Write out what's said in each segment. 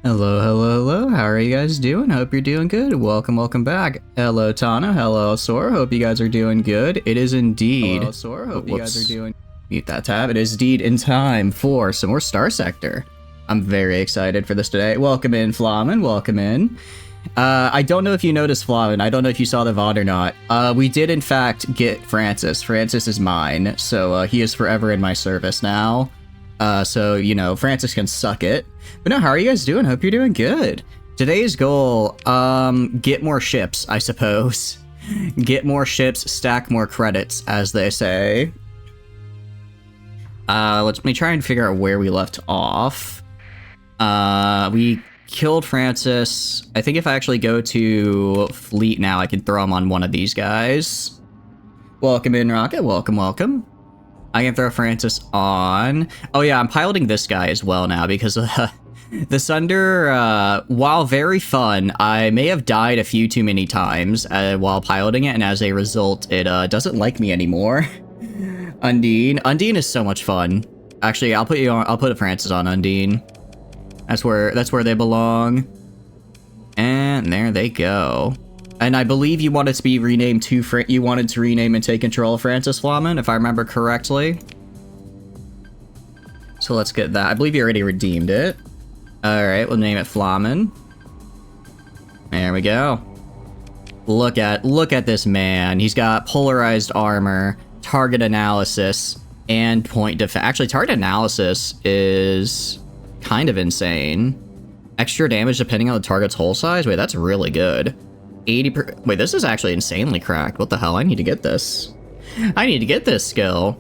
Hello, hello, hello. How are you guys doing? Hope you're doing good. Welcome back. Hello, Tana. Hello, Sora. Hope you guys are doing good. It is indeed. Hello, Sora. Hope you guys are doing. Mute that tab. It is indeed in time for some more Star Sector. I'm very excited for this today. Welcome in, Flamen. Welcome in. I don't know if you noticed, Flamen. I don't know if you saw the VOD or not. We did, in fact, get Francis. Francis is mine, so he is forever in my service now. So, you know, Francis can suck it. But no, how are you guys doing? Hope you're doing good. Today's goal, get more ships, I suppose. Get more ships, stack more credits, as they say. Let me try and figure out where we left off. We killed Francis. I think if I actually go to Fleet now, I can throw him on one of these guys. Welcome in, Rocket. Welcome. I can throw Francis on. Oh yeah, I'm piloting this guy as well now because the Sunder, while very fun, I may have died a few too many times while piloting it, and as a result, it doesn't like me anymore. Undine is so much fun. Actually, I'll put Francis on Undine. That's where they belong. And there they go. And I believe you wanted to be renamed to you wanted to rename and take control of Francis Flamen, if I remember correctly. So let's get that. I believe you already redeemed it. Alright, we'll name it Flamen. There we go. Look at this man. He's got polarized armor, target analysis, and point defense. Actually, target analysis is kind of insane. Extra damage depending on the target's hull size? Wait, that's really good. Wait, this is actually insanely cracked. What the hell? I need to get this. I need to get this skill.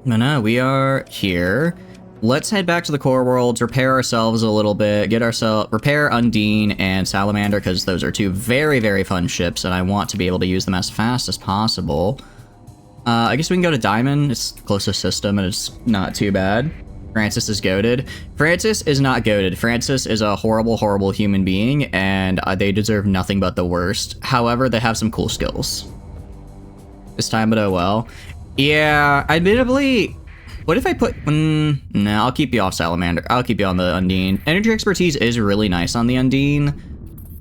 No, we are here. Let's head back to the core worlds, repair ourselves a little bit, repair Undine and Salamander, because those are two very, very fun ships, and I want to be able to use them as fast as possible. I guess we can go to Diamond. It's the closest system, and it's not too bad. Francis is goated. Francis is not goated. Francis is a horrible, horrible human being, and they deserve nothing but the worst. However, they have some cool skills. This time, but oh well. Yeah, admittedly, what if I put... no, I'll keep you off Salamander. I'll keep you on the Undine. Energy expertise is really nice on the Undine,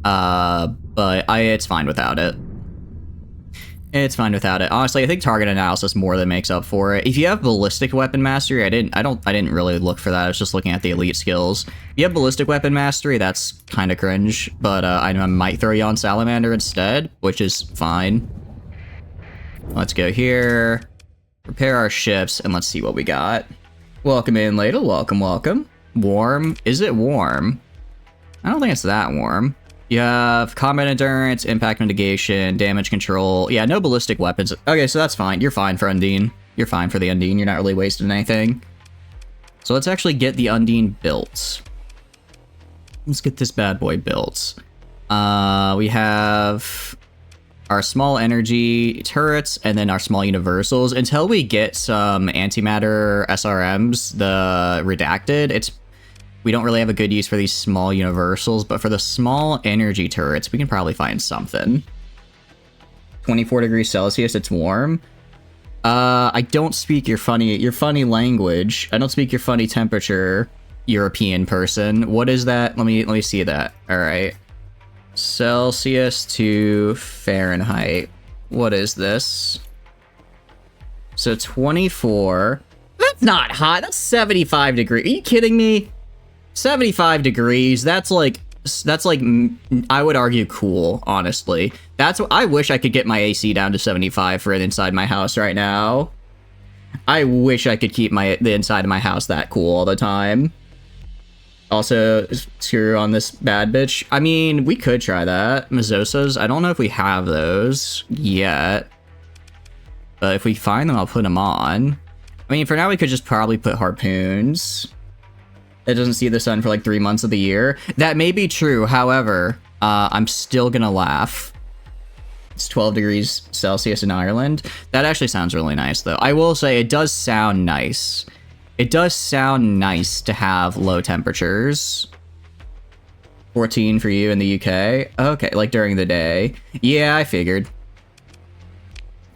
but it's fine without it. It's fine without it. Honestly, I think target analysis more than makes up for it. If you have ballistic weapon mastery, I didn't really look for that. I was just looking at the elite skills. If you have ballistic weapon mastery, that's kind of cringe, but I might throw you on Salamander instead, which is fine. Let's go here, repair our ships, and let's see what we got. Welcome in, Ladle. Welcome. Warm? Is it warm? I don't think it's that warm. You have combat endurance, impact mitigation, damage control. Yeah, no ballistic weapons. Okay, so that's fine. You're fine for Undine. You're fine for the Undine. You're not really wasting anything. So let's actually get the Undine built. Let's get this bad boy built. We have our small energy turrets and then our small universals. Until we get some antimatter SRMs, the redacted, we don't really have a good use for these small universals, but for the small energy turrets, we can probably find something. 24 degrees Celsius, it's warm. I don't speak your funny language. I don't speak your funny temperature, European person. What is that? Let me see that. All right. Celsius to Fahrenheit. What is this? So 24. That's not hot. That's 75 degrees. Are you kidding me? 75 degrees, that's like, I would argue cool, honestly. I wish I could get my AC down to 75 for inside my house right now. I wish I could keep the inside of my house that cool all the time. Also, screw on this bad bitch. I mean, we could try that. Mazosas, I don't know if we have those yet. But if we find them, I'll put them on. I mean, for now, we could just probably put harpoons. It doesn't see the sun for like 3 months of the year. That may be true. However, I'm still gonna laugh. It's 12 degrees Celsius in Ireland. That actually sounds really nice, though. I will say it does sound nice. It does sound nice to have low temperatures. 14 for you in the UK. Okay, like during the day. Yeah, I figured.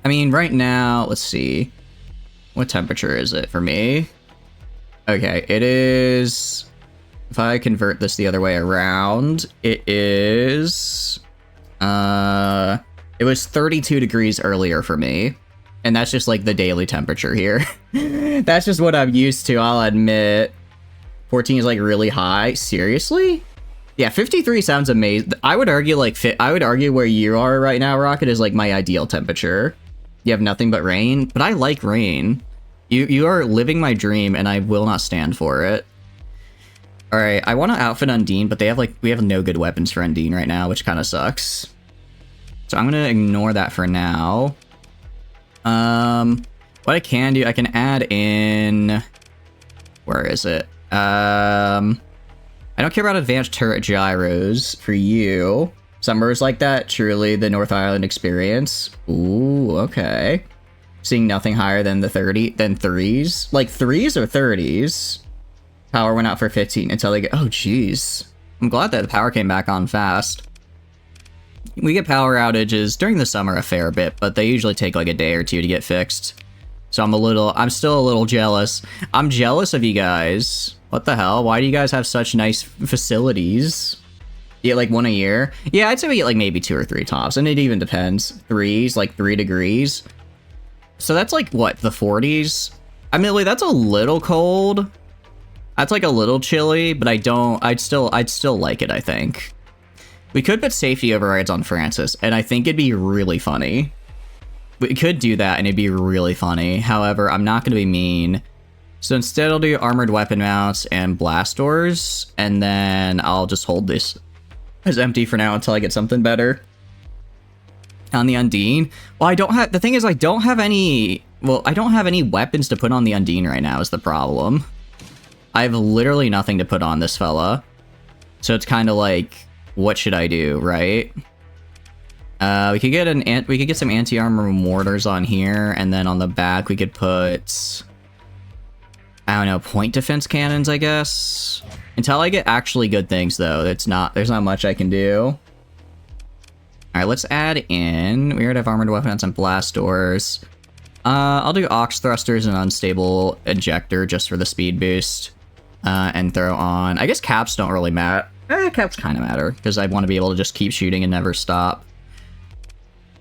I mean, right now, let's see. What temperature is it for me? Okay, it is if I convert this the other way around, it is... it was 32 degrees earlier for me. And that's just like the daily temperature here. That's just what I'm used to, I'll admit. 14 is like really high. Seriously? Yeah, 53 sounds amazing. I would argue where you are right now, Rocket, is like my ideal temperature. You have nothing but rain, but I like rain. You are living my dream, and I will not stand for it. All right, I want to outfit Undine, but we have no good weapons for Undine right now, which kind of sucks. So I'm gonna ignore that for now. What I can do, I can add in... Where is it? I don't care about advanced turret gyros for you. Summers like that, truly the North Island experience. Ooh, okay. Seeing nothing higher than the 3s. Like 3s or 30s? Power went out for 15 until they get... Oh, jeez. I'm glad that the power came back on fast. We get power outages during the summer a fair bit, but they usually take like a day or two to get fixed. So I'm still a little jealous. I'm jealous of you guys. What the hell? Why do you guys have such nice facilities? You get like 1 a year? Yeah, I'd say we get like maybe 2 or 3 tops, and it even depends. 3s, like 3 degrees. So that's like, what, the 40s? I mean, like, that's a little cold. That's like a little chilly, but I'd still like it, I think. We could put safety overrides on Francis, and I think it'd be really funny. We could do that, and it'd be really funny. However, I'm not going to be mean. So instead, I'll do armored weapon mounts and blast doors, and then I'll just hold this as empty for now until I get something better. On the Undine, well, the thing is, I don't have any weapons to put on the Undine right now is the problem. I have literally nothing to put on this fella. So it's kind of like, what should I do, right? We could get some anti-armor mortars on here, and then on the back we could put, I don't know, point defense cannons, I guess. Until I get actually good things, though, there's not much I can do. All right, let's add in. We already have armored weapons and blast doors. I'll do ox thrusters and unstable ejector just for the speed boost, and throw on. I guess caps don't really matter. Caps kind of matter because I want to be able to just keep shooting and never stop.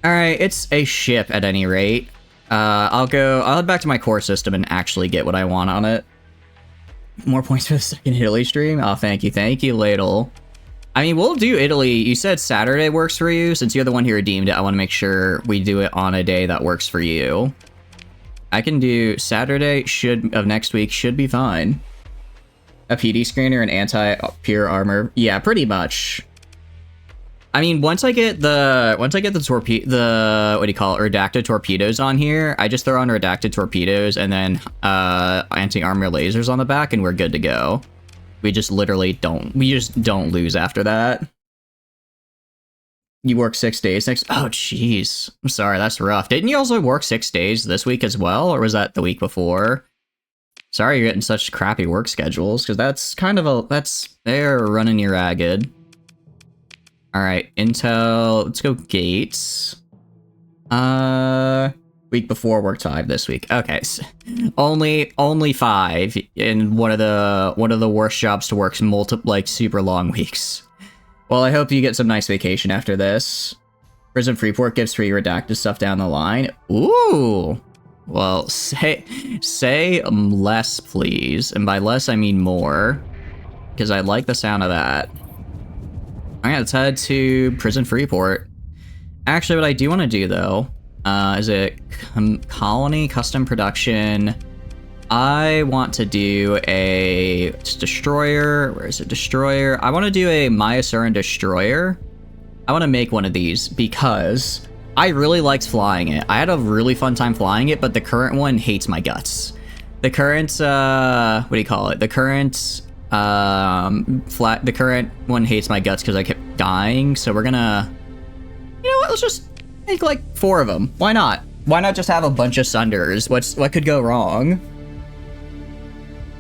All right, it's a ship at any rate. I'll head back to my core system and actually get what I want on it. More points for the second Italy stream. Oh, thank you, Ladle. I mean, we'll do Italy. You said Saturday works for you. Since you're the one who redeemed it, I want to make sure we do it on a day that works for you. I can do Saturday of next week should be fine. A PD screener and anti-pure armor. Yeah, pretty much. I mean, once I get the what do you call it, redacted torpedoes on here, I just throw on redacted torpedoes and then anti-armor lasers on the back, and we're good to go. We just don't lose after that. You work 6 days next. Oh, jeez. I'm sorry, that's rough. Didn't you also work 6 days this week as well, or was that the week before? Sorry you're getting such crappy work schedules, because that's kind of they're running you ragged. Alright, Intel, let's go Gates. Week before worked 5 this week. Okay, so only 5 in one of the worst jobs to work super long weeks. Well, I hope you get some nice vacation after this. Prison Freeport gives free redacted stuff down the line. Ooh! Well, say less, please. And by less, I mean more. Because I like the sound of that. Alright, let's head to Prison Freeport. Actually, what I do want to do, though, is a colony custom production. I want to do a destroyer. Where is it? Destroyer. I want to do a Mayasuran destroyer. I want to make one of these because I really liked flying it. I had a really fun time flying it, but the current one hates my guts. The current, what do you call it? The current, the current one hates my guts because I kept dying. So we're gonna, you know what? Let's just make like 4 of them. Why not? Why not just have a bunch of Sunders? What could go wrong?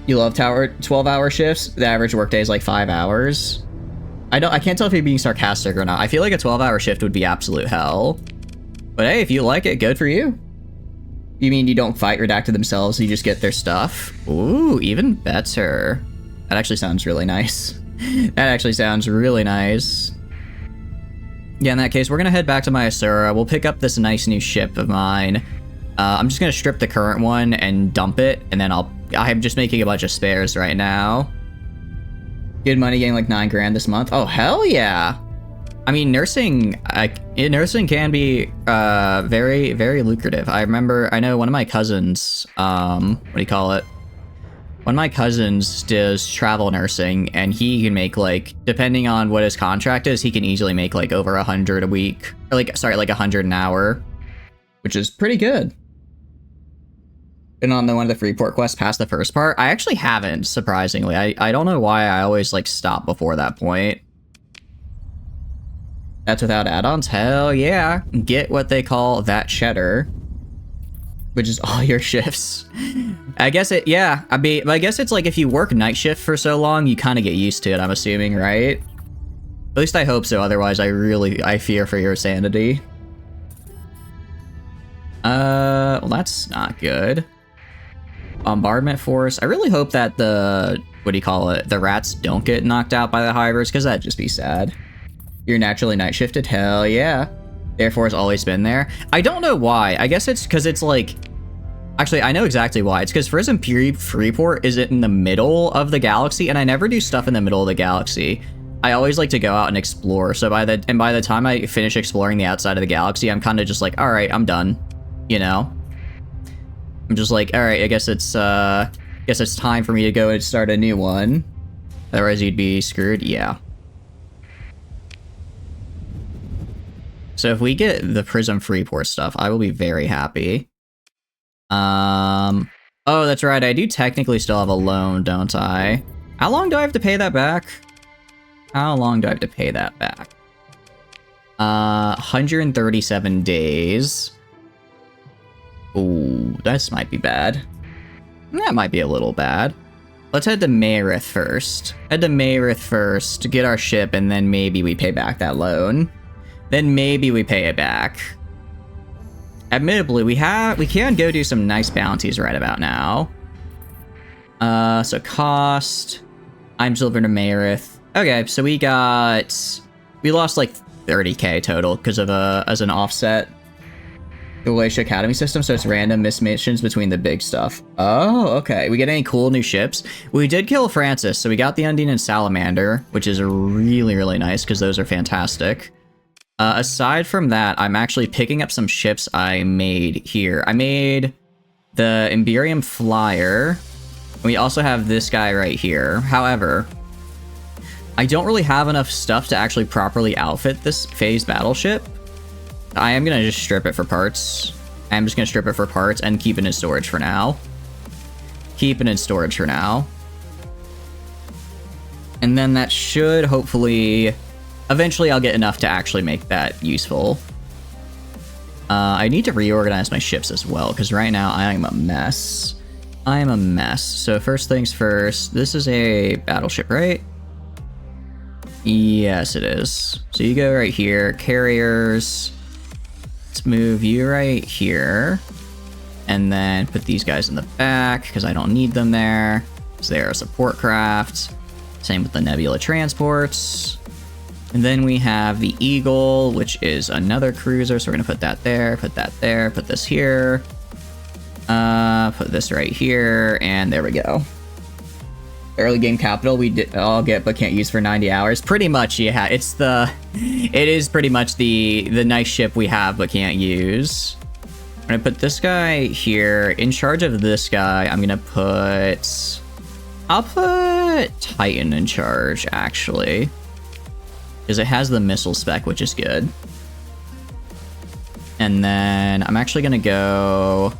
You love 12-hour shifts? The average workday is like 5 hours. I can't tell if you're being sarcastic or not. I feel like a 12-hour shift would be absolute hell. But hey, if you like it, good for you. You mean you don't fight redacted themselves, you just get their stuff? Ooh, even better. That actually sounds really nice. That actually sounds really nice. Yeah, in that case, we're gonna head back to Mayasuran. We'll pick up this nice new ship of mine. I'm just gonna strip the current one and dump it, and then I'm just making a bunch of spares right now. Good money, getting like 9 grand this month. Oh, hell yeah! I mean, nursing can be very, very lucrative. I know one of my cousins, what do you call it? One of my cousins does travel nursing, and he can make like, depending on what his contract is, he can easily make like over 100 a week, or like 100 an hour, which is pretty good. Been on one of the Freeport quests past the first part. I actually haven't, surprisingly. I don't know why I always like stop before that point. That's without add-ons? Hell yeah. Get what they call that cheddar, which is all your shifts. I guess yeah. I guess it's like if you work night shift for so long, you kind of get used to it, I'm assuming, right? At least I hope so, otherwise I fear for your sanity. Well, that's not good. Bombardment force. I really hope that the rats don't get knocked out by the hivers, because that'd just be sad. You're naturally night shifted? Hell yeah. Therefore, has always been there. I don't know why. I guess it's because it's like... Actually, I know exactly why. It's because Frism Freeport is in the middle of the galaxy, and I never do stuff in the middle of the galaxy. I always like to go out and explore, so by the time I finish exploring the outside of the galaxy, I'm kind of just like, alright, I'm done. You know? I'm just like, alright, I guess it's time for me to go and start a new one. Otherwise, you'd be screwed. Yeah. So if we get the Prism Freeport stuff, I will be very happy. Oh, that's right. I do technically still have a loan, don't I? How long do I have to pay that back? How long do I have to pay that back? 137 days. Ooh, this might be bad. That might be a little bad. Let's head to Mayarith first. Head to Mayarith first to get our ship, and then maybe we pay back that loan. Then maybe we pay it back. Admittedly, we can go do some nice bounties right about now. So cost. I'm silver to Mayarith. Okay, so we lost like 30k total because of as an offset. The Glacier Academy system, so it's random missions between the big stuff. Oh, okay. We get any cool new ships? We did kill Francis, so we got the Undine and Salamander, which is really, really nice because those are fantastic. Aside from that, I'm actually picking up some ships I made here. I made the Imperium Flyer. We also have this guy right here. However, I don't really have enough stuff to actually properly outfit this phase battleship. I am going to just strip it for parts. I'm just going to strip it for parts and keep it in storage for now. Keep it in storage for now. And then that should hopefully... Eventually, I'll get enough to actually make that useful. I need to reorganize my ships as well, because right now I am a mess. I am a mess. So first things first, this is a battleship, right? Yes, it is. So you go right here, carriers. Let's move you right here. And then put these guys in the back, because I don't need them there. So they're a support craft. Same with the Nebula transports. And then we have the Eagle, which is another cruiser. So we're going to put that there, put that there, put this here. Put this right here, and there we go. Early game capital I'll get but can't use for 90 hours. Pretty much, yeah. It is pretty much the nice ship we have but can't use. I'm going to put this guy here. In charge of this guy, I'll put Titan in charge, actually. Because it has the missile spec, which is good. And then I'm actually going to go...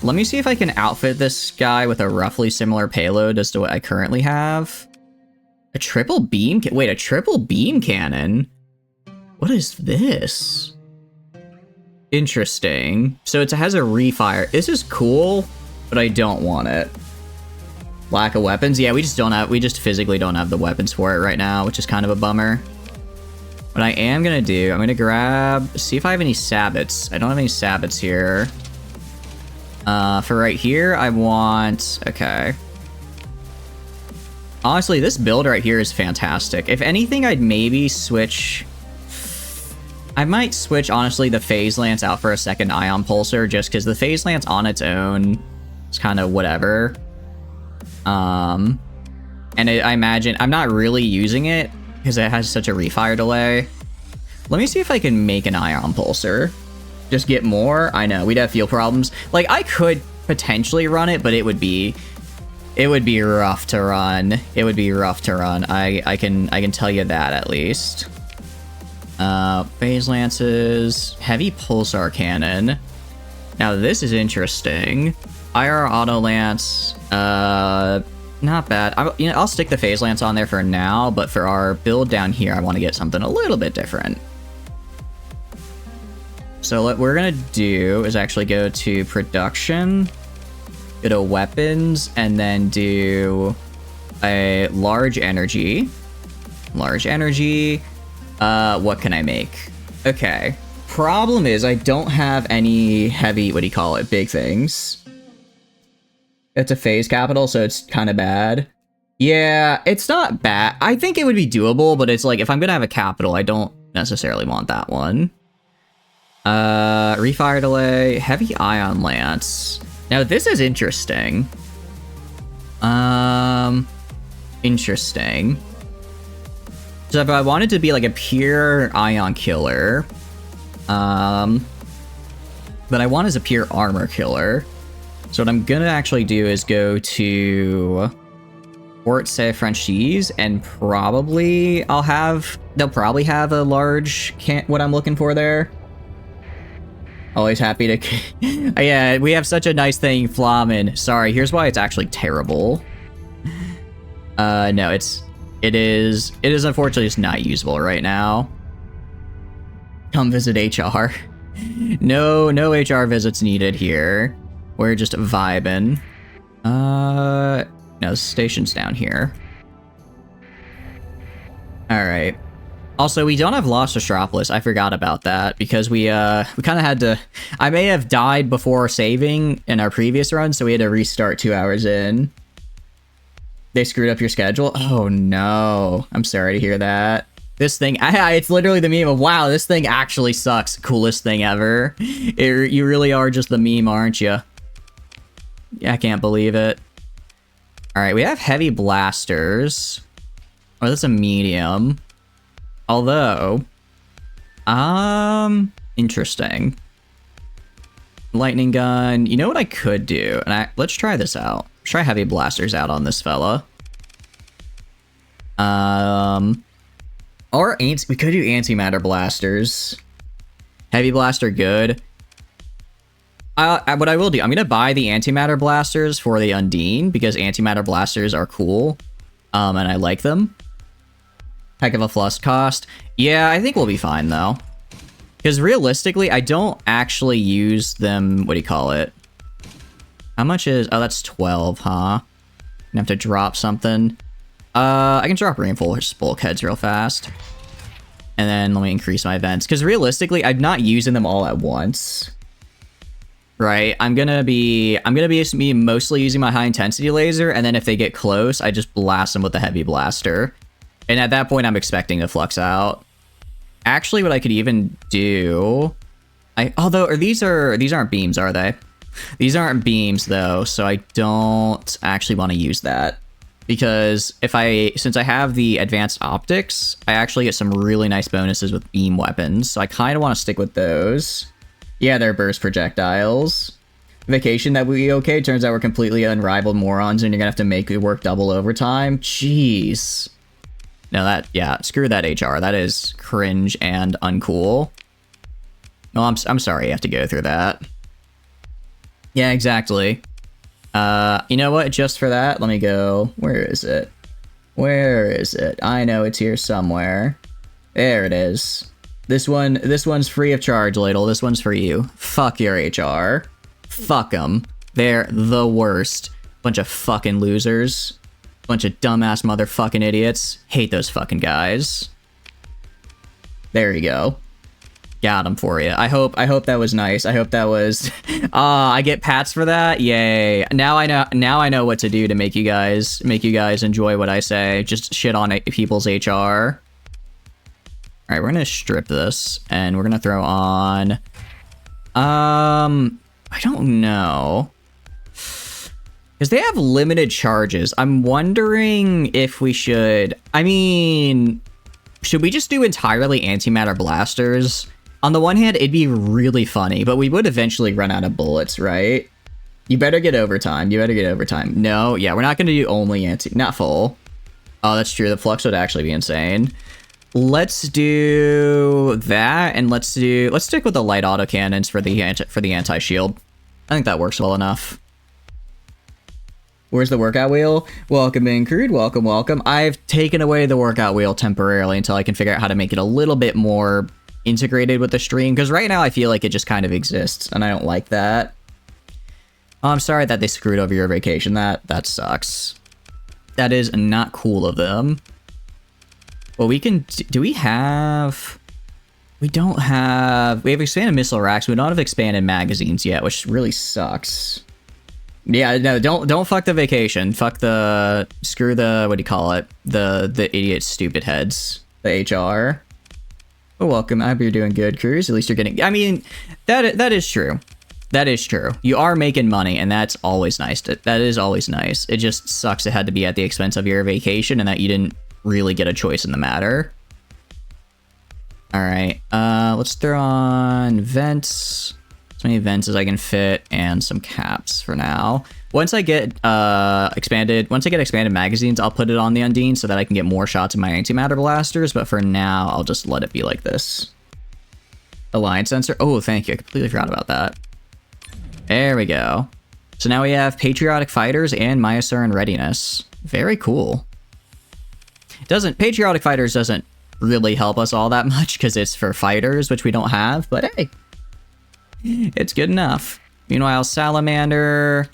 Let me see if I can outfit this guy with a roughly similar payload as to what I currently have. A triple beam... Wait, a triple beam cannon? What is this? Interesting. So it has a refire. This is cool, but I don't want it. Lack of weapons? Yeah, we just physically don't have the weapons for it right now, which is kind of a bummer. What I am gonna do, I'm gonna see if I have any sabots. I don't have any sabots here. For right here, I want, okay. Honestly, this build right here is fantastic. If anything, I'd maybe switch... I might switch, honestly, the Phase Lance out for a second Ion Pulsar, just because the Phase Lance on its own is kind of whatever. And I imagine... I'm not really using it, because it has such a refire delay. Let me see if I can make an Ion Pulsar. Just get more? I know, we'd have fuel problems. Like, I could potentially run it, but it would be rough to run. It would be rough to run. I can tell you that at least. Phase Lances, Heavy Pulsar Cannon. Now this is interesting. IR Auto Lance, not bad. I'll stick the Phase Lance on there for now, but for our build down here, I want to get something a little bit different. So what we're gonna do is actually go to production, go to weapons, and then do a large energy. Large energy. What can I make? Okay. Problem is I don't have any heavy, what do you call it, big things. It's a phase capital, so it's kind of bad. Yeah, it's not bad. I think it would be doable, but it's like, if I'm gonna have a capital, I don't necessarily want that one. Refire delay, heavy ion lance. Now this is interesting. Interesting. So if I wanted to be like a pure ion killer, but I want as a pure armor killer. So what I'm gonna actually do is go to Port Saint Franchise, and probably they'll probably have a large what I'm looking for there. Always happy to... Yeah, we have such a nice thing, Flamen. Sorry, here's why it's actually terrible. No, it is unfortunately just not usable right now. Come visit HR. No HR visits needed here. We're just vibing. No, the station's down here. Alright. Also, we don't have Lost Astropolis. I forgot about that because we kind of had to... I may have died before saving in our previous run, so we had to restart 2 hours in. They screwed up your schedule? Oh no. I'm sorry to hear that. This thing... it's literally the meme of, wow, this thing actually sucks. Coolest thing ever. You really are just the meme, aren't you? Yeah, I can't believe it. Alright, we have heavy blasters. Oh, that's a medium. Although, interesting. Lightning gun. You know what I could do? And let's try this out. Let's try heavy blasters out on this fella. Or we could do antimatter blasters. Heavy blaster, good. What I will do, I'm gonna buy the antimatter blasters for the Undine because antimatter blasters are cool, and I like them. Heck of a plus cost. Yeah, I think we'll be fine, though. Because realistically, I don't actually use them... What do you call it? How much is... Oh, that's 12, huh? I'm gonna have to drop something. I can drop reinforced bulkheads real fast. And then let me increase my events. Because realistically, I'm not using them all at once. Right? I'm gonna be mostly using my high-intensity laser, and then if they get close, I just blast them with the heavy blaster. And at that point, I'm expecting to flux out. Actually, what I could even do... these aren't beams, are they? These aren't beams, though, so I don't actually want to use that. Because since I have the advanced optics, I actually get some really nice bonuses with beam weapons, so I kind of want to stick with those. Yeah, they're burst projectiles. Vacation, that would be okay. Turns out we're completely unrivaled morons, and you're gonna have to make it work double overtime. Jeez. No, screw that HR. That is cringe and uncool. No, I'm sorry you have to go through that. Yeah, exactly. You know what? Just for that, let me go. Where is it? Where is it? I know it's here somewhere. There it is. This one's free of charge, Ladle. This one's for you. Fuck your HR. Fuck them. They're the worst. Bunch of fucking losers. Bunch of dumbass motherfucking idiots. Hate those fucking guys. There you go. Got him for you. I hope that was nice. I hope that was I get pats for that. Yay. Now I know what to do to make you guys enjoy what I say. Just shit on people's HR. All right, we're going to strip this and we're going to throw on I don't know. Cuz they have limited charges. I'm wondering if we should should we just do entirely antimatter blasters? On the one hand, it'd be really funny, but we would eventually run out of bullets, right? You better get overtime. No, yeah, we're not going to do only not full. Oh, that's true. The flux would actually be insane. Let's do that, and let's stick with the light autocannons for the anti-shield. I think that works well enough. Where's the workout wheel? Welcome in, Crude. Welcome. I've taken away the workout wheel temporarily until I can figure out how to make it a little bit more integrated with the stream, because right now I feel like it just kind of exists, and I don't like that. Oh, I'm sorry that they screwed over your vacation. That sucks. That is not cool of them. Well, we can... Do we have... We don't have... We have expanded missile racks. We don't have expanded magazines yet, which really sucks. Yeah, no, don't fuck the vacation. Fuck the... Screw the... What do you call it? The idiot stupid heads. The HR. Well, welcome. I hope you're doing good, Cruz. At least you're getting... I mean, that is true. That is true. You are making money, and that's always nice. That is always nice. It just sucks it had to be at the expense of your vacation and that you didn't really get a choice in the matter. All right. Let's throw on vents. As many vents as I can fit, and some caps for now. Once I get expanded magazines, I'll put it on the Undine so that I can get more shots of my antimatter blasters, but for now, I'll just let it be like this. Alliance sensor. Oh, thank you. I completely forgot about that. There we go. So now we have patriotic fighters and Mayasuran readiness. Very cool. Patriotic fighters doesn't really help us all that much because it's for fighters, which we don't have, but hey, it's good enough. Meanwhile, salamander,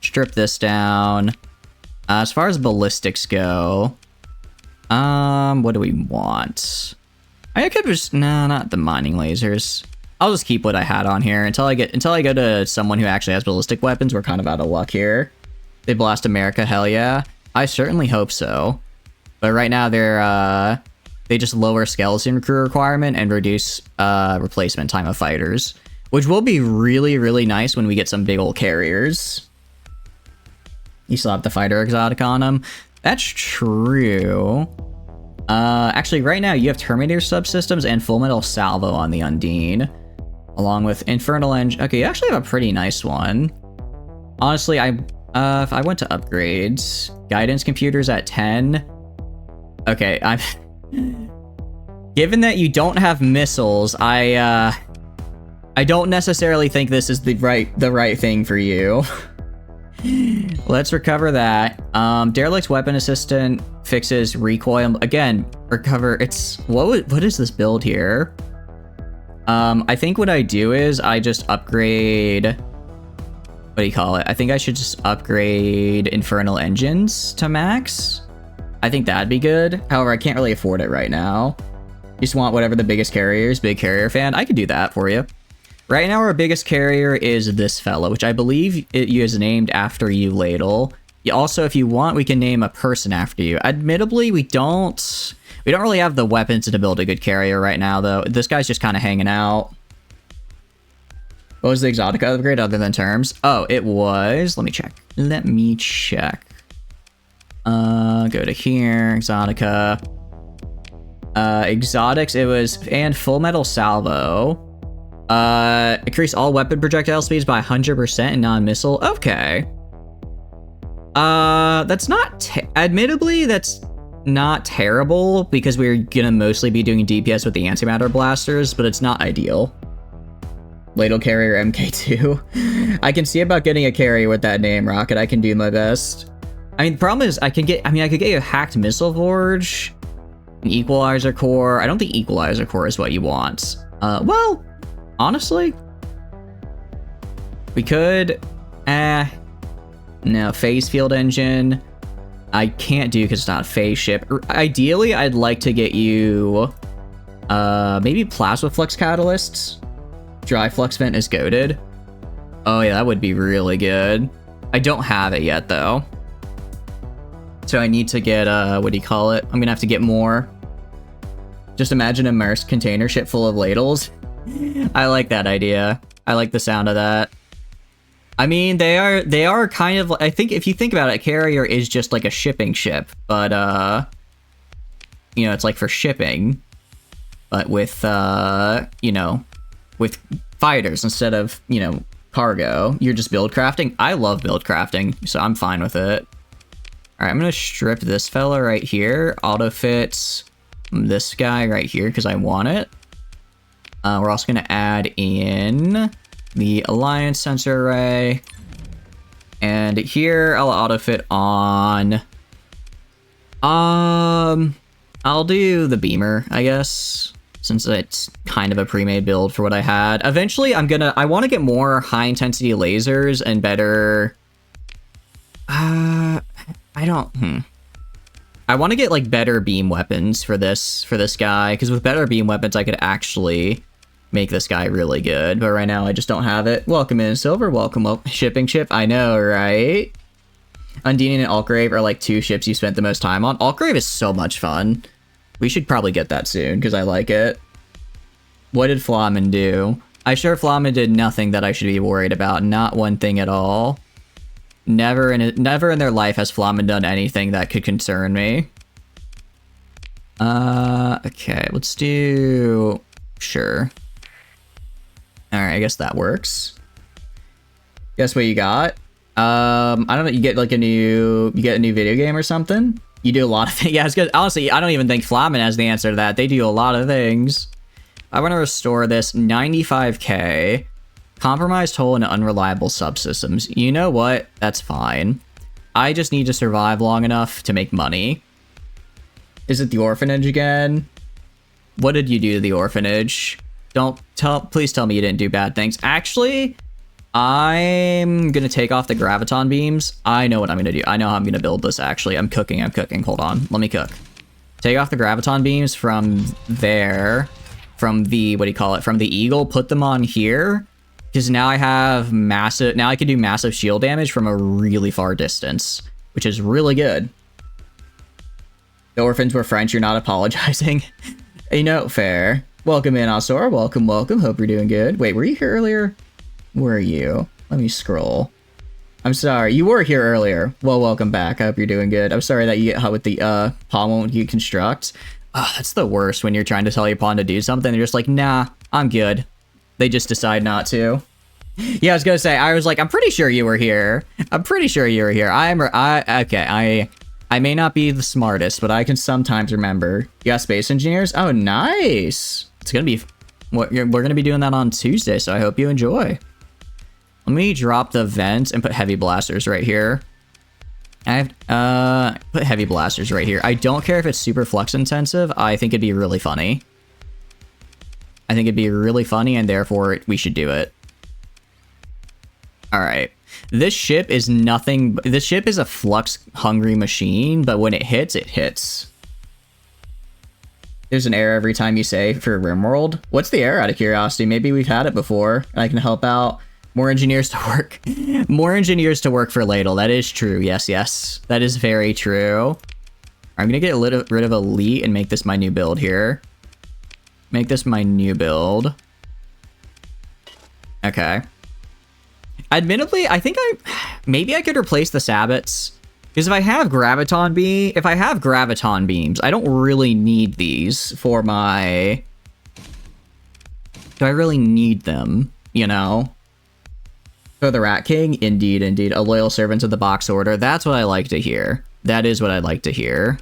strip this down. As far as ballistics go, what do we want? I could just, nah, not the mining lasers. I'll just keep what I had on here until I go to someone who actually has ballistic weapons. We're kind of out of luck here. They blast America, hell yeah. I certainly hope so. But right now they just lower skeleton crew requirement and reduce replacement time of fighters, which will be really, really nice when we get some big old carriers. You still have the fighter exotic on them. That's true. Actually, right now you have Terminator subsystems and Full Metal Salvo on the Undine, along with Infernal Engine. Okay, you actually have a pretty nice one. Honestly, if I went to upgrades, guidance computers at 10. Okay, given that you don't have missiles, I don't necessarily think this is the right thing for you. Let's recover that. Derelict's weapon assistant fixes recoil. Again, recover. It's what is this build here? I think what I do is I just upgrade. What do you call it? I think I should just upgrade Infernal Engines to max. I think that'd be good. However, I can't really afford it right now. You just want whatever the biggest carrier is. Big carrier fan. I could do that for you. Right now, our biggest carrier is this fella, which I believe it is named after you, Ladle. Also, if you want, we can name a person after you. Admittedly, we don't really have the weapons to build a good carrier right now, though. This guy's just kind of hanging out. What was the Exotica upgrade other than terms? Oh, it was... Let me check. Go to here, Exotica. Exotics, it was... And Full Metal Salvo. Increase all weapon projectile speeds by 100% and non-missile. Okay. That's not... Admittedly, that's not terrible, because we're gonna mostly be doing DPS with the antimatter blasters, but it's not ideal. Ladle Carrier MK2. I can see about getting a carrier with that name, Rocket. I can do my best. I mean, the problem is I could get you a hacked missile forge, an equalizer core. I don't think equalizer core is what you want. Well, honestly, we could. No, phase field engine. I can't do because it's not a phase ship. Ideally, I'd like to get you Maybe plasma flux catalysts. Dry flux vent is goated. Oh yeah, that would be really good. I don't have it yet though. So I need to get, what do you call it? I'm gonna have to get more. Just imagine a immersed container ship full of ladles. I like that idea. I like the sound of that. I mean, they are kind of, I think if you think about it, a carrier is just like a shipping ship, but, you know, it's like for shipping, but with, you know, with fighters instead of, you know, cargo. You're just build crafting. I love build crafting, so I'm fine with it. All right, I'm gonna strip this fella right here. Auto fits this guy right here because I want it. We're also gonna add in the Alliance sensor array. And here I'll auto fit on, I'll do the beamer, I guess, since it's kind of a pre-made build for what I had. Eventually I want to get more high intensity lasers and better, I want to get like better beam weapons for this guy, because with better beam weapons I could actually make this guy really good, but right now I just don't have it. Welcome in, Silver. Welcome, shipping ship. I know, right? Undine and Altgrave are like two ships you spent the most time on. Altgrave is so much fun. We should probably get that soon, because I like it. What did Flamen do? I sure Flamen did nothing that I should be worried about. Not one thing at all. Never in their life has Flamen done anything that could concern me. Okay, let's do... Sure. Alright, I guess that works. Guess what you got? I don't know, you get a new video game or something? You do a lot of things. Yeah, it's good. Honestly, I don't even think Flamen has the answer to that. They do a lot of things. I want to restore this 95k. Compromised hull and unreliable subsystems. You know what? That's fine. I just need to survive long enough to make money. Is it the orphanage again? What did you do to the orphanage? Please tell me you didn't do bad things. Actually, I'm gonna take off the graviton beams. I know what I'm gonna do. I know how I'm gonna build this, actually. I'm cooking. Hold on. Let me cook. Take off the graviton beams from there. From the, what do you call it? From the eagle. Put them on here. Because now I have massive... Now I can do massive shield damage from a really far distance. Which is really good. The orphans were French. You're not apologizing. You know, fair. Welcome in, Osor. Welcome. Hope you're doing good. Wait, were you here earlier? Where are you? Let me scroll. I'm sorry. You were here earlier. Well, welcome back. I hope you're doing good. I'm sorry that you get hot with the pawn won't you construct. Oh, that's the worst when you're trying to tell your pawn to do something. They're just like, nah, I'm good. They just decide not to. Yeah, I was gonna say, I was like, I'm pretty sure you were here. Okay, I may not be the smartest, but I can sometimes remember. You got space engineers? Oh, nice. It's gonna be, we're gonna be doing that on Tuesday, so I hope you enjoy. Let me drop the vents and put heavy blasters right here. I have, put heavy blasters right here. I don't care if it's super flux intensive. I think it'd be really funny. And therefore we should do it. All right. This ship is nothing. This ship is a flux hungry machine, but when it hits, it hits. There's an error every time you say for RimWorld. What's the error, out of curiosity? Maybe we've had it before. I can help out. More engineers to work. More engineers to work for Ladle. That is true. Yes. That is very true. I'm going to get rid of Elite and make this my new build here. Make this my new build. Okay. Admittedly, I think maybe I could replace the Sabbats. Because if I have graviton beams, I don't really need these for my... Do I really need them? You know? For the Rat King? Indeed. A loyal servant of the box order. That's what I like to hear. That is what I like to hear.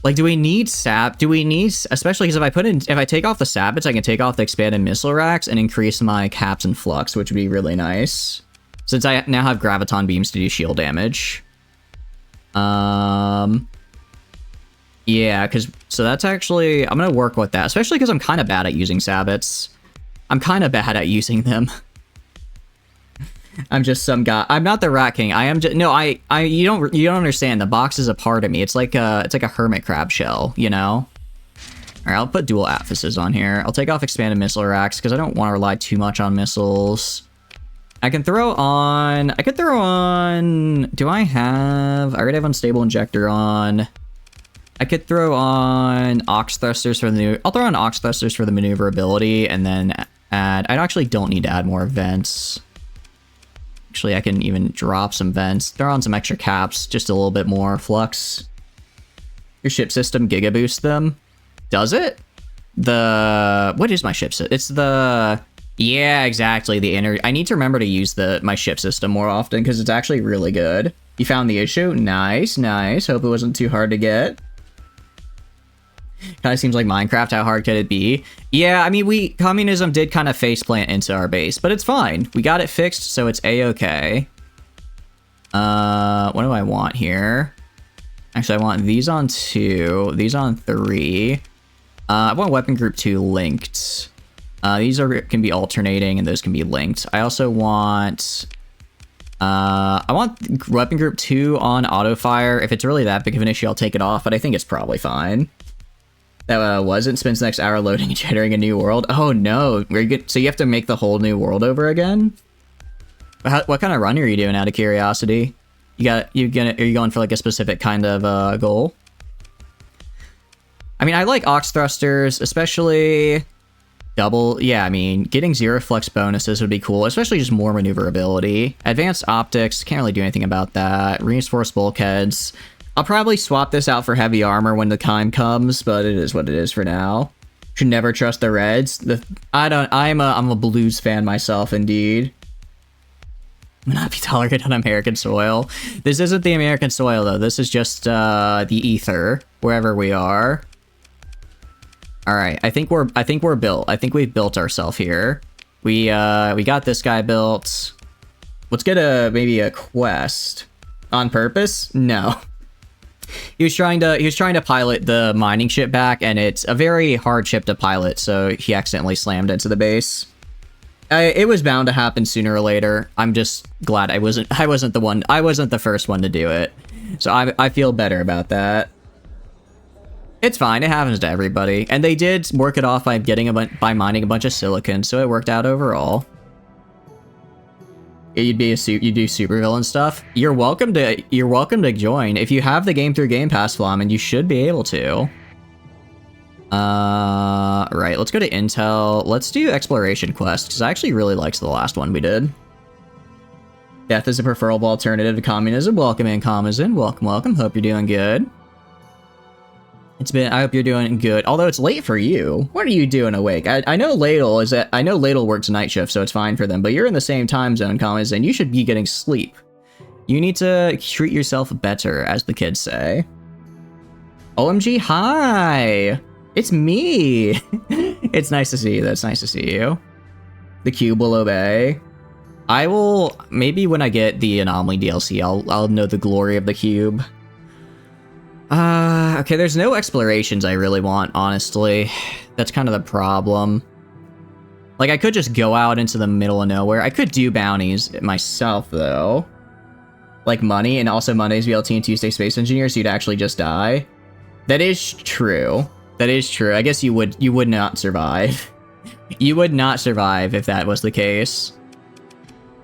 Like, do we need especially because if I take off the Sabbats, I can take off the expanded missile racks and increase my caps and flux, which would be really nice. Since I now have graviton beams to do shield damage. Yeah, so that's actually, I'm gonna work with that, especially because I'm kind of bad at using Sabbats. I'm kind of bad at using them. I'm just some guy. I'm not the Rat King. I am just, no, you don't understand. The box is a part of me. It's like a hermit crab shell, you know? Alright, I'll put dual atlases on here. I'll take off expanded missile racks because I don't want to rely too much on missiles. I could throw on... Do I already have unstable injector on. I could throw on ox thrusters for the I'll throw on ox thrusters for the maneuverability and then add... I actually don't need to add more vents. Actually, I can even drop some vents. Throw on some extra caps, just a little bit more flux. Your ship system giga boost them. Does it? What is my ship system? It's the... Yeah, exactly. I need to remember to use my ship system more often because it's actually really good. You found the issue? Nice, nice. Hope it wasn't too hard to get. Kind of seems like Minecraft. How hard could it be? Yeah, I mean, communism did kind of faceplant into our base, but it's fine. We got it fixed, so it's a-okay. What do I want here? Actually, I want these on 2, these on 3. I want weapon group 2 linked. These can be alternating and those can be linked. I also want... I want weapon group 2 on auto fire. If it's really that big of an issue, I'll take it off, but I think it's probably fine. That wasn't. Spends the next hour loading and generating a new world. Oh no, so you have to make the whole new world over again? What kind of run are you doing out of curiosity? Are you going for like a specific kind of goal? I mean, I like ox thrusters, especially double. Yeah, I mean, getting 0 flex bonuses would be cool, especially just more maneuverability. Advanced optics, can't really do anything about that. Reinforced bulkheads. I'll probably swap this out for heavy armor when the time comes, but it is what it is for now. Should never trust the Reds. I'm a Blues fan myself, indeed. Will not be tolerated on American soil. This isn't the American soil though. This is just the ether, wherever we are. All right, I think we're built. I think we've built ourselves here. We got this guy built. Let's get maybe a quest on purpose. No. He was trying to pilot the mining ship back, and it's a very hard ship to pilot, so he accidentally slammed into the base. It was bound to happen sooner or later. I'm just glad I wasn't the first one to do it. So I feel better about that. It's fine, it happens to everybody. And they did work it off by mining a bunch of silicon, so it worked out overall. You do supervillain stuff. You're welcome to join. If you have the game through Game Pass, Flamin, you should be able to. Right, let's go to Intel. Let's do Exploration Quest, because I actually really liked the last one we did. Death is a preferable alternative to communism. Welcome in, communism. Welcome, welcome. Hope you're doing good. I hope you're doing good. Although it's late for you. What are you doing awake? I know Ladle works night shift, so it's fine for them, but you're in the same time zone, commas, and you should be getting sleep. You need to treat yourself better, as the kids say. OMG, hi! It's me! It's nice to see you. That's nice to see you. The cube will obey. I will, maybe when I get the Anomaly DLC, I'll know the glory of the cube. Okay, there's no explorations I really want, honestly. That's kind of the problem. Like, I could just go out into the middle of nowhere. I could do bounties myself, though. Like money, and also Mondays, BLT, and Tuesday Space Engineers, you'd actually just die. That is true. That is true. I guess you would not survive. You would not survive if that was the case.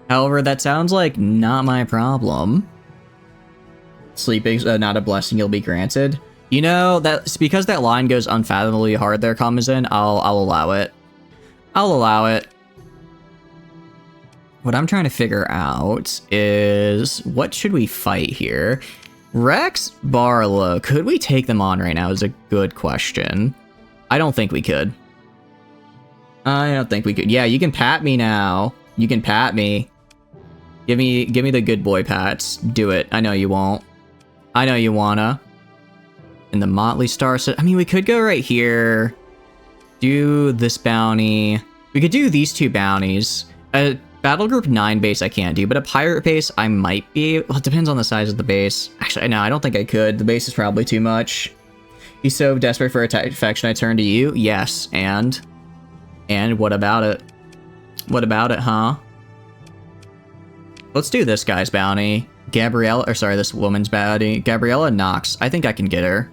However, that sounds like not my problem. Sleep is not a blessing you'll be granted. You know, that's because that line goes unfathomably hard there, Kamazin. I'll allow it. I'll allow it. What I'm trying to figure out is, what should we fight here? Rex, Barlow, could we take them on right now is a good question. I don't think we could. I don't think we could. Yeah, you can pat me now. You can pat me. Give me the good boy pats. Do it. I know you won't. I know you wanna. In the Motley Star set. I mean, we could go right here. Do this bounty. We could do these 2 bounties. A Battle Group 9 base I can't do, but a Pirate base I might be. Well, it depends on the size of the base. Actually, no, I don't think I could. The base is probably too much. He's so desperate for affection, I turn to you. Yes, and what about it? What about it, huh? Let's do this guy's bounty. This woman's bounty. Gabriella Knox. I think I can get her.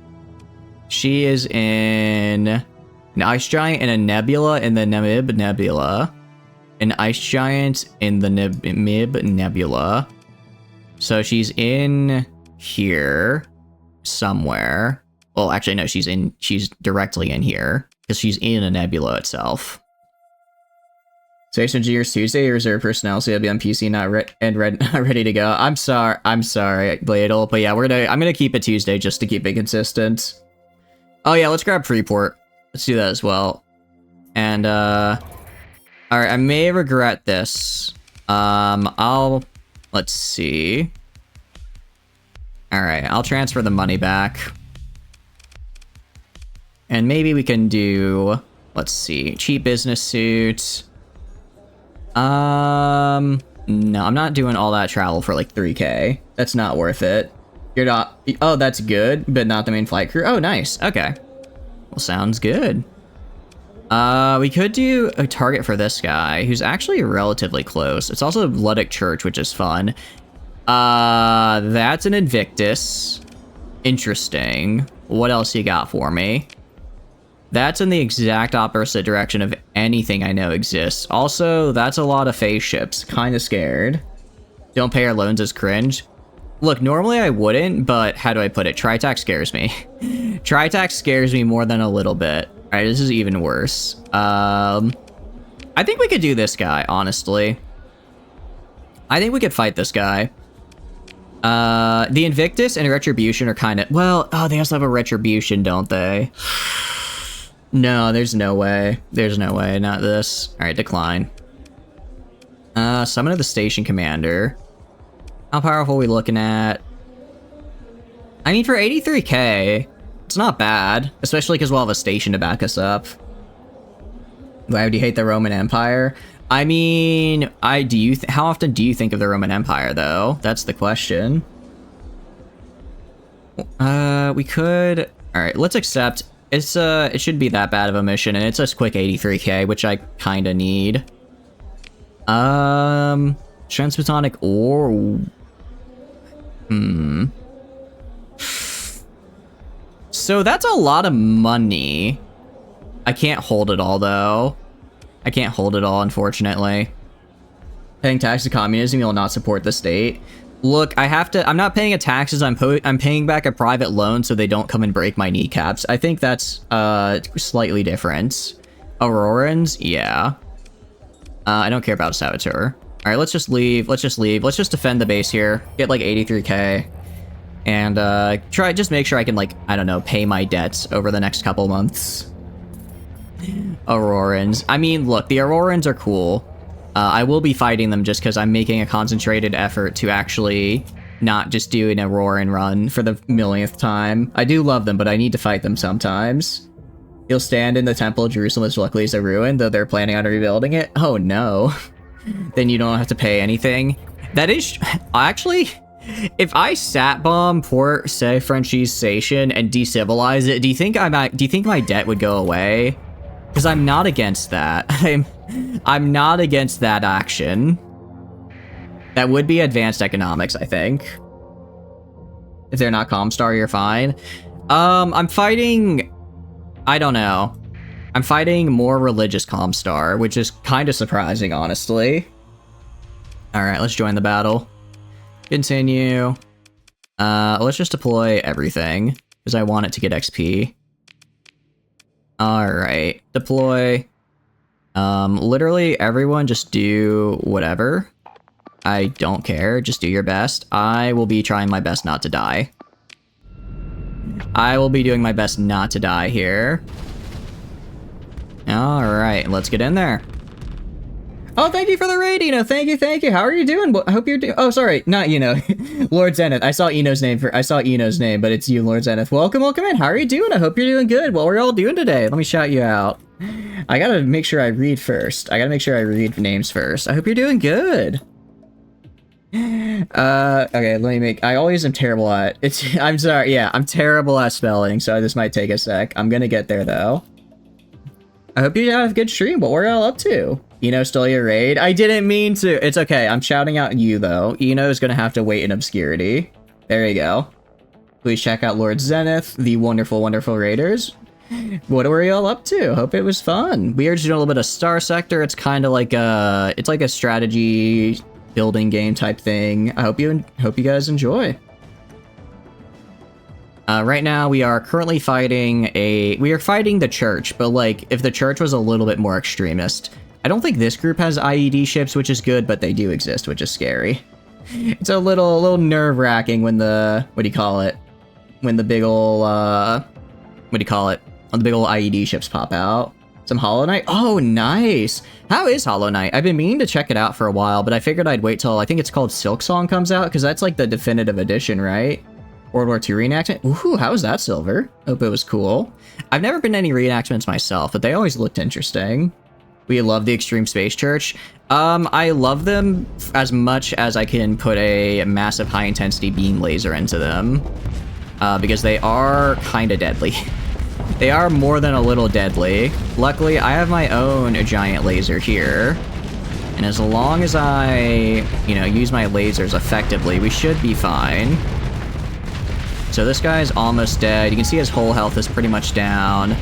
She is in An ice giant and a nebula in the Mib Nebula. An ice giant in the Mib Nebula. So she's in here somewhere. Well, actually, no, she's directly in here because she's in a nebula itself. Station Engineers Tuesday, reserve personnel, so you'll be on PC, not ready to go. I'm sorry, Bladel, but yeah, I'm gonna keep it Tuesday just to keep it consistent. Oh yeah, let's grab Freeport. Let's do that as well. And all right, I may regret this. Let's see. All right, I'll transfer the money back. And maybe we can do, let's see, cheap business suit. No, I'm not doing all that travel for like 3K. That's not worth it. You're not, oh, that's good, but not the main flight crew. Oh, nice. Okay. Well, sounds good. We could do a target for this guy, who's actually relatively close. It's also Luddic Church, which is fun. That's an Invictus. Interesting. What else you got for me? That's in the exact opposite direction of anything I know exists. Also, that's a lot of phase ships. Kind of scared. Don't pay our loans is cringe. Look, normally I wouldn't, but how do I put it? Tritax scares me. Tritax scares me more than a little bit. Alright, this is even worse. I think we could do this guy, honestly. I think we could fight this guy. The Invictus and Retribution are kind of... Well, oh, they also have a Retribution, don't they? No, there's no way. There's no way, not this. Alright, decline. Summon of the Station Commander. How powerful are we looking at? I mean, for 83k, it's not bad. Especially because we'll have a station to back us up. Why would you hate the Roman Empire? I mean, how often do you think of the Roman Empire, though? That's the question. We could... Alright, let's accept... it shouldn't be that bad of a mission, and it's a quick 83k, which I kind of need. Transphotonic ore... So that's a lot of money. I can't hold it all, though. I can't hold it all, unfortunately. Paying tax to communism, you'll not support the state. Look, I'm not paying a taxes, I'm paying back a private loan so they don't come and break my kneecaps. I think that's, slightly different. Aurorans? Yeah. I don't care about Saboteur. Alright, let's just leave, let's just defend the base here. Get like 83k. And, just make sure I can, like, I don't know, pay my debts over the next couple months. Aurorans. I mean, look, the Aurorans are cool. I will be fighting them just because I'm making a concentrated effort to actually not just do an Auroran run for the millionth time. I do love them, but I need to fight them sometimes. You'll stand in the Temple of Jerusalem as luckily as a ruin, though they're planning on rebuilding it. Oh no. Then you don't have to pay anything. That is... Actually, if I sat bomb Port Saint Francis Station and decivilize it, do you think my debt would go away? Because I'm not against that. I'm not against that action. That would be advanced economics, I think. If they're not Comstar, you're fine. I'm fighting... I don't know. I'm fighting more religious Comstar, which is kind of surprising, honestly. Alright, let's join the battle. Continue. Let's just deploy everything, because I want it to get XP. Alright, deploy. Literally everyone just do whatever. I don't care, just do your best. I will be trying my best not to die. I will be doing my best not to die here. Alright, let's get in there. Oh, thank you for the raid, Eno. Thank you. How are you doing? I hope you're doing... Oh, sorry, not Eno. Lord Zenith. I saw Eno's name, but it's you, Lord Zenith. Welcome in. How are you doing? I hope you're doing good. What we're all doing today? Let me shout you out. I gotta make sure I read first. I gotta make sure I read names first. I hope you're doing good. Okay, let me make... I always am terrible at... I'm sorry, yeah, I'm terrible at spelling, so this might take a sec. I'm gonna get there, though. I hope you have a good stream. What we're all up to? Eno stole your raid? I didn't mean to. It's okay. I'm shouting out you, though. Eno's gonna have to wait in obscurity. There you go. Please check out Lord Zenith, the wonderful, wonderful raiders. What were y'all up to? Hope it was fun. We are just doing a little bit of Star Sector. It's kind of like a, it's like a strategy building game type thing. I hope you guys enjoy. Right now we are currently fighting the church, but like if the church was a little bit more extremist. I don't think this group has IED ships, which is good, but they do exist, which is scary. It's a little nerve-wracking when the, what do you call it? When the big ol', when the big ol' IED ships pop out. Some Hollow Knight? Oh, nice! How is Hollow Knight? I've been meaning to check it out for a while, but I figured I'd wait till, I think it's called Silk Song comes out, because that's like the definitive edition, right? World War II reenactment? Ooh, how was that, Silver? Hope it was cool. I've never been to any reenactments myself, but they always looked interesting. We love the Extreme Space Church. I love them as much as I can put a massive high-intensity beam laser into them. Because they are kinda deadly. They are more than a little deadly. Luckily, I have my own giant laser here. And as long as I, you know, use my lasers effectively, we should be fine. So this guy's almost dead. You can see his whole health is pretty much down.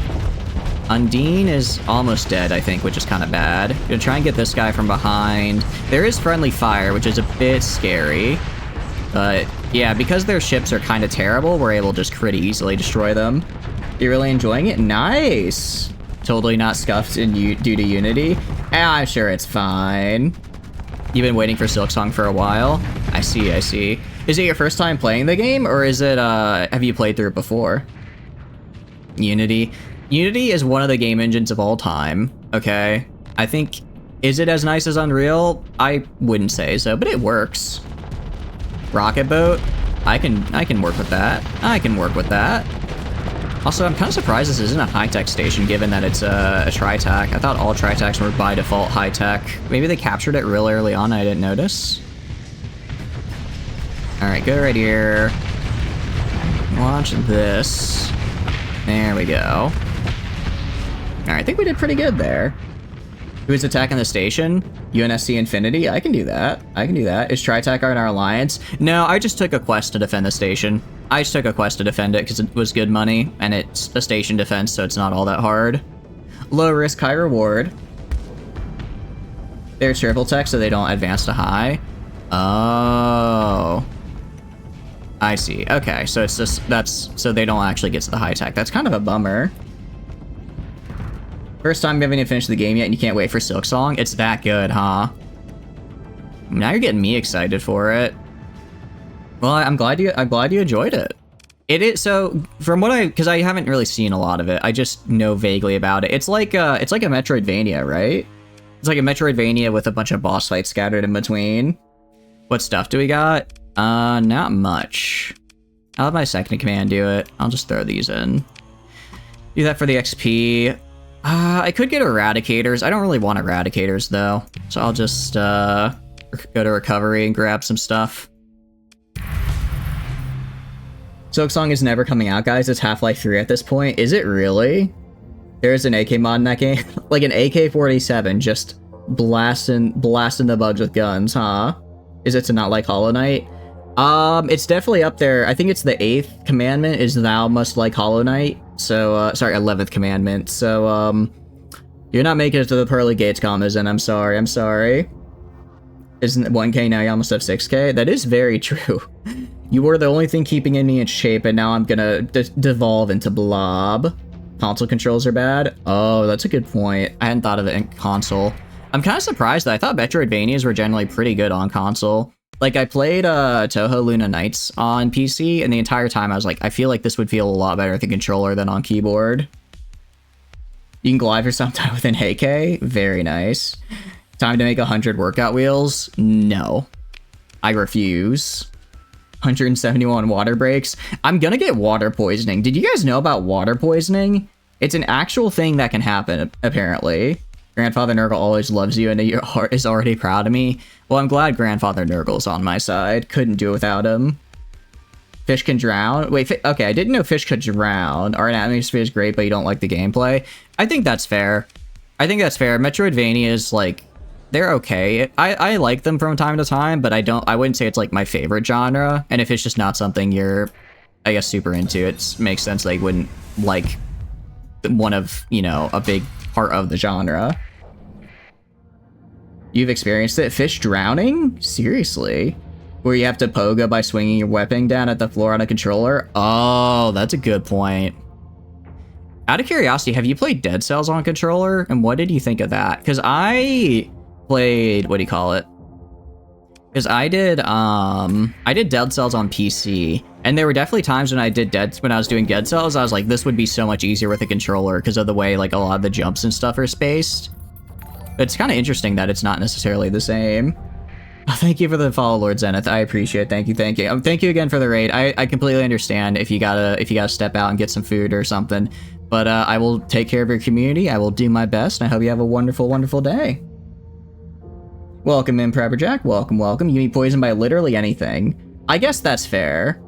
Undine is almost dead, I think, which is kind of bad. Gonna try and get this guy from behind. There is friendly fire, which is a bit scary. But yeah, because their ships are kind of terrible, we're able to just pretty easily destroy them. You're really enjoying it? Nice! Totally not scuffed due to Unity? I'm sure it's fine. You've been waiting for Silksong for a while? I see, I see. Is it your first time playing the game, or is it, have you played through it before? Unity. Unity is one of the game engines of all time, okay? I think, is it as nice as Unreal? I wouldn't say so, but it works. Rocket Boat? I can work with that. I can work with that. Also, I'm kind of surprised this isn't a high-tech station, given that it's a tri-tac. I thought all tri-tacs were by default high-tech. Maybe they captured it real early on, I didn't notice. Alright, go right here. Launch this. There we go. Alright, I think we did pretty good there. Who's attacking the station? UNSC Infinity? I can do that. I can do that. Is Tritac in our alliance? No, I just took a quest to defend the station. I just took a quest to defend it because it was good money, and it's a station defense, so it's not all that hard. Low risk, high reward. They're triple tech, so they don't advance to high. Oh. I see. Okay, so it's just, so they don't actually get to the high tech. That's kind of a bummer. First time you haven't even finished the game yet and you can't wait for Silksong? It's that good, huh? Now you're getting me excited for it. Well, I'm glad you enjoyed it. It is, so from what because I haven't really seen a lot of it. I just know vaguely about it. It's like a Metroidvania, right? It's like a Metroidvania with a bunch of boss fights scattered in between. What stuff do we got? Not much. I'll have my second command do it. I'll just throw these in. Do that for the XP. I could get Eradicators. I don't really want Eradicators, though. So I'll just, go to Recovery and grab some stuff. Silksong is never coming out, guys. It's Half-Life 3 at this point. Is it really? There's an AK mod in that game? Like an AK-47, just blasting the bugs with guns, huh? Is it to not like Hollow Knight? It's definitely up there. I think it's the 8th commandment is thou must like Hollow Knight. So, sorry, 11th commandment. So, you're not making it to the Pearly Gates, Kamazen. I'm sorry, I'm sorry. Isn't it 1K now? You almost have 6K? That is very true. You were the only thing keeping me in shape, and now I'm gonna devolve into blob. Console controls are bad? Oh, that's a good point. I hadn't thought of it in console. I'm kind of surprised that I thought Metroidvanias were generally pretty good on console. Like, I played Touhou Luna Nights on PC, and the entire time I was like, I feel like this would feel a lot better with the controller than on keyboard. You can glide for some time within Heike. Very nice. Time to make 100 workout wheels? No. I refuse. 171 water breaks. I'm gonna get water poisoning. Did you guys know about water poisoning? It's an actual thing that can happen, apparently. Grandfather Nurgle always loves you and your heart is already proud of me. Well, I'm glad Grandfather Nurgle's on my side. Couldn't do it without him. Fish can drown? Wait, okay, I didn't know fish could drown. Our atmosphere is great, but you don't like the gameplay. I think that's fair. I think that's fair. Metroidvanias, like, they're okay. I like them from time to time, but I wouldn't say it's like my favorite genre. And if it's just not something you're, I guess, super into, it makes sense they wouldn't like one of, you know, a big part of the genre. You've experienced it? Fish drowning? Seriously? Where you have to pogo by swinging your weapon down at the floor on a controller? Oh, that's a good point. Out of curiosity, have you played Dead Cells on controller? And what did you think of that? Because I played, what do you call it? Because I did Dead Cells on PC, and there were definitely times when I was doing Dead Cells, I was like, this would be so much easier with a controller because of the way like a lot of the jumps and stuff are spaced. But it's kind of interesting that it's not necessarily the same. Thank you for the follow, Lord Zenith. I appreciate it. Thank you. Thank you. Thank you again for the raid. I completely understand if you gotta step out and get some food or something. But I will take care of your community. I will do my best. And I hope you have a wonderful, wonderful day. Welcome in, Prepper Jack. Welcome, welcome. You eat poison by literally anything. I guess that's fair.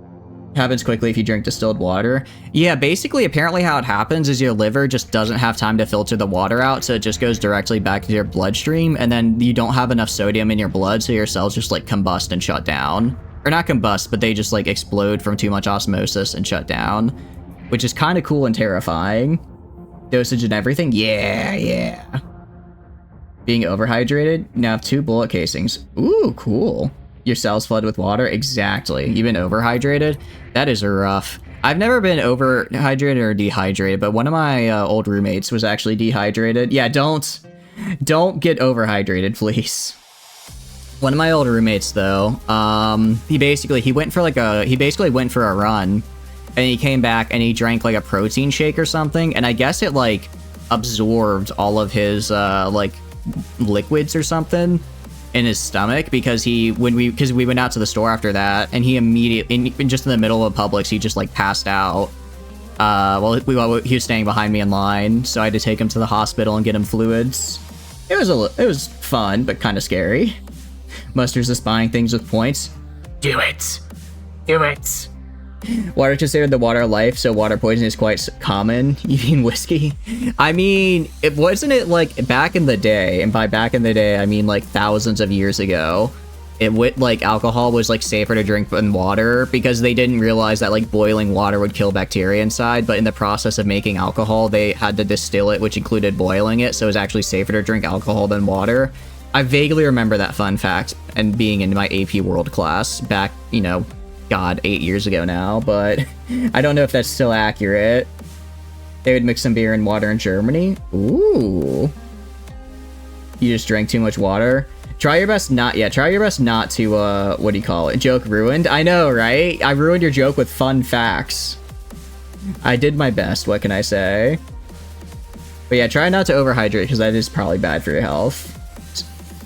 Happens quickly if you drink distilled water. Yeah, basically, apparently how it happens is your liver just doesn't have time to filter the water out, so it just goes directly back to your bloodstream, and then you don't have enough sodium in your blood, so your cells just, like, combust and shut down. Or not combust, but they just, like, explode from too much osmosis and shut down. Which is kind of cool and terrifying. Dosage and everything? Yeah, yeah. Being overhydrated? Now have 2 bullet casings. Ooh, cool. Your cells flood with water? Exactly. You've been overhydrated? That is rough. I've never been overhydrated or dehydrated, but one of my old roommates was actually dehydrated. Yeah, don't get overhydrated, please. One of my old roommates, though, he basically went for a run, and he came back and he drank like a protein shake or something, and I guess it like absorbed all of his like liquids or something in his stomach because we went out to the store after that, and he immediately, just in the middle of Publix, he just like passed out. While he was staying behind me in line, so I had to take him to the hospital and get him fluids. It was fun, but kind of scary. Mustard's just buying things with points. Do it. Water considered the water of life, so water poisoning is quite common. You mean whiskey? I mean, wasn't it like back in the day, and by back in the day, I mean like thousands of years ago, like alcohol was like safer to drink than water because they didn't realize that like boiling water would kill bacteria inside, but in the process of making alcohol, they had to distill it, which included boiling it, so it was actually safer to drink alcohol than water. I vaguely remember that fun fact and being in my AP World class back, you know, God, 8 years ago now, but I don't know if that's still accurate. They would mix some beer and water in Germany. Ooh. You just drank too much water? Try your best not to, what do you call it? Joke ruined? I know, right? I ruined your joke with fun facts. I did my best, what can I say? But yeah, try not to overhydrate, because that is probably bad for your health.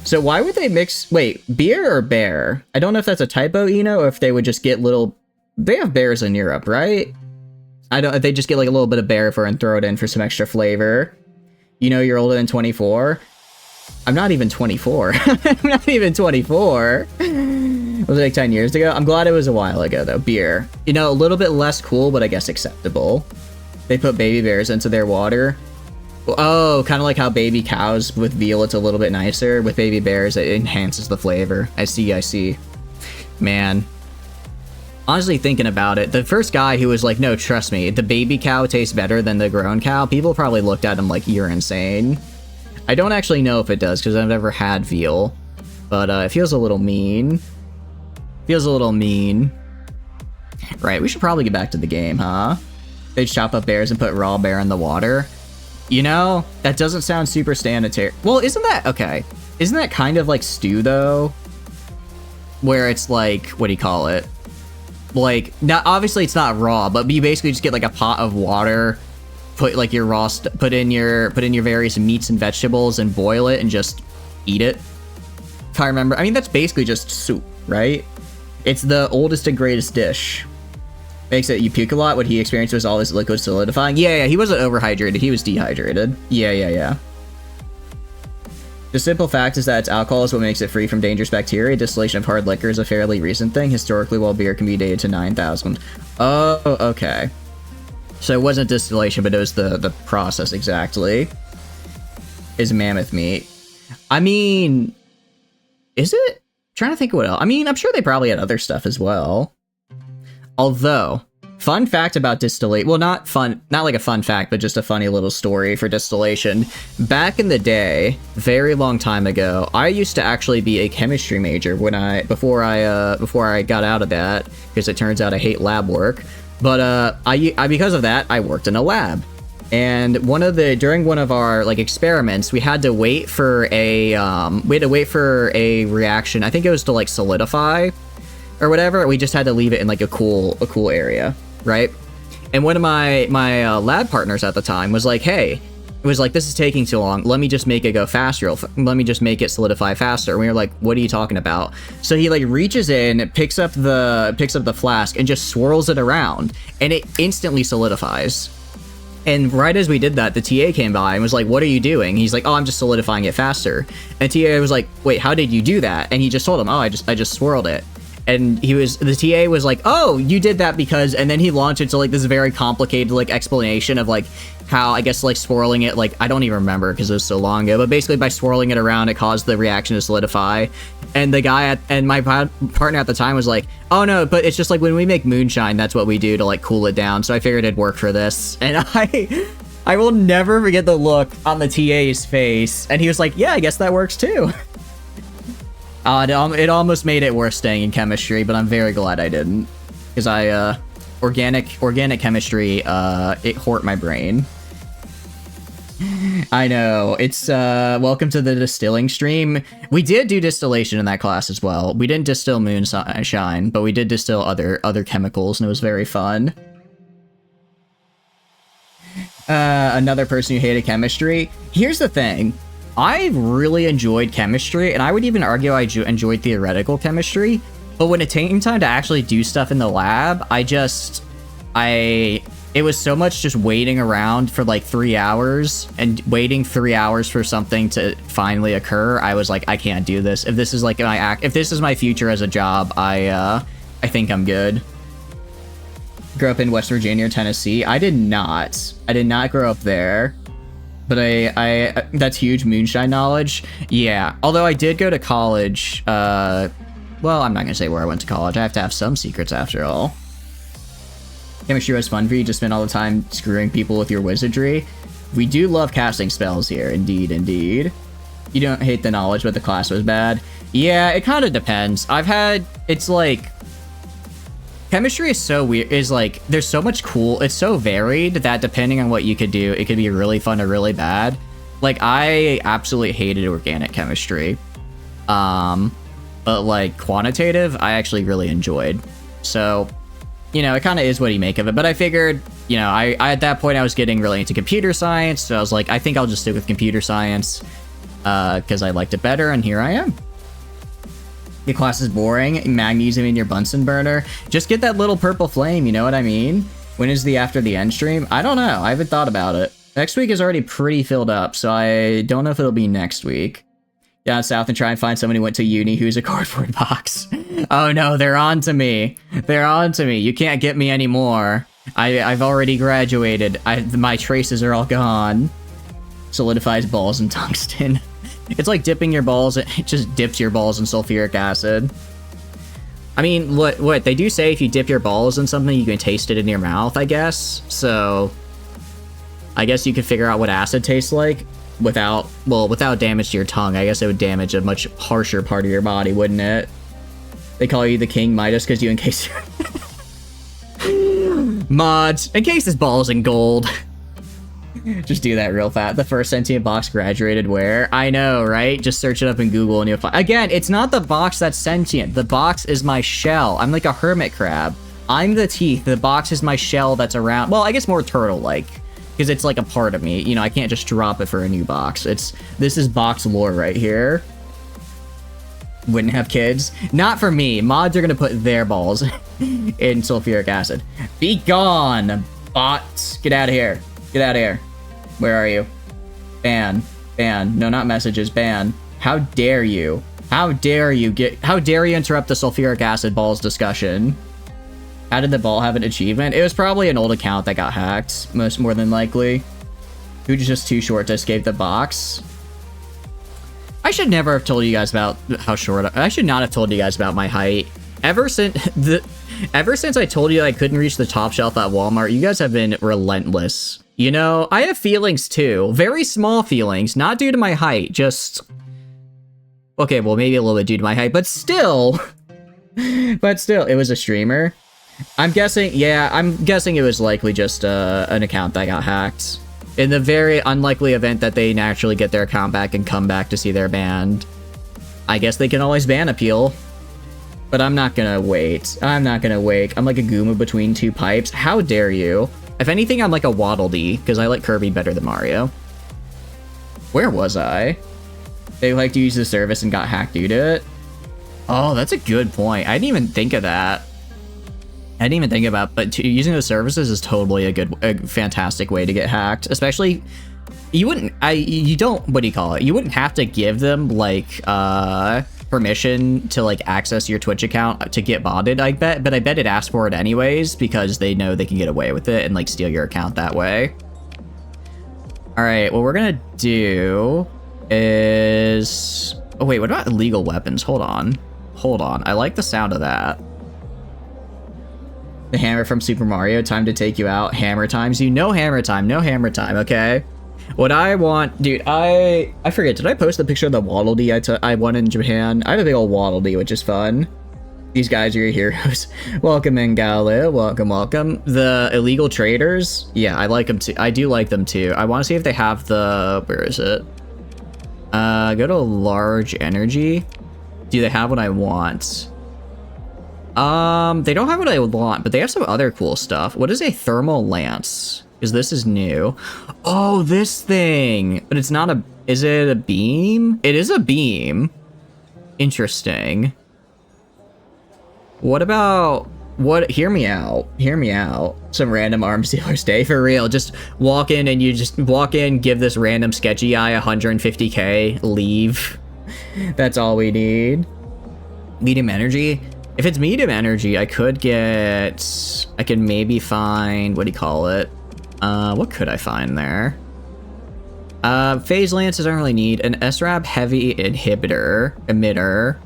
So why would they mix... Wait, beer or bear? I don't know if that's a typo, Eno, or if they would just get little... They have bears in Europe, right? I don't... If they just get like a little bit of bear and throw it in for some extra flavor. You know you're older than 24? I'm not even 24. I'm not even 24. Was it like 10 years ago? I'm glad it was a while ago, though. Beer. You know, a little bit less cool, but I guess acceptable. They put baby bears into their water. Oh, kind of like how baby cows with veal, it's a little bit nicer. With baby bears, it enhances the flavor. I see. Man. Honestly, thinking about it, the first guy who was like, no, trust me, the baby cow tastes better than the grown cow, people probably looked at him like, you're insane. I don't actually know if it does, because I've never had veal. But it feels a little mean. Right, we should probably get back to the game, huh? They chop up bears and put raw bear in the water. You know, that doesn't sound super sanitary. Well, isn't that kind of like stew, though? Where it's like, what do you call it? Like, now, obviously it's not raw, but you basically just get like a pot of water, put like your put in your various meats and vegetables and boil it and just eat it. If I remember, I mean, that's basically just soup, right? It's the oldest and greatest dish. Makes it you puke a lot. What he experienced was all his liquid solidifying. Yeah, he wasn't overhydrated. He was dehydrated. Yeah. The simple fact is that its alcohol is what makes it free from dangerous bacteria. Distillation of hard liquor is a fairly recent thing. Historically, while beer can be dated to 9,000. Oh, okay. So it wasn't distillation, but it was the process exactly. Is mammoth meat. I mean, is it? I'm trying to think of what else. I mean, I'm sure they probably had other stuff as well. Although, Fun fact about distillation. Well, not like a fun fact, but just a funny little story for distillation. Back in the day, very long time ago, I used to actually be a chemistry major before I got out of that, because it turns out I hate lab work. But because of that, I worked in a lab. And during one of our like experiments, we had to wait for a reaction. I think it was to like solidify or whatever. We just had to leave it in like a cool area, right? And one of my lab partners at the time was like, hey, it was like, this is taking too long. Let me just make it go faster. Let me just make it solidify faster. And we were like, what are you talking about? So he like reaches in, picks up the flask and just swirls it around, and it instantly solidifies. And right as we did that, the TA came by and was like, what are you doing? He's like, oh, I'm just solidifying it faster. And TA was like, wait, how did you do that? And he just told him, oh, I just swirled it. And the TA was like, oh, you did that because, and then he launched into like this very complicated like explanation of like how, I guess, like swirling it, like, I don't even remember because it was so long ago, but basically by swirling it around, it caused the reaction to solidify. And the guy and my partner at the time was like, oh no, but it's just like when we make moonshine, that's what we do to like cool it down. So I figured it'd work for this. And I will never forget the look on the TA's face. And he was like, yeah, I guess that works too. It almost made it worse staying in chemistry, but I'm very glad I didn't, because organic chemistry, it hurt my brain. I know, it's, welcome to the distilling stream. We did do distillation in that class as well. We didn't distill moonshine, but we did distill other chemicals, and it was very fun. Another person who hated chemistry. Here's the thing. I really enjoyed chemistry, and I would even argue I enjoyed theoretical chemistry, but when it came time to actually do stuff in the lab, it was so much just waiting around for like 3 hours, and waiting 3 hours for something to finally occur. I was like, I can't do this. If this is like if this is my future as a job, I think I'm good. Grew up in West Virginia or Tennessee. I did not grow up there. But I that's huge moonshine knowledge. Yeah, although I did go to college, well, I'm not gonna say where I went to college. I have to have some secrets after all. Chemistry was fun for you, just spend all the time screwing people with your wizardry. We do love casting spells here, indeed, indeed. You don't hate the knowledge, but the class was bad. Yeah, it kind of depends. It's like, chemistry is so weird, there's so much cool, it's so varied that depending on what you could do, it could be really fun or really bad. Like, I absolutely hated organic chemistry. But like, quantitative, I actually really enjoyed. So, you know, it kind of is what you make of it. But I figured, you know, I at that point, I was getting really into computer science, so I was like, I think I'll just stick with computer science, because I liked it better, and here I am. Your class is boring. Magnesium in your Bunsen burner. Just get that little purple flame, you know what I mean? When is the after the end stream? I don't know. I haven't thought about it. Next week is already pretty filled up, so I don't know if it'll be next week. Down south and try and find someone who went to uni who's a cardboard box. Oh no, they're on to me. They're on to me. You can't get me anymore. I've already graduated. My traces are all gone. Solidifies balls in tungsten. It's like dipping your balls, it just dips your balls in sulfuric acid. I mean, what they do say, if you dip your balls in something, you can taste it in your mouth, I guess. So, I guess you could figure out what acid tastes like without damage to your tongue. I guess it would damage a much harsher part of your body, wouldn't it? They call you the King Midas because you encase mods, encase his balls in gold. Just do that real fast. The first sentient box graduated where? I know, right? Just search it up in Google and you'll find. Again, it's not the box that's sentient. The box is my shell. I'm like a hermit crab. I'm the teeth. The box is my shell that's around. Well, I guess more turtle-like, because it's like a part of me. You know, I can't just drop it for a new box. This is box lore right here. Wouldn't have kids. Not for me. Mods are gonna put their balls in sulfuric acid. Be gone, bots. Get out of here. Get out of here. Where are you? Ban. Ban. No, not messages. Ban. How dare you? How dare you interrupt the sulfuric acid balls discussion? How did the ball have an achievement? It was probably an old account that got hacked, more than likely. Who's just too short to escape the box? I should never have told you guys about how short I should not have told you guys about my height. Ever since Ever since I told you I couldn't reach the top shelf at Walmart, you guys have been relentless. You know, I have feelings too. Very small feelings, not due to my height, just... Okay, well, maybe a little bit due to my height, but still... But still, it was a streamer. I'm guessing, yeah, I'm guessing it was likely just an account that got hacked. In the very unlikely event that they naturally get their account back and come back to see their band. I guess they can always ban appeal. But I'm not gonna wait. I'm not gonna wait. I'm like a Goomba between two pipes. How dare you? If anything, I'm like a Waddle Dee, because I like Kirby better than Mario. Where was I? They like to use the service and got hacked due to it? Oh, that's a good point. I didn't even think of that. I didn't even think about, but using those services is totally a fantastic way to get hacked. Especially, you wouldn't, you don't, what do you call it? You wouldn't have to give them, like, permission to, like, access your Twitch account to get botted, I bet. But I bet it asks for it anyways, because they know they can get away with it and, like, steal your account that way. Alright, what we're gonna do is... Oh, wait, what about illegal weapons? Hold on. Hold on. I like the sound of that. The hammer from Super Mario, time to take you out. Hammer times. You know hammer time. No hammer time, okay? What I want... Dude, I forget. Did I post the picture of the Waddle Dee I won in Japan? I have a big old Waddle Dee, which is fun. These guys are your heroes. Welcome in, Galileo. Welcome, welcome. The illegal traders? Yeah, I like them too. I do like them too. I want to see if they have the... Where is it? Go to large energy. Do they have what I want? They don't have what I want, but they have some other cool stuff. What is a thermal lance? Because this is new. Oh, this thing. But it's not a... Is it a beam? It is a beam. Interesting. What about... What? Hear me out. Hear me out. Some random arms dealer stay for real. Just walk in and you just walk in, give this random sketchy guy 150k, leave. That's all we need. Medium energy. If it's medium energy, I could get... I could maybe find... What do you call it? What could I find there? Phase lances I don't really need. An SRAB heavy emitter.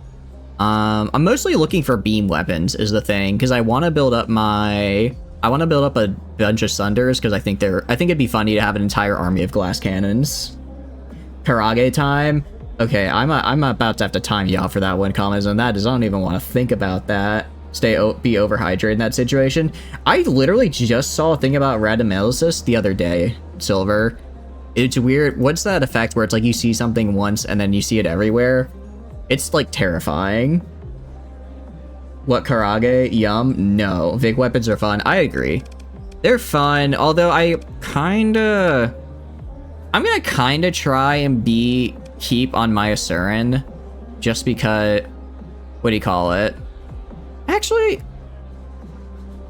I'm mostly looking for beam weapons is the thing, because I want to build up my... I want to build up a bunch of Sunders, because I think it'd be funny to have an entire army of glass cannons. Karage time. Okay, I'm about to have to time y'all for that one, comments on that, as I don't even want to think about that. Be overhydrated in that situation. I literally just saw a thing about randomolysis the other day, Silver. It's weird. What's that effect where it's like you see something once and then you see it everywhere? It's like terrifying. What, Karage? Yum? No. Vig weapons are fun. I agree. They're fun, although I'm gonna kinda try and keep on Mayasuran, just because... What do you call it? Actually,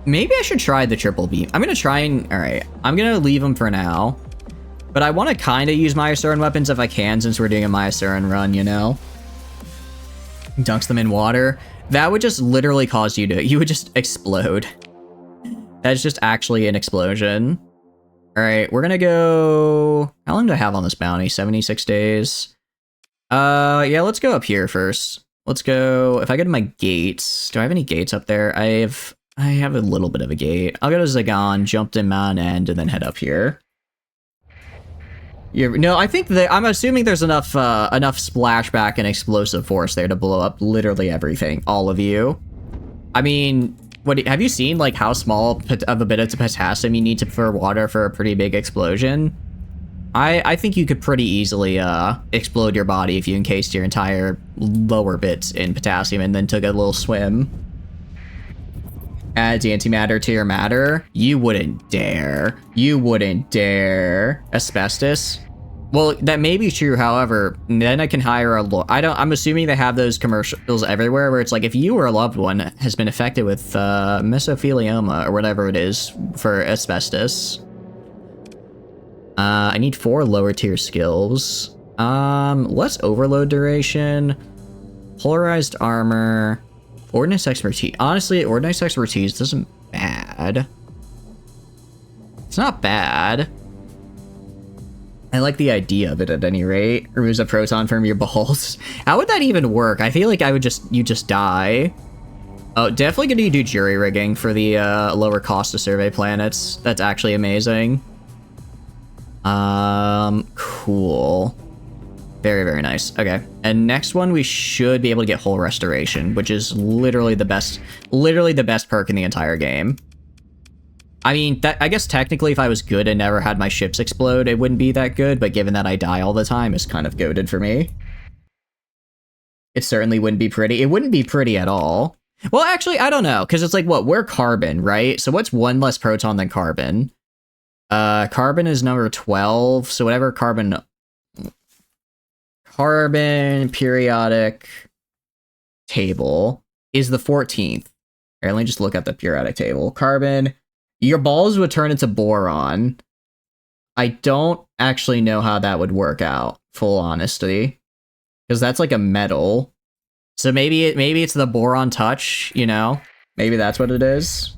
maybe I should try the triple beam. I'm gonna try and... Alright, I'm gonna leave them for now. But I want to kind of use Mayasuran weapons if I can, since we're doing a Mayasuran run, you know? Dunks them in water. That would just literally cause you to... You would just explode. That's just actually an explosion. Alright, we're gonna go... How long do I have on this bounty? 76 days. Yeah, let's go up here first. Let's go... If I go to my gates... Do I have any gates up there? I have a little bit of a gate. I'll go to Zagan, jump to Mountain End, and then head up here. No, I think that... I'm assuming there's enough splashback and explosive force there to blow up literally everything. All of you. I mean... Have you seen, like, how small of a bit of potassium you need for water for a pretty big explosion? I think you could pretty easily explode your body if you encased your entire lower bits in potassium and then took a little swim. Adds antimatter to your matter? You wouldn't dare. You wouldn't dare. Asbestos? Well, that may be true, however, then I can hire I'm assuming they have those commercials everywhere where it's like, if you or a loved one has been affected with mesothelioma or whatever it is for asbestos. I need 4 lower tier skills. Less overload duration. Polarized armor. Ordnance expertise. Honestly, ordnance expertise isn't bad. It's not bad. I like the idea of it at any rate. Removes a proton from your balls. How would that even work? I feel like you just die. Oh, definitely gonna do jury rigging for the lower cost to survey planets. That's actually amazing. Cool. Very, very nice. Okay, and next one we should be able to get hull restoration, which is literally the best perk in the entire game. I mean, I guess technically if I was good and never had my ships explode, it wouldn't be that good, but given that I die all the time, it's kind of goated for me. It certainly wouldn't be pretty. It wouldn't be pretty at all. Well, actually, I don't know, because it's like, what, we're carbon, right? So what's one less proton than carbon? Carbon is number 12, so whatever carbon periodic table is the 14th. Here, let me just look at the periodic table. Carbon, your balls would turn into boron. I don't actually know how that would work out, full honesty, because that's like a metal. So maybe it's the boron touch, you know? Maybe that's what it is.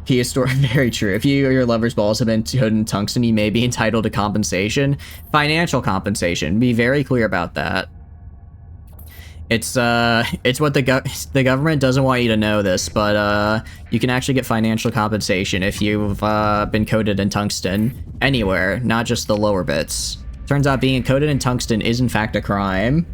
Very true. If you or your lover's balls have been coated in tungsten, you may be entitled to compensation. Financial compensation. Be very clear about that. It's what the government doesn't want you to know this, but you can actually get financial compensation if you've been coated in tungsten anywhere, not just the lower bits. Turns out being coated in tungsten is in fact a crime.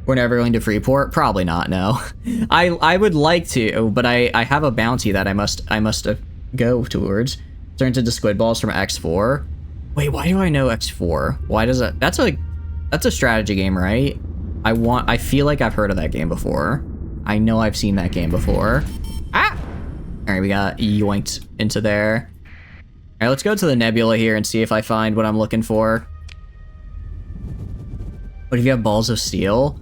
We're never going to Freeport? Probably not, no. I would like to, but I have a bounty that I must go towards. Turns into squid balls from X4. Wait, why do I know X4? Why does that? That's a strategy game, right? I feel like I've heard of that game before. I know I've seen that game before. Ah! Alright, we got yoinked into there. Alright, let's go to the nebula here and see if I find what I'm looking for. What if you have balls of steel?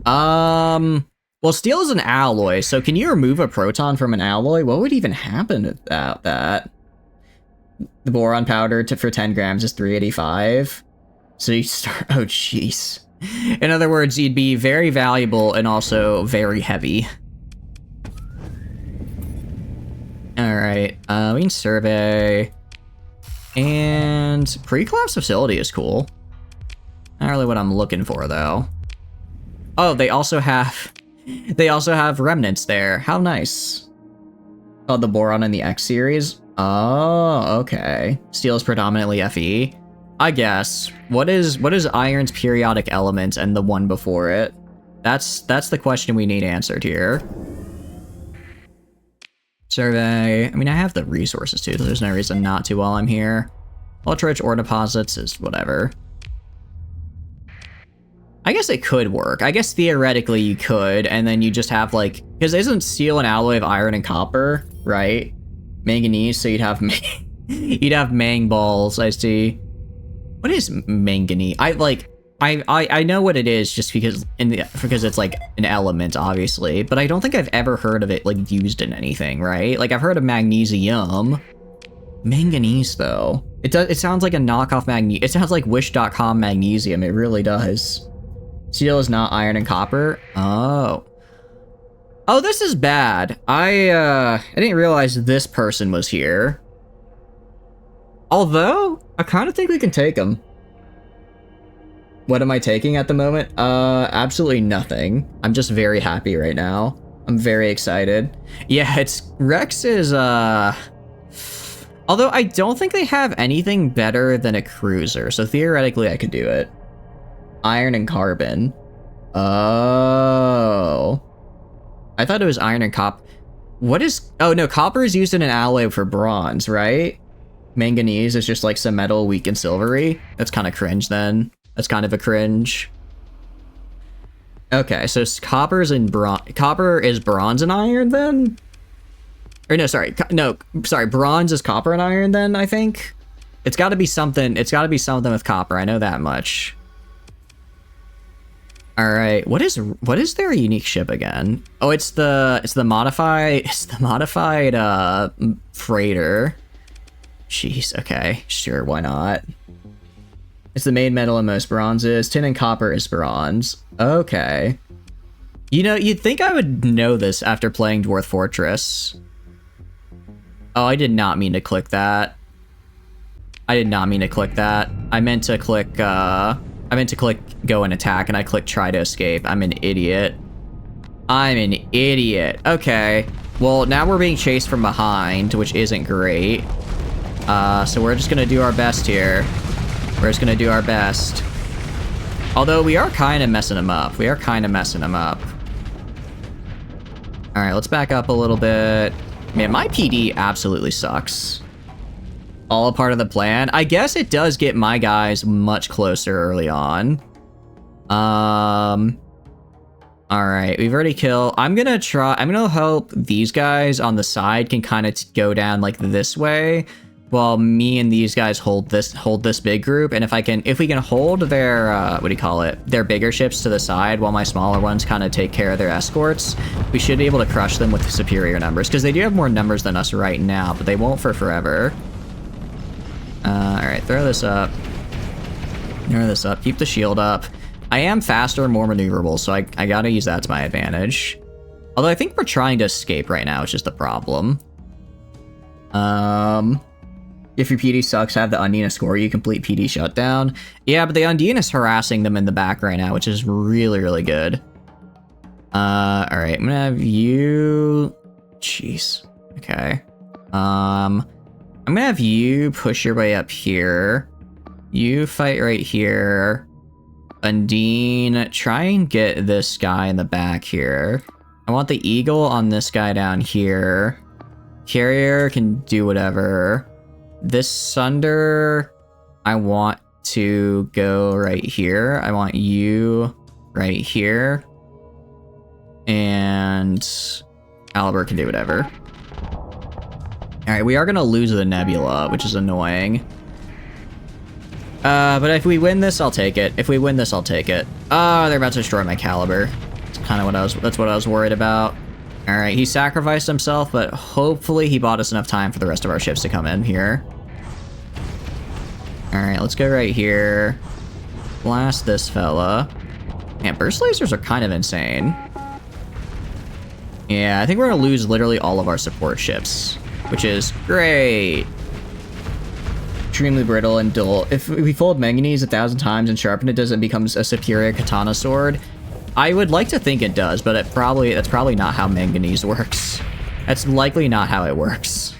Well, steel is an alloy, so can you remove a proton from an alloy? What would even happen about that? The boron powder for 10 grams is 385. So you start, oh jeez. In other words, you'd be very valuable and also very heavy. Alright, we can survey. And pre-collapse facility is cool. Not really what I'm looking for, though. Oh, they also have remnants there. How nice. Oh, the boron in the X series? Oh, okay. Steel is predominantly Fe. I guess. What is iron's periodic element and the one before it? That's the question we need answered here. Survey. I mean, I have the resources too, so there's no reason not to while I'm here. Ultra-rich ore deposits is whatever. I guess it could work. I guess theoretically you could, and then you just have like, because isn't steel an alloy of iron and copper, right? Manganese, so you'd have mang balls. I see. What is manganese? I know what it is just because it's like an element, obviously, but I don't think I've ever heard of it like used in anything, right? Like I've heard of magnesium. Manganese though. It sounds like a knockoff magnesium. It sounds like wish.com magnesium. It really does. Steel is not iron and copper. Oh. Oh, this is bad. I didn't realize this person was here. Although, I kind of think we can take him. What am I taking at the moment? Absolutely nothing. I'm just very happy right now. I'm very excited. Yeah, Rex is, although I don't think they have anything better than a cruiser, so theoretically I could do it. Iron and carbon. Oh. I thought it was iron and copper. What is... Oh, no, copper is used in an alloy for bronze, right? Manganese is just like some metal weak and silvery. That's kind of cringe then. That's kind of a cringe. Okay, so copper is bronze and iron then? Or no, sorry. Bronze is copper and iron then, I think? It's got to be something. It's got to be something with copper. I know that much. All right, what is their unique ship again? Oh, it's the modified freighter. Jeez, okay, sure, why not? It's the main metal in most bronzes. Tin and copper is bronze. Okay. You know, you'd think I would know this after playing Dwarf Fortress. Oh, I did not mean to click that. I did not mean to click that. I meant to click go and attack, and I clicked try to escape. I'm an idiot. I'm an idiot. Okay. Well, now we're being chased from behind, which isn't great. So we're just gonna do our best here. We're just gonna do our best. Although we are kind of messing them up. We are kind of messing them up. All right, let's back up a little bit. Man, my PD absolutely sucks. All a part of the plan. I guess it does get my guys much closer early on. All right, we've already killed. I'm gonna hope these guys on the side can kind of go down like this way, while me and these guys hold this big group. And if we can hold their what do you call it, their bigger ships to the side, while my smaller ones kind of take care of their escorts, we should be able to crush them with superior numbers, because they do have more numbers than us right now, but they won't for forever. All right, throw this up. Throw this up. Keep the shield up. I am faster and more maneuverable, so I gotta use that to my advantage. Although I think we're trying to escape right now, which is the problem. If your PD sucks, have the Undine score you complete PD shutdown. Yeah, but the Undine is harassing them in the back right now, which is really, really good. Alright, I'm gonna have you... Jeez. Okay. I'm gonna have you push your way up here. You fight right here. Undine, try and get this guy in the back here. I want the eagle on this guy down here. Carrier can do whatever. This Sunder, I want to go right here. I want you right here. And Albert can do whatever. Alright, we are going to lose the Nebula, which is annoying. But if we win this, I'll take it. If we win this, I'll take it. Oh, they're about to destroy my Caliber. That's kind of that's what I was worried about. All right, he sacrificed himself, but hopefully he bought us enough time for the rest of our ships to come in here. All right, let's go right here. Blast this fella. Man, burst lasers are kind of insane. Yeah, I think we're gonna lose literally all of our support ships, which is great. Extremely brittle and dull. If we fold manganese 1,000 times and sharpen it, does it become a superior katana sword? I would like to think it does, but that's probably not how manganese works. That's likely not how it works.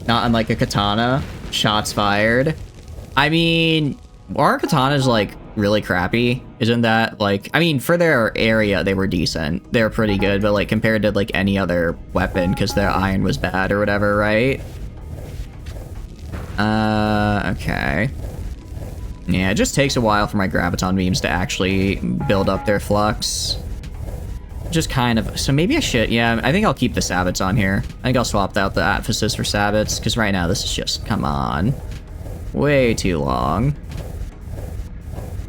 Not unlike a katana. Shots fired. I mean, our katanas like really crappy. Isn't that like, I mean, for their area, they were decent. They were pretty good, but like compared to like any other weapon, because their iron was bad or whatever, right? Okay. Yeah, it just takes a while for my graviton beams to actually build up their flux. Just kind of, so maybe I should, yeah, I think I'll keep the sabots on here. I think I'll swap out the Aphesis for sabots, because right now this is just, come on, way too long.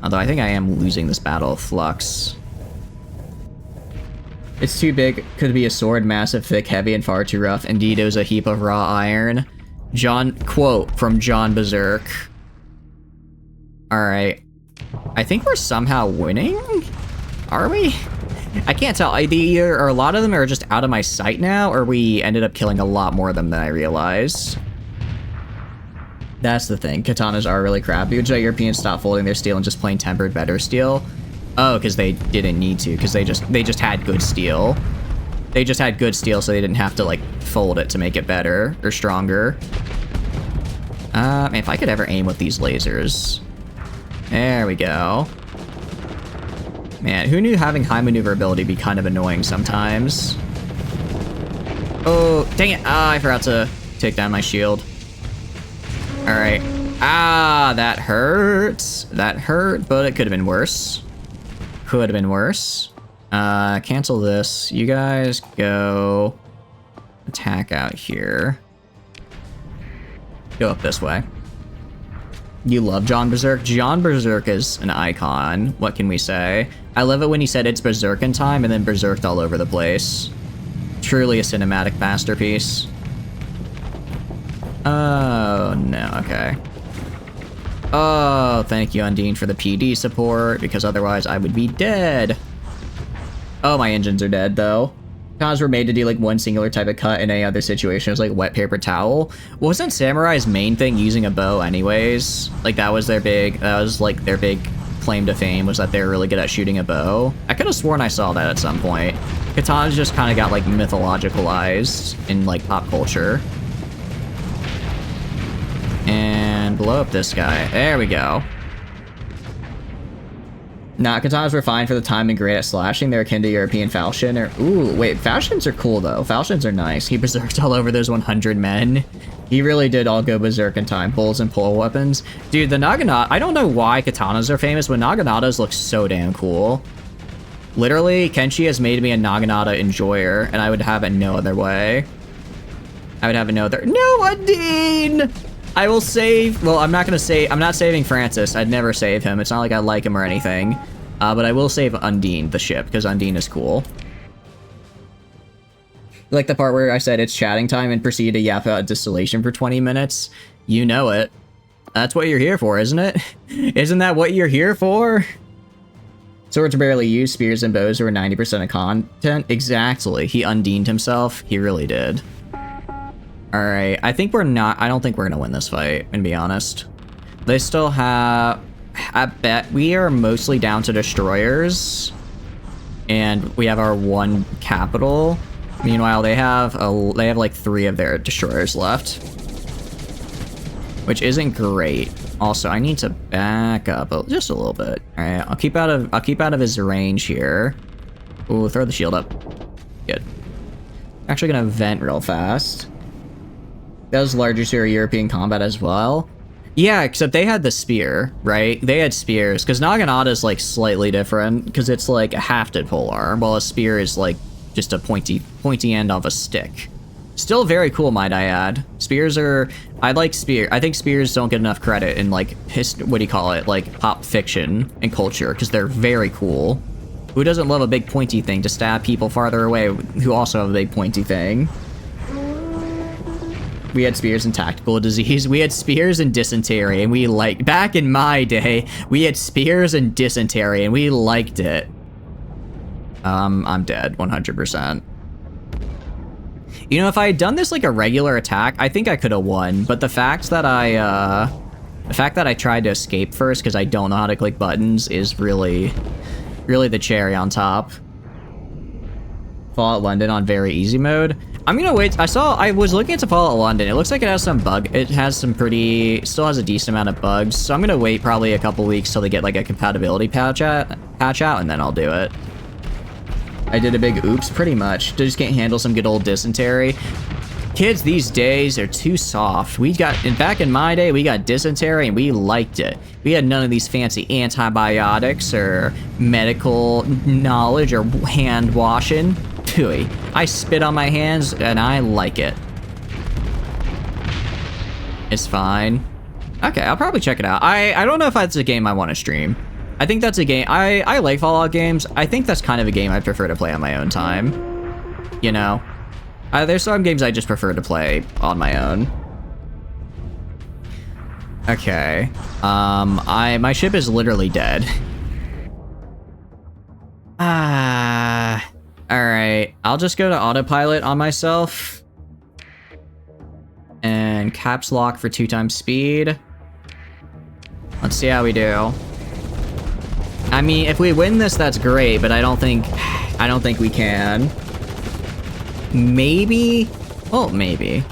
Although I think I am losing this battle of flux. It's too big, could be a sword, massive, thick, heavy, and far too rough. Indeed, it was a heap of raw iron. Quote from John Berserk. Alright. I think we're somehow winning? Are we? I can't tell. Either a lot of them are just out of my sight now, or we ended up killing a lot more of them than I realized. That's the thing. Katanas are really crappy. Would Europeans stop folding their steel and just plain tempered better steel? Oh, because they didn't need to, because they just had good steel. They just had good steel, so they didn't have to, like, fold it to make it better or stronger. Man, if I could ever aim with these lasers. There we go. Man, who knew having high maneuverability would be kind of annoying sometimes? Oh, dang it. Ah, I forgot to take down my shield. All right. Ah, that hurts. That hurt, but it could have been worse. Could have been worse. Cancel this. You guys go attack out here. Go up this way. You love John Berserk? John Berserk is an icon. What can we say? I love it when he said it's Berserkin time and then berserked all over the place. Truly a cinematic masterpiece. Oh, no. Okay. Oh, thank you, Undine, for the PD support, because otherwise I would be dead. Oh, my engines are dead, though. Katanas were made to do, like, one singular type of cut in any other situation. It was, like, wet paper towel. Wasn't Samurai's main thing using a bow anyways? Like, that was, like, their big claim to fame was that they were really good at shooting a bow. I could have sworn I saw that at some point. Katanas just kind of got like mythologicalized in like pop culture. And blow up this guy. There we go. Nah, katanas were fine for the time and great at slashing. They're akin to European falchion. Ooh, wait, falchions are cool though. Falchions are nice. He berserked all over those 100 men. He really did all go berserk in time. Bulls and pole weapons. Dude, the naginata, I don't know why katanas are famous, but naginatas look so damn cool. Literally, Kenshi has made me a naginata enjoyer, and I would have it no other way. I would have it no other— No, Undine! I will save— well, I'm not saving Francis. I'd never save him. It's not like I like him or anything. But I will save Undine, the ship, because Undine is cool. Like the part where I said it's chatting time and proceed to yap about distillation for 20 minutes. You know it. That's what you're here for, isn't it? Isn't that what you're here for? Swords are barely used. Spears and bows were 90% of content. Exactly. He Undined himself. He really did. Alright, I don't think we're gonna win this fight, I'm gonna be honest. They still have— I bet we are mostly down to destroyers. And we have our one capital. Meanwhile, they have like 3 of their destroyers left. Which isn't great. Also, I need to back up just a little bit. Alright, I'll keep out of his range here. Ooh, throw the shield up. Good. Actually gonna vent real fast. That was larger to European combat as well. Yeah, except they had the spear, right? They had spears, because Naginata is like slightly different, because it's like a hafted polearm, while a spear is like just a pointy end of a stick. Still very cool, might I add. Spears are— I like spear. I think spears don't get enough credit in like what do you call it? Like pop fiction and culture, because they're very cool. Who doesn't love a big pointy thing to stab people farther away who also have a big pointy thing? We had spears and tactical disease. We had spears and dysentery, and we like— back in my day, we had spears and dysentery, and we liked it. I'm dead, 100%. You know, if I had done this like a regular attack, I think I could have won, but the fact that I tried to escape first because I don't know how to click buttons is really the cherry on top. Fallout London on very easy mode. I'm gonna wait. I was looking into Fallout London. It looks like it has some it has some still has a decent amount of bugs. So I'm gonna wait probably a couple weeks till they get like a compatibility patch out, and then I'll do it. I did a big oops, pretty much. Just can't handle some good old dysentery. Kids these days are too soft. Back in my day, we got dysentery and we liked it. We had none of these fancy antibiotics or medical knowledge or hand washing. Pooey. I spit on my hands and I like it. It's fine. Okay, I'll probably check it out. I don't know if that's a game I want to stream. I think that's a game— I like Fallout games. I think that's kind of a game I prefer to play on my own time. You know? There's some games I just prefer to play on my own. Okay. My ship is literally dead. Alright. I'll just go to autopilot on myself. And caps lock for 2x speed. Let's see how we do. I mean, if we win this, that's great, but I don't think we can. Maybe? Oh, maybe.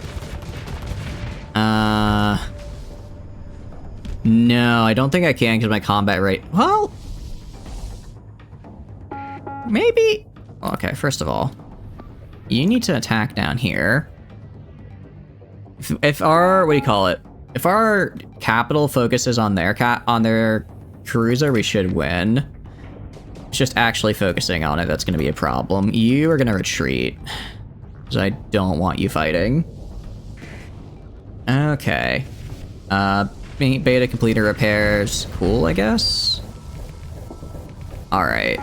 No, I don't think I can because my combat rate— well, maybe. Okay, first of all, you need to attack down here. If our— what do you call it? If our capital focuses on their cruiser, we should win. It's just actually focusing on it that's going to be a problem. You are going to retreat, because I don't want you fighting. Okay. Beta completer repairs. Cool, I guess. Alright.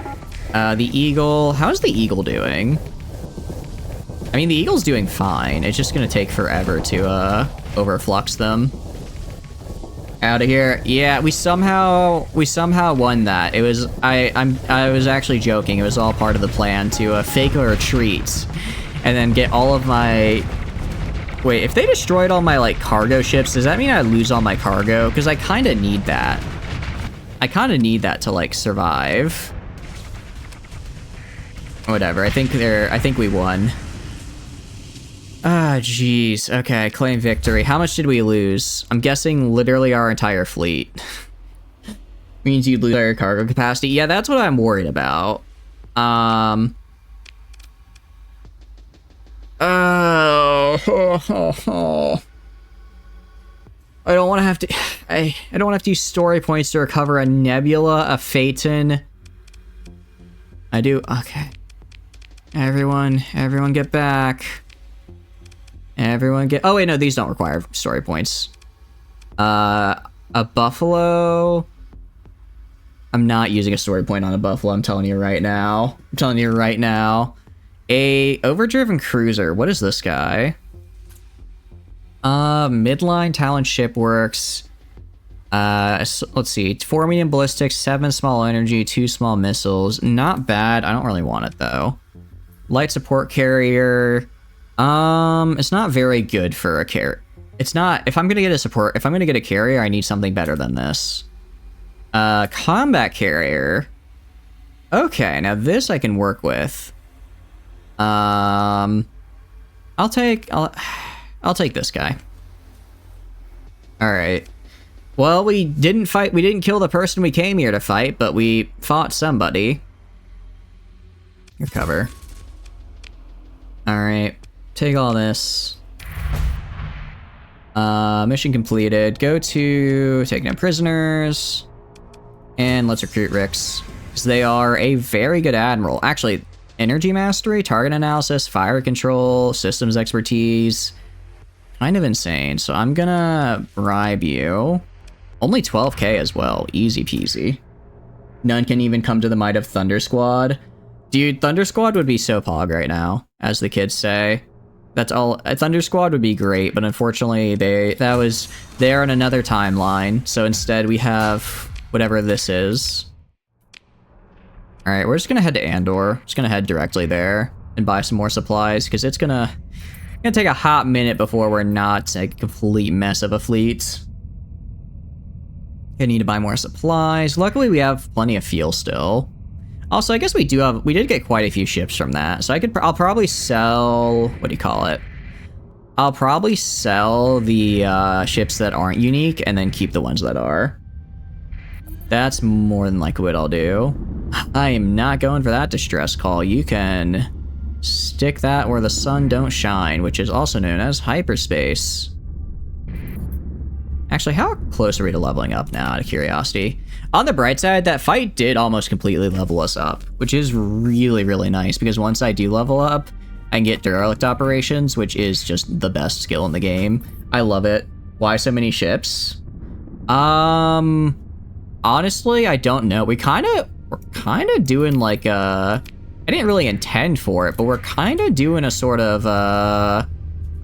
The Eagle— how's the Eagle doing? I mean, the Eagle's doing fine. It's just going to take forever to overflux them. Out of here. Yeah, we somehow won that. It was— I was actually joking. It was all part of the plan to fake a retreat and then get all of my— wait, if they destroyed all my like cargo ships, does that mean I lose all my cargo? Because I kind of need that. I kind of need that to, like, survive. Whatever, I think we won. Ah, jeez. Okay, claim victory. How much did we lose? I'm guessing literally our entire fleet. Means you'd lose our cargo capacity. Yeah, that's what I'm worried about. Oh. I don't want to have to... I don't want to have to use story points to recover a Nebula, a Phaeton. I do... Okay. Everyone get back. Everyone get... Oh, wait, no, these don't require story points. A buffalo... I'm not using a story point on a buffalo, I'm telling you right now. I'm telling you right now. A overdriven cruiser. What is this guy? Midline Talon ship works. Let's see. 4 medium ballistics, 7 small energy, 2 small missiles. Not bad. I don't really want it, though. Light support carrier. It's not very good for a carrier. It's not... If I'm gonna get a carrier, I need something better than this. Combat carrier. Okay, now this I can work with. I'll take this guy. Alright. Well, we didn't kill the person we came here to fight, but we fought somebody. Recover. Alright. Take all this. Mission completed. Go to take no prisoners. And let's recruit Rix. Because they are a very good admiral. Actually, energy mastery, target analysis, fire control, systems expertise. Kind of insane. So I'm gonna bribe you. Only 12k as well. Easy peasy. None can even come to the might of Thunder Squad. Dude, Thunder Squad would be so pog right now, as the kids say. That's all. Thunder Squad would be great, but unfortunately they're in another timeline. So instead we have whatever this is. Alright, we're just gonna head to Andor. Just gonna head directly there and buy some more supplies, because it's gonna take a hot minute before we're not a complete mess of a fleet. Gonna need to buy more supplies. Luckily we have plenty of fuel still. Also, I guess we did get quite a few ships from that. So I'll probably sell, what do you call it? I'll probably sell the ships that aren't unique and then keep the ones that are. That's more than likely what I'll do. I am not going for that distress call. You can stick that where the sun don't shine, which is also known as hyperspace. Actually, how close are we to leveling up now, out of curiosity? On the bright side, that fight did almost completely level us up, which is really, really nice, because once I do level up, I can get derelict operations, which is just the best skill in the game. I love it. Why so many ships? Honestly, I don't know. We're kind of doing like a... I didn't really intend for it, but we're kind of doing a sort of a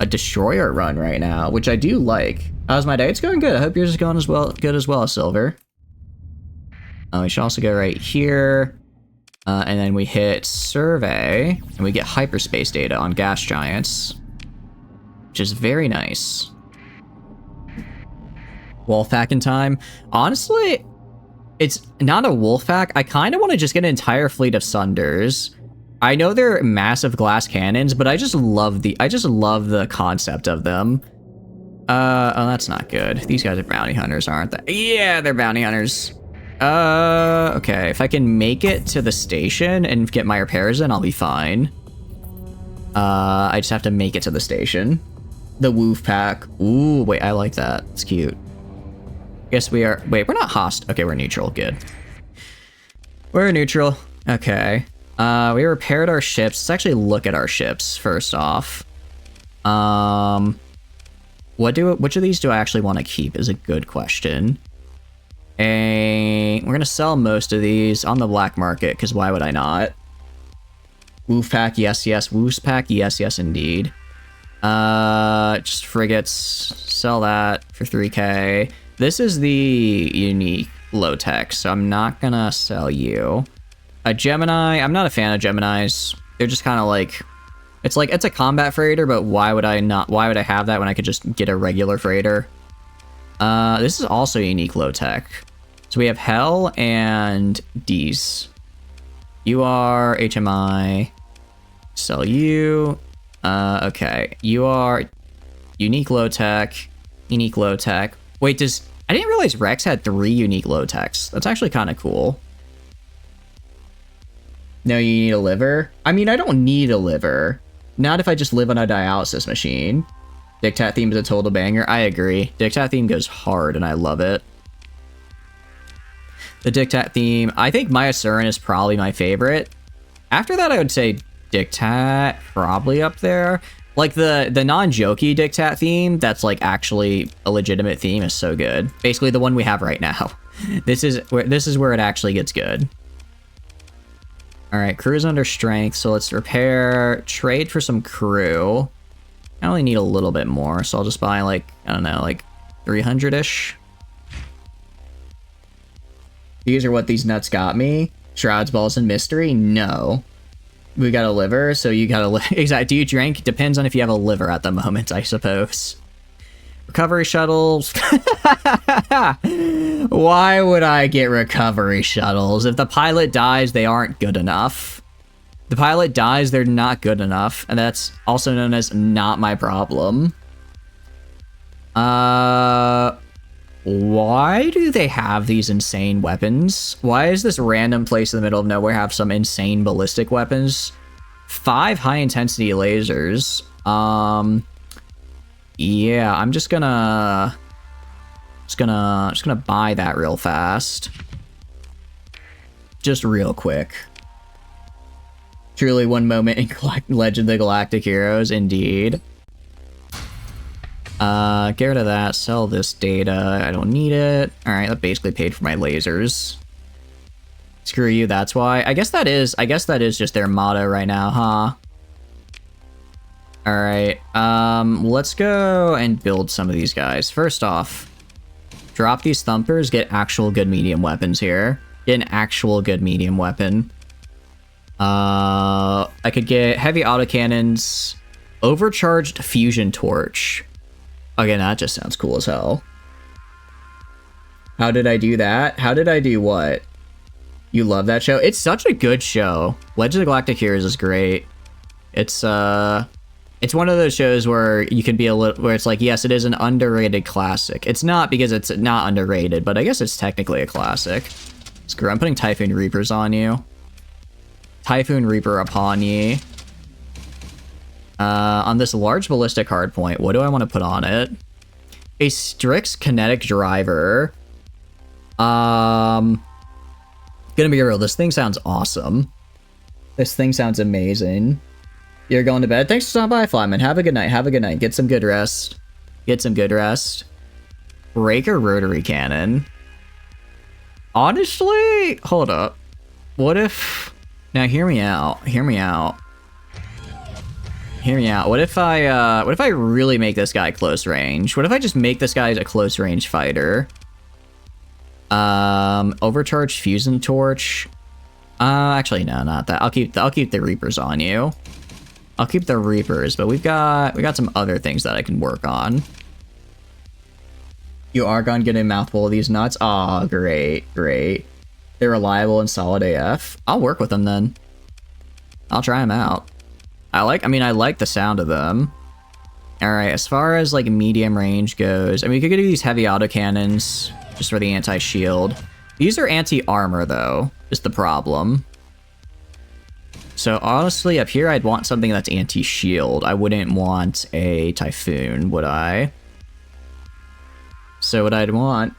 destroyer run right now, which I do like. How's my day? It's going good. I hope yours is going good as well, Silver. We should also go right here, and then we hit survey, and we get hyperspace data on gas giants, which is very nice. Wolf pack in time. Honestly, it's not a wolf pack. I kind of want to just get an entire fleet of Sunders. I know they're massive glass cannons, but I just love the concept of them. Oh, that's not good. These guys are bounty hunters, aren't they? Yeah, they're bounty hunters. Okay, if I can make it to the station and get my repairs in, I'll be fine. I just have to make it to the station. The Woof Pack. Ooh, wait, I like that. It's cute. Guess we are... Wait, we're not hostile. Okay, we're neutral. Good. We're neutral. Okay. We repaired our ships. Let's actually look at our ships first off. Which of these do I actually want to keep is a good question. And we're gonna sell most of these on the black market, because why would I not? Woof pack, yes, yes. Woos pack, yes, yes, indeed. Just frigates. Sell that for 3k. This is the unique low tech, so I'm not gonna sell you. A Gemini. I'm not a fan of Geminis. They're just kind of like it's a combat freighter, but why would I have that when I could just get a regular freighter? This is also unique low tech. So we have Hell and D's. You are HMI. Sell you. Okay. You are unique low tech. Unique low tech. Wait, I didn't realize Rex had 3 unique low techs. That's actually kind of cool. No, you need a liver? I mean, I don't need a liver. Not if I just live on a dialysis machine. Dictat theme is a total banger. I agree. Dictat theme goes hard and I love it. The Dictat theme, I think Mayasuran is probably my favorite. After that, I would say Dictat probably up there. Like the non-jokey Dictat theme, that's like actually a legitimate theme, is so good. Basically the one we have right now. This is where it actually gets good. All right, crew is under strength, so let's repair, trade for some crew. I only need a little bit more, so I'll just buy like, I don't know, like 300-ish. These are what these nuts got me. Shrouds, balls, and mystery? No. We got a liver, so you got a liver. Exactly. Do you drink? Depends on if you have a liver at the moment, I suppose. Recovery shuttles. Why would I get recovery shuttles? If the pilot dies, they aren't good enough. The pilot dies, they're not good enough, and that's also known as not my problem. Why do they have these insane weapons? Why is this random place in the middle of nowhere have some insane ballistic weapons? 5 high-intensity lasers. Yeah, I'm just gonna buy that real fast. Just real quick. Truly one moment in Legend of the Galactic Heroes, indeed. Get rid of that, sell this data, I don't need it. Alright, that basically paid for my lasers. Screw you, that's why. I guess that is just their motto right now, huh? Alright, let's go and build some of these guys. First off, drop these thumpers, get actual good medium weapons here. Get an actual good medium weapon. I could get heavy autocannons, overcharged fusion torch. Again, that just sounds cool as hell. How did I do that? How did I do what? You love that show? It's such a good show. Legend of the Galactic Heroes is great. It's one of those shows where you can be a little, where it's like, yes, it is an underrated classic. It's not because it's not underrated, but I guess it's technically a classic. Screw, I'm putting Typhoon Reapers on you. Typhoon Reaper upon ye. On this large ballistic hardpoint, what do I want to put on it? A Strix kinetic driver. Gonna be real, this thing sounds awesome. This thing sounds amazing. You're going to bed? Thanks for stopping by, Flyman. Have a good night, have a good night. Get some good rest. Get some good rest. Breaker rotary cannon. Honestly, hold up. What if... Now hear me out, hear me out. Hear me out. What if I really make this guy close range? What if I just make this guy a close range fighter? Overcharged fusion torch. Actually no, not that. I'll keep the Reapers on you. I'll keep the Reapers, but we got some other things that I can work on. You are gonna get a mouthful of these nuts. Aw, great, great. They're reliable and solid AF. I'll work with them then. I'll try them out. I like the sound of them. Alright, as far as like medium range goes, I mean, we could do these heavy autocannons just for the anti-shield. These are anti-armor though, is the problem. So honestly, up here I'd want something that's anti-shield. I wouldn't want a Typhoon, would I? So what I'd want...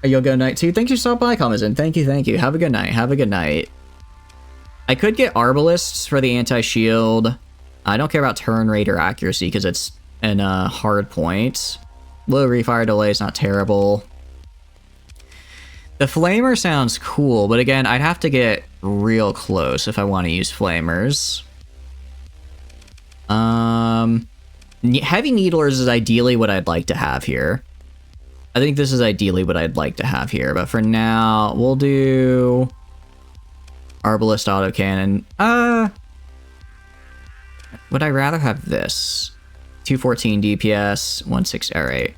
You'll go night too. Thanks for stopping by, Common. Thank you, thank you. Have a good night. Have a good night. I could get Arbalists for the anti-shield. I don't care about turn rate or accuracy because it's in a hard point. Low refire delay is not terrible. The Flamer sounds cool, but again, I'd have to get real close if I want to use Flamers. Heavy Needlers is ideally what I'd like to have here. I think this is ideally what I'd like to have here, but for now, we'll do Arbalist autocannon. Would I rather have this? 214 DPS, 16, alright.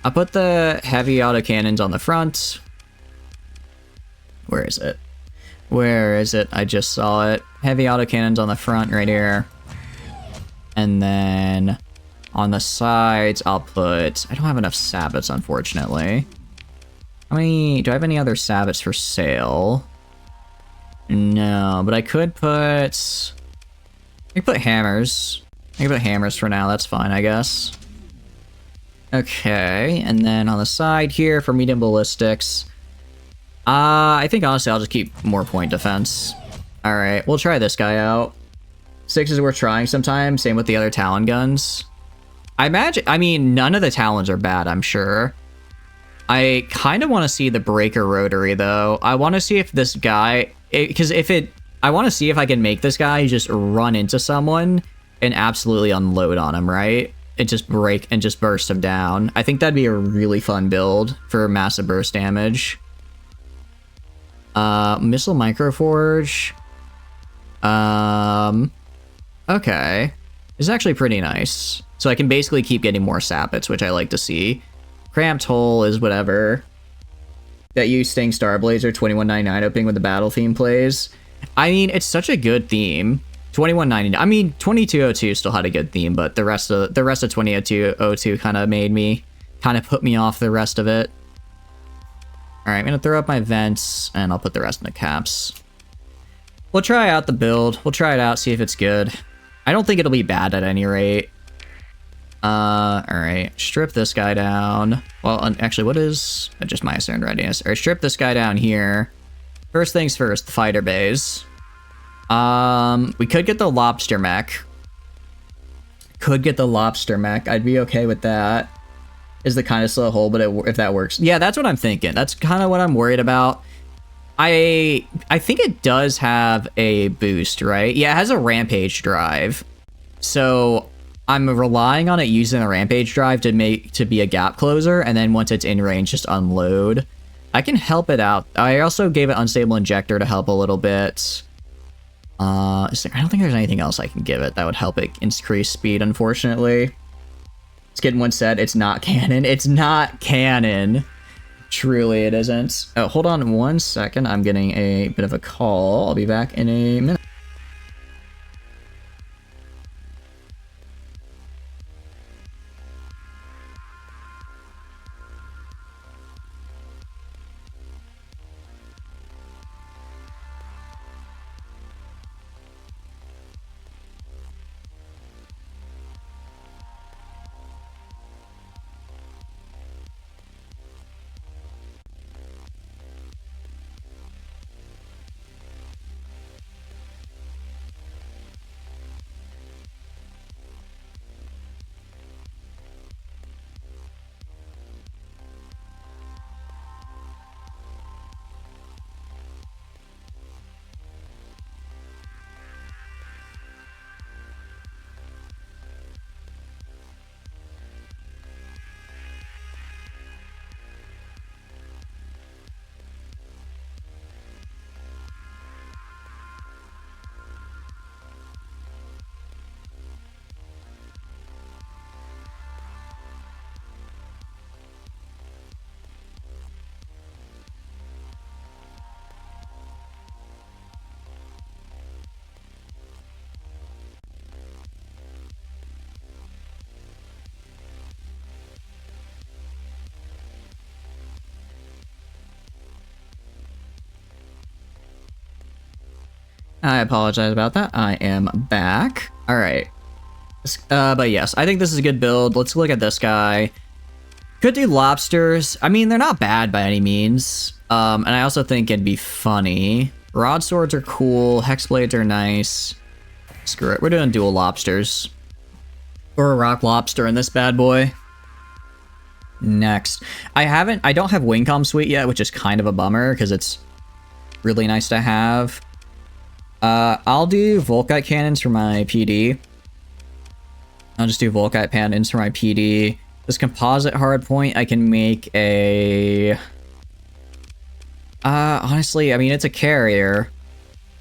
I'll put the heavy autocannons on the front. Where is it? Where is it? I just saw it. Heavy autocannons on the front right here. And then on the sides, I'll put... I don't have enough sabots, unfortunately. How many... Do I have any other sabots for sale? No, but I could put... I could put hammers. I could put hammers for now, that's fine, I guess. Okay, and then on the side here for medium ballistics... I think honestly I'll just keep more point defense. Alright, we'll try this guy out. 6 is worth trying sometimes, same with the other Talon guns. I mean, none of the Talons are bad, I'm sure. I kind of want to see the Breaker Rotary, though. I want to see if this guy... I want to see if I can make this guy just run into someone and absolutely unload on him, right? And just break and just burst him down. I think that'd be a really fun build for massive burst damage. Missile Microforge. Okay. It's actually pretty nice. So I can basically keep getting more sabots, which I like to see. Cramped Hole is whatever. That use Sting Starblazer 2199 opening with the battle theme plays. I mean, it's such a good theme. 2199. I mean, 2202 still had a good theme, but the rest of 2202 kind of put me off the rest of it. All right, I'm gonna throw up my vents, and I'll put the rest in the caps. We'll try out the build. We'll try it out, see if it's good. I don't think it'll be bad at any rate. Alright, strip this guy down. Well, actually, what is... just Mayasuran readiness. Alright, strip this guy down here. First things first, the fighter bays. We could get the lobster mech. I'd be okay with that. Is the kind of slow hole, but if that works. Yeah, that's what I'm thinking. That's kind of what I'm worried about. I think it does have a boost, right? Yeah, it has a rampage drive. So... I'm relying on it using a rampage drive to be a gap closer, and then once it's in range, just unload. I can help it out. I also gave it unstable injector to help a little bit. I don't think there's anything else I can give it that would help it increase speed, unfortunately. Skid once said, it's not canon. It's not canon. Truly, it isn't. Oh, hold on 1 second. I'm getting a bit of a call. I'll be back in a minute. I apologize about that. I am back. All right. But yes, I think this is a good build. Let's look at this guy. Could do lobsters. I mean, they're not bad by any means. And I also think it'd be funny. Broadswords are cool. Hexblades are nice. Screw it. We're doing dual lobsters. Or a rock lobster in this bad boy. Next. I don't have Wingcom Suite yet, which is kind of a bummer because it's really nice to have. I'll do Volkite cannons for my PD. I'll just do Volkite cannons for my PD. This composite hardpoint, I can make a... honestly, I mean, it's a carrier.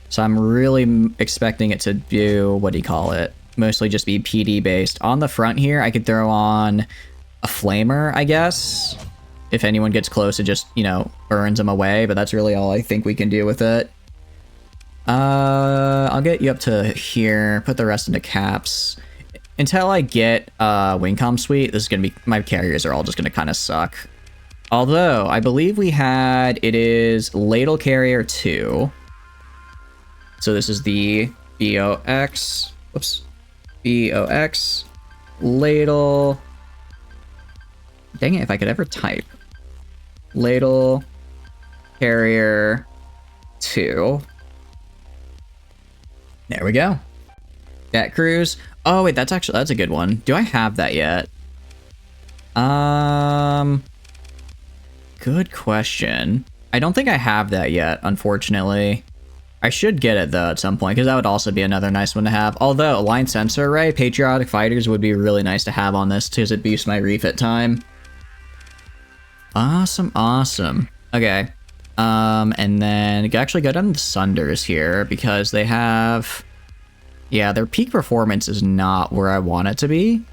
So I'm really expecting it to do, what do you call it? Mostly just be PD based. On the front here, I could throw on a flamer, I guess. if anyone gets close, it just, you know, burns them away, but that's really all I think we can do with it. I'll get you up to here, put the rest into caps. Until I get Wingcom Suite, this is gonna be, my carriers are all just gonna kind of suck. Although, I believe we had, it is Ladle Carrier 2. So this is the BOX, whoops, BOX, Ladle, dang it, if I could ever type. Ladle Carrier 2. There we go. Jet Cruise. Oh wait, that's a good one. Do I have that yet? Good question. I don't think I have that yet, unfortunately. I should get it though at some point, because that would also be another nice one to have. Although, Line Sensor Array, Patriotic Fighters would be really nice to have on this, because it boosts my refit time. Awesome, awesome. Okay. And then actually go down to the Sunders here, because they have... Yeah, their peak performance is not where I want it to be.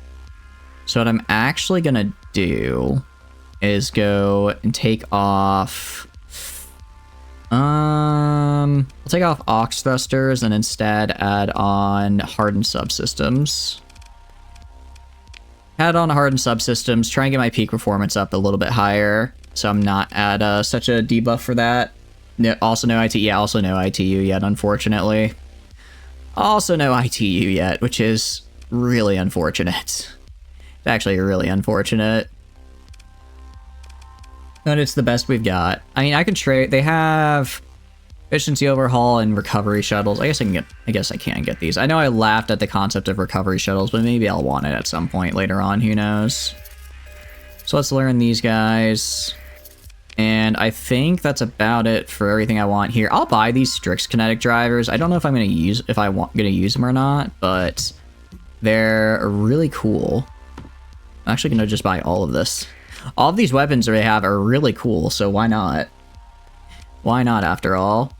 So what I'm actually gonna do is go and take off... I'll take off Aux Thrusters and instead add on Hardened Subsystems. Add on Hardened Subsystems, try and get my peak performance up a little bit higher, so I'm not at such a debuff for that. No, also no IT, yeah, also no ITU yet, unfortunately. Also no ITU yet, which is really unfortunate. It's actually really unfortunate. But it's the best we've got. I mean, I can trade. They have efficiency overhaul and recovery shuttles. I guess I can get these. I know I laughed at the concept of recovery shuttles, but maybe I'll want it at some point later on. Who knows? So let's learn these guys. And I think that's about it for everything I want here. I'll buy these Strix kinetic drivers. I don't know if I'm gonna use them or not, but they're really cool. I'm actually gonna just buy all of this. All of these weapons they have are really cool, so why not? Why not, after all?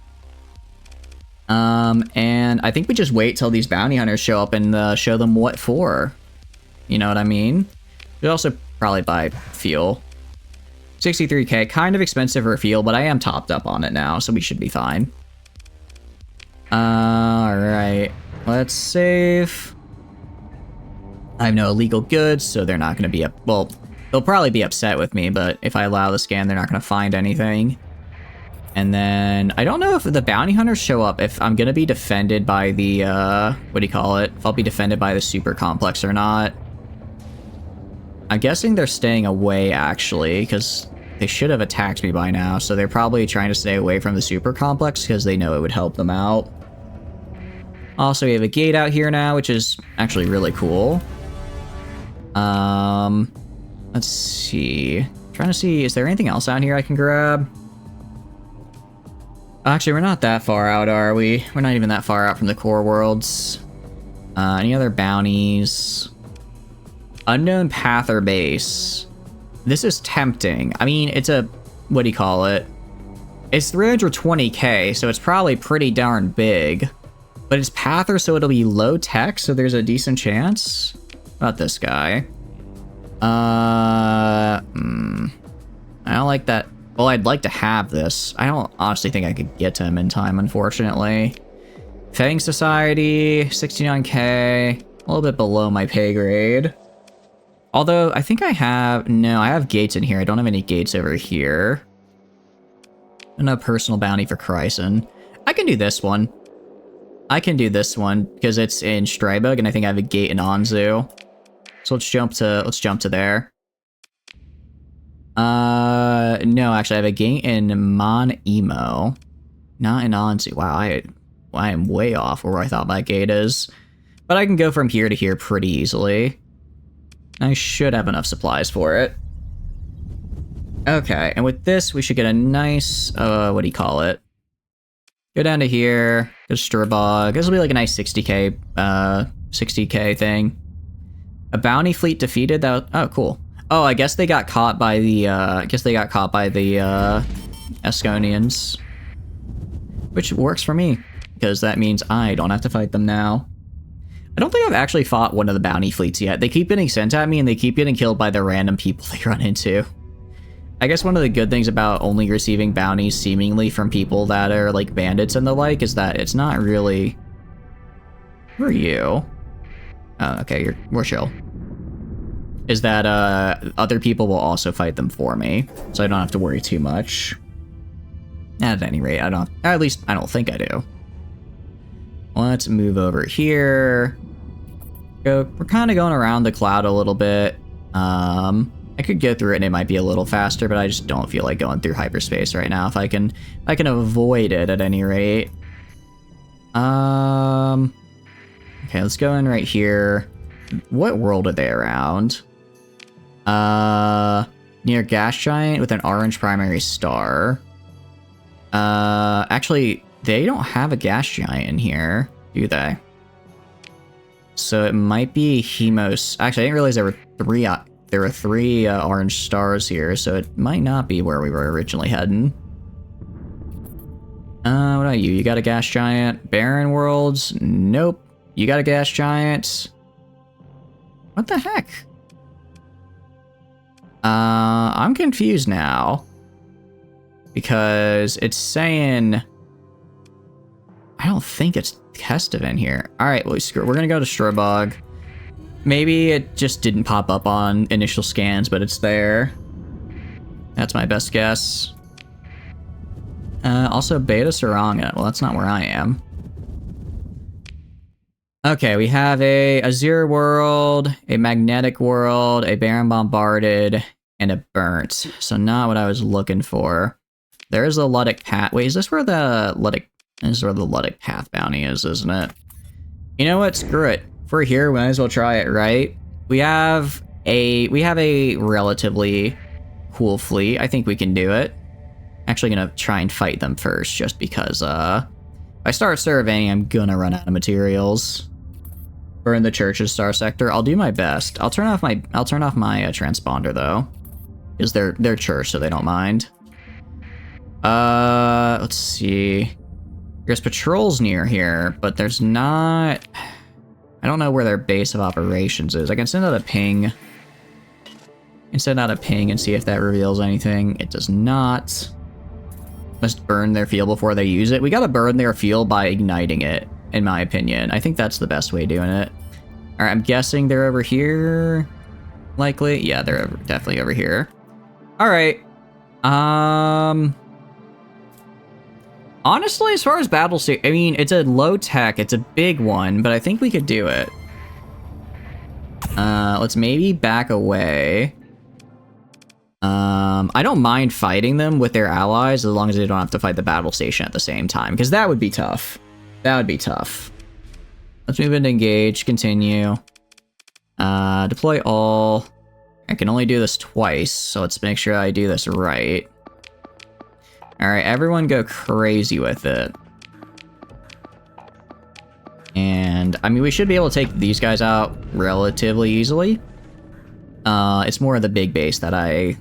And I think we just wait till these bounty hunters show up and show them what for. You know what I mean? We'd also probably buy fuel. 63k, kind of expensive for fuel, but I am topped up on it now, so we should be fine. Alright. Let's save. I have no illegal goods, so they're not going to be well, they'll probably be upset with me, but if I allow the scan, they're not going to find anything. And then, I don't know if the bounty hunters show up, if I'm going to be defended by the, what do you call it? If I'll be defended by the super complex or not. I'm guessing they're staying away, actually, because they should have attacked me by now, so they're probably trying to stay away from the super complex because they know it would help them out. Also, we have a gate out here now, which is actually really cool. Let's see. I'm trying to see, is there anything else out here I can grab? Actually, we're not that far out, are we? We're not even that far out from the core worlds. Any other bounties? Unknown path or base. This is tempting. I mean, it's a... what do you call it? It's 320k, so it's probably pretty darn big. But it's pather, so it'll be low tech, so there's a decent chance. What about this guy? I don't like that. Well, I'd like to have this. I don't honestly think I could get to him in time, unfortunately. Fang Society, 69k. A little bit below my pay grade. Although, I think I have... no, I have gates in here. I don't have any gates over here. And a personal bounty for Chryson. I can do this one. I can do this one, because it's in Strybug, and I think I have a gate in Anzu. So let's jump to there. No, actually, I have a gate in Mon Emo. Not in Anzu. Wow, I am way off where I thought my gate is. But I can go from here to here pretty easily. I should have enough supplies for it. Okay, and with this, we should get a nice, what do you call it? Go down to here, go to Sturbog. This will be like a nice 60k, 60k thing. A bounty fleet defeated, that, oh, cool. Oh, I guess they got caught by the, Esconians. Which works for me, because that means I don't have to fight them now. I don't think I've actually fought one of the bounty fleets yet. They keep getting sent at me, and they keep getting killed by the random people they run into. I guess one of the good things about only receiving bounties seemingly from people that are like bandits and the like is that it's not really... Who are you? Oh, okay, we're chill. Is that other people will also fight them for me, so I don't have to worry too much. At any rate, I don't... At least, I don't think I do. Let's move over here. We're kind of going around the cloud a little bit. I could go through it and it might be a little faster, but I just don't feel like going through hyperspace right now. If I can avoid it at any rate. Okay, let's go in right here. What world are they around? Near gas giant with an orange primary star. Actually, they don't have a gas giant in here, do they? So it might be Hemos. Actually, I didn't realize there were three orange stars here, so it might not be where we were originally heading. What about you? You got a gas giant? Barren worlds? Nope. You got a gas giant? What the heck? I'm confused now. Because it's saying... I don't think it's Kestiv in here. Alright, well, screw it. We're gonna go to Strobog. Maybe it just didn't pop up on initial scans, but it's there. That's my best guess. Also, Beta Saranga. Well, that's not where I am. Okay, we have a Azure world, a magnetic world, a barren bombarded, and a burnt. So not what I was looking for. There is a Ludic Path. Wait, is this where the Ludic... This is where the Ludic Path bounty is, isn't it? You know what? Screw it. If we're here, we might as well try it, right? We have a relatively cool fleet. I think we can do it. Actually gonna try and fight them first, just because if I start surveying, I'm gonna run out of materials. Burn the church's star sector. I'll do my best. I'll turn off my transponder though, because they're church, so they don't mind. Let's see. There's patrols near here, but there's not. I don't know where their base of operations is. I can send out a ping. And see if that reveals anything. It does not. Must burn their fuel before they use it. We gotta burn their fuel by igniting it, in my opinion. I think that's the best way of doing it. Alright, I'm guessing they're over here. Likely. Yeah, they're definitely over here. Alright. Honestly, as far as battle suit, I mean, it's a low tech, it's a big one, but I think we could do it. Let's maybe back away. I don't mind fighting them with their allies as long as they don't have to fight the battle station at the same time, because that would be tough. That would be tough. Let's move into engage, continue. Deploy all. I can only do this twice, so let's make sure I do this right. Alright, everyone go crazy with it. And, I mean, we should be able to take these guys out relatively easily. It's more of the big base that I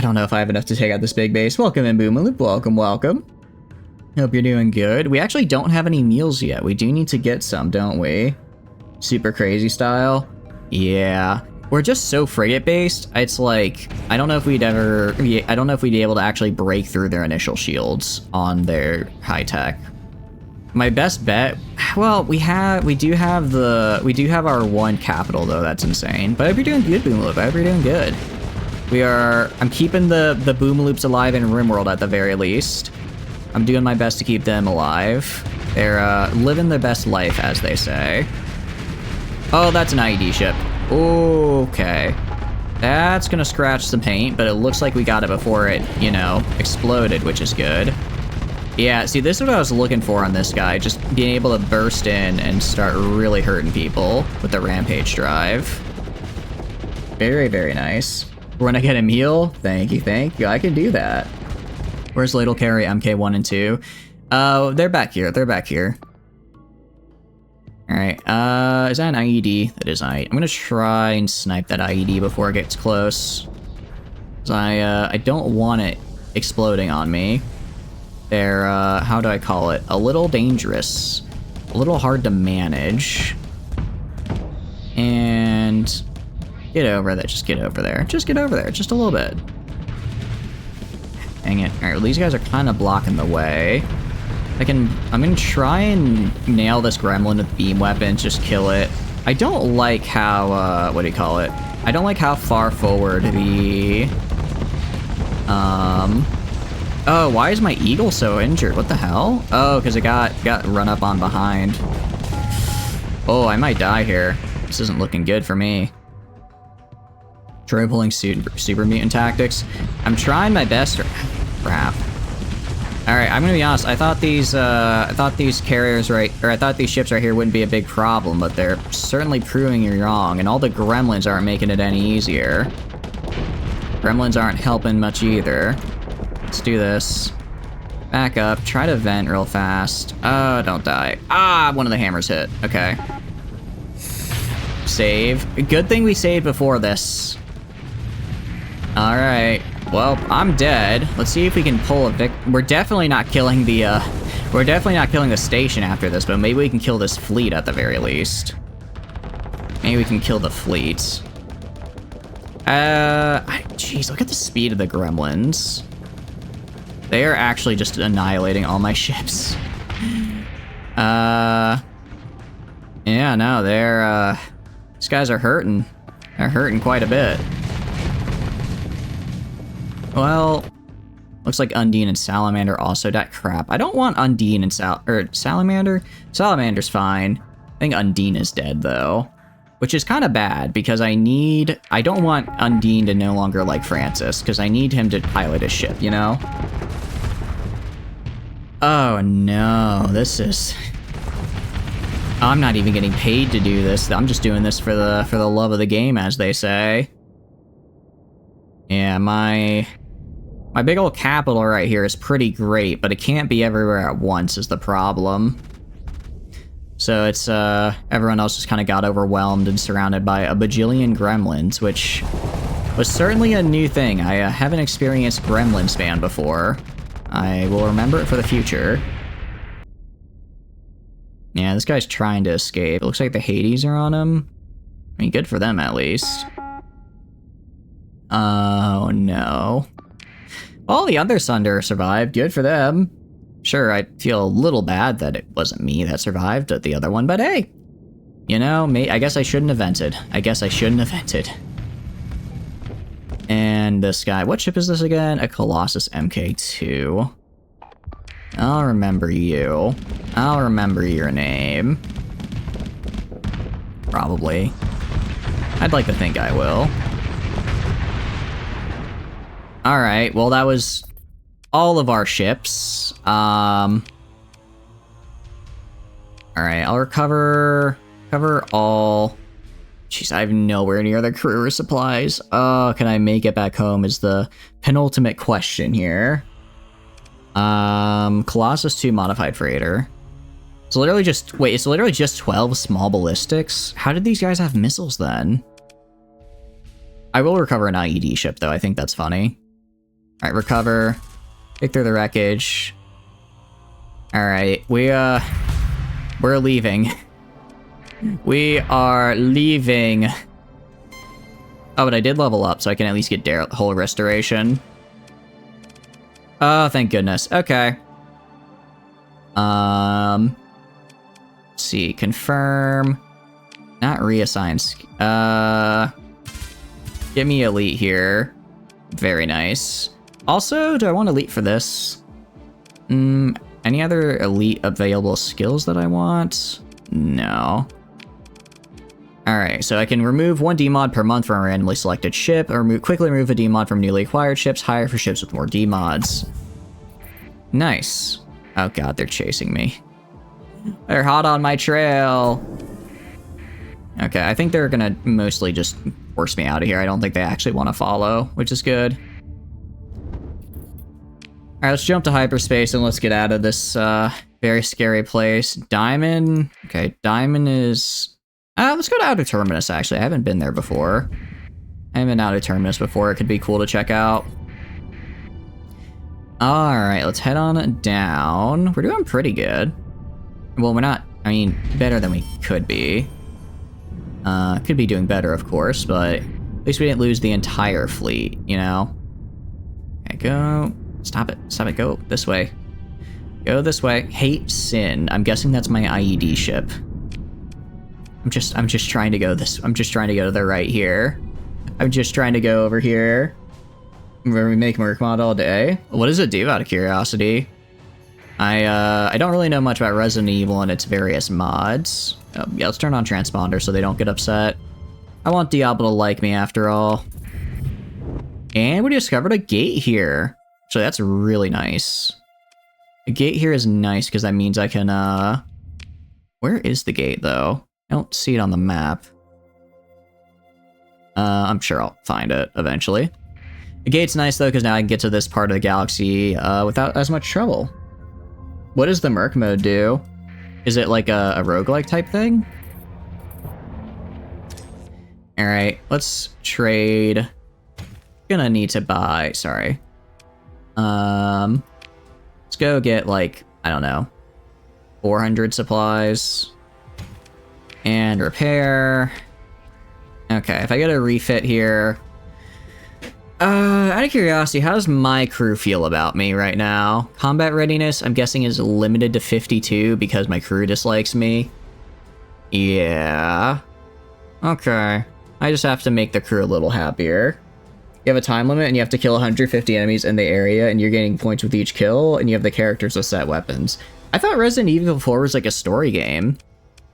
don't know if I have enough to take out this big base. Welcome in, Boomaloop. Welcome, welcome. Hope you're doing good. We actually don't have any meals yet. We do need to get some, don't we? Super crazy style. Yeah. We're just so frigate based. It's like, I don't know if we'd be able to actually break through their initial shields on their high tech. My best bet, well, we do have our one capital though. That's insane. But I hope you're doing good, Boomaloops. I hope you're doing good. I'm keeping the Boomaloops alive in RimWorld at the very least. I'm doing my best to keep them alive. They're living their best life, as they say. Oh, that's an IED ship. Okay. That's gonna scratch some paint, but it looks like we got it before it, you know, exploded, which is good. Yeah, see, this is what I was looking for on this guy, just being able to burst in and start really hurting people with the rampage drive. Very, very nice. When I get a meal, thank you, I can do that. Where's Ladle Carry MK1 and 2? They're back here, Alright, is that an IED? That is IED. I'm gonna try and snipe that IED before it gets close. 'Cause I don't want it exploding on me. They're, how do I call it? A little dangerous. A little hard to manage. And Get over there. Just get over there. Just get over there. Just a little bit. Dang it. Alright, well, these guys are kind of blocking the way. I'm gonna try and nail this gremlin with beam weapons, just kill it. I don't like how, what do you call it? I don't like how far forward the, oh, why is my eagle so injured? What the hell? Oh, because it got run up on behind. Oh, I might die here. This isn't looking good for me. Try pulling super mutant tactics. I'm trying my best. Crap. All right, I'm gonna be honest. I thought these carriers I thought these ships right here wouldn't be a big problem, but they're certainly proving you wrong. And all the gremlins aren't making it any easier. Gremlins aren't helping much either. Let's do this. Back up. Try to vent real fast. Oh, don't die. Ah, one of the hammers hit. Okay. Save. Good thing we saved before this. All right. Well, I'm dead. Let's see if we can pull a We're definitely not killing the, station after this, but maybe we can kill this fleet at the very least. Maybe we can kill the fleet. Jeez, look at the speed of the gremlins. They are actually just annihilating all my ships. Yeah, no, these guys are hurting. They're hurting quite a bit. Well, looks like Undine and Salamander also died. Crap, I don't want Undine and Salamander? Salamander's fine. I think Undine is dead, though. Which is kind of bad, because I don't want Undine to no longer like Francis, because I need him to pilot a ship, you know? Oh no, this is... I'm not even getting paid to do this. I'm just doing this for the love of the game, as they say. Yeah, my big old capital right here is pretty great, but it can't be everywhere at once is the problem. So it's, everyone else just kind of got overwhelmed and surrounded by a bajillion gremlins, which was certainly a new thing. I haven't experienced gremlin spam before. I will remember it for the future. Yeah, this guy's trying to escape. It looks like the Hades are on him. I mean, good for them at least. Oh no. All the other Sunder survived. Good for them. Sure, I feel a little bad that it wasn't me that survived at the other one, but hey. You know, I guess I shouldn't have vented. And this guy, what ship is this again? A Colossus MK2. I'll remember you. I'll remember your name. Probably. I'd like to think I will. Alright, well that was all of our ships. Alright, I'll recover all. Jeez, I have nowhere near the crew supplies. Oh, can I make it back home is the penultimate question here. Colossus 2 modified freighter. It's literally just, wait, it's literally just 12 small ballistics? How did these guys have missiles then? I will recover an IED ship though, I think that's funny. Alright, recover. Pick through the wreckage. Alright, we're leaving. We are leaving. Oh, but I did level up, so I can at least get hull restoration. Oh, thank goodness. Okay. Let's see. Confirm. Not reassign. Give me elite here. Very nice. Also, do I want elite for this? Any other elite available skills that I want? No. Alright, so I can remove 1 DMod per month from a randomly selected ship, or quickly remove a DMod from newly acquired ships, hire for ships with more DMods. Nice. Oh god, they're chasing me. They're hot on my trail. Okay, I think they're gonna mostly just force me out of here. I don't think they actually want to follow, which is good. Alright, let's jump to hyperspace and let's get out of this very scary place. Diamond. Okay, Diamond is... let's go to Outer Terminus, actually. I haven't been there before. I haven't been Outer Terminus before. It could be cool to check out. Alright, let's head on down. We're doing pretty good. Well, we're not... I mean, better than we could be. Could be doing better, of course, but At least we didn't lose the entire fleet, you know? Okay, go. Stop it. Stop it. Go this way. Go this way. Hate Sin. I'm guessing that's my IED ship. I'm just trying to go I'm just trying to go to the right here. I'm just trying to go over here. Where we make Merc mod all day. What does it do out of curiosity? I don't really know much about Resident Evil and its various mods. Oh, yeah, let's turn on transponder so they don't get upset. I want Diablo to like me after all. And we discovered a gate here. So that's really nice. The gate here is nice because that means I can, where is the gate though? I don't see it on the map. I'm sure I'll find it eventually. The gate's nice though because now I can get to this part of the galaxy without as much trouble. What does the Merc mode do? Is it like a roguelike type thing? Alright, let's trade. Gonna need to buy, sorry. Let's go get like, I don't know, 400 supplies. And repair. Okay, if I get a refit here. Out of curiosity, how does my crew feel about me right now? Combat readiness, I'm guessing, is limited to 52 because my crew dislikes me. Yeah. Okay. I just have to make the crew a little happier. You have a time limit and you have to kill 150 enemies in the area and you're getting points with each kill and you have the characters with set weapons. I thought Resident Evil 4 was like a story game.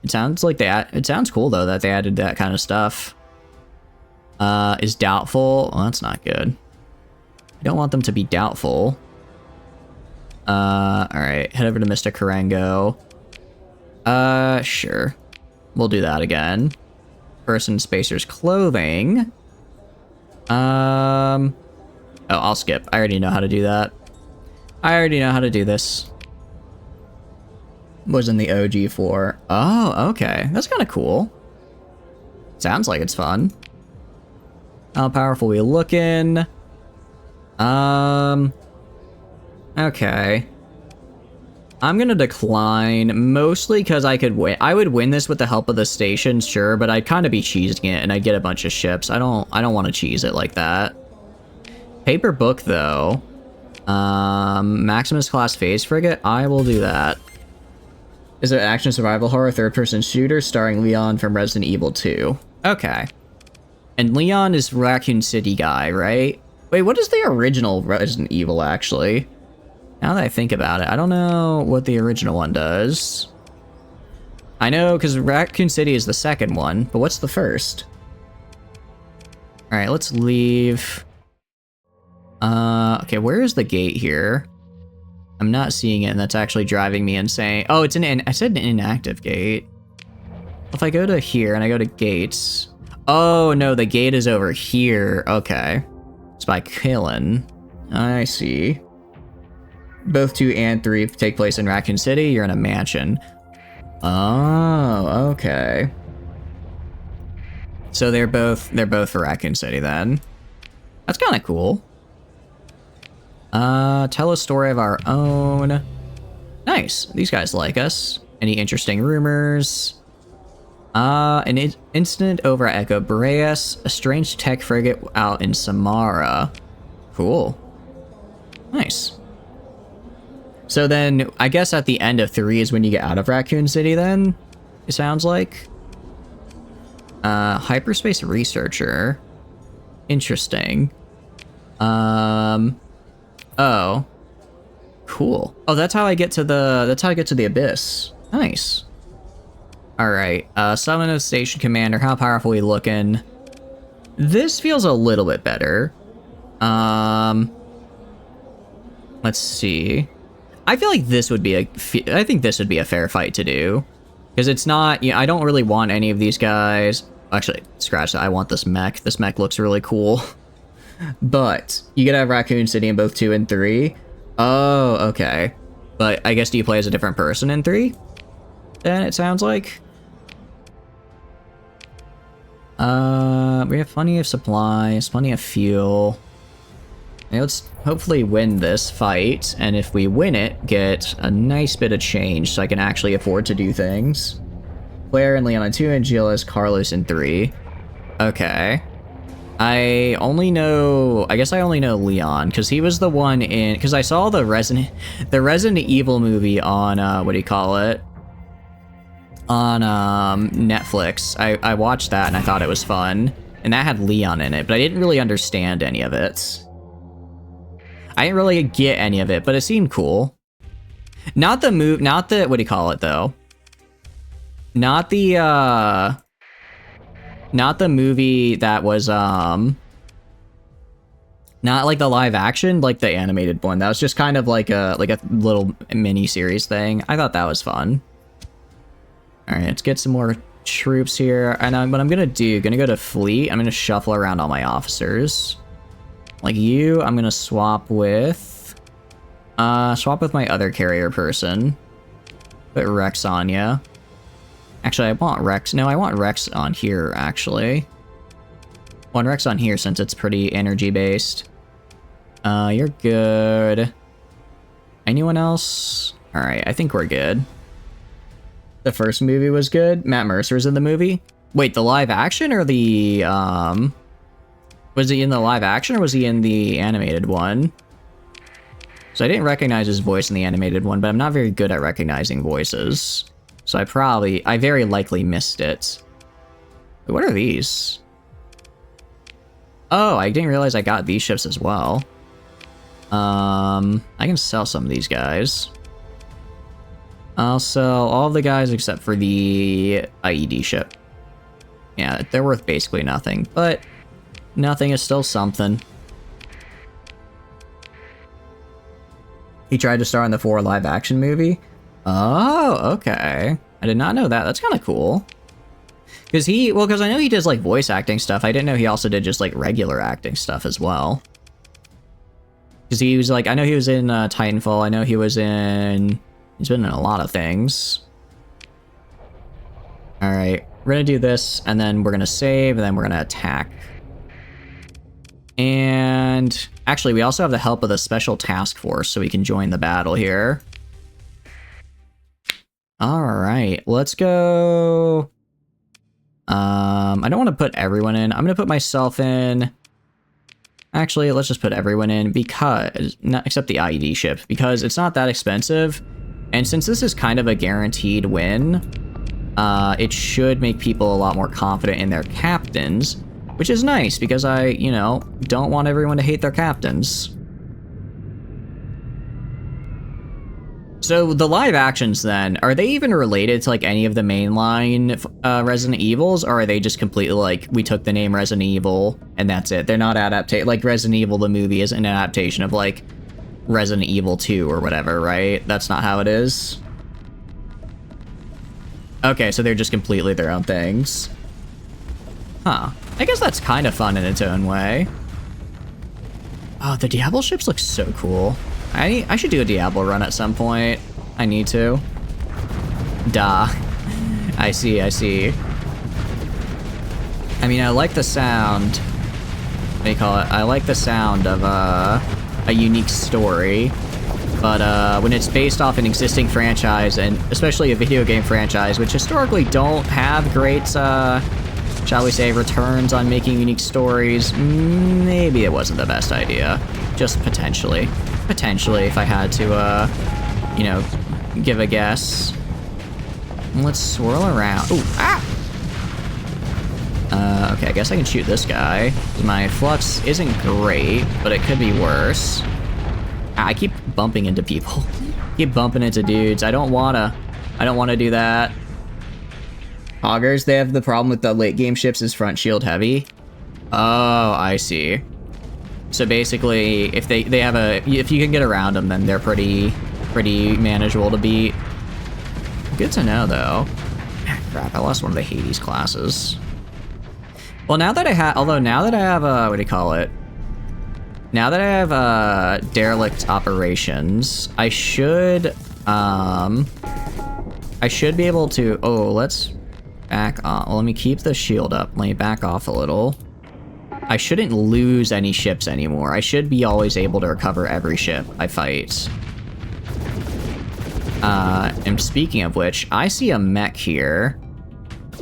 It sounds like it sounds cool though that they added that kind of stuff. Is doubtful. Well, that's not good. I don't want them to be doubtful. Alright, head over to Mr. Karango. Sure. We'll do that again. Person Spacer's clothing. Oh, I'll skip. I already know how to do that. I already know how to do this. Was in the OG4. Oh, okay. That's kind of cool. Sounds like it's fun. How powerful we looking? Okay. I'm gonna decline, mostly because I could win. I would win this with the help of the station, sure, but I'd kind of be cheesing it, and I'd get a bunch of ships. I don't want to cheese it like that. Paper book, though. Maximus class phase frigate. I will do that. Is it an action survival horror third-person shooter starring Leon from Resident Evil 2? Okay. And Leon is Raccoon City guy, right? Wait, what is the original Resident Evil, actually? Now that I think about it, I don't know what the original one does. I know, because Raccoon City is the second one, but what's the first? Alright, let's leave. Okay, where is the gate here? I'm not seeing it, and that's actually driving me insane. Oh, it's I said an inactive gate. If I go to here, and I go to gates... Oh, no, the gate is over here. Okay. It's by killing. I see. Both 2 and 3 take place in Raccoon City. You're in a mansion. Oh, okay. So they're both for Raccoon City then. That's kind of cool. Tell a story of our own. Nice. These guys like us. Any interesting rumors? An incident over at Echo Boreas. A strange tech frigate out in Samara. Cool. Nice. So then, I guess at the end of 3 is when you get out of Raccoon City then? It sounds like. Hyperspace researcher. Interesting. Oh. Cool. Oh, that's how I get to the abyss. Nice. Alright, summon a station commander. How powerful are we looking? This feels a little bit better. Let's see. I feel like this would be I think this would be a fair fight to do. Because it's not, I don't really want any of these guys. Actually, scratch that. I want this mech. This mech looks really cool. But you gotta have Raccoon City in both 2 and 3. Oh, okay. But I guess do you play as a different person in 3? Then it sounds like. We have plenty of supplies, plenty of fuel. Okay, let's hopefully win this fight, and if we win it, get a nice bit of change so I can actually afford to do things. Claire and Leon in 2, and Jill as Carlos in 3. Okay. I guess I only know Leon, because he was the one in, because I saw the Resident Evil movie on, what do you call it? On, Netflix. I watched that and I thought it was fun, and that had Leon in it, but I didn't really understand any of it. I didn't really get any of it, but it seemed cool. Not the what do you call it, though? Not the movie that was, not like the live action, like the animated one. That was just kind of like a little mini series thing. I thought that was fun. All right, let's get some more troops here. And what I'm gonna go to fleet. I'm gonna shuffle around all my officers. Like you, I'm gonna swap with my other carrier person. Put Rex on ya. Actually, I want Rex. No, I want Rex on here, actually. I want Rex on here since it's pretty energy-based. You're good. Anyone else? Alright, I think we're good. The first movie was good. Matt Mercer's in the movie. Wait, the live action or the, was he in the live action or was he in the animated one? So I didn't recognize his voice in the animated one, but I'm not very good at recognizing voices. So I very likely missed it. Wait, what are these? Oh, I didn't realize I got these ships as well. I can sell some of these guys. I'll sell all of the guys except for the IED ship. Yeah, they're worth basically nothing, but nothing is still something. He tried to star in the 4 live action movie. Oh, okay. I did not know that. That's kind of cool. Because I know he does like voice acting stuff. I didn't know he also did just like regular acting stuff as well. Because he was like, I know he was in Titanfall. I know he's been in a lot of things. All right, we're gonna do this, and then we're gonna save, and then we're gonna attack. And actually, we also have the help of the special task force, so we can join the battle here. All right, let's go. I don't want to put everyone in. I'm gonna put myself in. Actually, let's just put everyone in because, not except the IED ship, because it's not that expensive. And since this is kind of a guaranteed win, it should make people a lot more confident in their captains, which is nice because I, don't want everyone to hate their captains. So the live actions then, are they even related to like any of the mainline Resident Evils, or are they just completely like, we took the name Resident Evil and that's it? They're not like Resident Evil the movie is an adaptation of like Resident Evil 2 or whatever, right? That's not how it is. Okay, so they're just completely their own things. Huh. I guess that's kind of fun in its own way. Oh, the Diablo ships look so cool. I should do a Diablo run at some point. I need to. Duh. I see. I mean, I like the sound. What do you call it? I like the sound of a unique story. But when it's based off an existing franchise, and especially a video game franchise, which historically don't have great, shall we say, returns on making unique stories, maybe it wasn't the best idea. Just potentially. Potentially, if I had to, give a guess. Let's swirl around. Ooh, ah! Okay, I guess I can shoot this guy. My flux isn't great, but it could be worse. I keep bumping into people. Keep bumping into dudes. I don't wanna do that. Hoggers, they have the problem with the late game ships is front shield heavy. Oh, I see. So basically, if if you can get around them, then they're pretty manageable to beat. Good to know, though. Crap, I lost one of the Hades classes. Well, now that I have, what do you call it? Now that I have derelict operations, I should be able to. Oh, let's back off. Well, let me keep the shield up. Let me back off a little. I shouldn't lose any ships anymore. I should be always able to recover every ship I fight. And speaking of which, I see a mech here.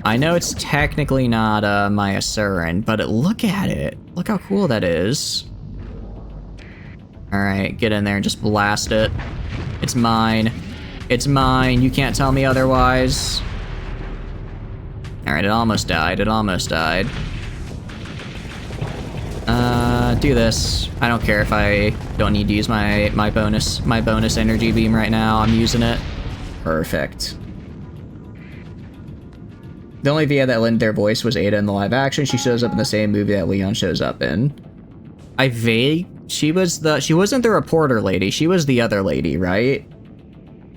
I know it's technically not Mayasuran, but look at it. Look how cool that is. Alright, get in there and just blast it. It's mine. It's mine. You can't tell me otherwise. Alright, it almost died. It almost died. Do this. I don't care if I don't need to use my bonus energy beam right now. I'm using it. Perfect. The only VA that lent their voice was Ada in the live action. She shows up in the same movie that Leon shows up in. She wasn't the reporter lady. She was the other lady, right?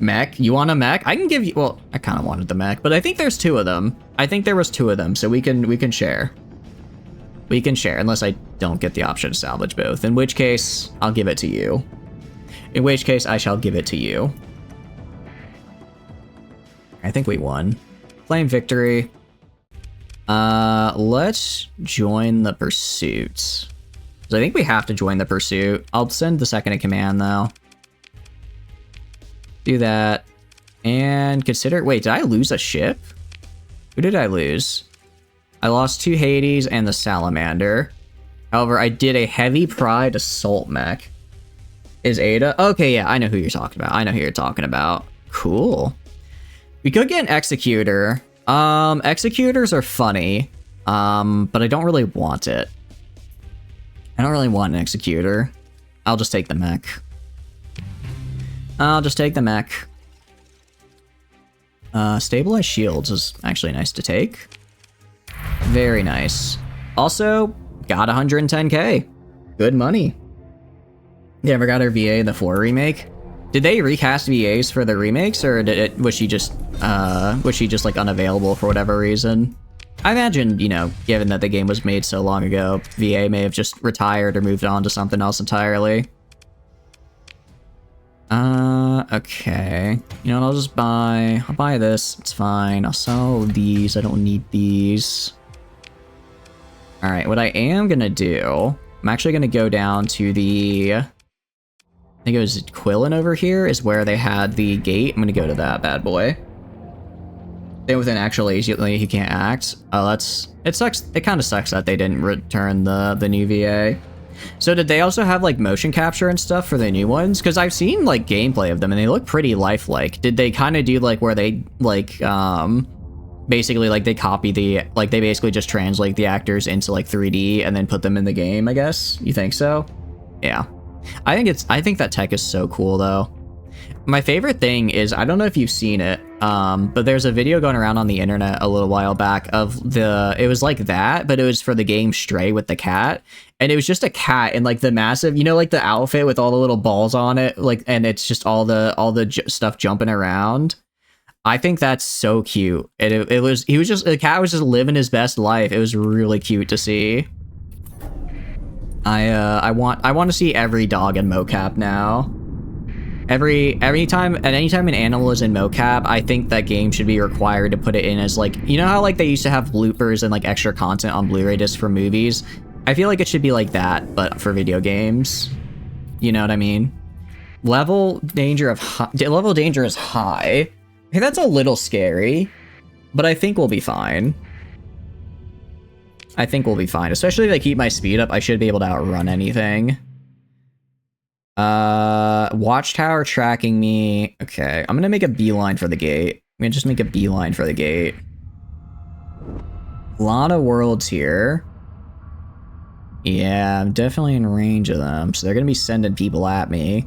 Mech? You want a mech? I can give you, well, I kind of wanted the mech, but I think there's two of them. I think there was two of them, so we can share. We can share, unless I don't get the option to salvage both, in which case, I'll give it to you. In which case, I shall give it to you. I think we won. Claim victory. Let's join the pursuit. So I think we have to join the pursuit. I'll send the second in command, though. Do that. And consider... Wait, did I lose a ship? Who did I lose? I lost 2 Hades and the Salamander. However, I did a Heavy Pride Assault mech. Is Ada? Okay, yeah, I know who you're talking about. I know who you're talking about. Cool. We could get an Executor. Executors are funny. But I don't really want it. I don't really want an Executor. I'll just take the mech. I'll just take the mech. Stabilized shields is actually nice to take. Very nice. Also, got 110k. Good money. You ever got her VA in the 4 remake? Did they recast VAs for the remakes, or was she just like unavailable for whatever reason? I imagine, you know, given that the game was made so long ago, VA may have just retired or moved on to something else entirely. Okay. You know what, I'll buy this. It's fine. I'll sell these. I don't need these. Alright, what I am gonna do, I'm actually gonna go down to the... I think it was Quillen over here is where they had the gate. I'm gonna go to that bad boy. Then with an actual agent, he can't act. Oh, that's... It sucks. It kind of sucks that they didn't return the new VA. So did they also have like motion capture and stuff for the new ones? Because I've seen like gameplay of them and they look pretty lifelike. Did they kind of do like where they like basically like they copy the like they basically just translate the actors into like 3D and then put them in the game, I guess? You think so? Yeah. I think that tech is so cool though. My favorite thing is, I don't know if you've seen it, but there's a video going around on the internet a little while back of it was like that, but it was for the game Stray with the cat. And it was just a cat in like the massive, you know, like the outfit with all the little balls on it, like, and it's just all the stuff jumping around. I think that's so cute. And the cat was just living his best life. It was really cute to see. I want to see every dog in mocap now. Anytime an animal is in mocap, I think that game should be required to put it in as like, you know how like they used to have bloopers and like extra content on Blu-ray discs for movies? I feel like it should be like that, but for video games. You know what I mean? Level danger is high. Hey, that's a little scary, but I think we'll be fine. I think we'll be fine, especially if I keep my speed up. I should be able to outrun anything. Watchtower tracking me. Okay, I'm gonna make a beeline for the gate. I'm gonna just make a beeline for the gate. A lot of worlds here. Yeah, I'm definitely in range of them, so they're gonna be sending people at me.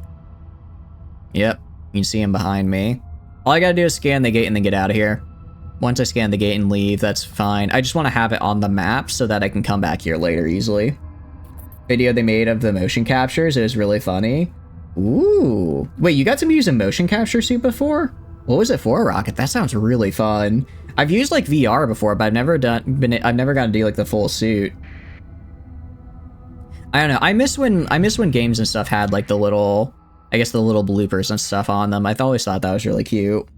Yep, you can see them behind me. All I gotta do is scan the gate and then get out of here. Once I scan the gate and leave, that's fine. I just want to have it on the map so that I can come back here later easily. Video they made of the motion captures is really funny. Ooh. Wait, you got to use a motion capture suit before? What was it for, Rocket? That sounds really fun. I've used like VR before, but I've never got to do like the full suit. I don't know. I miss when games and stuff had like the little, I guess the little bloopers and stuff on them. I always thought that was really cute.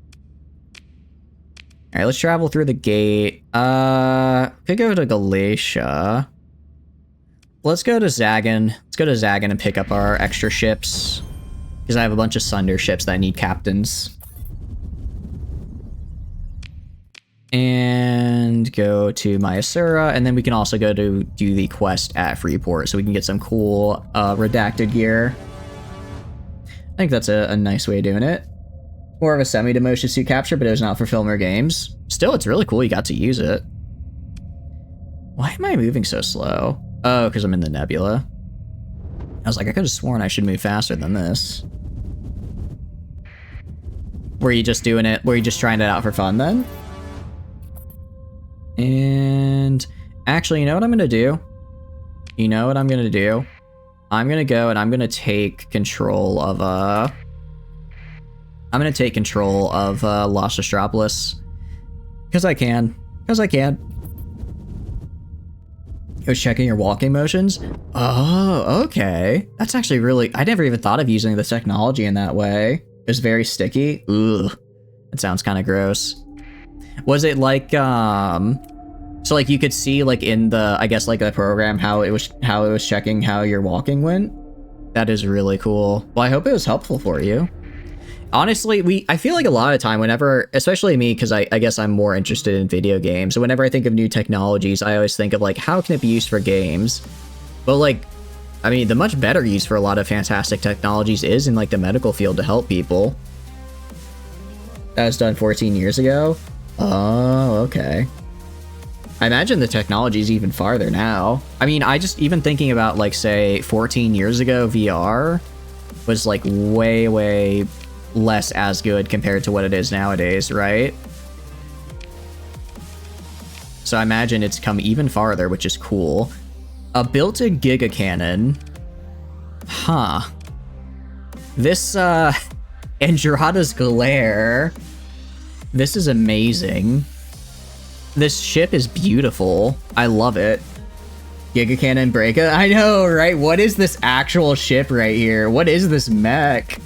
All right, let's travel through the gate. Could go to Galatia. Let's go to Zagan. Let's go to Zagan and pick up our extra ships. Because I have a bunch of Sunder ships that need captains. And go to Mayasura, and then we can also go to do the quest at Freeport, so we can get some cool redacted gear. I think that's a nice way of doing it. More of a semi-demotion suit capture, but it was not for film or games. Still, it's really cool you got to use it. Why am I moving so slow? Oh, because I'm in the nebula. I was like, I could have sworn I should move faster than this. Were you just doing it? Were you just trying it out for fun then? And actually, you know what I'm gonna do? You know what I'm gonna do? I'm gonna go and I'm gonna take control of Los Astropolis. Because I can. Because I can. It was checking your walking motions? Oh, okay. That's actually really... I never even thought of using the technology in that way. It was very sticky. Ugh. That sounds kind of gross. Was it like, so like you could see like in the, I guess like the program how it was checking how your walking went? That is really cool. Well, I hope it was helpful for you. Honestly, I feel like a lot of the time whenever, especially me, because I guess I'm more interested in video games, so whenever I think of new technologies, I always think of like, how can it be used for games? But like, I mean, the much better use for a lot of fantastic technologies is in like the medical field to help people. That was done 14 years ago? Oh, okay. I imagine the technology is even farther now. I mean, even thinking about like, say, 14 years ago, VR was like way, way less as good compared to what it is nowadays, right? So I imagine it's come even farther, which is cool. A built-in Giga Cannon. Huh. This, Andrada's Glare. This is amazing. This ship is beautiful. I love it. Giga Cannon Breaka? I know, right? What is this actual ship right here? What is this mech?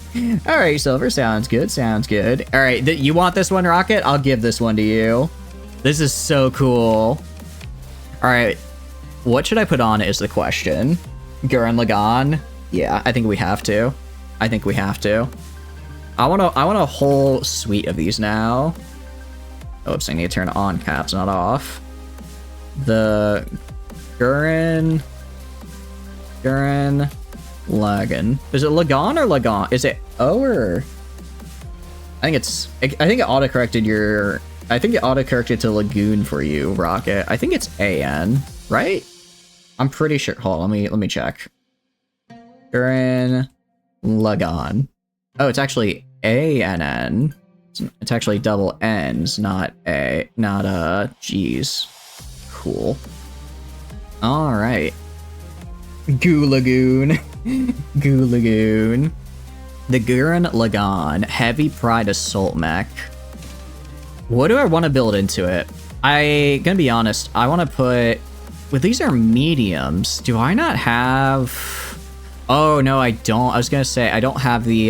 Alright, Silver, sounds good, sounds good. Alright, you want this one, Rocket? I'll give this one to you. This is so cool. Alright, what should I put on is the question. Gurren Lagann? Yeah, I think we have to. I think we have to. I want a whole suite of these now. Oops, I need to turn on caps, not off. The Gurren Lagann. Is it Lagann or Lagann? Is it O or? I think it auto-corrected your... I think it auto-corrected to Lagoon for you, Rocket. I think it's AN, right? I'm pretty sure. Hold on, let me check. Gurren Lagann. Oh, it's actually ANN. It's actually double N's, not G's. Cool. All right. Goo Lagoon. Goo Lagoon. The Gurren Lagann Heavy Pride Assault Mech. What do I want to build into it? Gonna be honest, I want to put... Well, these are mediums. Do I not have... Oh, no, I don't. I was gonna say, I don't have the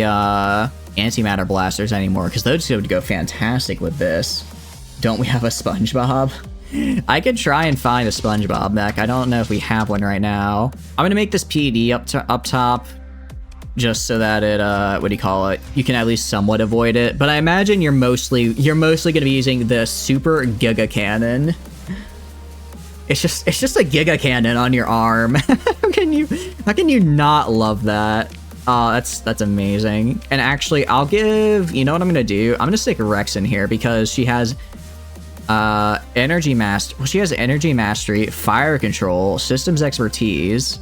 antimatter blasters anymore, because those would go fantastic with this. Don't we have a SpongeBob? I could try and find a SpongeBob mech. I don't know if we have one right now. I'm gonna make this PD up top, just so that it, what do you call it? You can at least somewhat avoid it. But I imagine you're mostly gonna be using the Super Giga Cannon. It's just a Giga Cannon on your arm. How can you not love that? Oh, that's amazing. And actually, I'll give, you know what I'm gonna do? I'm gonna stick Rex in here because she has energy mastery, fire control, systems expertise,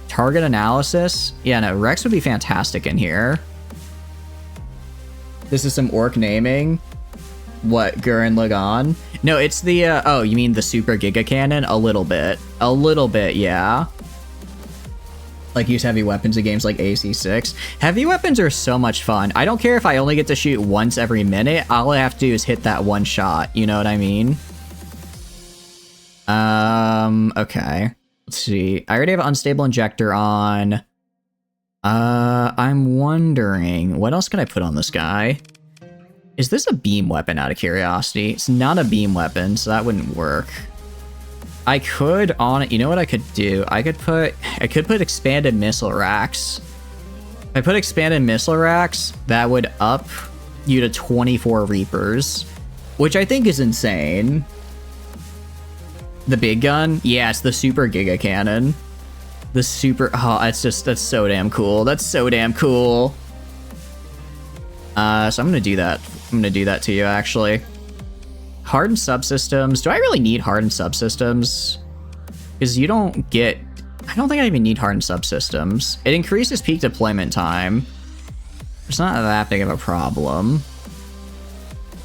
target analysis. Yeah, no, Rex would be fantastic in here. This is some orc naming. What, Gurren Lagann? No, it's the, oh, you mean the Super Giga Cannon? A little bit, yeah. Like, use heavy weapons in games like AC6. Heavy weapons are so much fun. I don't care if I only get to shoot once every minute. All I have to do is hit that one shot. You know what I mean? Okay. Let's see. I already have an unstable injector on. I'm wondering, what else can I put on this guy? Is this a beam weapon, out of curiosity? It's not a beam weapon, so that wouldn't work. I could on it. You know what I could do? I could put expanded missile racks. If I put expanded missile racks, that would up you to 24 Reapers, which I think is insane. The big gun? Yeah, it's the super giga cannon. The super, oh, that's so damn cool. That's so damn cool. So I'm gonna do that. I'm gonna do that to you, actually. Hardened subsystems. Do I really need hardened subsystems? Because you don't get, I don't think I even need hardened subsystems. It increases peak deployment time. It's not that big of a problem.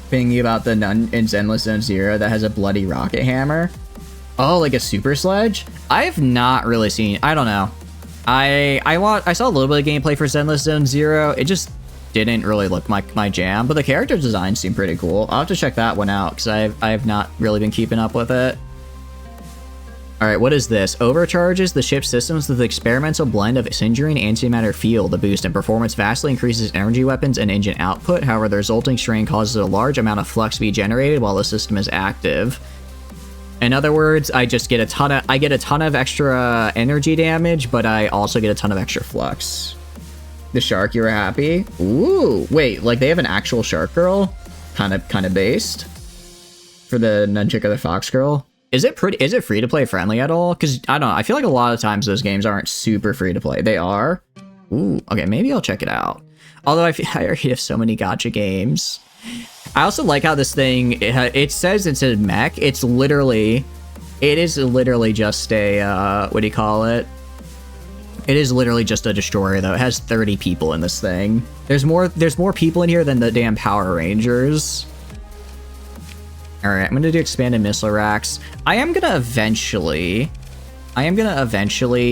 Thinking about the nun in Zenless Zone Zero that has a bloody rocket hammer. Oh, like a super sledge? I have not really seen, I don't know. I saw a little bit of gameplay for Zenless Zone Zero. It just didn't really look like my jam, but the character design seemed pretty cool. I'll have to check that one out because I have not really been keeping up with it. All right, what is this? Overcharges the ship's systems with the experimental blend of Syndrine antimatter field. The boost in performance vastly increases energy weapons and engine output. However, the resulting strain causes a large amount of flux to be generated while the system is active. In other words, I get a ton of extra energy damage, but I also get a ton of extra flux. The shark, you were happy? Ooh, wait, like they have an actual shark girl? Kind of based? For the Nunchik or the Fox girl? Is it free to play friendly at all? Because I don't know, I feel like a lot of times those games aren't super free to play. They are? Ooh, okay, maybe I'll check it out. Although I already have so many gacha games. I also like how this thing, it says it's a mech. It is literally just a, what do you call it? It is literally just a destroyer, though. It has 30 people in this thing. There's more people in here than the damn Power Rangers. All right, I'm gonna do expanded missile racks. I am gonna eventually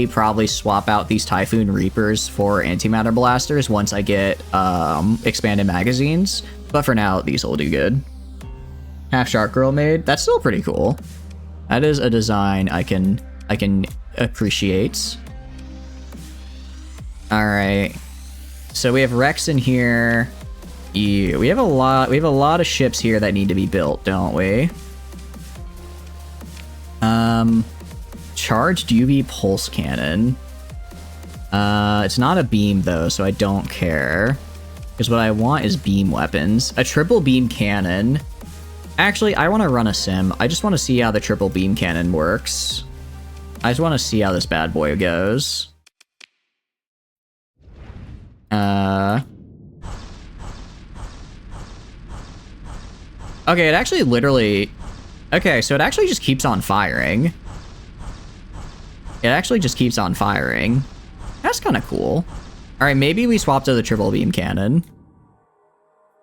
probably swap out these Typhoon Reapers for antimatter blasters once I get expanded magazines. But for now, these will do good. Half Shark Girl made. That's still pretty cool. That is a design I can appreciate. All right. So we have Rex in here. Yeah, we have a lot of ships here that need to be built, don't we? Charged UV pulse cannon. It's not a beam though, so I don't care. Because what I want is beam weapons. A triple beam cannon. Actually, I want to run a sim. I just want to see how the triple beam cannon works. I just want to see how this bad boy goes. Okay, it actually literally... Okay, so it actually just keeps on firing. It actually just keeps on firing. That's kind of cool. Alright, maybe we swap to the triple beam cannon.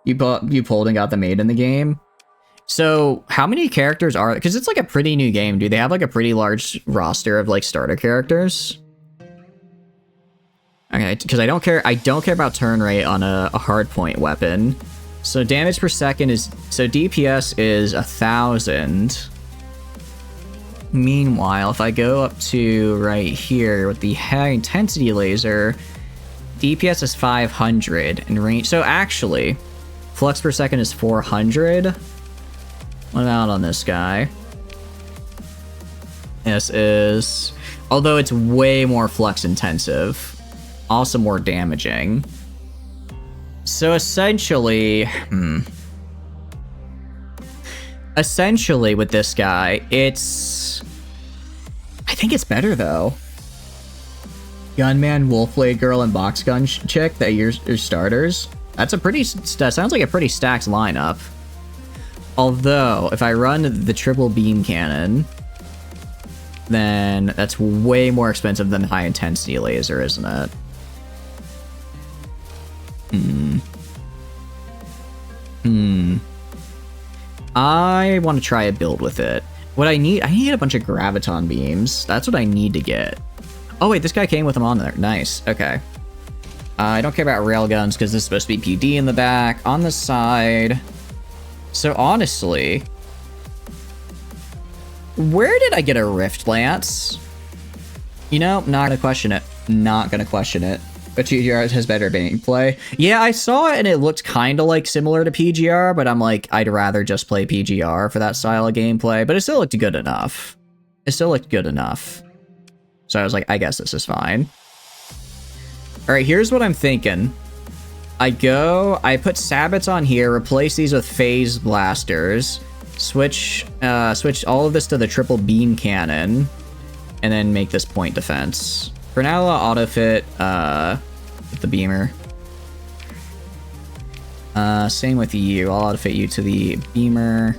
You pulled and got the maid in the game. So, how many characters are... Because it's like a pretty new game. Do they have like a pretty large roster of like starter characters? Okay, because I don't care about turn rate on a hardpoint weapon. So damage per second is... So DPS is 1,000. Meanwhile, if I go up to right here with the high intensity laser, DPS is 500 and range... So actually, flux per second is 400. What about on this guy? This is... Although it's way more flux intensive. Also more damaging. So essentially... Essentially with this guy, it's... I think it's better though. Gunman, Wolfblade Girl, and Box Gun Chick, that your starters. That's a pretty... That sounds like a pretty stacked lineup. Although, if I run the triple beam cannon, then that's way more expensive than high intensity laser, isn't it? I want to try a build with it. What I need a bunch of graviton beams. That's what I need to get. Oh wait, this guy came with them on there. Nice. Okay. I don't care about railguns because this is supposed to be PD in the back. On the side. So honestly, where did I get a Rift Lance? You know, not gonna question it. Not gonna question it. But PGR has better gameplay. Yeah, I saw it and it looked kind of like similar to PGR, but I'm like, I'd rather just play PGR for that style of gameplay. But it still looked good enough. It still looked good enough. So I was like, I guess this is fine. All right, here's what I'm thinking. I put Sabbats on here, replace these with Phase Blasters. Switch all of this to the triple beam cannon, and then make this point defense. For now, I'll auto-fit with the beamer. Same with you. I'll auto-fit you to the beamer.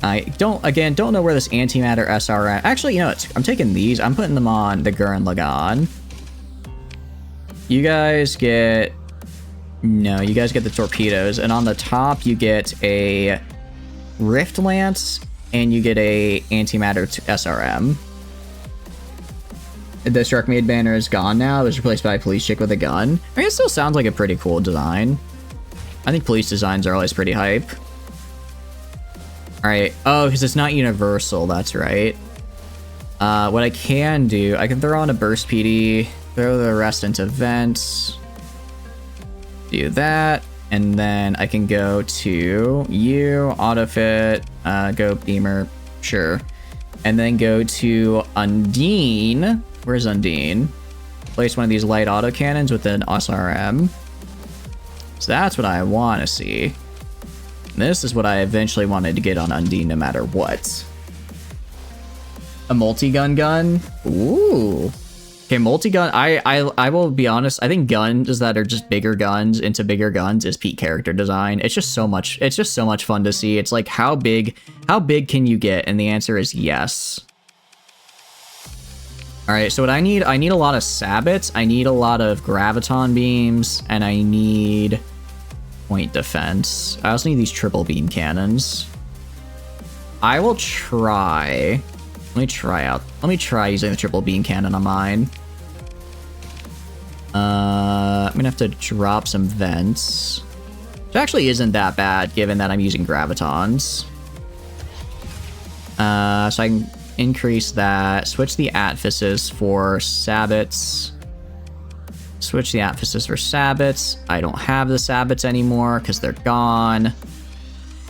I don't know where this antimatter SRM... Actually, you know what? I'm taking these. I'm putting them on the Gurren Lagann. You guys get... No, you guys get the torpedoes. And on the top, you get a Rift Lance, and you get a antimatter SRM. The Struck-Made banner is gone now. It was replaced by a police chick with a gun. I mean, it still sounds like a pretty cool design. I think police designs are always pretty hype. Alright. Oh, because it's not universal. That's right. What I can do, I can throw on a burst PD, throw the rest into vents, do that, and then I can go to you, autofit, go beamer, sure, and then go to Undine. Where's Undine? Place one of these light autocannons with an SRM. So that's what I want to see. This is what I eventually wanted to get on Undine no matter what. A multi-gun gun? Ooh. Okay, multi-gun, I will be honest, I think guns that are just bigger guns into bigger guns is peak character design. It's just so much fun to see. It's like, how big can you get? And the answer is yes. Alright, so what I need a lot of sabots, I need a lot of graviton beams, and I need point defense. I also need these triple beam cannons. I will try... Let me try using the triple beam cannon on mine. I'm gonna have to drop some vents. Which actually isn't that bad, given that I'm using gravitons. So I can increase that. Switch the atfices for sabots. Switch the atfices for sabots. I don't have the sabots anymore because they're gone.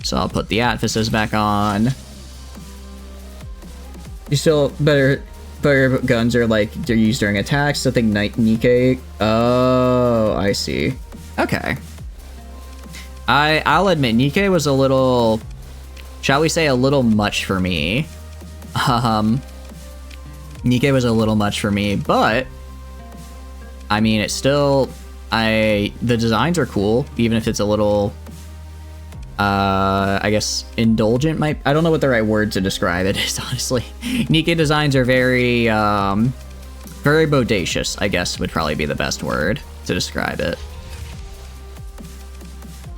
So I'll put the atfices back on. You still better guns are like they're used during attacks. So I think Nikkei. Oh, I see. Okay. I'll admit Nikkei was a little, shall we say, a little much for me. Nikkei was a little much for me, but I mean it's still the designs are cool, even if it's a little I guess indulgent I don't know what the right word to describe it is, honestly. Nikkei designs are very very bodacious, I guess would probably be the best word to describe it.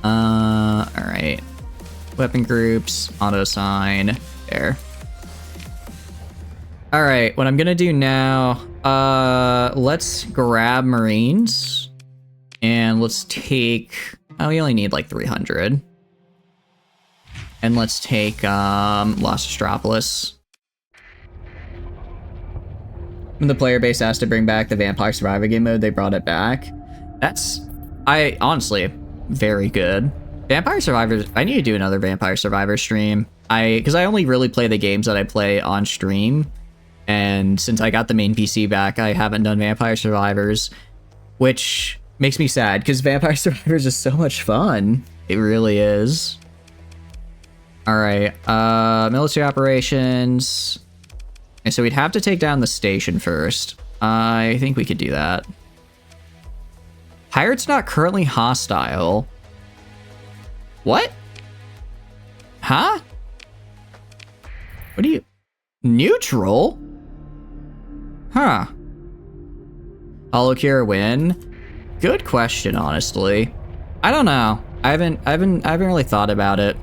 Alright. Weapon groups, auto sign, there. Alright, what I'm gonna do now, let's grab Marines. And let's take, oh, we only need like 300. And let's take Lost Astropolis. When the player base asked to bring back the Vampire Survivor game mode, they brought it back. That's, honestly, very good. Vampire Survivors, I need to do another Vampire Survivor stream. Because I only really play the games that I play on stream. And since I got the main PC back, I haven't done Vampire Survivors. Which makes me sad, because Vampire Survivors is so much fun. It really is. Alright, military operations. And so we'd have to take down the station first. I think we could do that. Pirates not currently hostile. What? Huh? What do you... Neutral? Huh. Hollow Cure win? Good question, honestly. I don't know. I haven't really thought about it.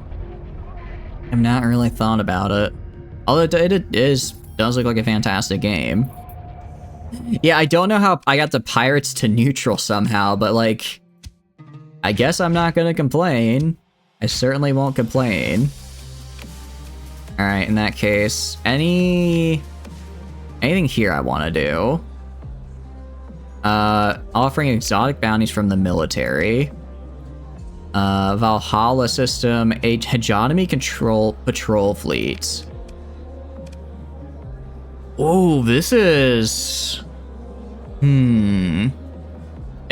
I've not really thought about it. Although it does look like a fantastic game. Yeah, I don't know how I got the pirates to neutral somehow, but like, I guess I'm not gonna complain. I certainly won't complain. Alright, in that case, anything here I want to do. Offering exotic bounties from the military. Valhalla system, a hegemony control patrol fleet. Oh, this is... It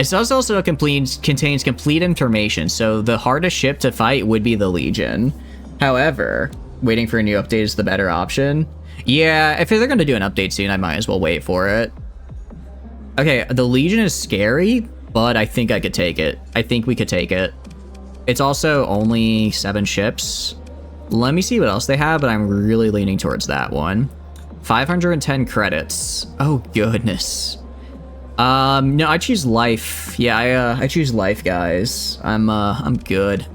does also contains complete information, so the hardest ship to fight would be the Legion. However, waiting for a new update is the better option. Yeah, if they're gonna do an update soon, I might as well wait for it. Okay, the Legion is scary, but I think I could take it. I think we could take it. It's also only 7 ships. Let me see what else they have, but I'm really leaning towards that one. 510 credits. Oh, goodness. No, I choose life. Yeah, I choose life, guys. I'm good.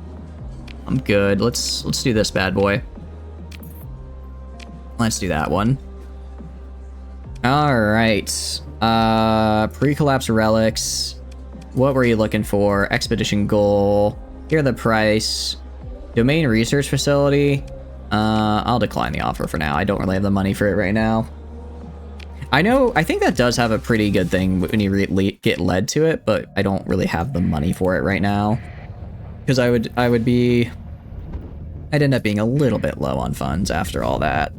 I'm good. Let's do this bad boy. Let's do that one. All right. Pre-collapse relics. What were you looking for? Expedition goal. Here the price. Domain research facility. I'll decline the offer for now. I don't really have the money for it right now. I think that does have a pretty good thing when you get led to it, but I don't really have the money for it right now. Because I'd end up being a little bit low on funds after all that.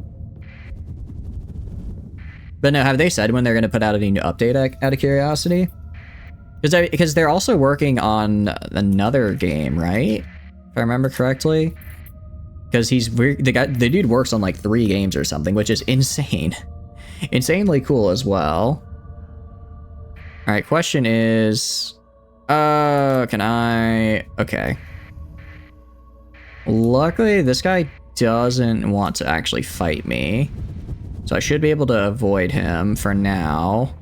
But no, have they said when they're going to put out a new update out of curiosity? Because they're also working on another game, right? If I remember correctly. Because the dude works on like 3 games or something, which is insane. Insanely cool as well. Alright, question is... can I... Okay. Luckily, this guy doesn't want to actually fight me. So I should be able to avoid him for now.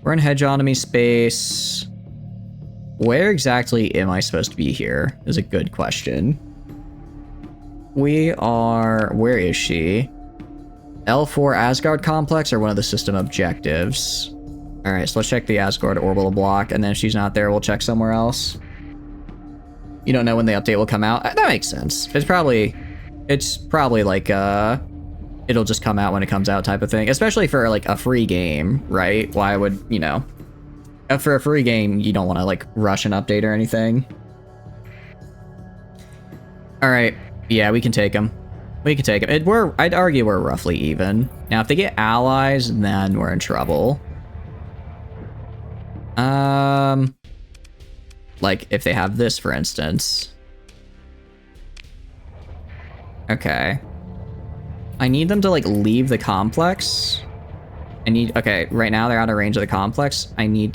We're in hegemony space. Where exactly am I supposed to be here? Is a good question. We are... Where is she? L4 Asgard complex or one of the system objectives? Alright, so let's check the Asgard orbital block, and then if she's not there, we'll check somewhere else. You don't know when the update will come out? That makes sense. It's probably like, it'll just come out when it comes out type of thing. Especially for, like, a free game, right? Why would, you know... For a free game, you don't want to, like, rush an update or anything. Alright. Yeah, we can take them. We can take them. I'd argue we're roughly even. Now, if they get allies, then we're in trouble. Like, if they have this, for instance. Okay. I need them to, like, leave the complex. Okay, right now they're out of range of the complex. I'm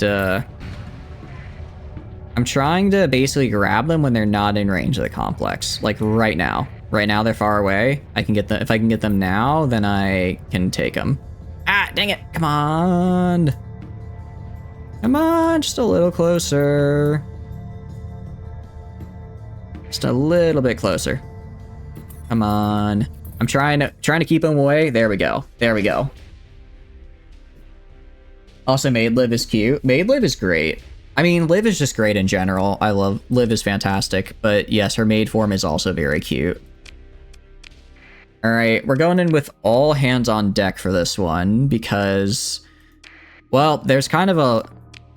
trying to basically grab them when they're not in range of the complex. Like, right now. Right now they're far away. I can get them. If I can get them now, then I can take them. Ah, dang it. Come on. Come on, just a little closer. Just a little bit closer. Come on. I'm trying to keep them away. There we go. There we go. Also, Maid Liv is cute. Maid Liv is great. I mean, Liv is just great in general. Liv is fantastic. But yes, her maid form is also very cute. Alright, we're going in with all hands on deck for this one because, well, there's kind of a...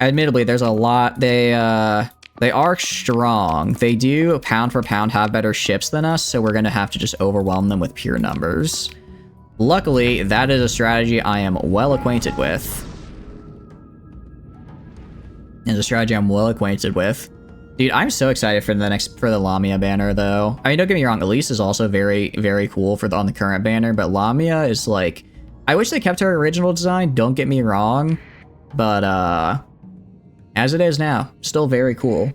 Admittedly, there's a lot. They are strong. They do, pound for pound, have better ships than us, so we're going to have to just overwhelm them with pure numbers. Luckily, that is a strategy I am well acquainted with. It's a strategy I'm well acquainted with. Dude, I'm so excited for the Lamia banner, though. I mean, don't get me wrong, Elise is also very, very cool on the current banner, but Lamia is like... I wish they kept her original design, don't get me wrong, but, as it is now, still very cool.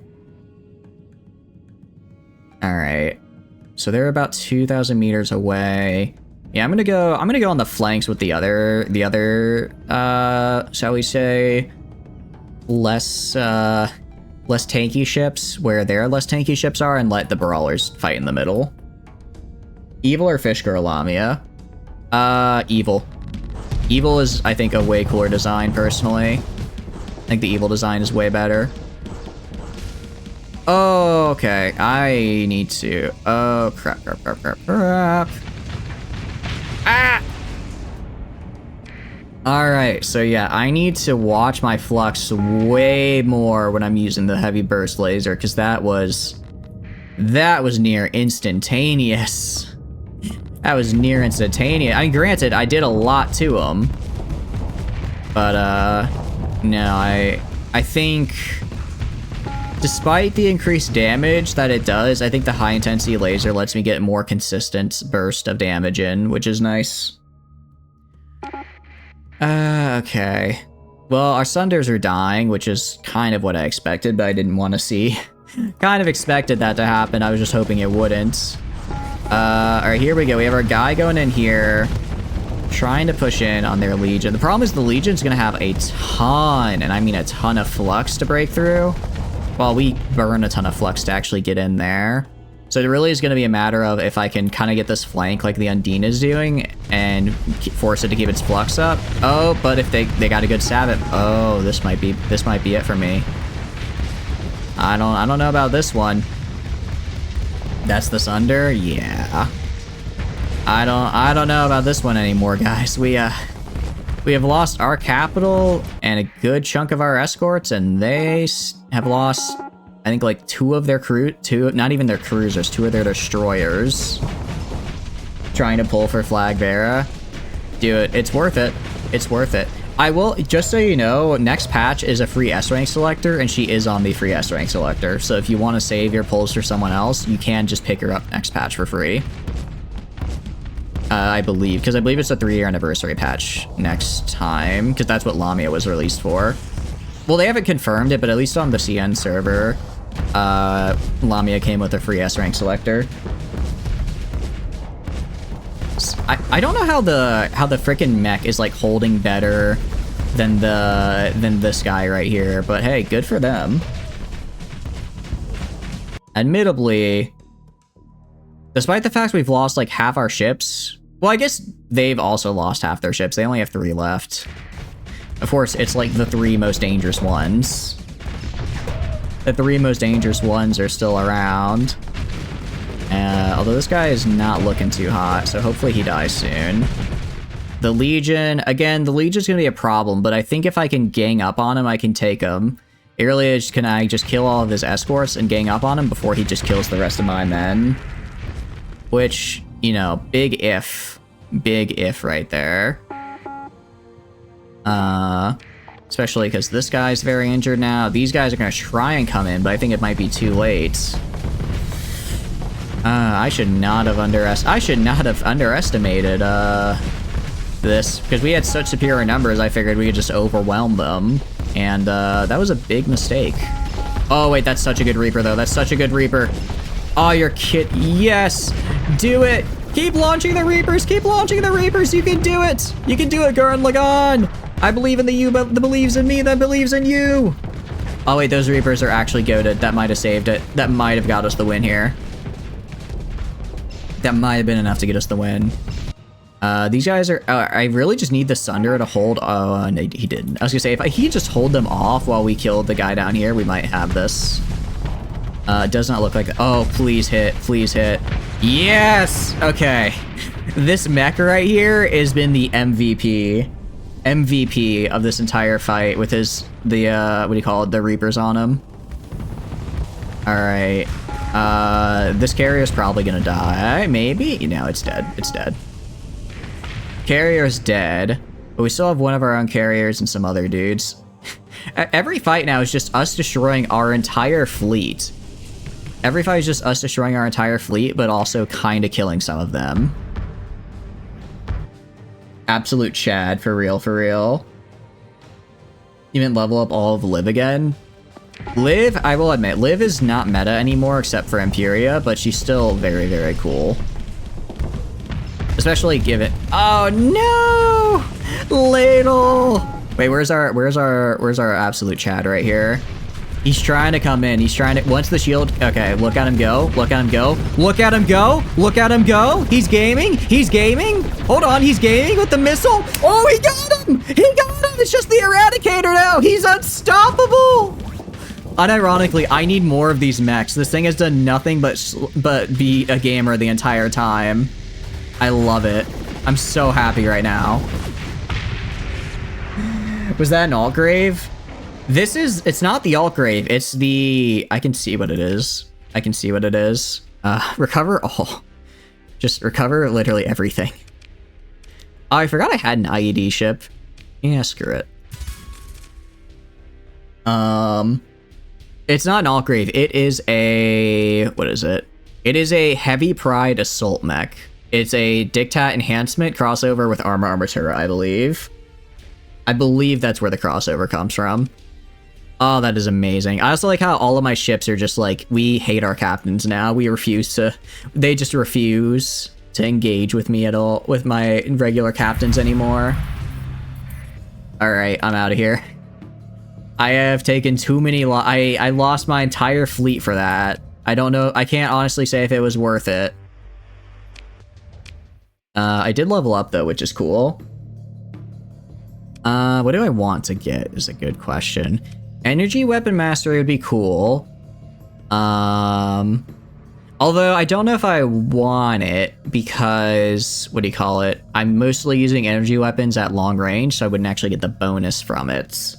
Alright. So they're about 2,000 meters away. Yeah, I'm gonna go on the flanks with the other, shall we say, less tanky ships, where their less tanky ships are, and let the brawlers fight in the middle. Evil or Fish Girl Lamia? Evil. Evil is, I think, a way cooler design, personally. I think the evil design is way better. Oh, okay. I need to... Oh, crap. Ah! Alright, so yeah, I need to watch my flux way more when I'm using the heavy burst laser, because that was near instantaneous. That was near instantaneous. I mean, granted, I did a lot to them. But, no, I think Despite the increased damage that it does, I think the high intensity laser lets me get a more consistent burst of damage in, which is nice. Okay. Well, our Sunders are dying, which is kind of what I expected, but I didn't want to see. Kind of expected that to happen, I was just hoping it wouldn't. Alright, here we go. We have our guy going in here, trying to push in on their Legion. The problem is the Legion's gonna have a ton, and I mean a ton of flux to break through. Well, we burn a ton of flux to actually get in there. So it really is going to be a matter of if I can kind of get this flank like the Undine is doing and force it to keep its flux up. Oh, but if they got a good stab at... Oh, this might be it for me. I don't know about this one. That's the Sunder? Yeah. I don't know about this one anymore, guys. We have lost our capital and a good chunk of our escorts, and they have lost, I think, like 2 of their not even their cruisers, 2 of their destroyers. Trying to pull for Flag Bearer. Do it. It's worth it. It's worth it. I will, just so you know, next patch is a free S-rank selector, and she is on the free S-rank selector. So if you want to save your pulls for someone else, you can just pick her up next patch for free. I believe, because I believe it's a 3-year anniversary patch next time, because that's what Lamia was released for. Well, they haven't confirmed it, but at least on the CN server, Lamia came with a free S-rank selector. I don't know how the frickin' mech is like holding better than this guy right here, but hey, good for them. Admittedly, despite the fact we've lost like half our ships, well, I guess they've also lost half their ships. They only have 3 left. Of course, it's like the 3 most dangerous ones. The 3 most dangerous ones are still around. Although this guy is not looking too hot, so hopefully he dies soon. The Legion, again, the Legion's gonna be a problem, but I think if I can gang up on him, I can take him. It really is, can I just kill all of his escorts and gang up on him before he just kills the rest of my men? Which, you know, big if right there. Especially because this guy's very injured now. These guys are gonna try and come in, but I think it might be too late. I should not have underestimated this, because we had such superior numbers. I figured we could just overwhelm them, and that was a big mistake. Oh wait, that's such a good Reaper though. That's such a good Reaper. Oh, you're kidding. Yes, do it. Keep launching the Reapers. Keep launching the Reapers. You can do it. You can do it, Gurren Lagann. I believe in the you, but that believes in me, that believes in you. Oh wait, those Reapers are actually goated. That might have saved it. That might have got us the win here. That might have been enough to get us the win. These guys are... I really just need the Sunder to hold... Oh, no, he didn't. I was gonna say, if he just hold them off while we killed the guy down here, we might have this. It does not look like... Oh, please hit. Please hit. Yes! Okay. This mech right here has been the MVP. MVP of this entire fight with his... what do you call it? The Reapers on him. Alright. This carrier's probably gonna die. Maybe? No, it's dead. It's dead. Carrier's dead, but we still have one of our own carriers and some other dudes. Every fight now is just us destroying our entire fleet. Every fight is just us destroying our entire fleet, but also kind of killing some of them. Absolute Chad, for real, for real. You meant level up all of Liv again? Liv, I will admit, Liv is not meta anymore except for Imperia, but she's still very, very cool. Especially given... Oh no! Ladle! Wait, where's our absolute Chad right here? He's trying to come in. He's trying to... Once the shield... Okay, look at him go. Look at him go. Look at him go. Look at him go. He's gaming. He's gaming. Hold on. He's gaming with the missile. Oh, he got him. He got him. It's just the Eradicator now. He's unstoppable. Unironically, I need more of these mechs. This thing has done nothing but be a gamer the entire time. I love it. I'm so happy right now. Was that an alt grave? This is, it's not the alt grave, it's the, I can see what it is. I can see what it is. Recover all. Just recover literally everything. Oh, I forgot I had an IED ship. Yeah, screw it. It's not an Altgrave. It is a... What is it? It is a Heavy Pride Assault Mech. It's a Dictat Enhancement crossover with Armor Armatura, I believe. I believe that's where the crossover comes from. Oh, that is amazing. I also like how all of my ships are just like, we hate our captains now. We refuse to... They just refuse to engage with me at all, with my regular captains anymore. Alright, I'm out of here. I have taken too many I lost my entire fleet for that. I don't know. I can't honestly say if it was worth it. I did level up though, which is cool. What do I want to get is a good question. Energy Weapon Mastery would be cool. Although I don't know if I want it because, what do you call it? I'm mostly using energy weapons at long range, so I wouldn't actually get the bonus from it.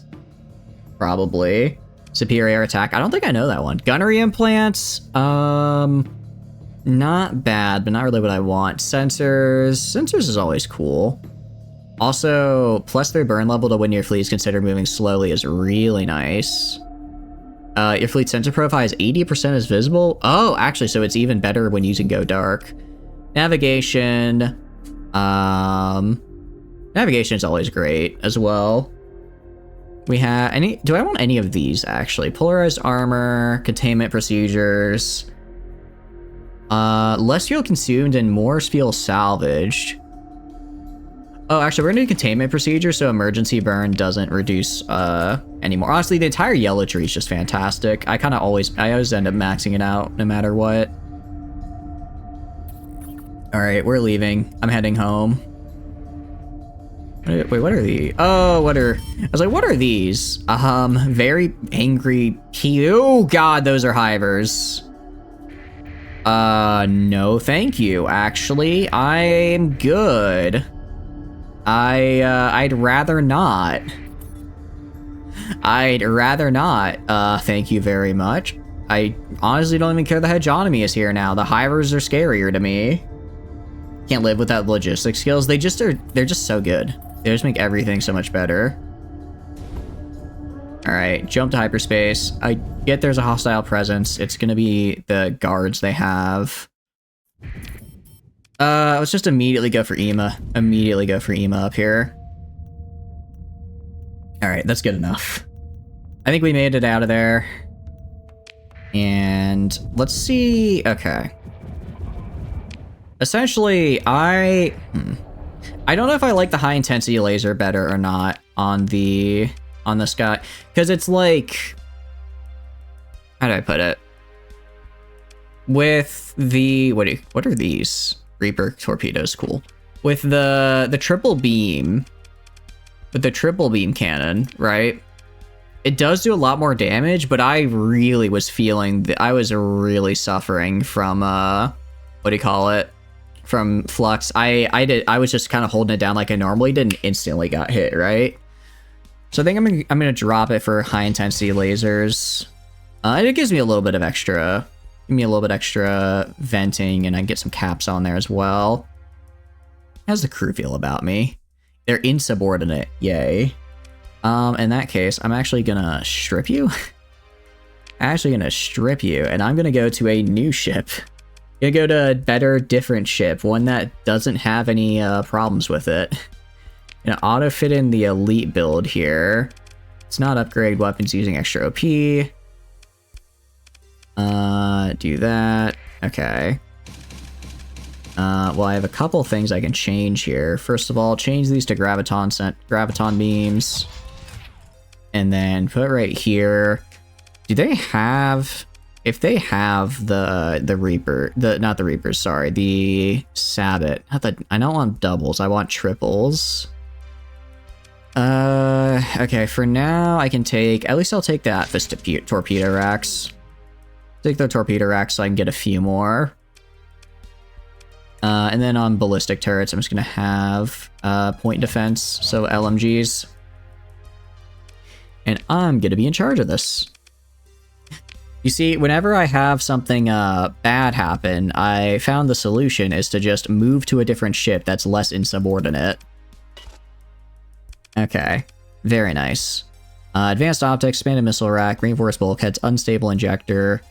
Probably. Superior attack. I don't think I know that one. Gunnery implants. Not bad, but not really what I want. Sensors. Sensors is always cool. Also, plus 3 burn level to when your fleet is considered moving slowly is really nice. Your fleet sensor profile is 80% is visible. Oh, actually, so it's even better when using Go Dark. Navigation. Navigation is always great as well. We have any... Do I want any of these, actually? Polarized armor, containment procedures. Less fuel consumed and more fuel salvaged. Oh, actually, we're gonna do containment procedure, so emergency burn doesn't reduce anymore. Honestly, the entire yellow tree is just fantastic. I always end up maxing it out no matter what. All right, we're leaving. I'm heading home. Wait, what are these? Oh, I was like, what are these? Very angry Oh god, those are hivers. No thank you, actually. I'm good. I'd rather not. I'd rather not. Thank you very much. I honestly don't even care the hegemony is here now. The hivers are scarier to me. Can't live without logistics skills. They're just so good. They just make everything so much better. Alright, jump to hyperspace. I get there's a hostile presence. It's gonna be the guards they have. Let's just immediately go for EMA. Immediately go for EMA up here. Alright, that's good enough. I think we made it out of there. And let's see... Okay. Essentially, I don't know if I like the high intensity laser better or not on this guy, because it's like, how do I put it? With the what are these? Reaper torpedoes, cool. With the triple beam, with the triple beam cannon, right? It does do a lot more damage, but I really was feeling that I was really suffering from what do you call it? From flux. I was just kind of holding it down like I normally did and instantly got hit, right? So I think I'm gonna drop it for high intensity lasers. And it gives me a little bit of extra, venting, and I can get some caps on there as well. How's the crew feel about me? They're insubordinate, yay. In that case, I'm actually gonna strip you. And I'm gonna go to a new ship. Gonna go to a better, different ship, one that doesn't have any problems with it. Gonna auto fit in the elite build here. It's not upgrade weapons using extra OP. Do that. Okay. Well, I have a couple things I can change here. First of all, change these to graviton beams, and then put right here. Do they have? If they have the Reaper, not the Reapers, sorry, the Sabbat. I don't want doubles, I want triples. Okay, for now I can take, at least I'll take the Atlas torpedo racks. Take the torpedo racks so I can get a few more. And then on ballistic turrets, I'm just gonna have point defense, so LMGs. And I'm gonna be in charge of this. You see, whenever I have something bad happen, I found the solution is to just move to a different ship that's less insubordinate. Okay, very nice. Advanced optics, expanded missile rack, reinforced bulkheads, unstable injector.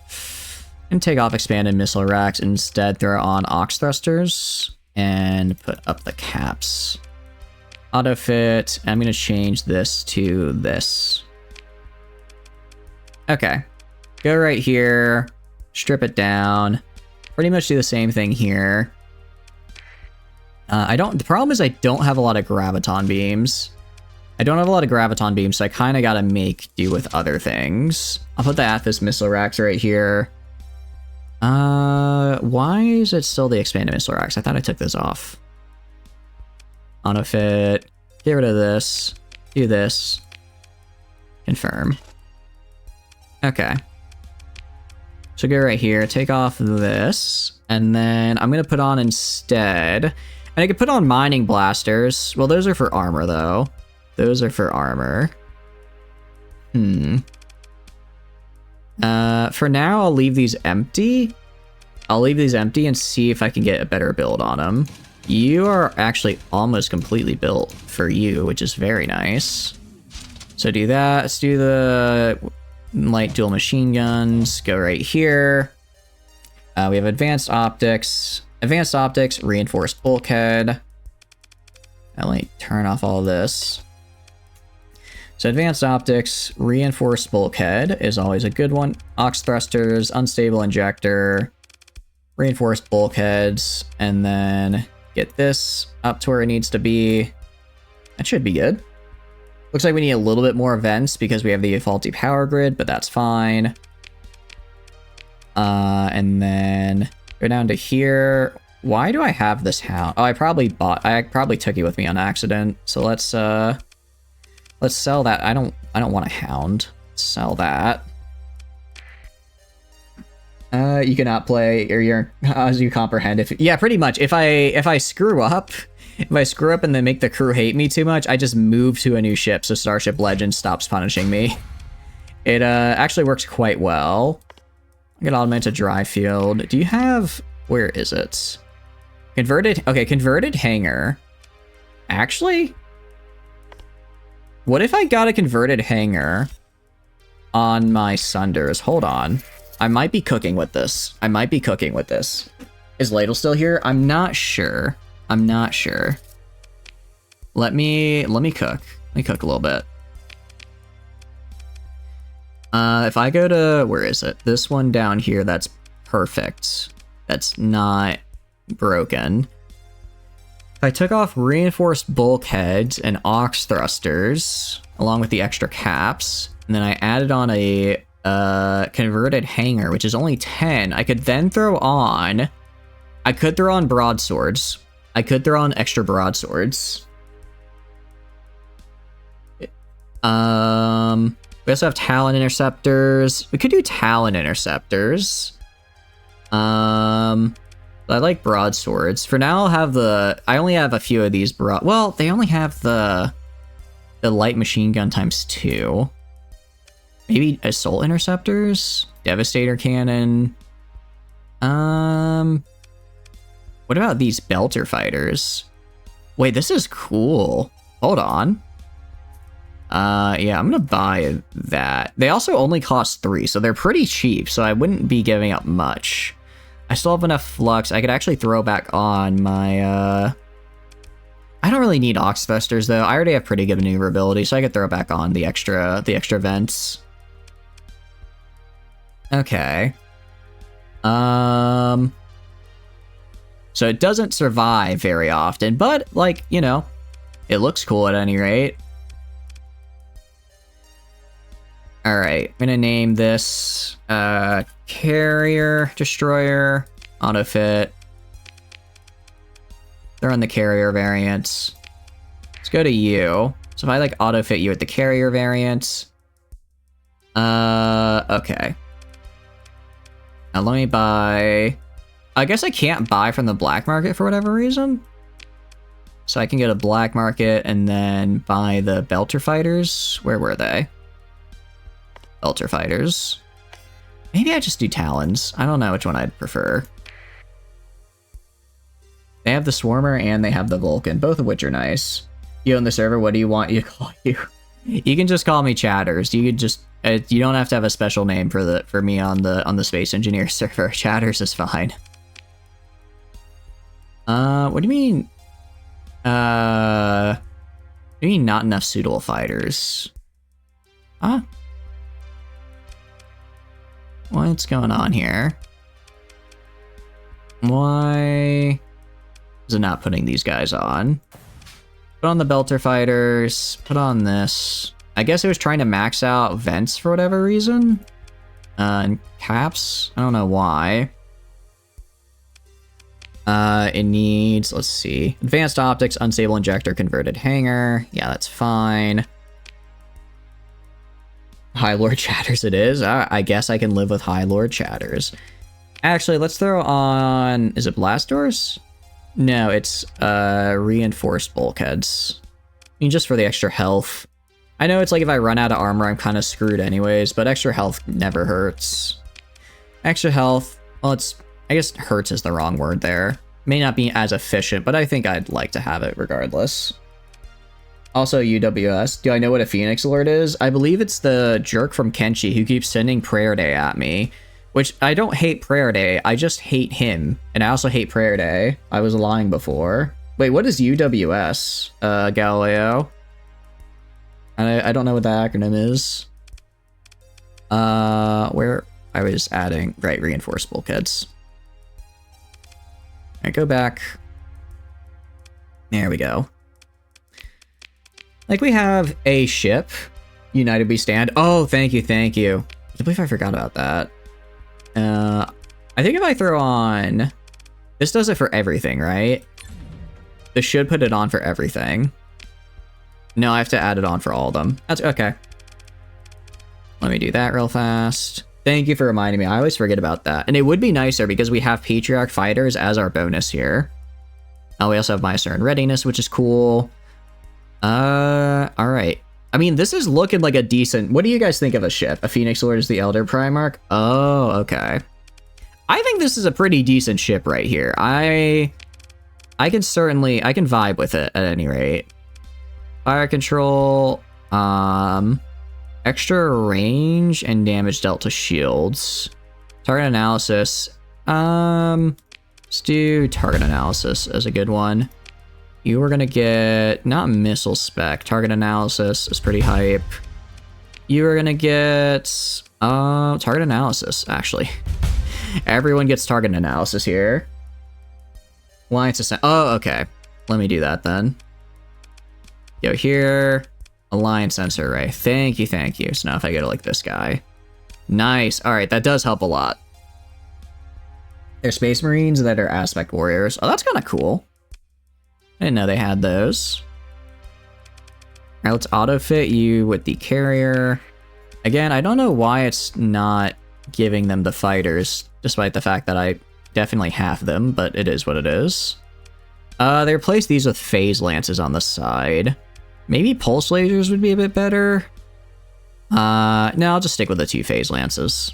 And take off expanded missile racks. Instead, throw on ox thrusters and put up the caps. Auto fit. I'm going to change this to this. Okay. Go right here. Strip it down. Pretty much do the same thing here. The problem is I don't have a lot of graviton beams. So I kind of got to make do with other things. I'll put the Athos missile racks right here. Why is it still the expanded missile racks? I thought I took this off. Auto fit. Get rid of this. Do this. Confirm. Okay. So go right here, take off this, and then I'm going to put on instead, and I could put on mining blasters. Well, those are for armor, though. Those are for armor. For now, I'll leave these empty. And see if I can get a better build on them. You are actually almost completely built for you, which is very nice. So do that. Let's do the light dual machine guns. Go right here. We have advanced optics. Advanced optics, reinforced bulkhead. Let me turn off all this. So advanced optics, reinforced bulkhead is always a good one. Ox thrusters, unstable injector, reinforced bulkheads, and then get this up to where it needs to be. That should be good. Looks like we need a little bit more vents because we have the faulty power grid, but that's fine. And then go down to here. Why do I have this hound? Oh, I probably took it with me on accident. So let's sell that. I don't want a hound. Sell that. You cannot play, or you're, as you comprehend. Yeah, pretty much. If I screw up and then make the crew hate me too much, I just move to a new ship so Starship Legends stops punishing me. It actually works quite well. I got augmented drive field. Do you have, where is it? Converted hangar. Actually, what if I got a converted hangar on my Sunders? Hold on. I might be cooking with this. Is Ladle still here? I'm not sure. Let me cook. Let me cook a little bit. If I go to, where is it? This one down here, that's perfect. That's not broken. If I took off reinforced bulkheads and ox thrusters, along with the extra caps, and then I added on a converted hangar, which is only 10, I could then throw on broadswords. I could throw on extra broadswords. We also have Talon interceptors. We could do Talon interceptors. I like broadswords. For now, I only have a few of these well, they only have the light machine gun ×2. Maybe assault interceptors? Devastator cannon. What about these belter fighters? Wait, this is cool. Hold on. Yeah, I'm gonna buy that. They also only cost 3, so they're pretty cheap, so I wouldn't be giving up much. I still have enough flux. I could actually throw back on my, I don't really need ox thrusters, though. I already have pretty good maneuverability, so I could throw back on the extra vents. Okay. So it doesn't survive very often, but, like, you know, it looks cool at any rate. Alright, I'm gonna name this, Carrier Destroyer, Autofit. They're on the Carrier variants. Let's go to you. So if I, like, autofit you at the Carrier variants. Okay. Now let me buy... I guess I can't buy from the black market for whatever reason. So I can go to black market and then buy the Belter Fighters. Where were they? Belter Fighters. Maybe I just do Talons. I don't know which one I'd prefer. They have the Swarmer and they have the Vulcan, both of which are nice. You own the server, what do you want you to call you? You can just call me Chatters. You could just you don't have to have a special name for me on the Space Engineer server. Chatters is fine. What do you mean? What do you mean not enough suitable fighters? Huh? What's going on here? Why is it not putting these guys on? Put on the Belter fighters. Put on this. I guess it was trying to max out vents for whatever reason. And caps. I don't know why. It needs, let's see. Advanced optics, unstable injector, converted hanger. Yeah, that's fine. High Lord Chatters it is. I guess I can live with High Lord Chatters. Actually, let's throw on... Is it blast doors? No, it's reinforced bulkheads. I mean, just for the extra health. I know it's like if I run out of armor, I'm kind of screwed anyways, but extra health never hurts. Extra health, well, it's... I guess hurts is the wrong word there. May not be as efficient, but I think I'd like to have it regardless. Also, UWS. Do I know what a Phoenix Alert is? I believe it's the jerk from Kenshi who keeps sending Prayer Day at me. Which, I don't hate Prayer Day, I just hate him. And I also hate Prayer Day. I was lying before. Wait, what is UWS, Galileo? I don't know what that acronym is. Where I was adding, right, reinforced bulkheads. Alright, go back. There we go. Like, we have a ship. United we stand. Oh, thank you, thank you. I believe I forgot about that. I think if I throw on... This does it for everything, right? This should put it on for everything. No, I have to add it on for all of them. That's okay. Let me do that real fast. Thank you for reminding me. I always forget about that. And it would be nicer because we have Patriarch Fighters as our bonus here. We also have Mayasuran Readiness, which is cool. Alright. I mean, this is looking like a decent... What do you guys think of a ship? A Phoenix Lord is the Elder Primarch? Oh, okay. I think this is a pretty decent ship right here. I can certainly... I can vibe with it at any rate. Fire control... Extra range and damage dealt to shields. Target analysis. Let's do target analysis as a good one. You are gonna get not missile spec. Target analysis is pretty hype. You are gonna get target analysis, actually. Everyone gets target analysis here. Alliance ascent. Oh, okay. Let me do that then. Go here. Alliance sensor array. Thank you, thank you. So now if I go to like this guy. Nice. Alright, that does help a lot. They're Space Marines that are Aspect Warriors. Oh, that's kind of cool. I didn't know they had those. Alright, let's auto-fit you with the carrier. Again, I don't know why it's not giving them the fighters, despite the fact that I definitely have them, but it is what it is. They replaced these with phase lances on the side. Maybe pulse lasers would be a bit better. No, I'll just stick with the 2 phase lances.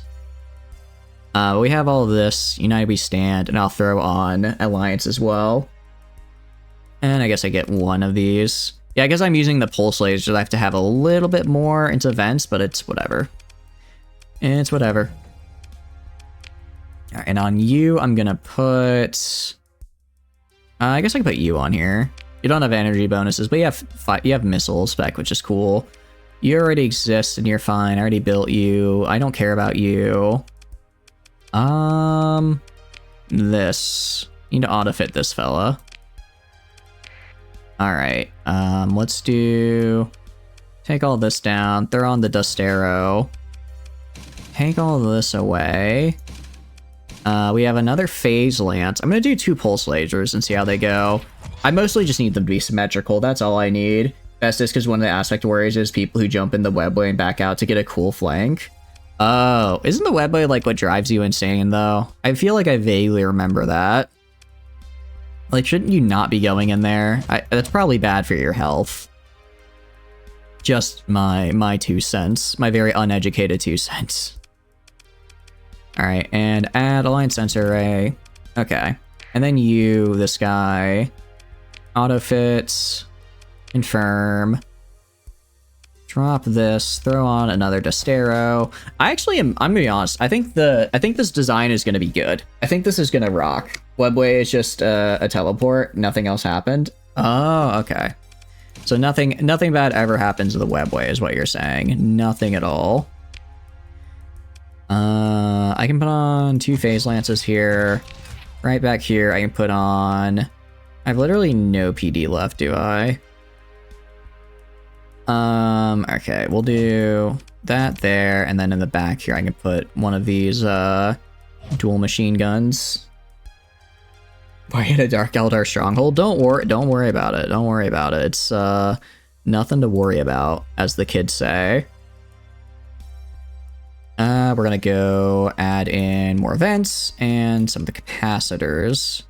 We have all of this. United we stand, and I'll throw on Alliance as well. And I guess I get one of these. Yeah, I guess I'm using the pulse lasers. I have to have a little bit more into vents, but it's whatever. It's whatever. All right, and on you, I'm gonna put... I guess I can put you on here. You don't have energy bonuses, but you have missile spec, which is cool. You already exist and you're fine. I already built you. I don't care about you. This. You need to auto-fit this fella. Alright, let's do... Take all this down, throw on the Dust Arrow. Take all this away. We have another Phase Lance. I'm gonna do 2 Pulse Lasers and see how they go. I mostly just need them to be symmetrical, that's all I need. Best is because one of the Aspect Warriors is people who jump in the webway and back out to get a cool flank. Oh, isn't the webway like what drives you insane though? I feel like I vaguely remember that. Like, shouldn't you not be going in there? That's probably bad for your health. Just my 2 cents. My very uneducated 2 cents. Alright, and add Alliance Sensor Array. Okay. And then you, this guy. Auto-fit. Confirm. Drop this, throw on another Destero. I'm gonna be honest, I think this design is gonna be good. I think this is gonna rock. Webway is just a teleport, nothing else happened. Oh, okay. So nothing bad ever happens to the webway is what you're saying. Nothing at all. I can put on 2 phase lances here. Right back here, I can put on... I have literally no PD left, do I? Okay, we'll do that there, and then in the back here I can put one of these, dual machine guns. Why hit a Dark Eldar stronghold? Don't worry about it. Don't worry about it. It's, nothing to worry about, as the kids say. We're gonna go add in more vents and some of the capacitors.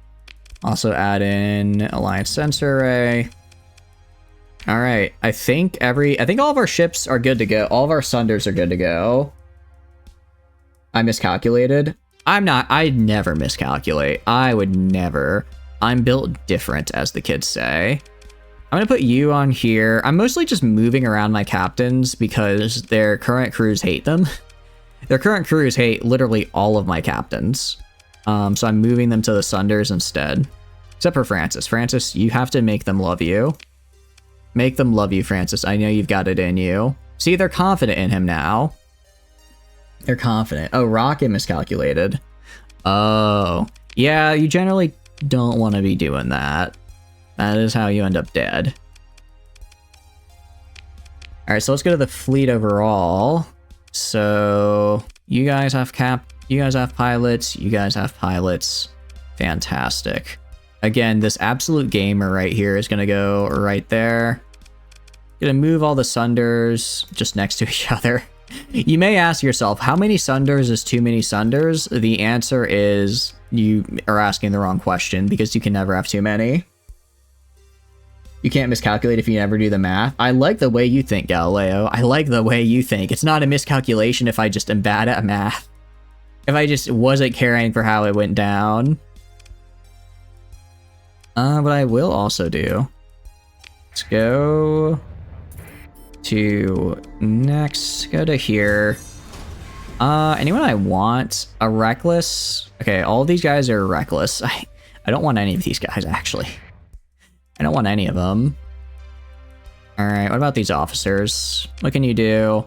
Also add in Alliance sensor array. All right, I think all of our ships are good to go. All of our Sunders are good to go. I miscalculated. I'd never miscalculate. I would never. I'm built different, as the kids say. I'm gonna put you on here. I'm mostly just moving around my captains because their current crews hate them. Their current crews hate literally all of my captains. So I'm moving them to the Sunders instead. Except for Francis. Francis, you have to make them love you. Make them love you, Francis. I know you've got it in you. See, they're confident in him now. They're confident. Oh, Rocket miscalculated. Oh. Yeah, you generally don't want to be doing that. That is how you end up dead. Alright, so let's go to the fleet overall. So you guys have pilots, you guys have pilots. Fantastic. Again, this absolute gamer right here is gonna go right there. Gonna move all the Sunders just next to each other. You may ask yourself, how many Sunders is too many Sunders? The answer is you are asking the wrong question because you can never have too many. You can't miscalculate if you never do the math. I like the way you think, Galileo. I like the way you think. It's not a miscalculation if I just am bad at math. If I just wasn't caring for how it went down. What I will also do. Let's go to next. Go to here. Anyone I want? A reckless? Okay, all of these guys are reckless. I don't want any of these guys, actually. I don't want any of them. Alright, what about these officers? What can you do?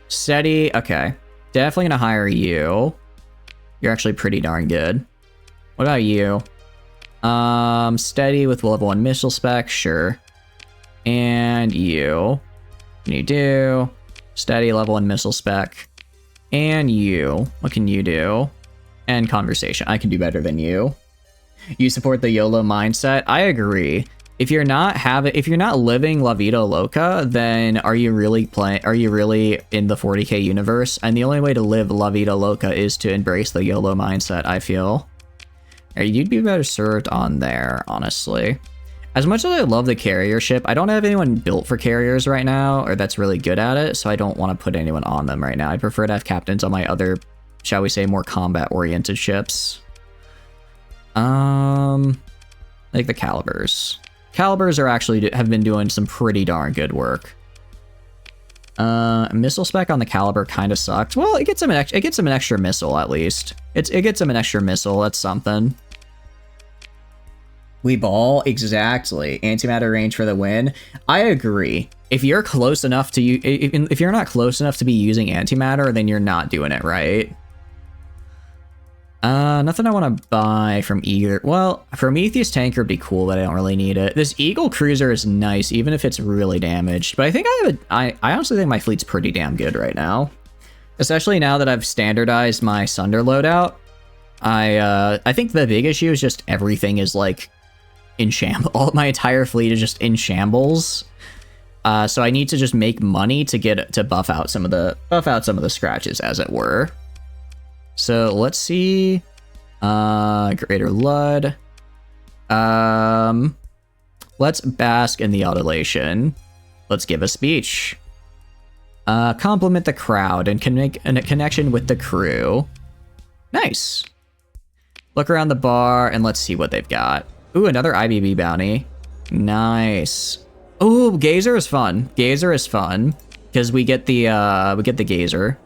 Steady, okay. Definitely gonna hire you. You're actually pretty darn good. What about you? Steady with level 1 missile spec, sure. And you. What can you do? Steady, level 1 missile spec. And you. What can you do? And conversation. I can do better than you. You support the YOLO mindset. I agree. If you're not living La Vida Loca, then are you really in the 40k universe? And the only way to live La Vida Loca is to embrace the YOLO mindset, I feel. You'd be better served on there, honestly. As much as I love the carrier ship, I don't have anyone built for carriers right now, or that's really good at it, so I don't want to put anyone on them right now. I prefer to have captains on my other, shall we say, more combat-oriented ships. Like the Calibers. Calibers are have been doing some pretty darn good work. Missile spec on the Caliber kind of sucks. Well, it gets him an extra missile at least. It gets him an extra missile. That's something. We ball exactly. Antimatter range for the win. I agree. If you're close enough to if you're not close enough to be using antimatter, then you're not doing it right. Nothing I want to buy from either. Well, Prometheus tanker would be cool, but I don't really need it. This Eagle cruiser is nice, even if it's really damaged. But I think I honestly think my fleet's pretty damn good right now. Especially now that I've standardized my Sunder loadout. I think the big issue is just everything is like in shambles. My entire fleet is just in shambles. So I need to just make money to buff out some of the scratches, as it were. So let's see. Greater Lud. Let's bask in the adulation. Let's give a speech. Compliment the crowd and make a connection with the crew. Nice. Look around the bar and let's see what they've got. Ooh, another IBB bounty. Nice. Ooh, Gazer is fun. Gazer is fun. because we get the gazer,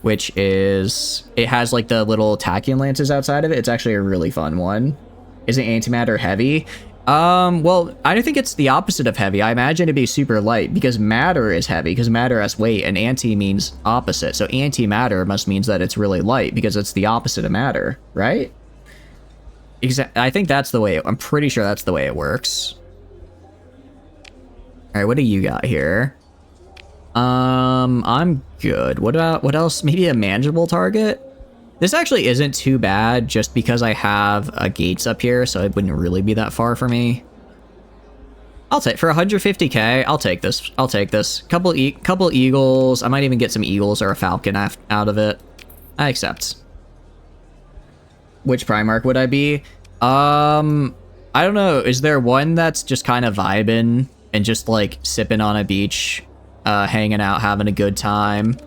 which is, it has like the little tachyon lances outside of it. It's actually a really fun one. Is it antimatter heavy? Well, I don't think it's the opposite of heavy. I imagine it'd be super light because matter is heavy, because matter has weight, and anti means opposite. So antimatter must means that it's really light because it's the opposite of matter, right? I think that's the way, I'm pretty sure that's the way it works. All right, what do you got here? I'm good. What else? Maybe a manageable target? This actually isn't too bad just because I have gates up here, so it wouldn't really be that far for me. I'll take, for 150k, I'll take this. I'll take this. Couple eagles. I might even get some eagles or a falcon out of it. I accept. Which Primarch would I be? I don't know. Is there one that's just kind of vibing and just like sipping on a beach, hanging out, having a good time?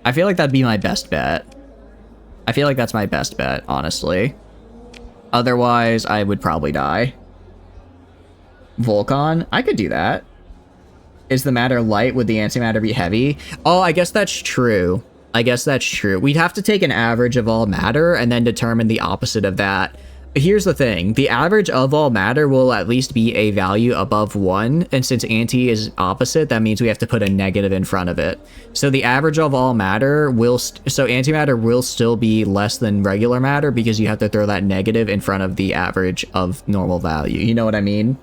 I feel like that'd be my best bet. I feel like that's my best bet, honestly. Otherwise, I would probably die. Volcon? I could do that. Is the matter light? Would the antimatter be heavy? Oh, I guess that's true. I guess that's true. We'd have to take an average of all matter and then determine the opposite of that. Here's the thing. The average of all matter will at least be a value above 1. And since anti is opposite, that means we have to put a negative in front of it. So the average of all matter will... So antimatter will still be less than regular matter because you have to throw that negative in front of the average of normal value. You know what I mean?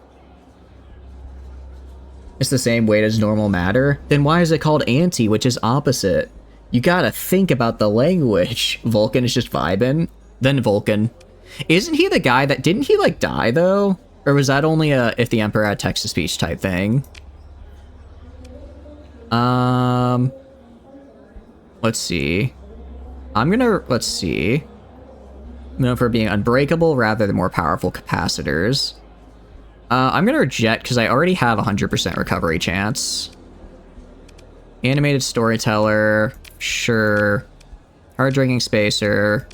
It's the same weight as normal matter. Then why is it called anti, which is opposite? You gotta think about the language. Vulcan is just vibing. Then Vulcan. Isn't he the guy that... Didn't he, like, die, though? Or was that only a if the Emperor had text-to-speech type thing? Let's see. Let's see. Known for being unbreakable rather than more powerful capacitors. I'm gonna reject because I already have 100% recovery chance. Animated storyteller. Sure. Hard drinking spacer.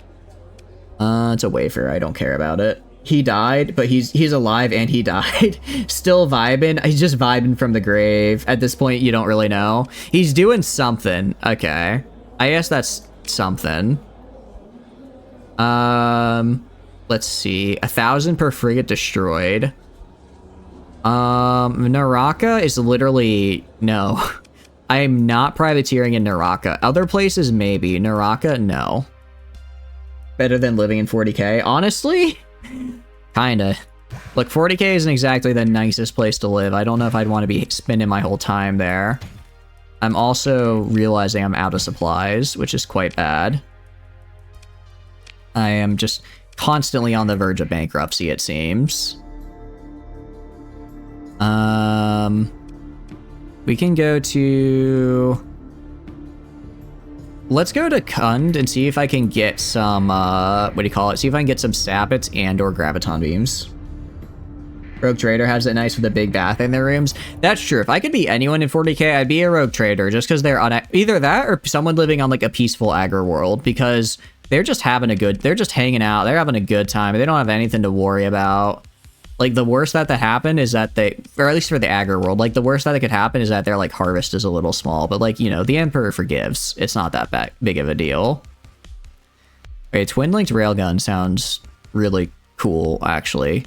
It's a wafer. I don't care about it. He died, but he's alive and he died. Still vibing. He's just vibing from the grave. At this point, you don't really know. He's doing something. Okay. I guess that's something. Let's see. 1,000 per frigate destroyed. Naraka is literally... No. I am not privateering in Naraka. Other places, maybe. Naraka, no. Better than living in 40k? Honestly? Kinda. Look, 40k isn't exactly the nicest place to live. I don't know if I'd want to be spending my whole time there. I'm also realizing I'm out of supplies, which is quite bad. I am just constantly on the verge of bankruptcy, it seems. We can go to... Let's go to Kund and see if I can get some, what do you call it? See if I can get some sabots and or graviton beams. Rogue Trader has it nice with a big bath in their rooms. That's true. If I could be anyone in 40k, I'd be a Rogue Trader just because they're on either that or someone living on like a peaceful agro world because they're just having a good, they're just hanging out. They're having a good time. They don't have anything to worry about. Like, the worst that happen is that they, or at least for the aggro world, like, the worst that could happen is that their, like, harvest is a little small. But, like, you know, the Emperor forgives. It's not that big of a deal. Okay, twin-linked railgun sounds really cool, actually.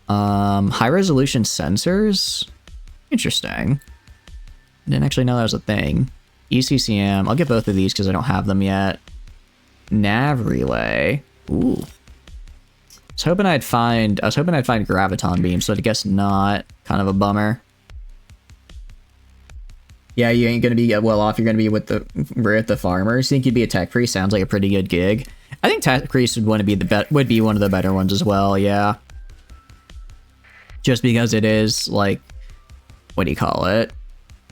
High-resolution sensors? Interesting. Didn't actually know that was a thing. ECCM. I'll get both of these because I don't have them yet. Nav relay. Ooh. I was hoping I'd find graviton beams, so I guess not. Kind of a bummer. Yeah, you ain't gonna be well off. You're gonna be with the farmers. Think you'd be a tech priest? Sounds like a pretty good gig. I think tech priest would be one of the better ones as well. Yeah. Just because it is like, what do you call it?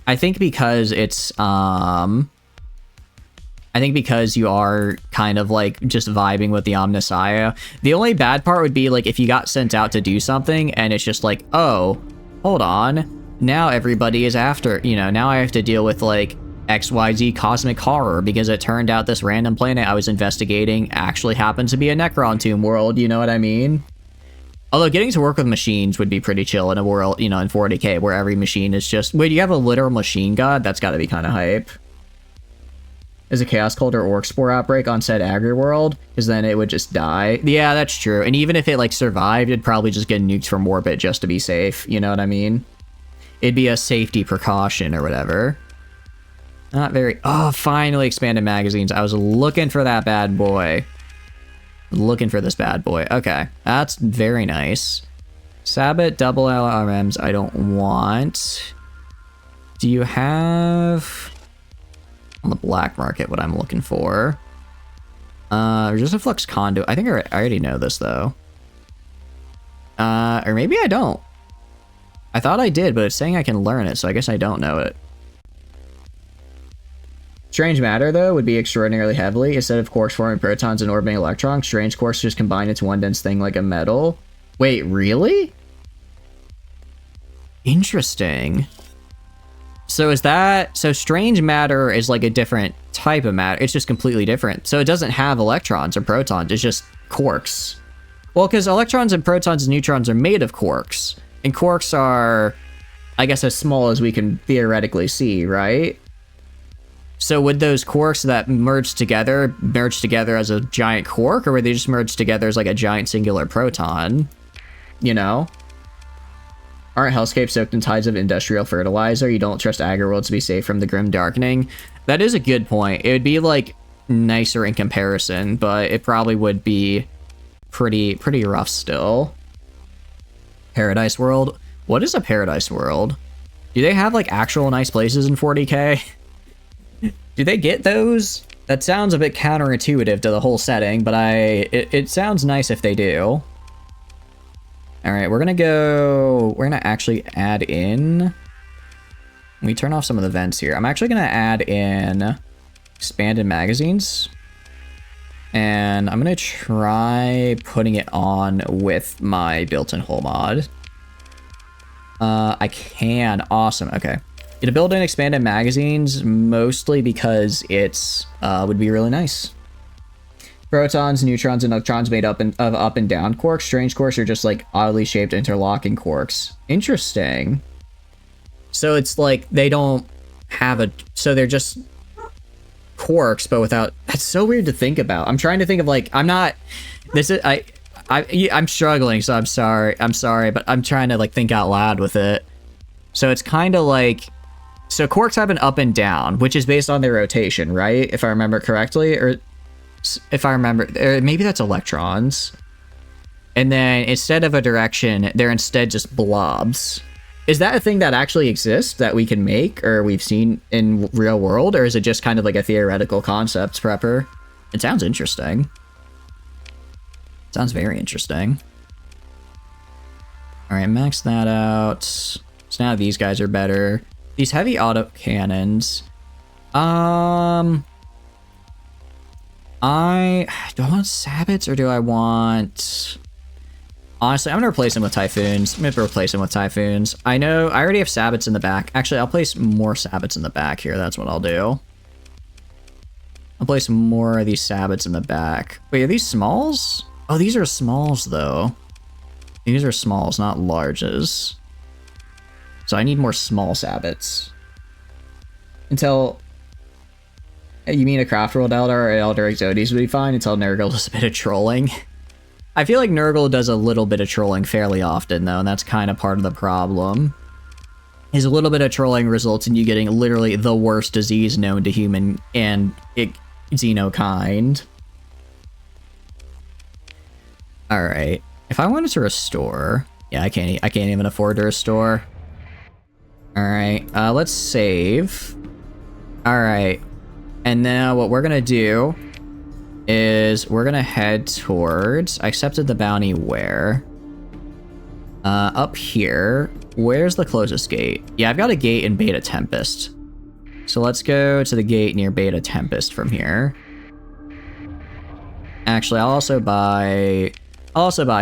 I think because it's I think because you are kind of like just vibing with the Omnissiah. The only bad part would be like if you got sent out to do something and it's just like, oh, hold on. Now everybody is after, you know, now I have to deal with like XYZ cosmic horror because it turned out this random planet I was investigating actually happened to be a Necron Tomb world. You know what I mean? Although getting to work with machines would be pretty chill in a world, you know, in 40k, where every machine is just... Wait, you have a literal machine god? That's gotta be kind of hype. Is a Chaos Cult or Orc Spore outbreak on said agri-world? Because then it would just die. Yeah, that's true. And even if it, like, survived, it'd probably just get nuked from orbit just to be safe. You know what I mean? It'd be a safety precaution or whatever. Not very... Oh, finally expanded magazines. I was looking for that bad boy. Looking for this bad boy. Okay, that's very nice. Sabbat double LRMs I don't want. Do you have on the black market what I'm looking for? Just a flux conduit. I think I already know this though. Or maybe I don't. I thought I did, but it's saying I can learn it, so I guess I don't know it. Strange matter, though, would be extraordinarily heavily. Instead of quarks forming protons and orbiting electrons, strange quarks just combine into one dense thing like a metal. Wait, really? Interesting. So is that... So strange matter is like a different type of matter. It's just completely different. So it doesn't have electrons or protons. It's just quarks. Well, because electrons and protons and neutrons are made of quarks. And quarks are, I guess, as small as we can theoretically see, right? So would those quarks that merge together as a giant quark, or would they just merge together as like a giant singular proton? You know? Aren't hellscapes soaked in tides of industrial fertilizer? You don't trust agri-world to be safe from the grim darkening? That is a good point. It would be like nicer in comparison, but it probably would be pretty rough still. Paradise world? What is a paradise world? Do they have like actual nice places in 40k? Do they get those? That sounds a bit counterintuitive to the whole setting, but it sounds nice if they do. Alright, we're gonna actually add in... We turn off some of the vents here. I'm actually gonna add in expanded magazines. And I'm gonna try putting it on with my built-in hull mod. I can. Awesome. Okay. To build in expanded magazines, mostly because it's would be really nice. Protons, neutrons, and electrons made up of up and down quarks. Strange quarks are just like oddly shaped interlocking quarks. Interesting. So it's like they don't have a... So they're just quarks, but without... That's so weird to think about. I'm trying to think of like... I'm not... This is... I'm struggling, so I'm sorry, but I'm trying to like think out loud with it. So it's kind of like... So quarks have an up and down, which is based on their rotation, right? If I remember correctly, or if I remember, or maybe that's electrons. And then instead of a direction, they're instead just blobs. Is that a thing that actually exists that we can make or we've seen in real world? Or is it just kind of like a theoretical concept, Prepper? It sounds interesting. Sounds very interesting. All right, max that out. So now these guys are better. These heavy auto cannons. Do I want sabbats or do I want... Honestly, I'm gonna replace them with typhoons. I'm gonna replace them with typhoons. I know I already have sabbats in the back. Actually, I'll place more sabbats in the back here. That's what I'll do. I'll place more of these sabbats in the back. Wait, are these smalls? Oh, these are smalls though. These are smalls, not larges. So I need more small sabbats. Until... You mean a craft world Eldar or Elder Exodes would be fine until Nurgle does a bit of trolling. I feel like Nurgle does a little bit of trolling fairly often though, and that's kind of part of the problem. Is a little bit of trolling results in you getting literally the worst disease known to human and xenokind. Alright. If I wanted to restore... Yeah, I can't even afford to restore. Alright, let's save. Alright. And now what we're gonna do is we're gonna head towards... I accepted the bounty where? Up here. Where's the closest gate? Yeah, I've got a gate in Beta Tempest. So let's go to the gate near Beta Tempest from here. Actually, I'll also buy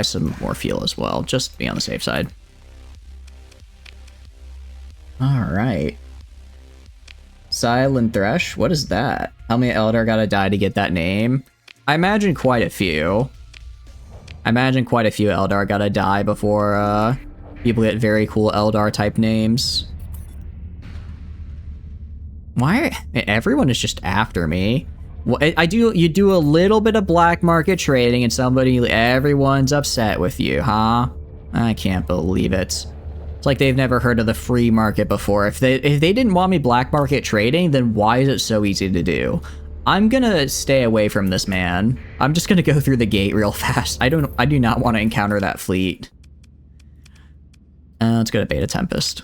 some more fuel as well, just to be on the safe side. Alright. Silent Thresh? What is that? How many Eldar gotta die to get that name? I imagine quite a few. I imagine quite a few Eldar gotta die before people get very cool Eldar type names. Why? Everyone is just after me. Well, you do a little bit of black market trading and everyone's upset with you, huh? I can't believe it. It's like they've never heard of the free market before. If they didn't want me black market trading, then why is it so easy to do? I'm gonna stay away from this man. I'm just gonna go through the gate real fast. I do not want to encounter that fleet. Let's go to Beta Tempest.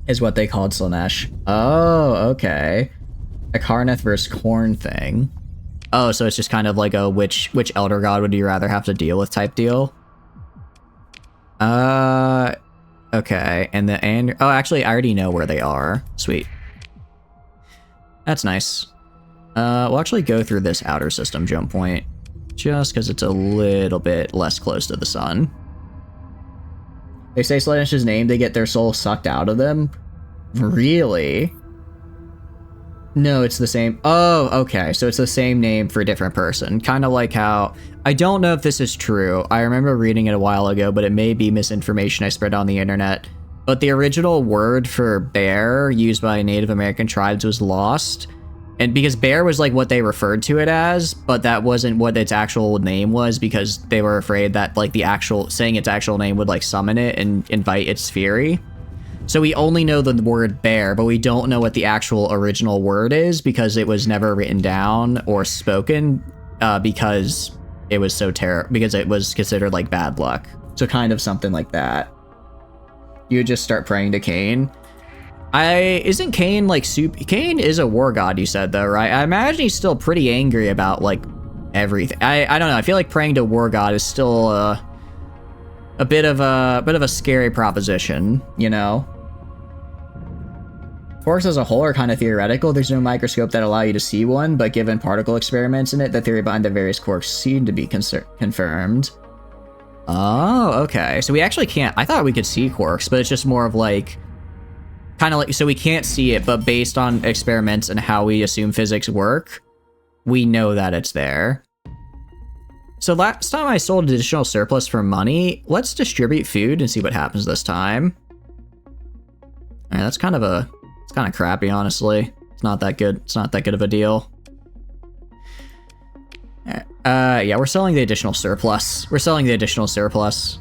Is what they called Slaanesh. Oh, okay. A Karnath versus Khorne thing. Oh, so it's just kind of like a which Elder God would you rather have to deal with type deal? Okay. And oh, actually, I already know where they are. Sweet. That's nice. We'll actually go through this outer system jump point, just because it's a little bit less close to the sun. They say Slaanesh's name, they get their soul sucked out of them? Really? No, it's the same. Oh, okay. So it's the same name for a different person. Kind of like how... I don't know if this is true. I remember reading it a while ago, but it may be misinformation I spread on the internet. But the original word for bear used by Native American tribes was lost. And because bear was like what they referred to it as, but that wasn't what its actual name was because they were afraid that like saying its actual name would like summon it and invite its fury. So we only know the word bear, but we don't know what the actual original word is because it was never written down or spoken because it was so because it was considered like bad luck. So kind of something like that. You would just start praying to Cain. Isn't Cain like Cain is a war god, you said though, right? I imagine he's still pretty angry about like everything. I don't know. I feel like praying to war god is still a bit of a scary proposition, you know? Quarks as a whole are kind of theoretical. There's no microscope that allow you to see one, but given particle experiments in it, the theory behind the various quarks seem to be confirmed. Oh, okay. So we actually can't... I thought we could see quarks, but it's just more of like... Kind of like... So we can't see it, but based on experiments and how we assume physics work, we know that it's there. So last time I sold additional surplus for money, let's distribute food and see what happens this time. Alright, that's kind of a... It's kind of crappy, honestly. It's not that good. It's not that good of a deal. Yeah, we're selling the additional surplus. We're selling the additional surplus.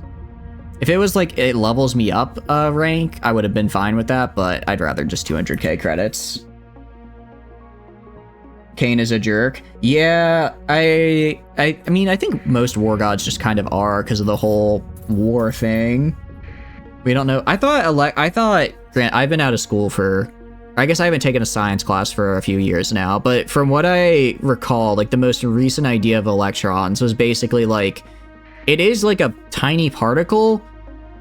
If it was like it levels me up rank, I would have been fine with that, but I'd rather just 200k credits. Cain is a jerk. Yeah, I mean, I think most war gods just kind of are because of the whole war thing. We don't know. I thought, Grant, I've been out of school for, I guess I haven't taken a science class for a few years now, but from what I recall, like the most recent idea of electrons was basically like, it is like a tiny particle,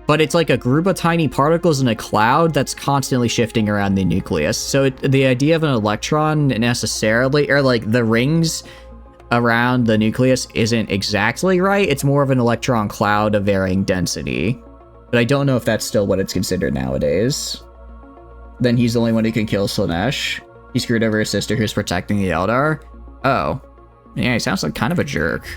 but it's like a group of tiny particles in a cloud that's constantly shifting around the nucleus. So the idea of an electron necessarily, or like the rings around the nucleus isn't exactly right. It's more of an electron cloud of varying density. But I don't know if that's still what it's considered nowadays. Then he's the only one who can kill Slaanesh. He screwed over his sister who's protecting the Eldar. Oh. Yeah, he sounds like kind of a jerk.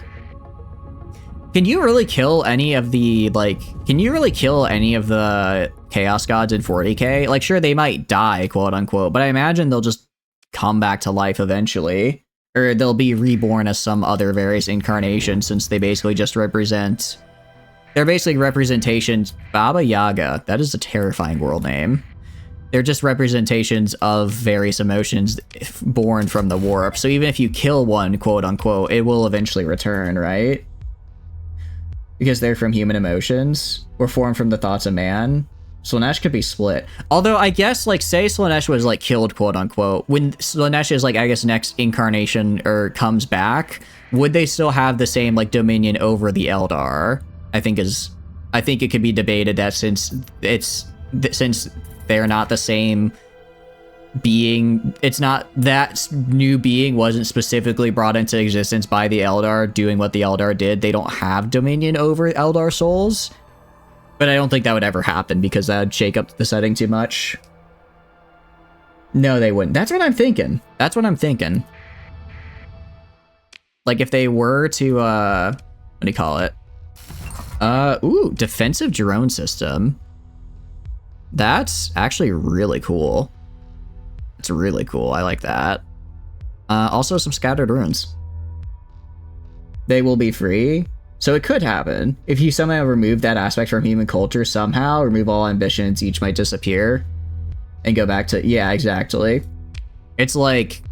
Can you really kill any of the, like... Can you really kill any of the Chaos Gods in 40k? Like, sure, they might die, quote-unquote, but I imagine they'll just come back to life eventually. Or they'll be reborn as some other various incarnation, since they basically just represent... They're basically representations... Baba Yaga. That is a terrifying world name. They're just representations of various emotions born from the warp. So even if you kill one, quote-unquote, it will eventually return, right? Because they're from human emotions, or formed from the thoughts of man. Slaanesh could be split. Although, I guess, like, say Slaanesh was, like, killed, quote-unquote. When Slaanesh is, like, I guess, next incarnation, or comes back, would they still have the same, like, dominion over the Eldar? I think it could be debated that since they're not the same being, it's not that new being wasn't specifically brought into existence by the Eldar doing what the Eldar did, they don't have dominion over Eldar souls. But I don't think that would ever happen because that would shake up the setting too much. No, they wouldn't. That's what I'm thinking. That's what I'm thinking. Like if they were to do you call it? Ooh, defensive drone system. That's actually really cool. It's really cool. I like that. Also some scattered runes. They will be free. So it could happen. If you somehow remove that aspect from human culture, somehow remove all ambitions, each might disappear. And go back to, yeah, exactly. It's like,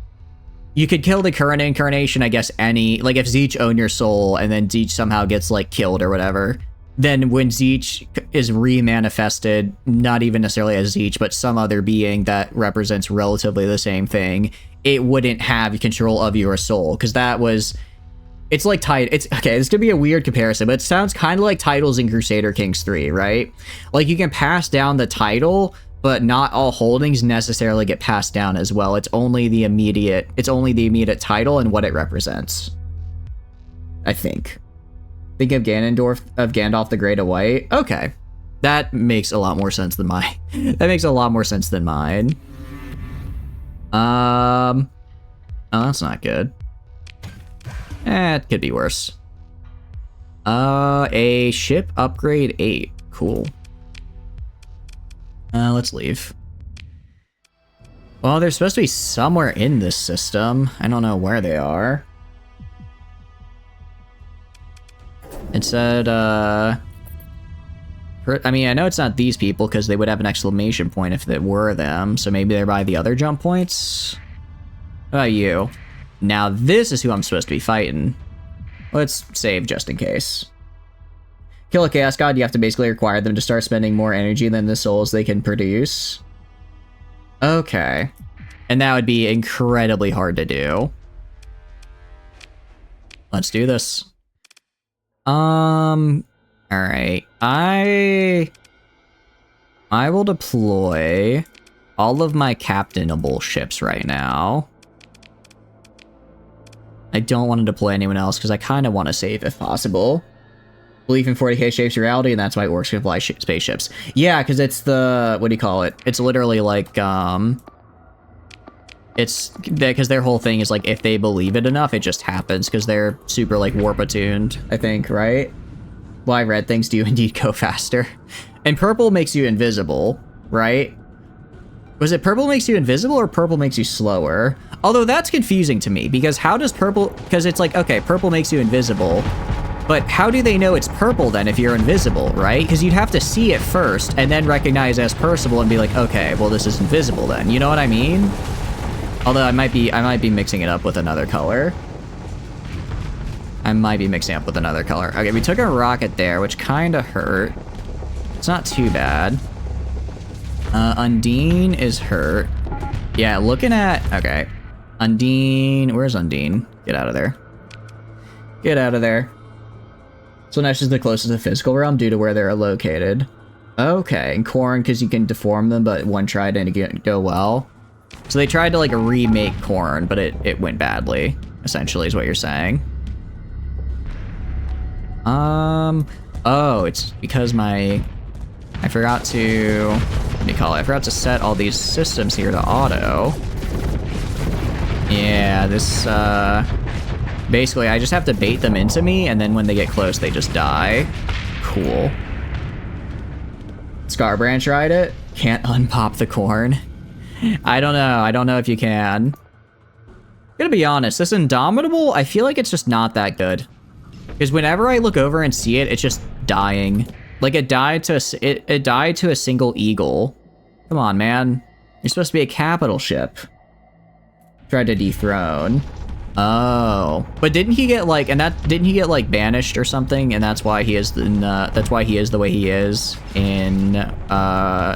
you could kill the current incarnation, I guess, like if Zeech owned your soul and then Zeech somehow gets like killed or whatever, then when Zeech is re-manifested, not even necessarily as Zeech, but some other being that represents relatively the same thing, it wouldn't have control of your soul. Because that was, it's like, it's, okay, this could be a weird comparison, but it sounds kind of like titles in Crusader Kings 3, right? Like you can pass down the title, but not all holdings necessarily get passed down as well. It's only the immediate title and what it represents. I think. Think of Gandalf the Great of White. Okay. That makes a lot more sense than mine. That makes a lot more sense than mine. Oh, that's not good. It could be worse. A ship upgrade 8. Cool. Let's leave. Well, they're supposed to be somewhere in this system. I don't know where they are. It said, I mean, I know it's not these people because they would have an exclamation point if it were them. So maybe they're by the other jump points. How about you? Now this is who I'm supposed to be fighting. Let's save just in case. Kill a Chaos God, you have to basically require them to start spending more energy than the souls they can produce. Okay. And that would be incredibly hard to do. Let's do this. Alright. I will deploy all of my captainable ships right now. I don't want to deploy anyone else because I kind of want to save if possible. Belief in 40k shapes reality, and that's why orcs can fly spaceships. Yeah, because it's the, what do you call it? It's literally like, it's because their whole thing is like, if they believe it enough, it just happens because they're super like warp attuned, I think, right? Why red things do indeed go faster. And purple makes you invisible, right? Was it purple makes you invisible or purple makes you slower? Although that's confusing to me because how does purple, because it's like, okay, purple makes you invisible. But how do they know it's purple then if you're invisible, right? Because you'd have to see it first and then recognize as Percival and be like, okay, well this is invisible then. You know what I mean? Although I might be mixing it up with another color. Okay, we took a rocket there, which kind of hurt. It's not too bad. Undine is hurt. Yeah, looking at, okay. Undine, where's Undine? Get out of there. Get out of there. So Nesh is the closest to physical realm due to where they're located. Okay, and Corn because you can deform them, but one try didn't go well. So they tried to like remake Corn, but it went badly, essentially is what you're saying. Oh, it's because I forgot to, what do you call it? I forgot to set all these systems here to auto. Yeah, this, basically, I just have to bait them into me, and then when they get close, they just die. Cool. Scarbranch tried it. Can't unpop the corn. I don't know. I don't know if you can. Gonna be honest, this Indomitable, I feel like it's just not that good. Because whenever I look over and see it, it's just dying. Like, it died to a single eagle. Come on, man. You're supposed to be a capital ship. Tried to dethrone. Oh, but didn't he get like, didn't he get like banished or something? And that's why he is that's why he is the way he is in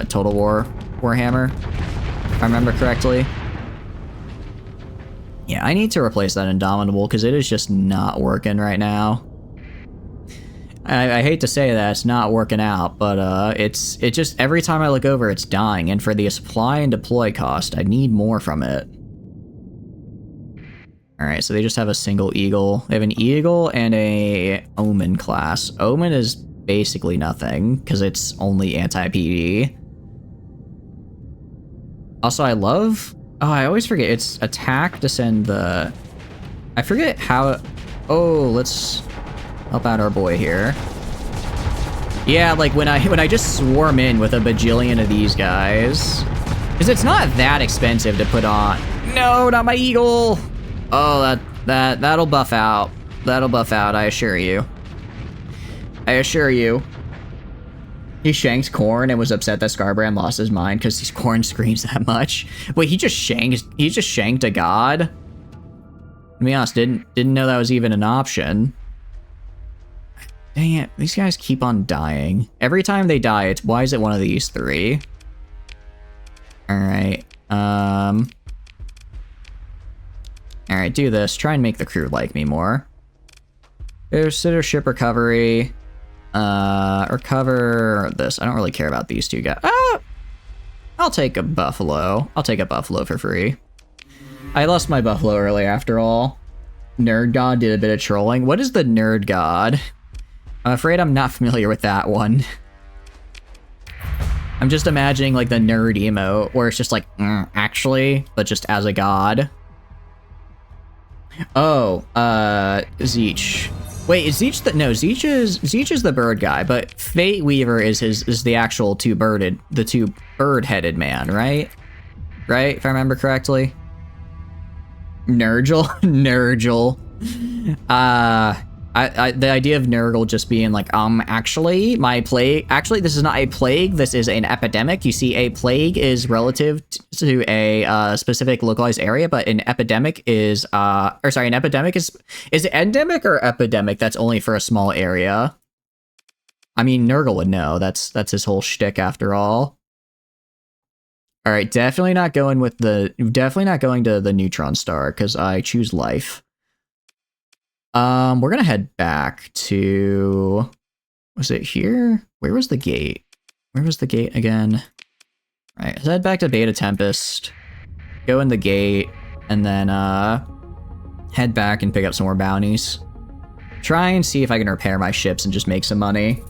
Total War Warhammer, if I remember correctly. Yeah, I need to replace that Indomitable because it is just not working right now. I hate to say that it's not working out, but it just every time I look over, it's dying. And for the supply and deploy cost, I need more from it. Alright, so they just have a single eagle. They have an eagle and a omen class. Omen is basically nothing, because it's only anti-PD. Also, I love... Oh, I always forget. It's attack to send the... I forget how... Oh, let's Help out our boy here. Yeah, like when I just swarm in with a bajillion of these guys. Because it's not that expensive to put on. No, not my eagle! Oh, that'll buff out. That'll buff out, I assure you. I assure you. He shanked Corn and was upset that Scarbrand lost his mind because his Corn screams that much. Wait, he just shanked a god? To be honest, didn't know that was even an option. Dang it, these guys keep on dying. Every time they die, it's why is it one of these three? Alright, alright, do this. Try and make the crew like me more. Consider ship recovery. Recover this. I don't really care about these two guys. I'll take a buffalo. I'll take a buffalo for free. I lost my buffalo early after all. Nerd God did a bit of trolling. What is the Nerd God? I'm afraid I'm not familiar with that one. I'm just imagining like the nerd emote where it's just like, actually, but just as a god. Oh, Zeech. Wait, is Zeech the— no, Zeech is the bird guy, but Fate Weaver is the actual two bird-headed man, right? Right, if I remember correctly? Nurgle? Nurgle. The idea of Nurgle just being like, actually, my plague— actually, this is not a plague, this is an epidemic. You see, a plague is relative to a specific localized area, but an epidemic is, or sorry, an epidemic is it endemic or epidemic that's only for a small area? I mean, Nurgle would know. That's his whole shtick after all. All right, definitely not going to the neutron star, because I choose life. We're gonna head back to— was it here? Where was the gate? Where was the gate again? All right, let's head back to Beta Tempest, go in the gate, and then head back and pick up some more bounties. Try and see if I can repair my ships and just make some money.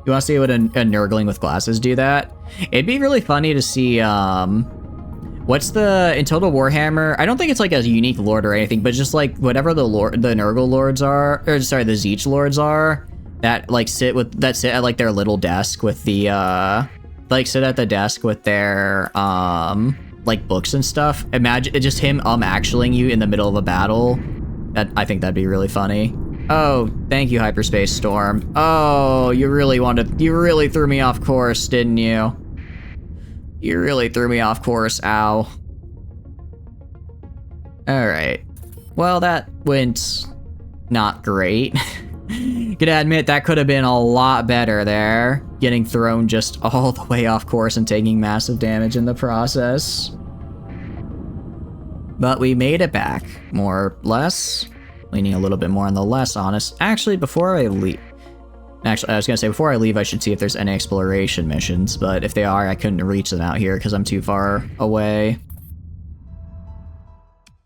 You want to see what a Nurgling with glasses do that? It'd be really funny to see, what's the— in Total Warhammer, I don't think it's like a unique lord or anything, but just like whatever the Nurgle lords are, or sorry, the Zeech lords are, that like sit at like their little desk with the, like sit at the desk with their, like books and stuff. Imagine just him, actuallying you in the middle of a battle. I think that'd be really funny. Oh, thank you, Hyperspace Storm. Oh, you really threw me off course, didn't you? You really threw me off course, ow. Alright. Well, that went not great. Gotta admit, that could have been a lot better there. Getting thrown just all the way off course and taking massive damage in the process. But we made it back, more or less. Leaning a little bit more on the less honest. Actually, before I leave... Actually, I was gonna say, before I leave, I should see if there's any exploration missions, but if they are, I couldn't reach them out here because I'm too far away.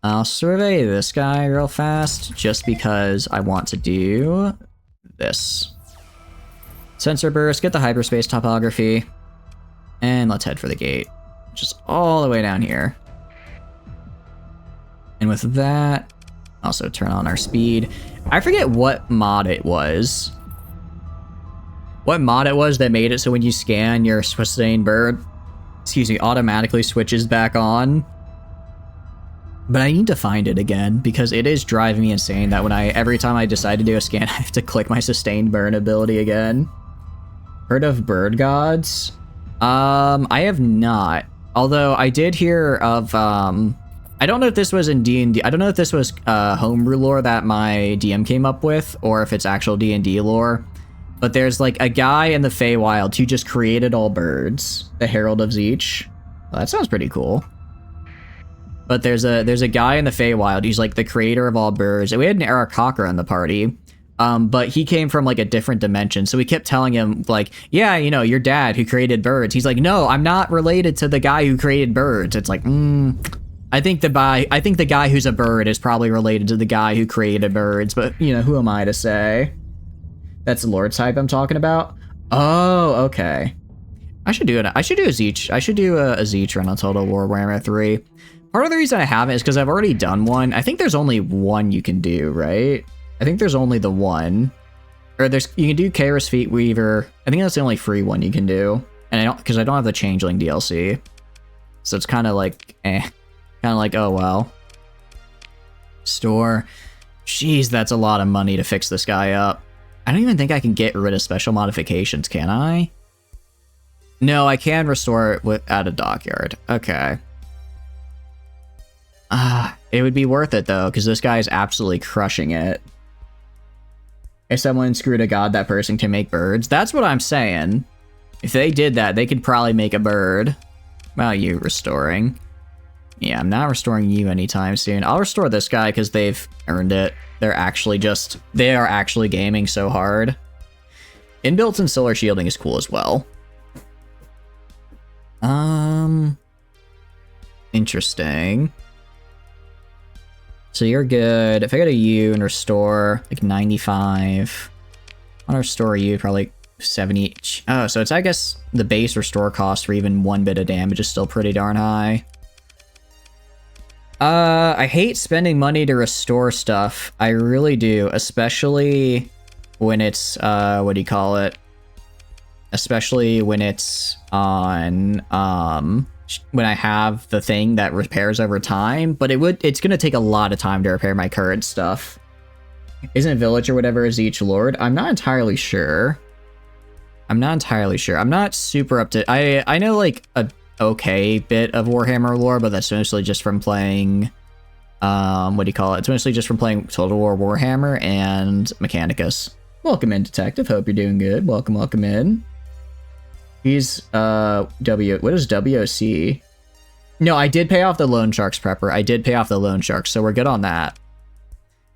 I'll survey this guy real fast, just because I want to do this. Sensor burst, get the hyperspace topography, and let's head for the gate, which is all the way down here. And with that, also turn on our speed. I forget what mod it was. What mod it was that made it so when you scan your sustained bird, excuse me, automatically switches back on. But I need to find it again because it is driving me insane that every time I decide to do a scan, I have to click my sustained burn ability again. Heard of bird gods? I have not. Although I did hear of, I don't know if this was in D&D. I don't know if this was homebrew lore that my DM came up with, or if it's actual D&D lore. But there's like a guy in the Feywild who just created all birds, the Herald of Zeech. Well, that sounds pretty cool. But there's a guy in the Feywild. He's like the creator of all birds. And we had an Aarakocra in the party, but he came from like a different dimension. So we kept telling him like, yeah, you know, your dad who created birds. He's like, no, I'm not related to the guy who created birds. It's like, I think the guy who's a bird is probably related to the guy who created birds. But you know, who am I to say? That's the lore type I'm talking about. Oh, okay. I should do a Zeech. I should do a Zeech run on Total Warhammer 3. Part of the reason I haven't is because I've already done one. I think there's only one you can do, right? I think there's only the one. Or you can do Kairos Feet Weaver. I think that's the only free one you can do. And because I don't have the Changeling DLC. So it's kind of like, eh. Kind of like, oh well. Store. Jeez, that's a lot of money to fix this guy up. I don't even think I can get rid of special modifications, can I? No, I can restore it at a dockyard. Okay. It would be worth it though, because this guy is absolutely crushing it. If someone screwed a god, that person can make birds. That's what I'm saying. If they did that, they could probably make a bird. Well, you restoring. Yeah, I'm not restoring you anytime soon. I'll restore this guy because they've earned it. They are actually gaming so hard. Inbuilt and solar shielding is cool as well. Interesting. So you're good. If I go to you and restore like 95, I want to restore you probably 70. Oh, so it's, I guess, the base restore cost for even 1 bit of damage is still pretty darn high. I hate spending money to restore stuff. I really do, especially when it's, what do you call it? Especially when it's on, when I have the thing that repairs over time, but it's gonna take a lot of time to repair my current stuff. Isn't village or whatever is each lord? I'm not entirely sure. I'm not super up to, I know like a okay bit of Warhammer lore, but that's mostly just from playing, what do you call it? It's mostly just from playing Total War Warhammer and Mechanicus. Welcome in, Detective. Hope you're doing good. Welcome in. He's, what is WOC? No, I did pay off the Loan Sharks prepper. I did pay off the Loan Sharks, so we're good on that.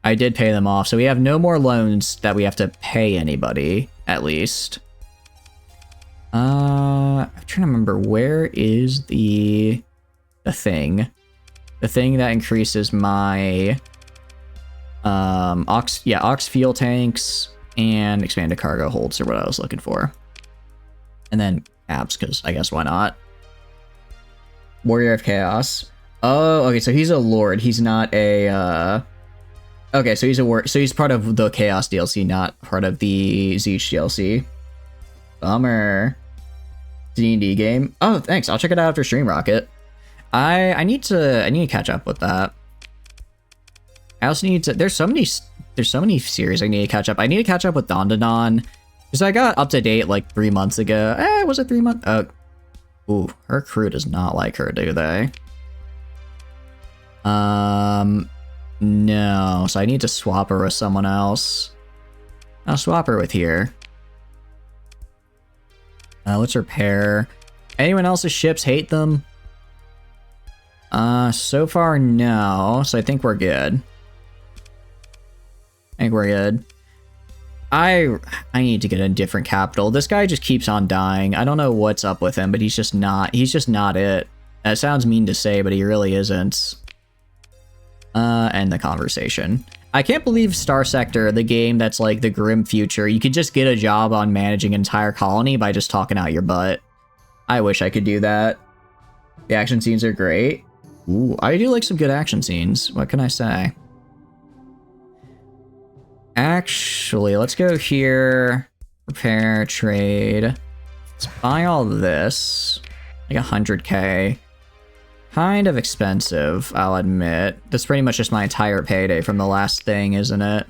I did pay them off, so we have no more loans that we have to pay anybody, at least. I'm trying to remember, where is the thing? The thing that increases my, Ox fuel tanks and expanded cargo holds are what I was looking for. And then abs, because I guess why not? Warrior of Chaos. Oh, okay, so he's a lord. He's not a, okay, so he's part of the Chaos DLC, not part of the Zeech DLC. Bummer. D&D game. Oh, thanks. I'll check it out after Stream Rocket. I need to catch up with that. I also need to, there's so many series I need to catch up. I need to catch up with Don. Because I got up to date like 3 months ago. Was it 3 months? Ooh, her crew does not like her, do they? No. So I need to swap her with someone else. I'll swap her with here. Let's repair. Anyone else's ships hate them? So far, no. So I think we're good. I need to get a different capital. This guy just keeps on dying. I don't know what's up with him, but he's just not it. That sounds mean to say, but he really isn't. End the conversation. I can't believe Star Sector, the game that's like the grim future, you could just get a job on managing an entire colony by just talking out your butt. I wish I could do that. The action scenes are great. Ooh, I do like some good action scenes. What can I say? Actually, let's go here. Repair, trade. Let's buy all this. Like 100k. Kind of expensive, I'll admit. That's pretty much just my entire payday from the last thing, isn't it?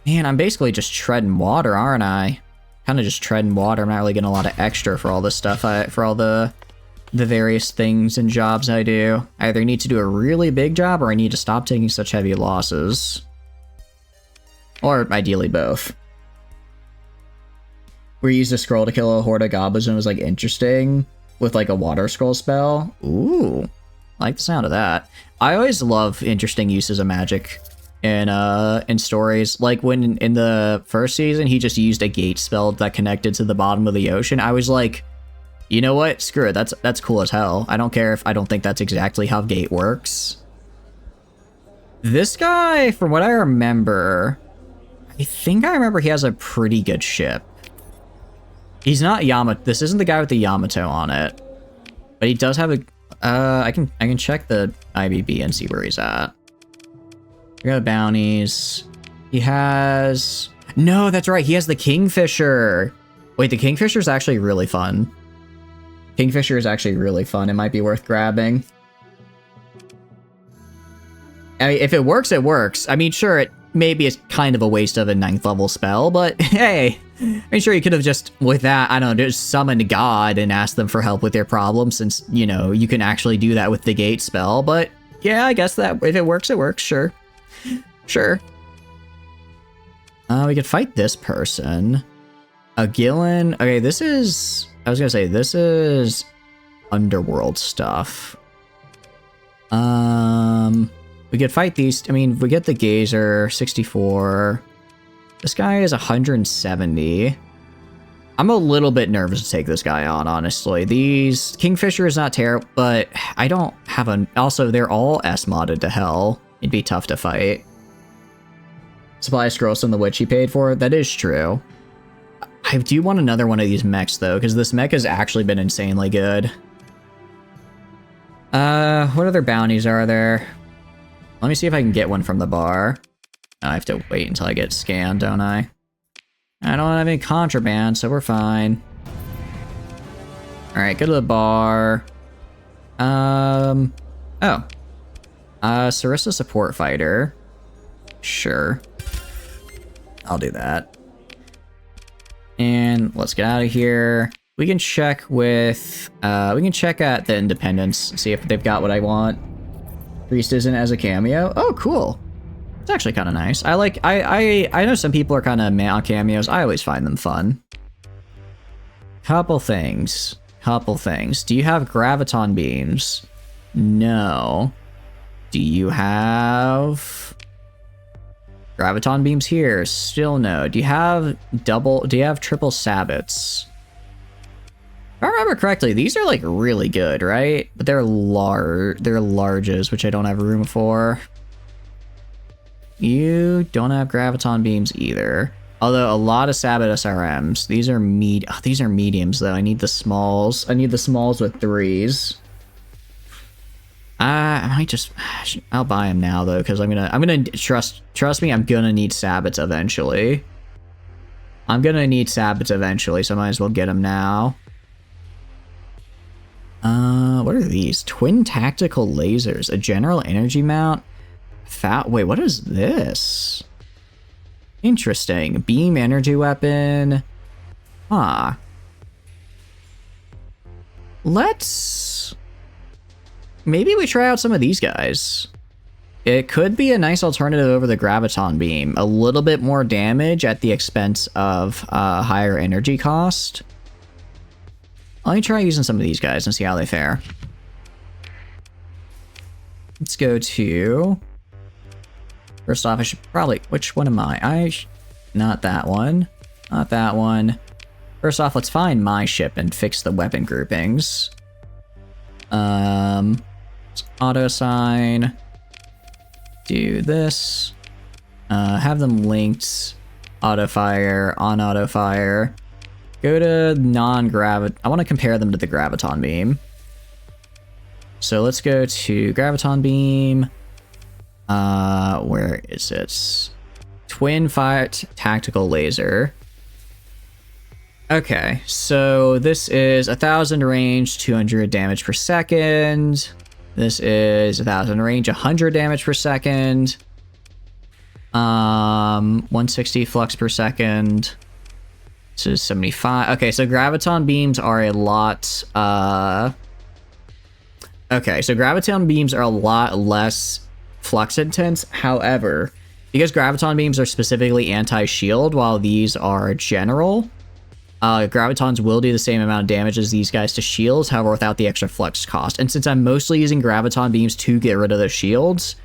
Man, I'm basically just treading water, aren't I? Kind of just treading water. I'm not really getting a lot of extra for all this stuff, for all the various things and jobs I do. I either need to do a really big job or I need to stop taking such heavy losses. Or ideally both. Where you used a scroll to kill a horde of goblins and it was like interesting. With like a water scroll spell. Ooh, I like the sound of that. I always love interesting uses of magic in stories. Like when in the first season he just used a gate spell that connected to the bottom of the ocean. I was like, you know what? Screw it. That's cool as hell. I don't care if I don't think that's exactly how gate works. This guy, from what I remember, I think I remember he has a pretty good ship. He's not Yamato. This isn't the guy with the Yamato on it, but he does have a. I can check the IBB and see where he's at. We got bounties. He has... No, that's right. He has the Kingfisher. Wait, the Kingfisher is actually really fun. Kingfisher is actually really fun. It might be worth grabbing. I mean, if it works, it works. I mean, sure, it maybe is kind of a waste of a 9th level spell, but hey, I'm sure you could have just, with that, I don't know, just summoned God and asked them for help with their problem, since, you know, you can actually do that with the gate spell. But yeah, I guess that if it works, sure. Sure. We could fight this person. A Gillen. Okay, this is... I was gonna say, this is underworld stuff. We could fight these. I mean, we get the Gazer, 64. This guy is 170. I'm a little bit nervous to take this guy on, honestly. These... Kingfisher is not terrible, but I don't have a... Also, they're all S-modded to hell. It'd be tough to fight. Supply scrolls from the witch he paid for. That is true. I do want another one of these mechs, though, because this mech has actually been insanely good. What other bounties are there? Let me see if I can get one from the bar. Oh, I have to wait until I get scanned, don't I? I don't have any contraband, so we're fine. Alright, go to the bar. Oh. Sarissa support fighter. Sure. I'll do that. And let's get out of here. We can check with, we can check at the Independence, see if they've got what I want. Priest isn't as a cameo. Oh, cool. It's actually kind of nice. I like, I know some people are kind of meh on cameos. I always find them fun. Couple things. Do you have graviton beams? No. Do you have... Graviton beams here? Still no. Do you have triple sabots? If I remember correctly, these are like really good, right? But they're larges, which I don't have room for. You don't have graviton beams either. Although a lot of sabot SRMs. These are these are mediums though. I need the smalls. I need the smalls with 3s. I might just... I'll buy them now, though, because I'm gonna trust me, I'm gonna need sabots eventually. So I might as well get them now. What are these? Twin tactical lasers. A general energy mount. Wait, what is this? Interesting. Beam energy weapon. Huh. Maybe we try out some of these guys. It could be a nice alternative over the graviton beam. A little bit more damage at the expense of higher energy cost. Let me try using some of these guys and see how they fare. Let's go to... First off, I should probably... Which one am I? Not that one. Not that one. First off, let's find my ship and fix the weapon groupings. Auto assign. Do this. Have them linked. Auto fire. On auto fire. Go to non-gravit... I want to compare them to the graviton beam. So let's go to graviton beam. Where is it? Twin fire tactical laser. Okay, so this is 1,000 range, 200 damage per second. This is 1,000 range, 100 damage per second. 160 flux per second. This is 75. Okay, so graviton beams are a lot... Okay, so graviton beams are a lot less flux intense. However, because graviton beams are specifically anti-shield, while these are general, gravitons will do the same amount of damage as these guys to shields, however, without the extra flux cost. And since I'm mostly using graviton beams to get rid of the shields,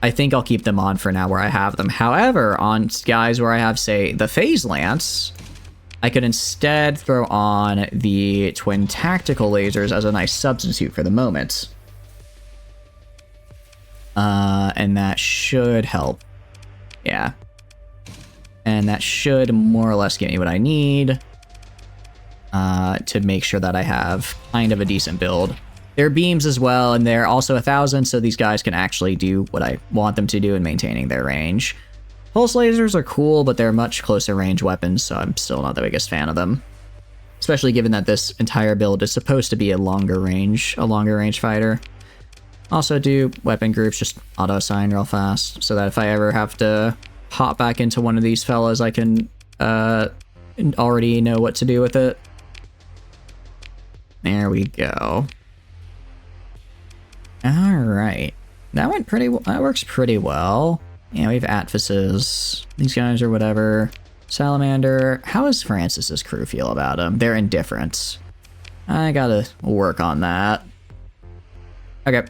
I think I'll keep them on for now where I have them. However, on guys where I have, say, the Phase Lance, I could instead throw on the twin tactical lasers as a nice substitute for the moment. And that should help. Yeah. And that should more or less get me what I need to make sure that I have kind of a decent build. They're beams as well, and they're also 1,000, so these guys can actually do what I want them to do in maintaining their range. Pulse lasers are cool, but they're much closer range weapons, so I'm still not the biggest fan of them. Especially given that this entire build is supposed to be a longer range fighter. Also do weapon groups, just auto-assign real fast, so that if I ever have to hop back into one of these fellas, I can already know what to do with it. There we go. Alright. That went pretty well. That works pretty well. Yeah, we have Atfuses. These guys are whatever. Salamander. How does Francis's crew feel about him? They're indifferent. I gotta work on that. Okay.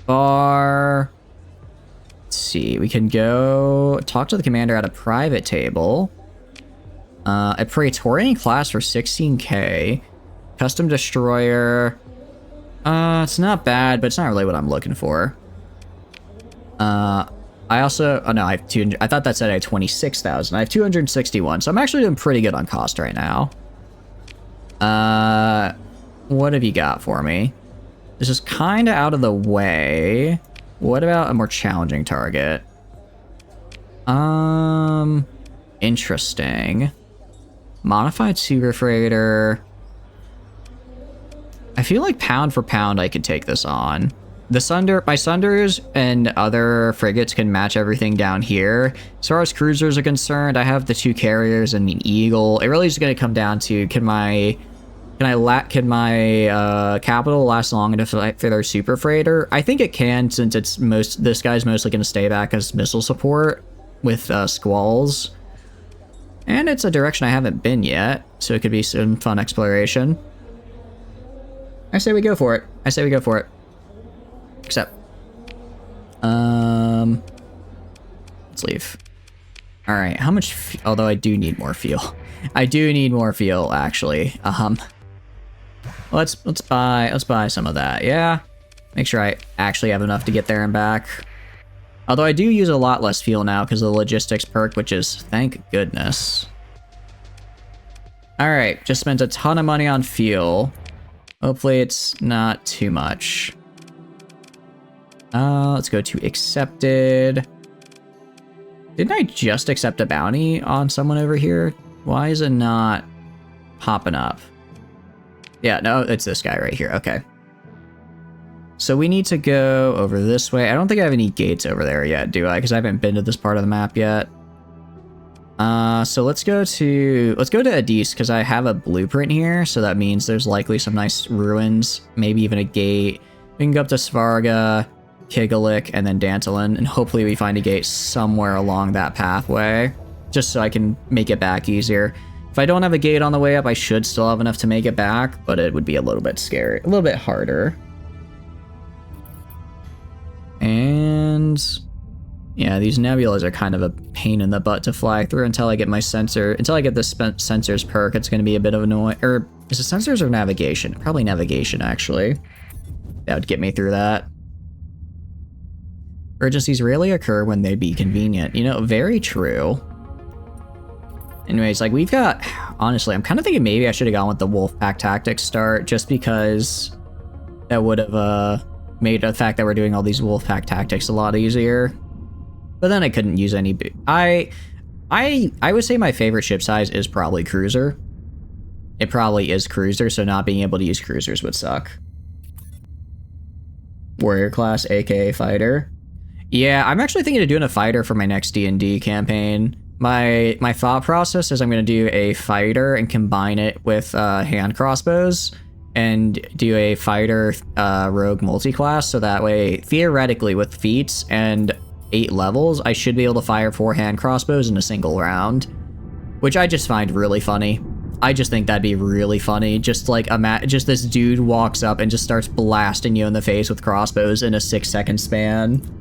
Bar. Let's see. We can go talk to the commander at a private table. A Praetorian class for 16k. Custom destroyer. It's not bad, but it's not really what I'm looking for. I also, oh no, I have 200, I thought that said I had 26,000. I have 261, so I'm actually doing pretty good on cost right now. What have you got for me? This is kind of out of the way. What about a more challenging target? Interesting. Modified super freighter. I feel like pound for pound I could take this on. My Sunders and other frigates can match everything down here. As far as cruisers are concerned, I have the 2 carriers and an Eagle. It really is going to come down to can my capital last long enough for their super freighter? I think it can, since this guy's mostly going to stay back as missile support with squalls. And it's a direction I haven't been yet, so it could be some fun exploration. I say we go for it. Except, let's leave. All right, how much? Although I do need more fuel. I do need more fuel, actually. Let's buy some of that. Yeah, make sure I actually have enough to get there and back. Although I do use a lot less fuel now because of the logistics perk, which is thank goodness. All right, just spent a ton of money on fuel. Hopefully it's not too much. Let's go to accepted. Didn't I just accept a bounty on someone over here? Why is it not popping up? Yeah, no, it's this guy right here. Okay. So we need to go over this way. I don't think I have any gates over there yet, do I? Because I haven't been to this part of the map yet. So let's go to Adis, because I have a blueprint here, so that means there's likely some nice ruins, maybe even a gate. We can go up to Svarga, Kigalik, and then Dantalin, and hopefully we find a gate somewhere along that pathway, just so I can make it back easier. If I don't have a gate on the way up, I should still have enough to make it back, but it would be a little bit scary, a little bit harder. And yeah, these nebulas are kind of a pain in the butt to fly through until I get my until I get the sensors perk. It's going to be a bit of annoying. Or is it sensors or navigation? Probably navigation, actually. That would get me through that. Urgencies rarely occur when they'd be convenient. You know, very true. Anyways, like we've got, honestly, I'm kind of thinking maybe I should have gone with the Wolfpack Tactics start, just because that would have made the fact that we're doing all these Wolfpack Tactics a lot easier. But then I couldn't use any. I would say my favorite ship size is probably cruiser. It probably is cruiser, so not being able to use cruisers would suck. Warrior class, aka fighter. Yeah, I'm actually thinking of doing a fighter for my next D&D campaign. My thought process is I'm going to do a fighter and combine it with hand crossbows and do a fighter rogue multi-class, so that way, theoretically, with feats and 8 levels, I should be able to fire 4 hand crossbows in a single round, which I just find really funny. I just think that'd be really funny. Just like just this dude walks up and just starts blasting you in the face with crossbows in a 6-second span.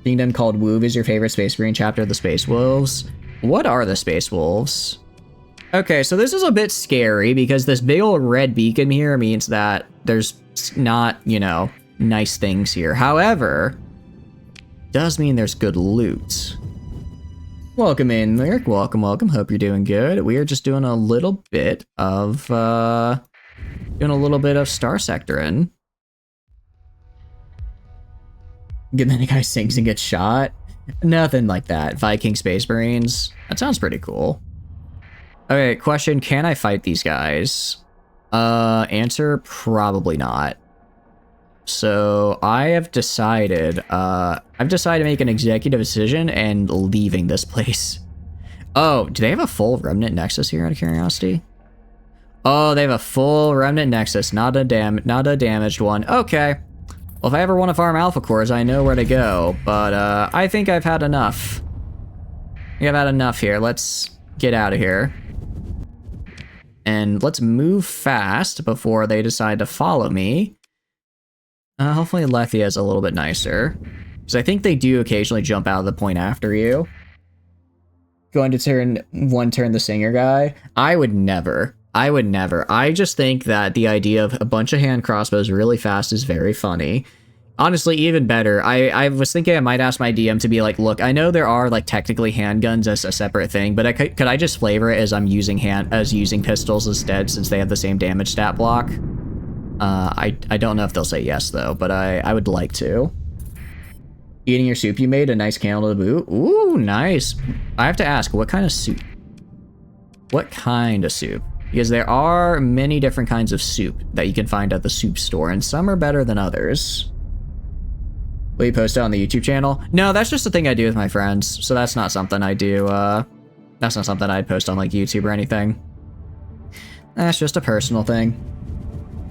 Kingdom called Woov is your favorite Space Marine chapter of the Space Wolves. What are the Space Wolves? Okay, so this is a bit scary because this big old red beacon here means that there's not, you know, nice things here. However, does mean there's good loot. Welcome in, Lyric. Welcome, welcome. Hope you're doing good. We are just doing a little bit of Doing a little bit of star sectoring. And then the guy sings and gets shot. Nothing like that. Viking Space Marines. That sounds pretty cool. Okay, question, can I fight these guys? Answer, probably not. So I have decided, to make an executive decision and leaving this place. Oh, do they have a full Remnant Nexus here out of curiosity? Oh, they have a full Remnant Nexus, not a damaged one. Okay. Well, if I ever want to farm Alpha Cores, I know where to go, but I think I've had enough. I think I've had enough here. Let's get out of here. And let's move fast before they decide to follow me. Hopefully Lethia is a little bit nicer. Because I think they do occasionally jump out of the point after you. Going to turn the singer guy? I would never. I just think that the idea of a bunch of hand crossbows really fast is very funny. Honestly, even better. I was thinking I might ask my DM to be like, look, I know there are like technically handguns as a separate thing, but could I just flavor it as I'm using pistols instead, since they have the same damage stat block? I don't know if they'll say yes though, but I would like to. Eating your soup you made, a nice candle to boot. Ooh, nice. I have to ask, what kind of soup? What kind of soup? Because there are many different kinds of soup that you can find at the soup store, and some are better than others. Will you post it on the YouTube channel? No, that's just a thing I do with my friends, so that's not something I do, that's not something I'd post on, like, YouTube or anything. That's just a personal thing.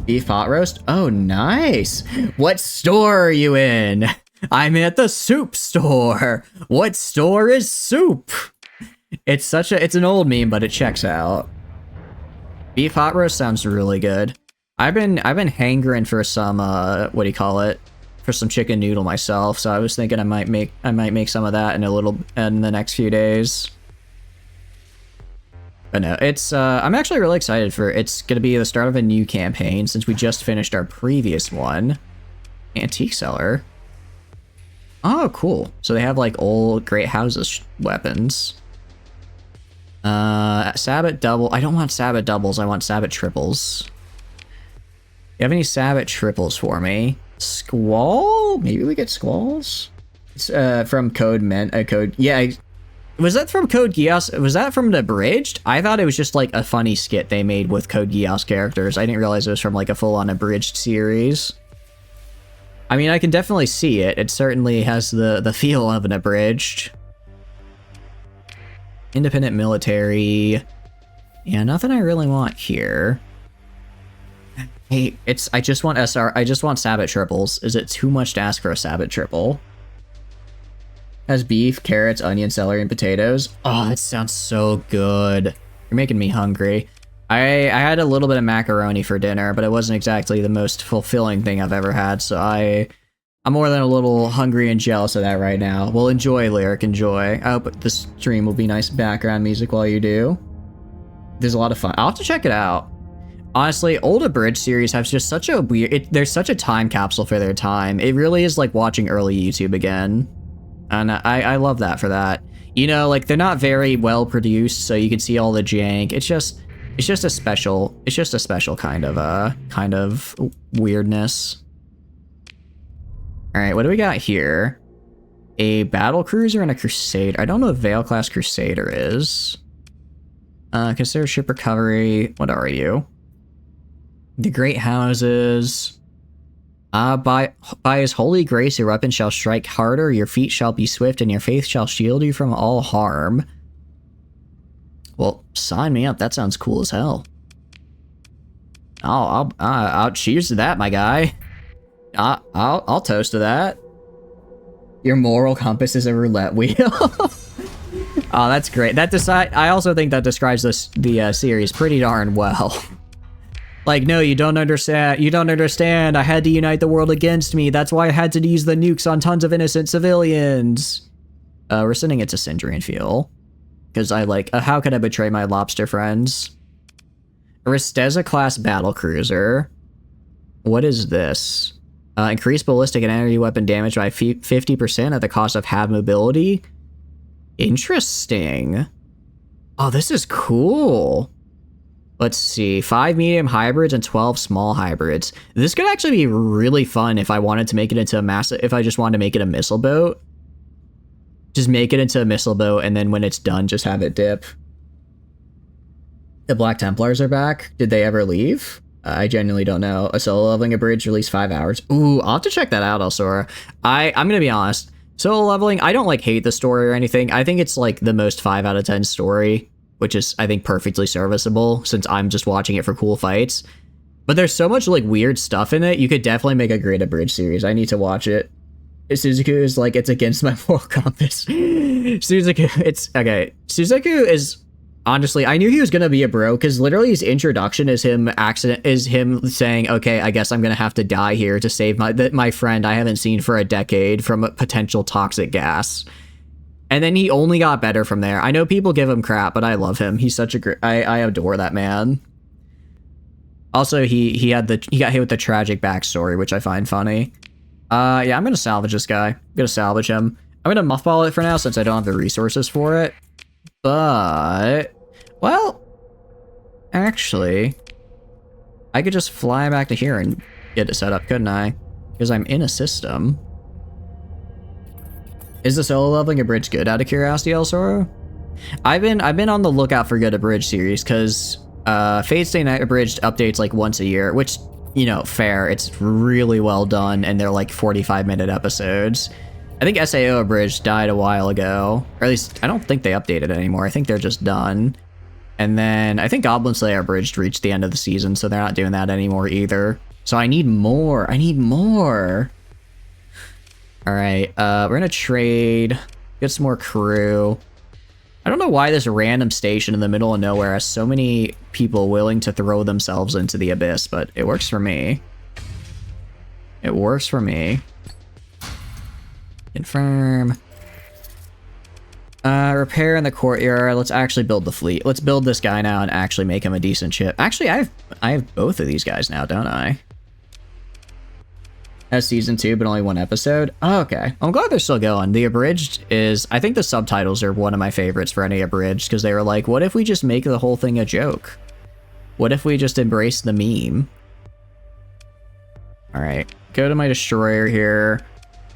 Beef pot roast? Oh, nice! What store are you in? I'm at the soup store! What store is soup? It's an old meme, but it checks out. Beef hot roast sounds really good. I've been hankering for some what do you call it? For some chicken noodle myself, so I was thinking I might make some of that in the next few days. But no, it's I'm actually really excited for it's gonna be the start of a new campaign since we just finished our previous one. Antique seller. Oh, cool. So they have like old Great Houses weapons. Sabbat double. I don't want Sabbat doubles. I want Sabbat triples. You have any Sabbat triples for me? Squall? Maybe we get Squalls? It's from Code Code. Yeah. Was that from Code Geass? Was that from the Abridged? I thought it was just like a funny skit they made with Code Geass characters. I didn't realize it was from like a full-on Abridged series. I mean, I can definitely see it. It certainly has the feel of an Abridged. Independent military. Yeah, nothing I really want here. Hey, I just want SR. I just want Sabbat triples. Is it too much to ask for a Sabbat triple? Has beef, carrots, onion, celery, and potatoes. Oh, that sounds so good. You're making me hungry. I had a little bit of macaroni for dinner, but it wasn't exactly the most fulfilling thing I've ever had, so I'm more than a little hungry and jealous of that right now. Well, enjoy, Lyric, enjoy. I hope the stream will be nice background music while you do. There's a lot of fun. I'll have to check it out. Honestly, old Abridged series has just such a weird... there's such a time capsule for their time. It really is like watching early YouTube again. And I love that for that. You know, like, they're not very well produced, so you can see all the jank. It's just a special kind of weirdness. All right, what do we got here? A battle cruiser and a crusader. I don't know what Veil class crusader is. Consider ship recovery. What are you? The Great Houses. By his holy grace, your weapon shall strike harder, your feet shall be swift, and your faith shall shield you from all harm. Well, sign me up. That sounds cool as hell. I'll cheers to that, my guy. I'll toast to that. Your moral compass is a roulette wheel. Oh, that's great. I also think that describes the series pretty darn well. Like, no, you don't understand. You don't understand. I had to unite the world against me. That's why I had to use the nukes on tons of innocent civilians. We're sending it to Sindri and Fuel. Because how could I betray my lobster friends? Risteza class battlecruiser. What is this? Increase ballistic and energy weapon damage by 50% at the cost of half mobility. Interesting. Oh, this is cool. Let's see, 5 medium hybrids and 12 small hybrids. This could actually be really fun if I wanted to make it into a massive, if I just wanted to make it a missile boat. Just make it into a missile boat, and then when it's done, just have it dip. The Black Templars are back. Did they ever leave? I genuinely don't know. A solo leveling a bridge released 5 hours. Ooh, I'll have to check that out, Elsora. I'm gonna be honest. Solo leveling, I don't like hate the story or anything. I think it's like the most 5 out of 10 story, which is, I think, perfectly serviceable since I'm just watching it for cool fights. But there's so much like weird stuff in it. You could definitely make a great abridged series. I need to watch it. Suzaku is like, it's against my moral compass. Suzaku, it's okay. Suzaku is honestly, I knew he was gonna be a bro because literally his introduction is him saying, "Okay, I guess I'm gonna have to die here to save my friend I haven't seen for a decade from a potential toxic gas." And then he only got better from there. I know people give him crap, but I love him. He's such a great. I adore that man. Also, he got hit with the tragic backstory, which I find funny. Yeah, I'm gonna salvage this guy. I'm gonna salvage him. I'm gonna mothball it for now since I don't have the resources for it. But, well, actually, I could just fly back to here and get it set up, couldn't I? Because I'm in a system. Is the solo leveling a bridge good, out of curiosity, Elsora? I've been on the lookout for good abridged series because Fate Stay Night abridged updates like once a year, which, you know, fair. It's really well done, and they're like 45-minute episodes. I think SAO abridged died a while ago, or at least I don't think they updated it anymore. I think they're just done. And then I think Goblin Slayer abridged reached the end of the season, so they're not doing that anymore either. So I need more. I need more. All right, we're gonna trade, get some more crew. I don't know why this random station in the middle of nowhere has so many people willing to throw themselves into the abyss, but it works for me. It works for me. Confirm. Repair in the courtyard. Let's actually build the fleet. Let's build this guy now and actually make him a decent ship. Actually, I have both of these guys now, don't I? As season 2, but only 1 episode. Oh, okay. I'm glad they're still going. The abridged is, I think the subtitles are one of my favorites for any abridged, because they were like, what if we just make the whole thing a joke? What if we just embrace the meme? All right, go to my destroyer here.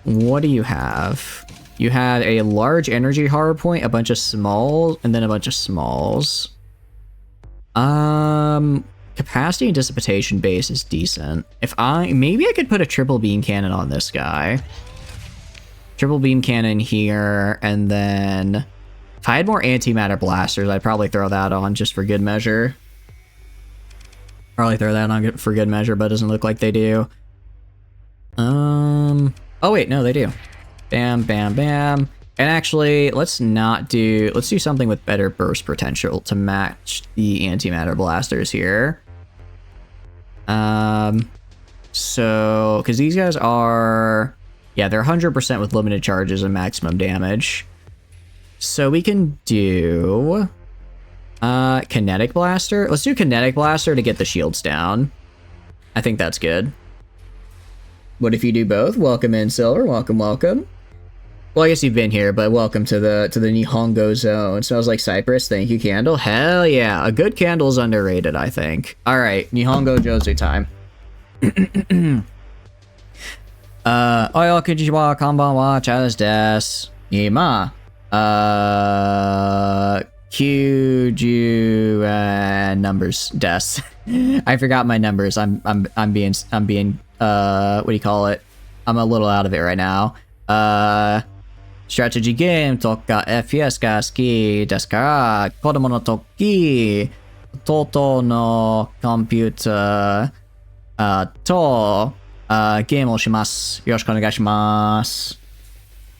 What do you have? You had a large energy harbor point, a bunch of smalls, and then a bunch of smalls. Capacity and dissipation base is decent. Maybe I could put a triple beam cannon on this guy. Triple beam cannon here, and then if I had more antimatter blasters, I'd probably throw that on just for good measure. Probably throw that on for good measure, but it doesn't look like they do. Oh wait, no, they do. Bam, bam, bam. And actually, let's do something with better burst potential to match the antimatter blasters here. So, because these guys are, yeah, they're 100% with limited charges and maximum damage. So we can do, kinetic blaster. Let's do kinetic blaster to get the shields down. I think that's good. What if you do both? Welcome in, Silver. Welcome, welcome. Well, I guess you've been here, but welcome to the Nihongo zone. Smells like cypress. Thank you, candle. Hell yeah. A good candle is underrated, I think. All right, Nihongo Jozu time. Oyo konnichiwa, konbanwa, chaz desu. Ima. Kyuju numbers desu. I forgot my numbers. I'm being what do you call it? I'm a little out of it right now. Strategy game toka FPS ga suki desu kara, kodomo no toki toto no computer to game o shimasu. Yoroshiku onegai shimasu.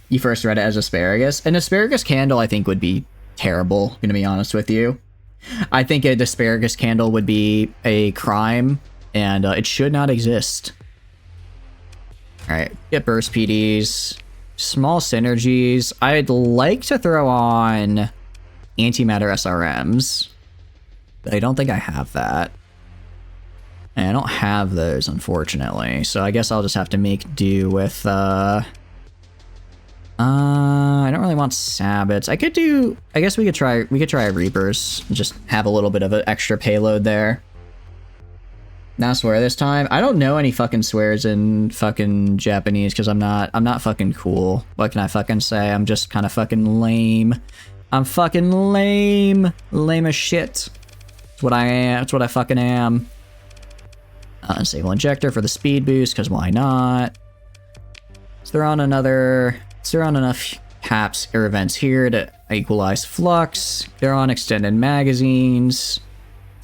You first read it as asparagus. An asparagus candle I think would be terrible, gonna be honest with you. I think an asparagus candle would be a crime, and it should not exist. Alright, get burst PDs. Small synergies. I'd like to throw on antimatter SRMs, but I don't think I have that. And I don't have those, unfortunately. So I guess I'll just have to make do with I don't really want Sabbats. I guess we could try Reapers. Just have a little bit of an extra payload there. Not swear this time. I don't know any fucking swears in fucking Japanese because I'm not fucking cool. What can I fucking say? I'm just kind of fucking lame. I'm fucking lame. Lame as shit. That's what I am. That's what I fucking am. Disable injector for the speed boost because why not? Let's throw on enough caps or events here to equalize flux. They're on extended magazines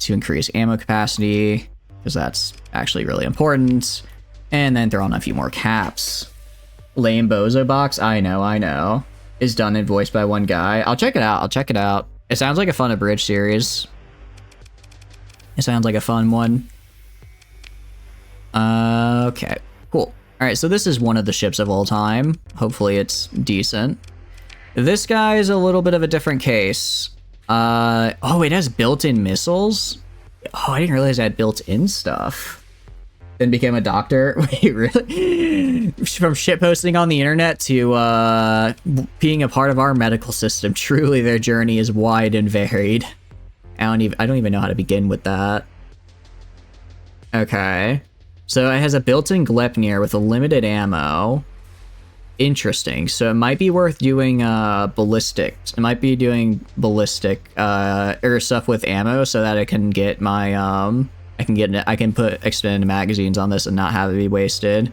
to increase ammo capacity, because that's actually really important. And then throw on a few more caps. Lame Bozo box, I know. Is done and voiced by one guy. I'll check it out. It sounds like a fun abridged series. It sounds like a fun one. Okay, cool. Alright, so this is one of the ships of all time. Hopefully it's decent. This guy is a little bit of a different case. Oh, it has built-in missiles? Oh, I didn't realize it had built-in stuff. Then became a doctor? Wait, really? From shitposting on the internet to being a part of our medical system. Truly, their journey is wide and varied. I don't even know how to begin with that. Okay. So it has a built-in Glepnir with a limited ammo. Interesting. So it might be worth doing ballistic. It might be doing ballistic or stuff with ammo so that I can get my I can put extended magazines on this and not have it be wasted.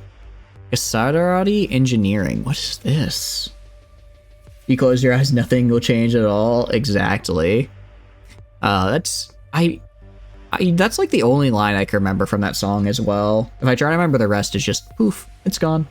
Sadarati Engineering. What is this? You close your eyes, nothing will change at all. Exactly. That's like the only line I can remember from that song as well. If I try to remember the rest, it's just poof, it's gone.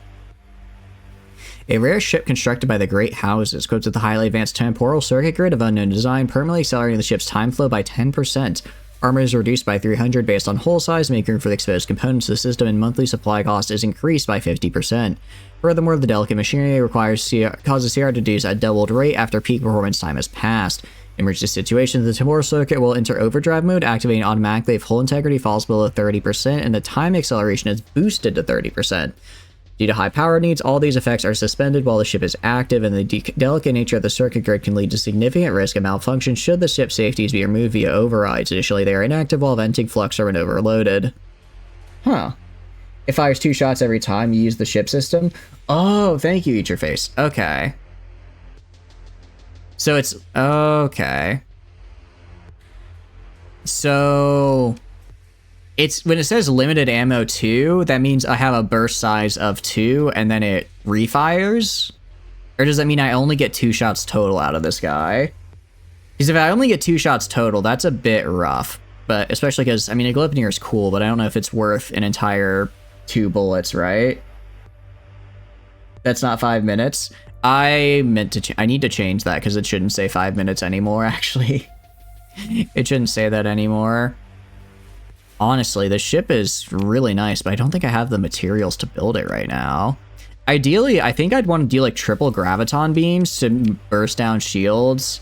A rare ship constructed by the Great Houses, equipped with a highly advanced temporal circuit grid of unknown design, permanently accelerating the ship's time flow by 10%. Armor is reduced by 300 based on hull size, making room for the exposed components of the system, and monthly supply cost is increased by 50%. Furthermore, the delicate machinery causes CR to deduce at doubled rate after peak performance time has passed. In emergency situations, the temporal circuit will enter overdrive mode, activating automatically if hull integrity falls below 30%, and the time acceleration is boosted to 30%. Due to high power needs, all these effects are suspended while the ship is active, and the delicate nature of the circuit grid can lead to significant risk of malfunction should the ship's safeties be removed via overrides. Additionally, they are inactive while venting flux or when overloaded. Huh. It fires 2 shots every time you use the ship system? Oh, thank you, Eat Your Face. Okay. So it's... okay. So... it's when it says limited ammo 2, that means I have a burst size of 2 and then it refires? Or does that mean I only get 2 shots total out of this guy? Because if I only get 2 shots total, that's a bit rough. But especially because, I mean, a Glepnir is cool, but I don't know if it's worth an entire 2 bullets, right? That's not 5 minutes. I need to change that because it shouldn't say 5 minutes anymore, actually. It shouldn't say that anymore. Honestly, the ship is really nice, but I don't think I have the materials to build it right now. Ideally, I think I'd want to do like triple graviton beams to burst down shields.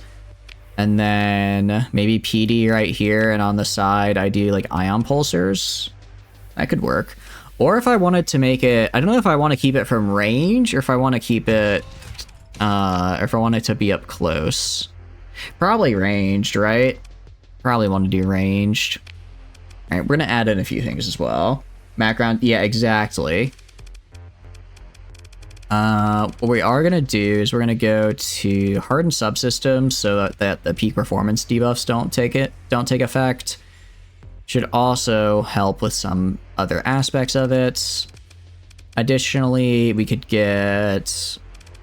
And then maybe PD right here, and on the side, I do like ion pulsers. That could work. Or if I wanted to make it, I don't know if I want to keep it from range, or if I want to keep it, or if I want it to be up close. Probably ranged, right? Probably want to do ranged. Alright, we're going to add in a few things as well. Background, yeah, exactly. What we are going to do is we're going to go to hardened subsystems so that the peak performance debuffs don't take effect. Should also help with some other aspects of it. Additionally, we could get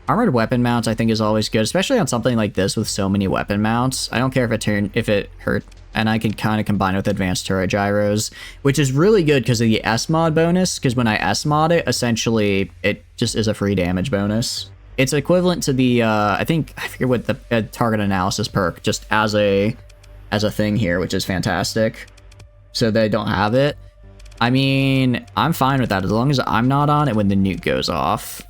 armored weapon mounts. I think is always good, especially on something like this with so many weapon mounts. I don't care if it hurt, and I can kind of combine it with advanced turret gyros, which is really good because of the S-mod bonus. Because when I S-mod it, essentially it just is a free damage bonus. It's equivalent to the I forget what the target analysis perk, just as a thing here, which is fantastic. So they don't have it. I mean, I'm fine with that as long as I'm not on it when the nuke goes off.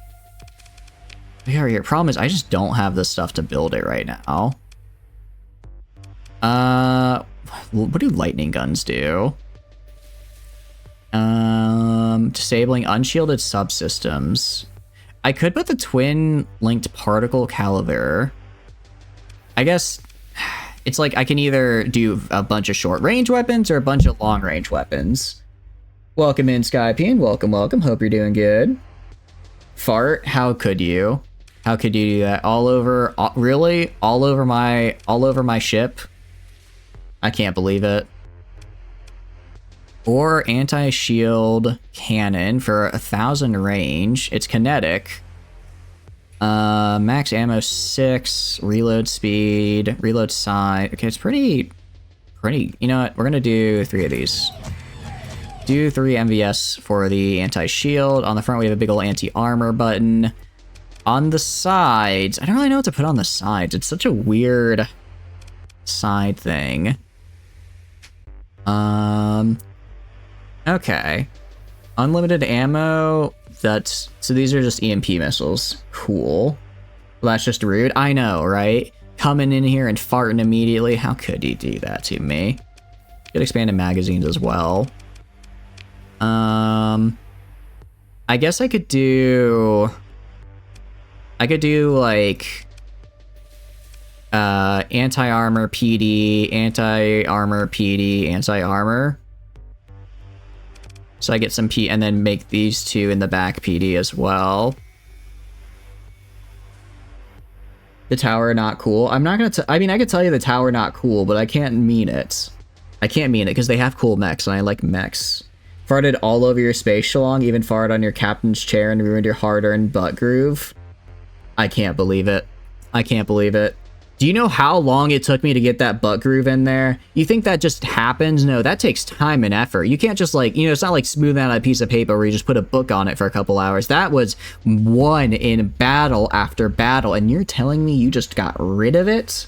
Here. Problem is, I just don't have the stuff to build it right now. What do lightning guns do? Disabling unshielded subsystems. I could put the twin linked particle caliber. I guess it's like I can either do a bunch of short range weapons or a bunch of long range weapons. Welcome in, Skypian. Welcome, welcome. Hope you're doing good. Fart, how could you? How could you do that? Really? All over my ship? I can't believe it. Or anti-shield cannon for 1,000 range. It's kinetic. Max ammo 6, reload speed, reload size. Okay, it's pretty. You know what? We're gonna do 3 of these. Do 3 MVS for the anti-shield. On the front, we have a big old anti-armor button. On the sides, I don't really know what to put on the sides. It's such a weird side thing. Okay. Unlimited ammo. So these are just EMP missiles. Cool. Well, that's just rude. I know, right? Coming in here and farting immediately. How could you do that to me? Get expanded magazines as well. I guess I could do like anti-armor PD, anti-armor PD, anti-armor. So I get some P and then make these 2 in the back PD as well. The tower not cool. I'm not gonna I mean I could tell you the tower not cool, but I can't mean it. I can't mean it because they have cool mechs and I like mechs. Farted all over your space shalong, even farted on your captain's chair and ruined your hard-earned butt groove. I can't believe it. I can't believe it. Do you know how long it took me to get that butt groove in there? You think that just happens? No, that takes time and effort. You can't just like, it's not like smoothing out a piece of paper where you just put a book on it for a couple hours. That was won in battle after battle, and you're telling me you just got rid of it?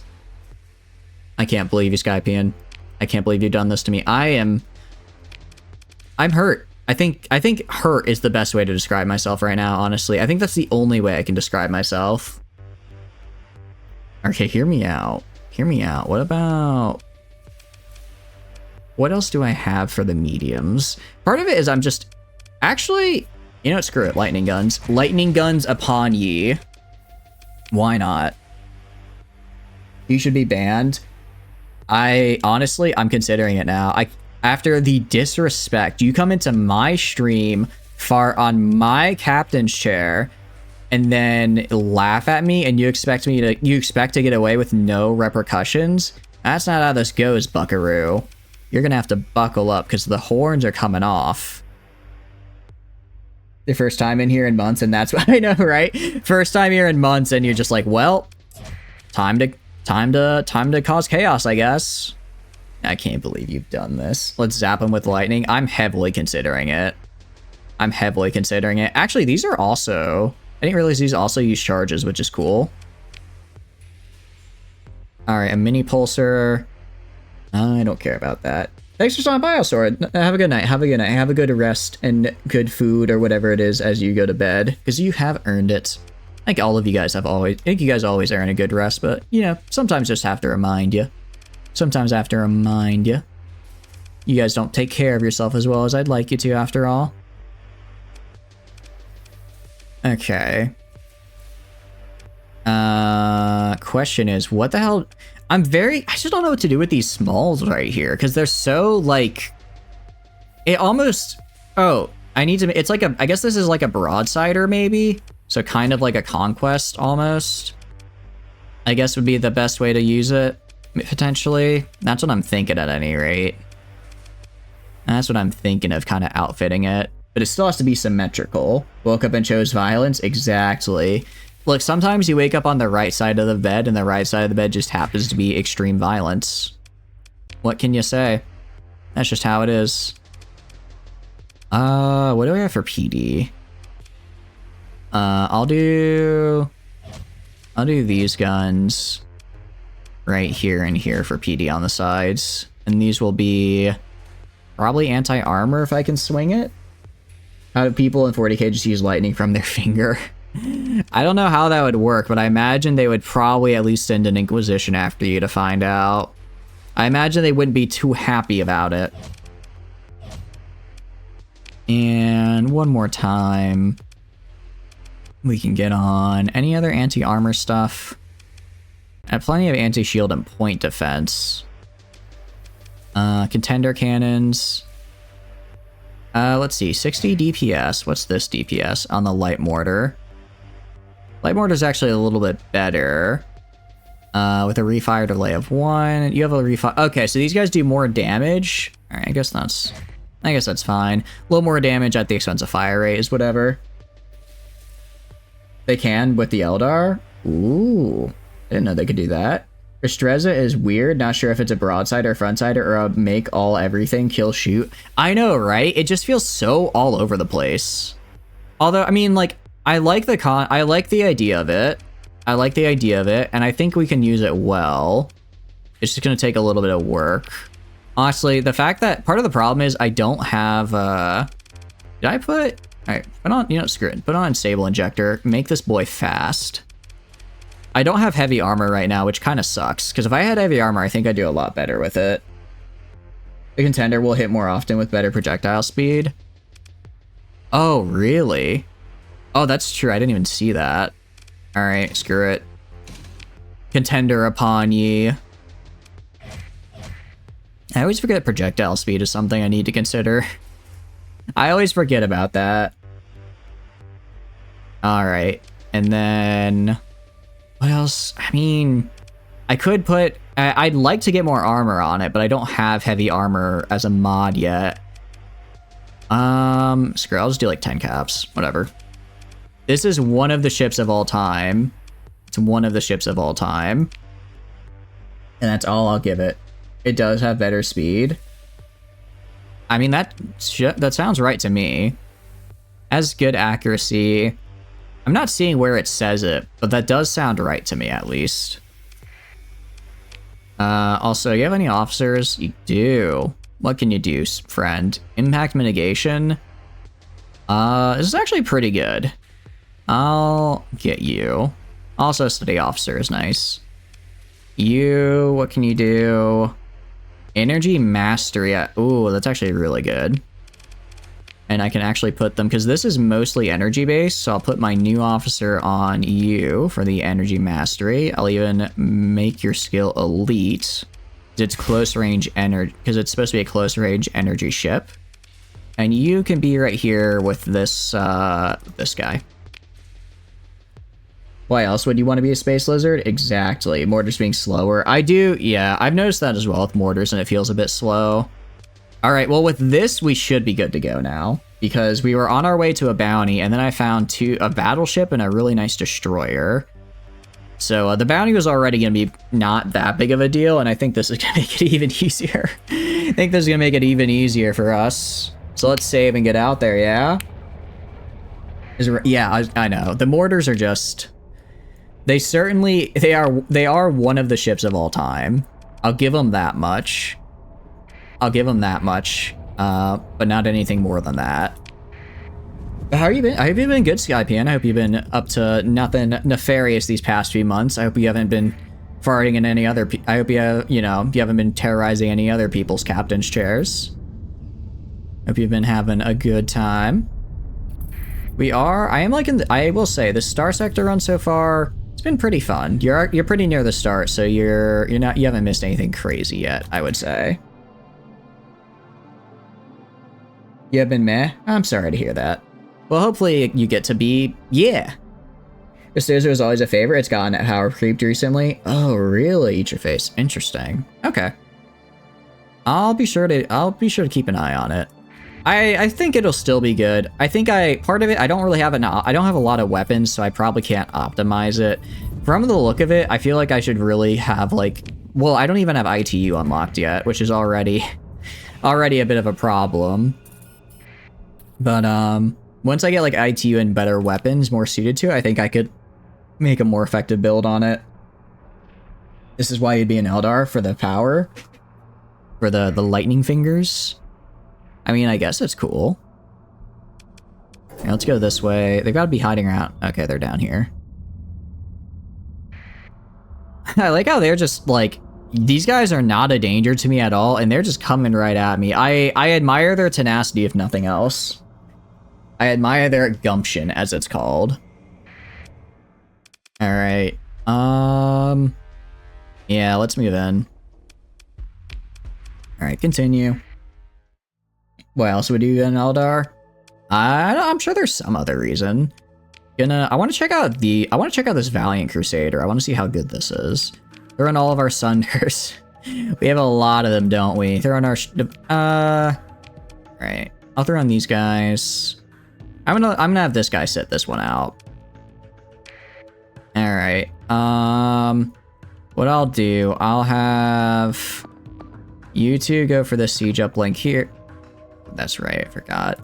I can't believe you, Skypian. I can't believe you've done this to me. I'm hurt. I think hurt is the best way to describe myself right now, honestly. I think that's the only way I can describe myself. Okay, hear me out. Hear me out. What else do I have for the mediums? Part of it is I'm just... Actually, you know what? Screw it. Lightning guns. Lightning guns upon ye. Why not? You should be banned. Honestly, I'm considering it now. After the disrespect, you come into my stream, fart on my captain's chair, and then laugh at me, and you expect to get away with no repercussions? That's not how this goes, buckaroo. You're gonna have to buckle up because the horns are coming off. Your first time in here in months, and that's what I know, right? First time here in months, and you're just like, well, time to cause chaos, I guess. I can't believe you've done this. Let's zap him with lightning. I'm heavily considering it. Actually, these are also... I didn't realize these also use charges, which is cool. Alright, a mini pulsar. I don't care about that. Thanks for stopping by, Mayasuran. Have a good night. Have a good rest and good food or whatever it is as you go to bed. Because you have earned it. I think all of you guys I think you guys always earn a good rest, but, sometimes just have to remind you. You guys don't take care of yourself as well as I'd like you to, after all. Okay. Question is, what the hell? I just don't know what to do with these smalls right here, because they're so, like... It almost... Oh, I need to... It's like a... I guess this is like a broadsider, maybe? So kind of like a conquest, almost. I guess would be the best way to use it, potentially. That's what I'm thinking at any rate. That's what I'm thinking of kind of outfitting it. But it still has to be symmetrical. Woke up and chose violence? Exactly. Look, sometimes you wake up on the right side of the bed, and the right side of the bed just happens to be extreme violence. What can you say? That's just how it is. What do I have for PD? I'll do these guns right here and here for PD on the sides. And these will be probably anti-armor if I can swing it. How do people in 40k just use lightning from their finger? I don't know how that would work, but I imagine they would probably at least send an Inquisition after you to find out. I imagine they wouldn't be too happy about it. And one more time. we can get on. Any other anti-armor stuff? I have plenty of anti-shield and point defense. Contender cannons. Let's see, 60 DPS. What's this DPS on the light mortar? Light mortar is actually a little bit better. With a refire delay of 1. You have a refire. Okay, so these guys do more damage. All right, I guess that's fine. A little more damage at the expense of fire rate is whatever. They can with the Eldar. Ooh, didn't know they could do that. Estreza is weird. Not sure if it's a broadside or frontside or a make all everything kill shoot. I know, right? It just feels so all over the place. Although, I mean, like, I like the idea of it. I like the idea of it, and I think we can use it well. It's just gonna take a little bit of work. Honestly, the fact that part of the problem is I don't have, did I put, all right, put on, you know, screw it. Put on Stable Injector, make this boy fast. I don't have heavy armor right now, which kind of sucks, because if I had heavy armor, I think I'd do a lot better with it. The Contender will hit more often with better projectile speed. Oh, really? Oh, that's true. I didn't even see that. All right, screw it. Contender upon ye. I always forget projectile speed is something I need to consider. I always forget about that. All right, and then what else? I mean, I could put. I'd like to get more armor on it, but I don't have heavy armor as a mod yet. Screw it, I'll just do like 10 caps, whatever. This is one of the ships of all time. It's one of the ships of all time. And that's all I'll give it. It does have better speed. I mean, that sounds right to me. Has good accuracy. I'm not seeing where it says it, but that does sound right to me at least. Also, you have any officers? You do. What can you do, friend? Impact mitigation. This is actually pretty good. I'll get you. Also, study officer is nice. You, what can you do? Energy mastery. Ooh, that's actually really good. And I can actually put them, because this is mostly energy based, so I'll put my new officer on you for the energy mastery. I'll even make your skill elite. It's close range energy, because it's supposed to be a close range energy ship. And you can be right here with this, this guy. Why else would you want to be a space lizard? Exactly. Mortars being slower. I do, yeah, I've noticed that as well with mortars, and it feels a bit slow. All right, well, with this, we should be good to go now, because we were on our way to a bounty, and then I found a battleship and a really nice destroyer. So the bounty was already going to be not that big of a deal, and I think this is going to make it even easier. I think this is going to make it even easier for us. So let's save and get out there, yeah? Yeah, I know. The mortars are just... They are one of the ships of all time. I'll give them that much. I'll give them that much, but not anything more than that. How have you been? I hope you've been good, Skypian. I hope you've been up to nothing nefarious these past few months. I hope you haven't been farting in any other... I hope you have, you know, you haven't been terrorizing any other people's captain's chairs. Hope you've been having a good time. I am liking I will say, the Star Sector run so far, it's been pretty fun. You're pretty near the start, so you haven't missed anything crazy yet, I would say. You have been meh? I'm sorry to hear that. Well, hopefully you get to be, yeah. The Stizzer is always a favorite. It's gotten power creeped recently. Oh, really? Eat your face. Interesting. Okay. I'll be sure to keep an eye on it. I think it'll still be good. I think part of it, I don't have a lot of weapons, so I probably can't optimize it. From the look of it, I feel like I should really have well, I don't even have ITU unlocked yet, which is already a bit of a problem. But once I get ITU and better weapons more suited to it, I think I could make a more effective build on it. This is why you'd be an Eldar, for the power, for the lightning fingers. I mean, I guess it's cool. Yeah, let's go this way. They've got to be hiding around. Okay, they're down here. I like how they're just these guys are not a danger to me at all, and they're just coming right at me. I admire their tenacity, if nothing else. I admire their gumption, as it's called. Alright. Yeah, let's move in. Alright, continue. What else would you do in Eldar? I'm sure there's some other reason. I want to check out this Valiant Crusader. I want to see how good this is. Throw in all of our Sunders. We have a lot of them, don't we? Throw in our right. I'll throw in these guys. I'm gonna have this guy sit this one out. All right. What I'll do, I'll have you two go for the siege uplink here. That's right, I forgot.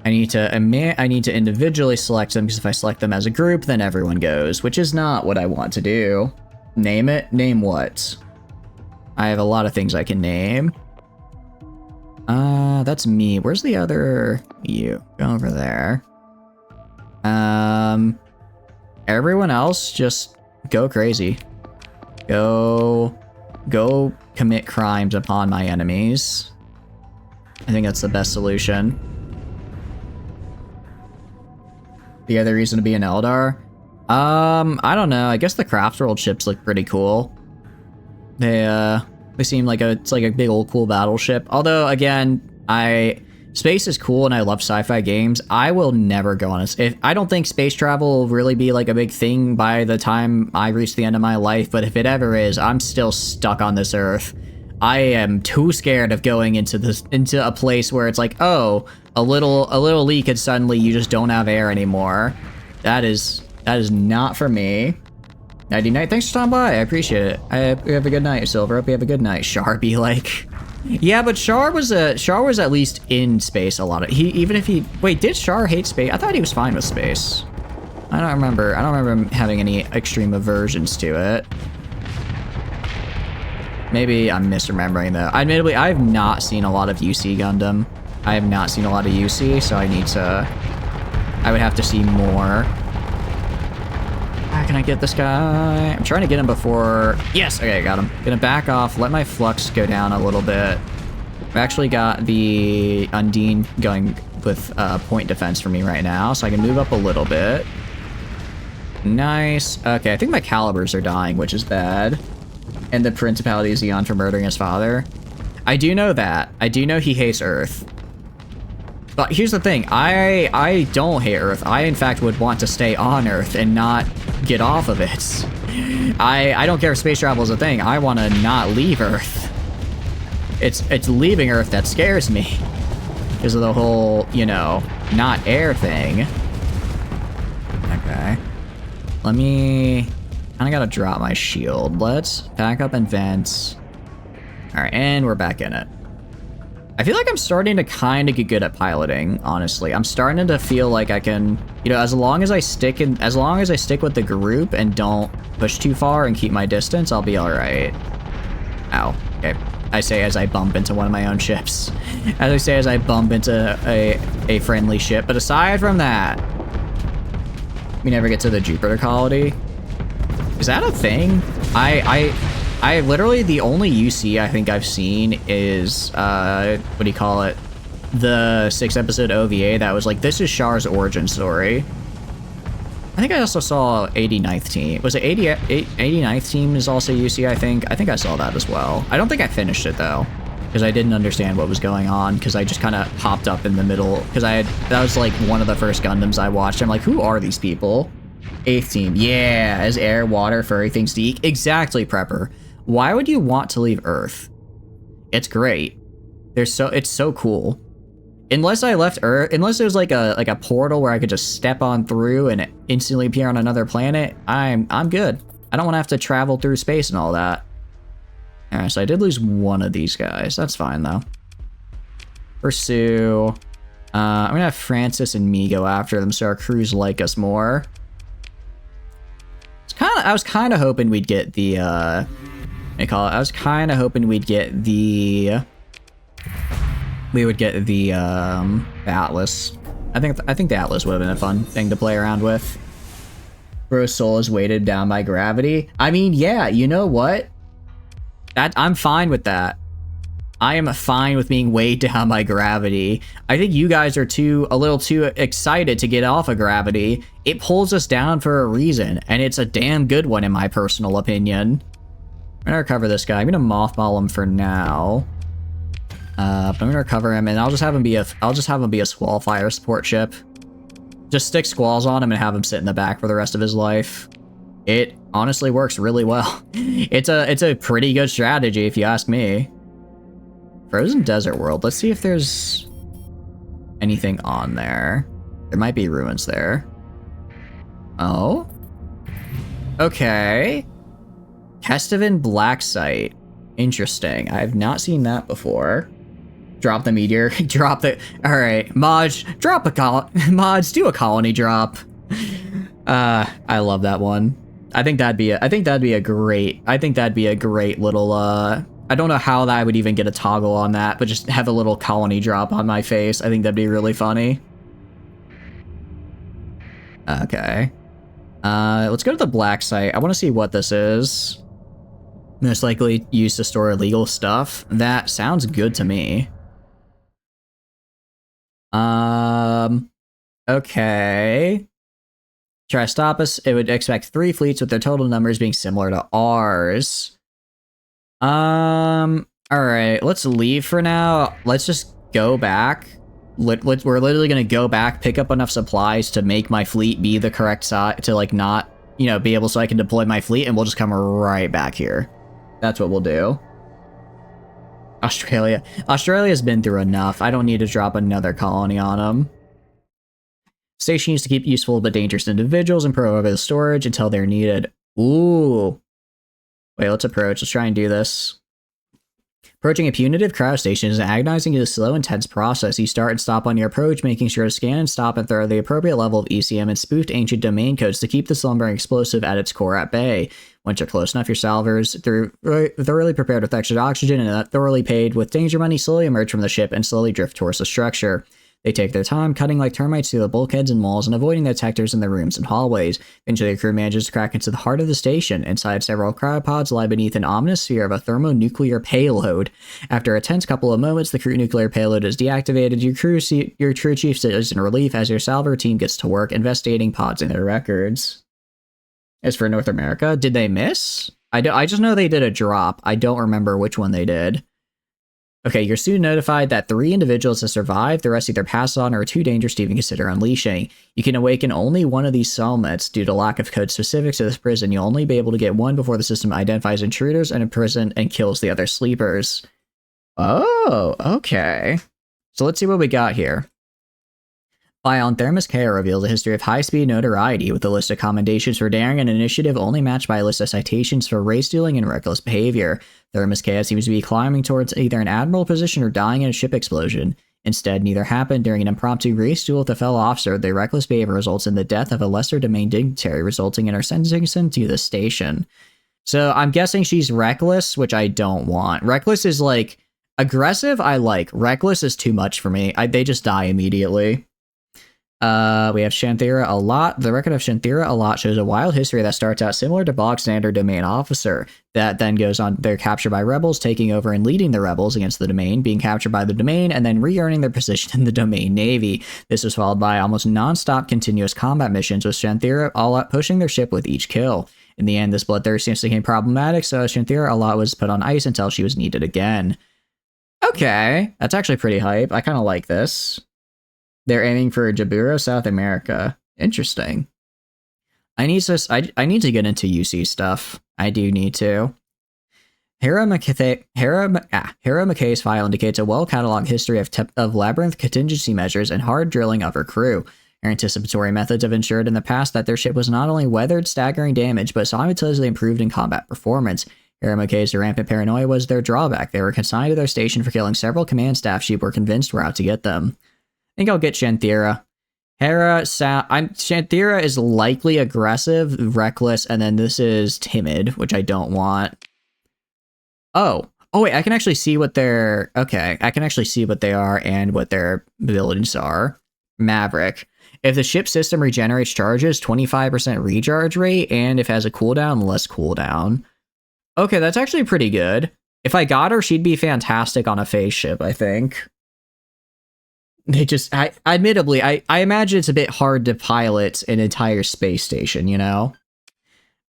I need to individually select them, because if I select them as a group, then everyone goes, which is not what I want to do. Name it? Name what? I have a lot of things I can name. That's me. Where's the other you? Go over there. Everyone else just go crazy. Go commit crimes upon my enemies. I think that's the best solution. The other reason to be an Eldar? I don't know. I guess the Craft World ships look pretty cool. They seem like it's like a big old cool battleship. Although again, space is cool and I love sci-fi games. I will never go on I don't think space travel will really be like a big thing by the time I reach the end of my life, but if it ever is, I'm still stuck on this Earth. I am too scared of going into a place where it's like, oh, a little leak and suddenly you just don't have air anymore. That is not for me. Nighty night. Thanks for stopping by. I appreciate it. You have a good night, Silver. Hope you have a good night. Char be like, yeah, but Char was at least in space a lot of. Wait, did Char hate space? I thought he was fine with space. I don't remember him having any extreme aversions to it. Maybe I'm misremembering though. Admittedly, I have not seen a lot of UC Gundam. I have not seen a lot of UC, so I would have to see more. How can I get this guy? I'm trying to get him before... Yes! Okay, I got him. Gonna back off, let my flux go down a little bit. I've actually got the Undine going with point defense for me right now, so I can move up a little bit. Nice. Okay, I think my calibers are dying, which is bad. And the Principality is Zeon for murdering his father. I do know that. I do know he hates Earth. But here's the thing, I don't hate Earth. I, in fact, would want to stay on Earth and not get off of it. I don't care if space travel is a thing. I want to not leave Earth. It's leaving Earth that scares me. Because of the whole, you know, not air thing. Okay. Let me... I gotta drop my shield. Let's back up and vent. Alright, and we're back in it. I feel like I'm starting to kind of get good at piloting, honestly. I'm starting to feel like I can, you know, as long as I stick with the group and don't push too far and keep my distance, I'll be alright. Ow. Okay. I say as I bump into one of my own ships. As I say as I bump into a friendly ship. But aside from that, we never get to the Jupiter colony. Is that a thing? I literally, the only UC I think I've seen is, what do you call it? The 6-episode OVA that was like, this is Char's origin story. I think I also saw 89th Team. Was it 89th Team is also UC, I think? I think I saw that as well. I don't think I finished it, though, because I didn't understand what was going on, because I just kind of popped up in the middle, because that was like one of the first Gundams I watched. I'm like, who are these people? 8th Team. Yeah, as air, water, furry things to eat. Exactly, Prepper. Why would you want to leave Earth? It's great. It's so cool. Unless I left Earth, unless there's like a portal where I could just step on through and instantly appear on another planet, I'm good. I don't want to have to travel through space and all that. Alright, so I did lose one of these guys. That's fine though. Pursue. I'm gonna have Francis and me go after them so our crews like us more. I was kind of hoping we'd get the I was kind of hoping we would get the Atlas. I think the Atlas would have been a fun thing to play around with. Bro's soul is weighted down by gravity. I mean, yeah, you know what? I'm fine with that. I am fine with being weighed down by gravity. I think you guys are a little too excited to get off of gravity. It pulls us down for a reason, and it's a damn good one in my personal opinion. I'm gonna recover this guy. I'm gonna mothball him for now. But I'm gonna recover him, and I'll just have him be a squall fire support ship. Just stick squalls on him and have him sit in the back for the rest of his life. It honestly works really well. It's a pretty good strategy if you ask me. Frozen Desert World. Let's see if there's anything on there. There might be ruins there. Oh? Okay. Kestevan Black Site. Interesting. I have not seen that before. Drop the meteor. Drop the... Alright. Mods, drop a Mods, do a colony drop. I love that one. I think that'd be a great little, I don't know how that I would even get a toggle on that, but just have a little colony drop on my face. I think that'd be really funny. Okay. Let's go to the Black Site. I want to see what this is. Most likely used to store illegal stuff. That sounds good to me. Okay. Try to stop us. It would expect 3 fleets with their total numbers being similar to ours. Alright, let's leave for now. Let's just go back. We're literally gonna go back, pick up enough supplies to make my fleet be the correct size, to like not, you know, be able so I can deploy my fleet, and we'll just come right back here. That's what we'll do. Australia. Australia's been through enough. I don't need to drop another colony on them. Station used to keep useful but dangerous individuals and probe over the storage until they're needed. Ooh. Wait, let's approach. Let's try and do this. Approaching a punitive cryo station is an agonizing and slow, intense process. You start and stop on your approach, making sure to scan and stop and throw the appropriate level of ECM and spoofed ancient domain codes to keep the slumbering explosive at its core at bay. Once you're close enough, your salvors, thoroughly prepared with extra oxygen and thoroughly paid with danger money, slowly emerge from the ship and slowly drift towards the structure. They take their time, cutting like termites through the bulkheads and walls and avoiding the detectors in the rooms and hallways. Eventually, the crew manages to crack into the heart of the station. Inside, several cryopods lie beneath an ominous sphere of a thermonuclear payload. After a tense couple of moments, the crew nuclear payload is deactivated. Your crew chief is in relief as your salvor team gets to work investigating pods in their records. As for North America, did they miss? I just know they did a drop. I don't remember which one they did. Okay, you're soon notified that 3 individuals have survived. The rest either pass on or are too dangerous to even consider unleashing. You can awaken only one of these cellmates. Due to lack of code specific to this prison, you'll only be able to get one before the system identifies intruders and imprison and kills the other sleepers. Oh, okay. So let's see what we got here. Bion Thermus Chaos reveals a history of high-speed notoriety with a list of commendations for daring and initiative only matched by a list of citations for race-stealing and reckless behavior. Thermus Chaos seems to be climbing towards either an admiral position or dying in a ship explosion. Instead, neither happened. During an impromptu race duel with a fellow officer, the reckless behavior results in the death of a lesser domain dignitary, resulting in her sentencing to the station. So I'm guessing she's reckless, which I don't want. Reckless is like... aggressive, I like. Reckless is too much for me. They just die immediately. We have Shanthira Alat. The record of Shanthira Alat shows a wild history that starts out similar to bog standard domain officer. That then goes on, they're captured by rebels, taking over and leading the rebels against the domain, being captured by the domain, and then re-earning their position in the domain navy. This was followed by almost non-stop continuous combat missions, with Shanthira Alat pushing their ship with each kill. In the end, this bloodthirstiness became problematic, so Shanthira Alat was put on ice until she was needed again. Okay, that's actually pretty hype. I kind of like this. They're aiming for Jaburo, South America. Interesting. I need to get into UC stuff. I do need to. Hera McKay's file indicates a well-cataloged history of labyrinth contingency measures and hard drilling of her crew. Her anticipatory methods have ensured in the past that their ship was not only weathered staggering damage, but simultaneously improved in combat performance. Hera McKay's rampant paranoia was their drawback. They were consigned to their station for killing several command staff she were convinced were out to get them. I think I'll get Shanthira. Shanthira is likely aggressive, reckless, and then this is timid, which I don't want. Oh wait, I can actually see what they're... okay, I can actually see what they are and what their abilities are. Maverick. If the ship system regenerates charges, 25% recharge rate, and if it has a cooldown, less cooldown. Okay, that's actually pretty good. If I got her, she'd be fantastic on a phase ship, I think. They just, admittedly, I imagine it's a bit hard to pilot an entire space station, you know?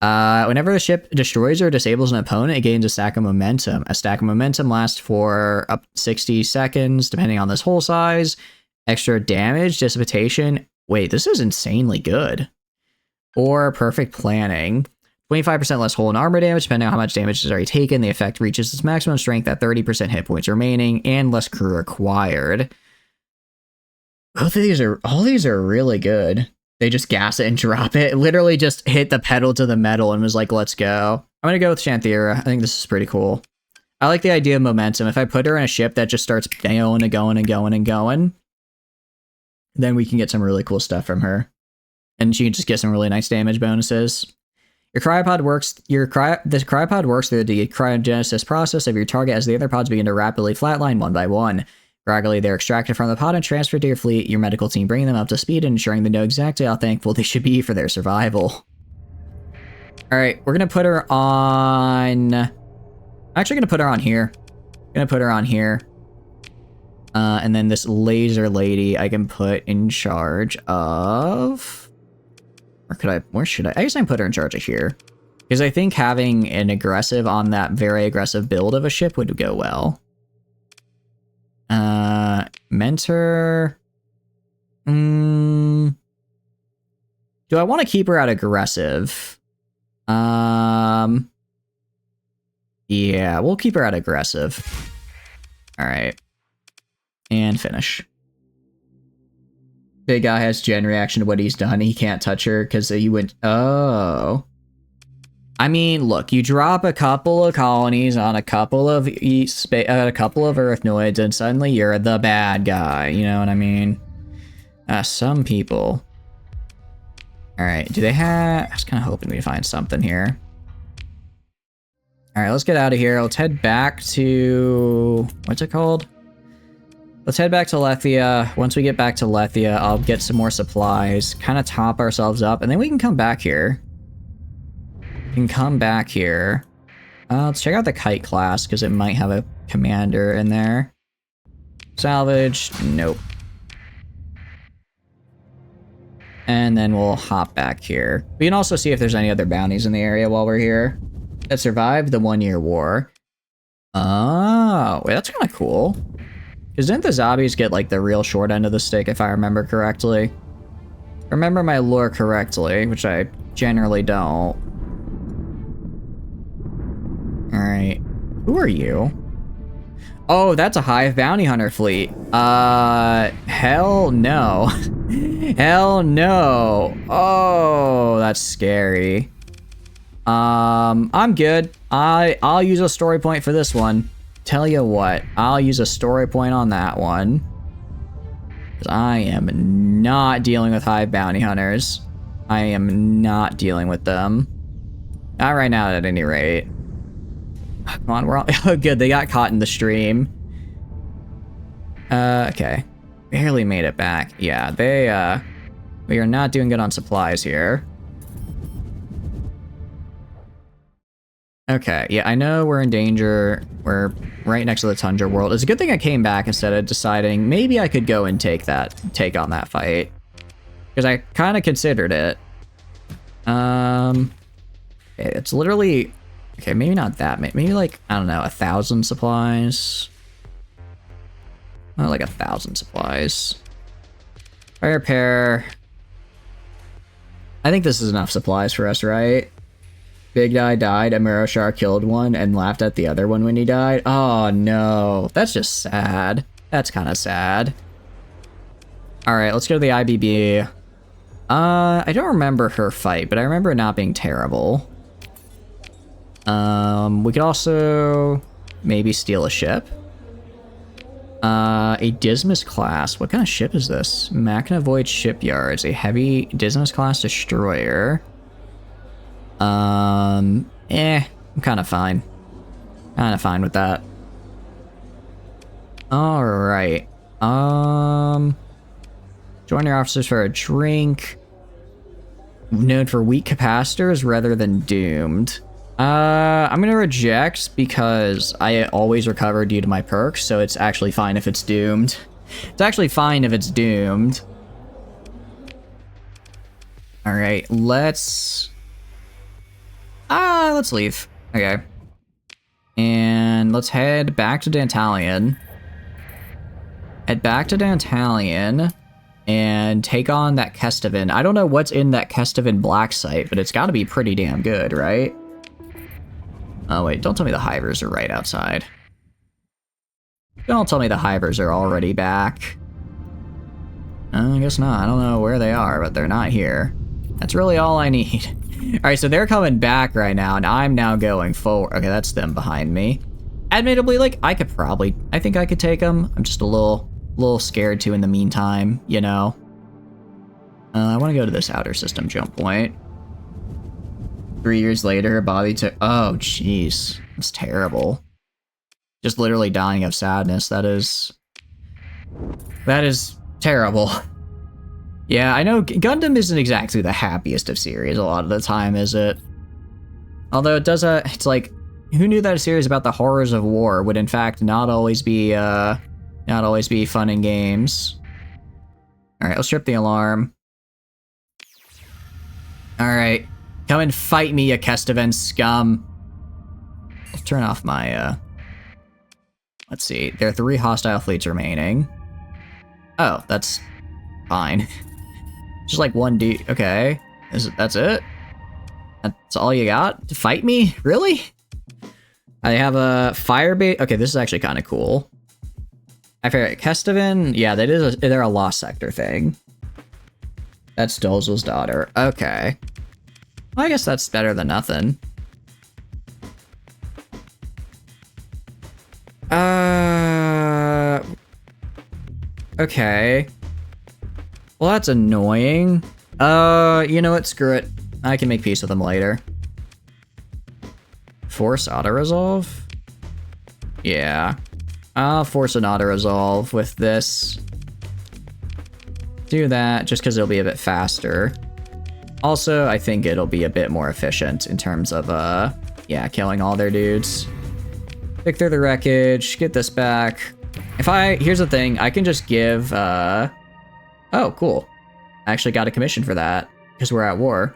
Whenever the ship destroys or disables an opponent, it gains a stack of momentum. A stack of momentum lasts for up 60 seconds, depending on this hull size. Extra damage, dissipation. Wait, this is insanely good. Or perfect planning. 25% less hull and armor damage, depending on how much damage is already taken. The effect reaches its maximum strength at 30% hit points remaining, and less crew required. All these are really good. They just gas it and drop it. Literally just hit the pedal to the metal and was like, let's go. I'm gonna go with Shanthira. I think this is pretty cool. I like the idea of momentum. If I put her in a ship that just starts going and going and going and going, then we can get some really cool stuff from her. And she can just get some really nice damage bonuses. Your cryopod works. The cryopod works through the cryogenesis process of your target as the other pods begin to rapidly flatline one by one. Gradually, they're extracted from the pod and transferred to your fleet, your medical team bringing them up to speed and ensuring they know exactly how thankful they should be for their survival. Alright, we're gonna put her on... I'm actually gonna put her on here. And then this laser lady I can put in charge of... Where should I guess I can put her in charge of here. Because I think having an aggressive on that very aggressive build of a ship would go well. Mentor. Do I want to keep her at aggressive? Yeah, we'll keep her at aggressive. Alright. And finish. Big guy has gen reaction to what he's done. He can't touch her because he went... Oh. I mean, look, you drop a couple of colonies on a couple of Earthnoids and suddenly you're the bad guy. You know what I mean? Some people. Alright, do they have... I was kind of hoping we'd find something here. Alright, let's get out of here. Let's head back to... What's it called? Let's head back to Lethia. Once we get back to Lethia, I'll get some more supplies, kind of top ourselves up, and then we can come back here. Let's check out the kite class, because it might have a commander in there. Salvage, nope. And then we'll hop back here. We can also see if there's any other bounties in the area while we're here that survived the 1-year war. Oh, wait, that's kind of cool. Because didn't the zombies get, like, the real short end of the stick, if I remember correctly? Remember my lore correctly, which I generally don't. Alright. Who are you? Oh, that's a Hive bounty hunter fleet. Hell no. Hell no. Oh, that's scary. I'm good. I'll use a story point for this one. Tell you what, I'll use a story point on that one. Because I am not dealing with Hive bounty hunters. I am not dealing with them. Not right now, at any rate. Come on, we're all... Oh, good, they got caught in the stream. Okay. Barely made it back. Yeah, we are not doing good on supplies here. Okay, yeah, I know we're in danger. We're right next to the Tundra world. It's a good thing I came back instead of deciding maybe I could go and take on that fight. Because I kind of considered it. It's literally... Okay, maybe not that. Maybe like, I don't know, 1,000 supplies. Not like 1,000 supplies. Fire repair. I think this is enough supplies for us, right? Big guy died, and Miroshar killed one and laughed at the other one when he died. Oh no, that's just sad. That's kind of sad. Alright, let's go to the IBB. I don't remember her fight, but I remember it not being terrible. We could also maybe steal a ship. A Dismas class. What kind of ship is this? Machina Void Shipyards. A heavy Dismas class destroyer. I'm kind of fine. Kind of fine with that. Alright. Join your officers for a drink. Known for weak capacitors rather than doomed. I'm gonna reject because I always recover due to my perks, so it's actually fine if it's doomed. It's actually fine if it's doomed. Alright, let's leave. Okay. And let's head back to Dantalion. Head back to Dantalion and take on that Kestevan. I don't know what's in that Kestevan black site, but it's gotta be pretty damn good, right? Oh wait, don't tell me the Hivers are right outside. Don't tell me the Hivers are already back. I guess not. I don't know where they are, but they're not here. That's really all I need. Alright, so they're coming back right now, and I'm now going forward. Okay, that's them behind me. Admittedly, like, I think I could take them. I'm just a little scared to in the meantime, you know? I want to go to this outer system jump point. 3 years later, Bobby took... Oh, jeez. That's terrible. Just literally dying of sadness. That is terrible. Yeah, I know Gundam isn't exactly the happiest of series a lot of the time, is it? Although it does, it's like, who knew that a series about the horrors of war would in fact not always be fun and games. Alright, let's trip the alarm. Alright, come and fight me, you Kestevan scum. I'll turn off my, let's see, there are 3 hostile fleets remaining. Oh, that's fine. Just like 1 dude. Okay. That's it? That's all you got? To fight me? Really? I have a fire bait. Okay, this is actually kind of cool. I forget. Kestevan? Yeah, they're a lost sector thing. That's Dolzel's daughter. Okay. Well, I guess that's better than nothing. Okay. Well, that's annoying. You know what? Screw it. I can make peace with them later. Force auto-resolve? Yeah. I'll force an auto-resolve with this. Do that, just because it'll be a bit faster. Also, I think it'll be a bit more efficient in terms of, yeah, killing all their dudes. Pick through the wreckage, get this back. Here's the thing, I can just give, oh, cool. I actually got a commission for that, because we're at war.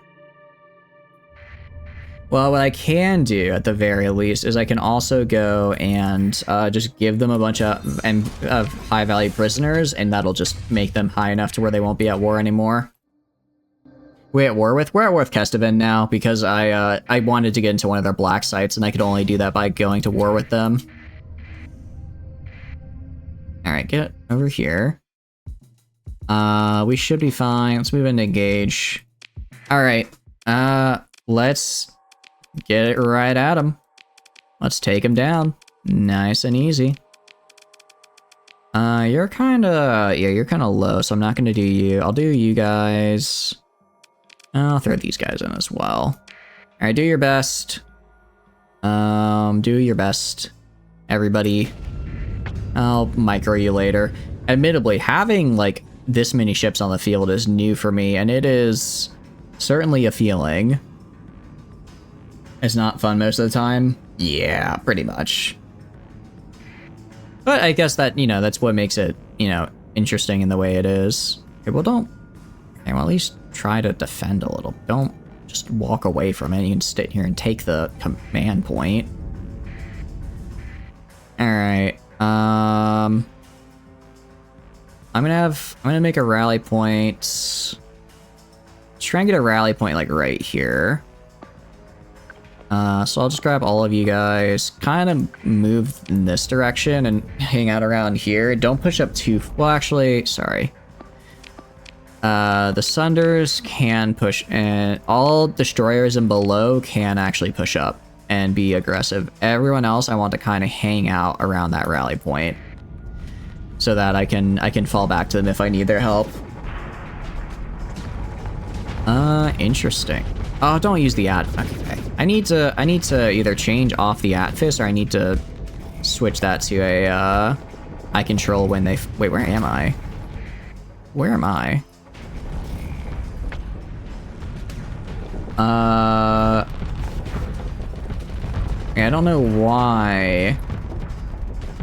Well, what I can do, at the very least, is I can also go and just give them a bunch of high-value prisoners, and that'll just make them high enough to where they won't be at war anymore. We're at war with Kestevan now, because I wanted to get into one of their black sites, and I could only do that by going to war with them. Alright, get over here. We should be fine. Let's move into engage. Alright, let's get it right at him. Let's take him down. Nice and easy. You're kinda low, so I'm not gonna do you. I'll do you guys. I'll throw these guys in as well. Alright, do your best. Do your best. Everybody. I'll micro you later. Admittedly, having, like, this many ships on the field is new for me, and it is certainly a feeling. It's not fun most of the time. Yeah, pretty much. But I guess that, you know, that's what makes it, you know, interesting in the way it is. Okay, well, don't... Okay, well, at least try to defend a little. Don't just walk away from it. You can sit here and take the command point. Alright, I'm gonna make a rally point. Let's try and get a rally point, like, right here. So I'll just grab all of you guys, kind of move in this direction and hang out around here. Don't push up too... Well, actually, sorry. The Sunders can push, and all destroyers and below can actually push up and be aggressive. Everyone else, I want to kind of hang out around that rally point so that I can fall back to them if I need their help. Interesting. Oh, don't use the ad. Okay. I need to either change off the Atfist, or I need to switch that to a I control when they... Wait, where am I? Where am I? Yeah, I don't know why.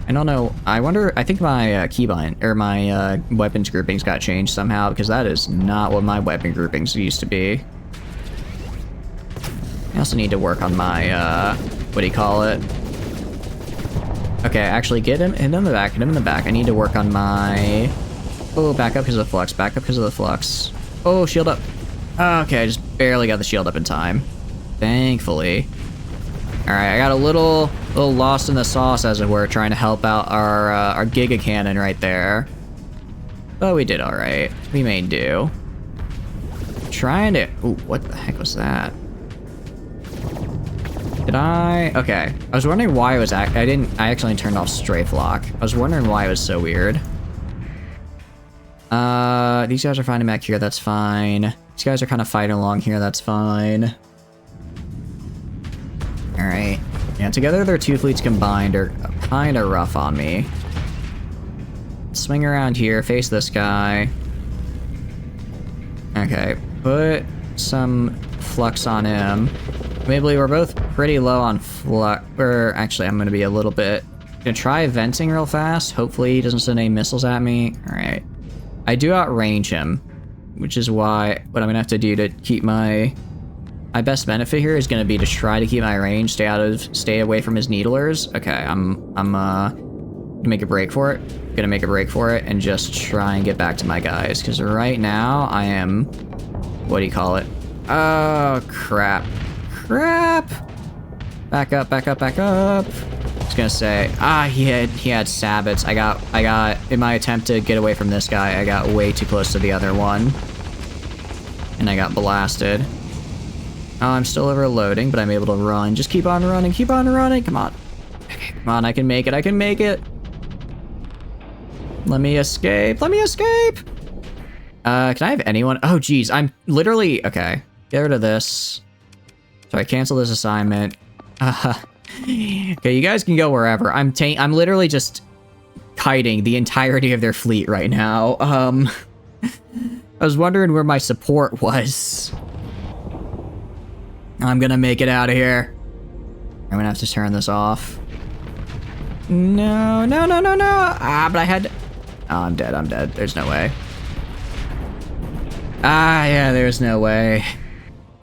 I don't know. I wonder. I think my keybind or my weapons groupings got changed somehow because that is not what my weapon groupings used to be. I also need to work on my what do you call it? Okay, actually, hit him in the back. Hit him in the back. I need to work on my. Oh, back up because of the flux. Back up because of the flux. Oh, shield up. Okay, I just barely got the shield up in time. Thankfully. Alright, I got a little lost in the sauce, as it were, trying to help out our Giga Cannon right there. But we did alright. We made do. Trying to... Ooh, what the heck was that? Did I... Okay. I was wondering why it was... I actually turned off Strafe Lock. I was wondering why it was so weird. These guys are fighting back here, that's fine. These guys are kind of fighting along here, that's fine. Alright. Yeah, together their two fleets combined are kind of rough on me. Swing around here, face this guy. Okay, put some flux on him. Maybe we're both pretty low on flux. Or actually, I'm going to be a little bit... Gonna try venting real fast. Hopefully he doesn't send any missiles at me. Alright. I do outrange him, which is why what I'm going to have to do to keep my... My best benefit here is going to be to try to keep my range, stay away from his needlers. Okay, I'm gonna make a break for it. Gonna make a break for it and just try and get back to my guys. Because right now I am, what do you call it? Oh, crap. Crap! Back up, back up, back up. I was gonna say, he had sabots. I got, in my attempt to get away from this guy, I got way too close to the other one. And I got blasted. Oh, I'm still overloading, but I'm able to run. Just keep on running, keep on running. Come on. Okay, come on, I can make it, I can make it. Let me escape, let me escape. Can I have anyone? Oh, geez, I'm literally, okay. Get rid of this. So I cancel this assignment. Okay, you guys can go wherever. I'm literally just kiting the entirety of their fleet right now. I was wondering where my support was. I'm gonna make it out of here. I'm gonna have to turn this off. No, no, no, no, no. But I had... Oh, I'm dead, I'm dead. There's no way. Yeah, there's no way.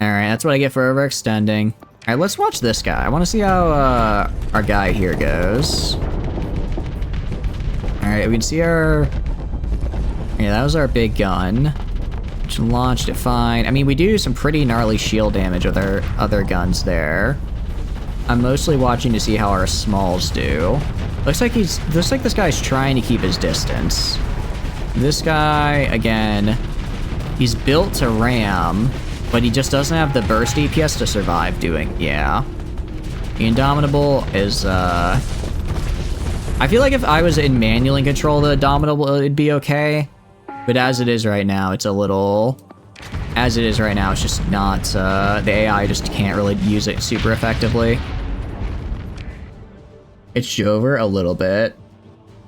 Alright, that's what I get for overextending. Alright, let's watch this guy. I want to see how our guy here goes. Alright, we can see our... Yeah, that was our big gun. Which launched it fine. I mean, we do some pretty gnarly shield damage with our other guns there. I'm mostly watching to see how our smalls do. Looks like this guy's trying to keep his distance. This guy, again, he's built to ram, but he just doesn't have the burst DPS to survive doing, yeah. The Indomitable is, I feel like if I was in manually control the Indomitable, it'd be okay. But as it is right now, it's a little... As it is right now, it's just not, the AI just can't really use it super effectively. It's Jover a little bit.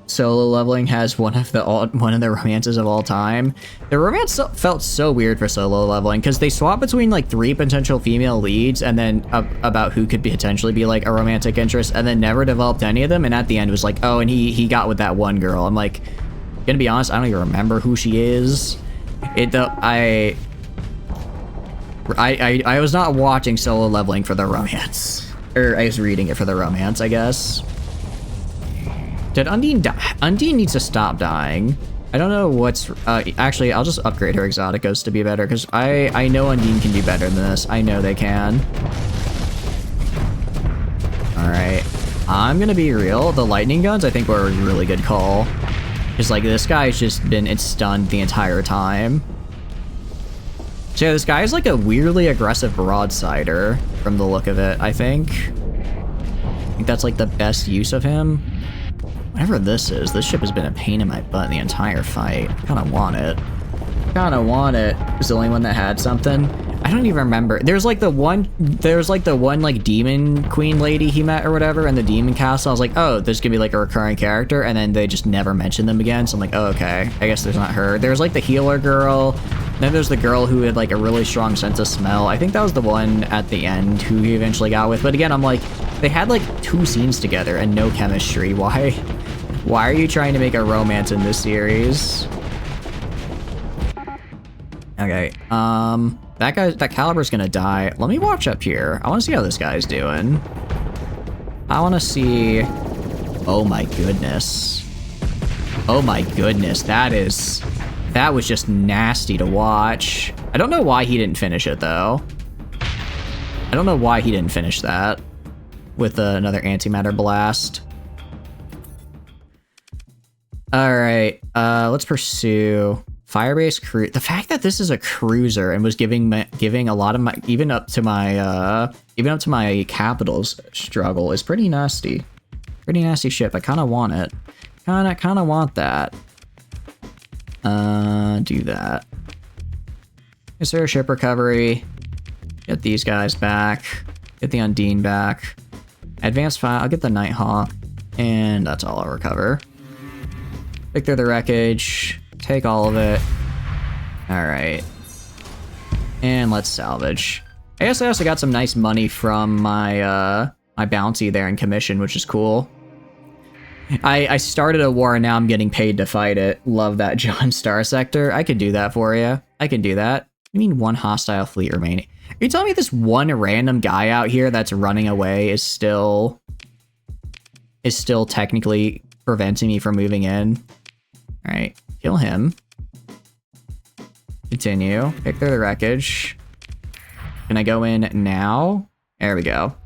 Solo leveling has one of the romances of all time. The romance felt so weird for solo leveling because they swap between like 3 potential female leads and then about who could potentially be like a romantic interest, and then never developed any of them. And at the end it was like, oh, and he got with that one girl. I'm like, gonna be honest, I don't even remember who she is. I was not watching solo leveling for the romance, or I was reading it for the romance, I guess. Did Undine die? Undine needs to stop dying. I don't know what's... actually, I'll just upgrade her Exoticos to be better, because I know Undine can be better than this. I know they can. Alright. I'm gonna be real. The lightning guns, I think, were a really good call. Because, like, this guy's just been stunned the entire time. So, yeah, this guy is, like, a weirdly aggressive broadsider, from the look of it, I think. I think that's, like, the best use of him. Whatever this is, this ship has been a pain in my butt the entire fight. I kinda want it. Kinda want it. It was the only one that had something. I don't even remember. There's like the one like demon queen lady he met or whatever in the demon castle. I was like, oh, there's gonna be like a recurring character, and then they just never mention them again. So I'm like, oh, okay, I guess there's not her. There's like the healer girl. Then there's the girl who had like a really strong sense of smell. I think that was the one at the end who he eventually got with. But again, I'm like, they had like 2 scenes together and no chemistry. Why are you trying to make a romance in this series? Okay, that Caliber's gonna die. Let me watch up here. I wanna see how this guy's doing. I wanna see... Oh my goodness. Oh my goodness, that was just nasty to watch. I don't know why he didn't finish it, though. I don't know why he didn't finish that with another antimatter blast. Alright, let's pursue... Firebase cruise. The fact that this is a cruiser and was giving a lot of my even up to my capitals struggle is pretty nasty. Pretty nasty ship. I kind of want it. Kind of want that. Do that. Is there a ship recovery? Get these guys back. Get the Undine back. Advanced file. I'll get the Nighthawk, and that's all I'll recover. Pick through the wreckage. Take all of it. Alright. And let's salvage. I guess I also got some nice money from my my bounty there in commission, which is cool. I started a war and now I'm getting paid to fight it. Love that, John Star Sector. I could do that for you. I can do that. You mean 1 hostile fleet remaining? Are you telling me this one random guy out here that's running away is still technically preventing me from moving in? Alright. Kill him. Continue. Pick through the wreckage. Can I go in now? There we go.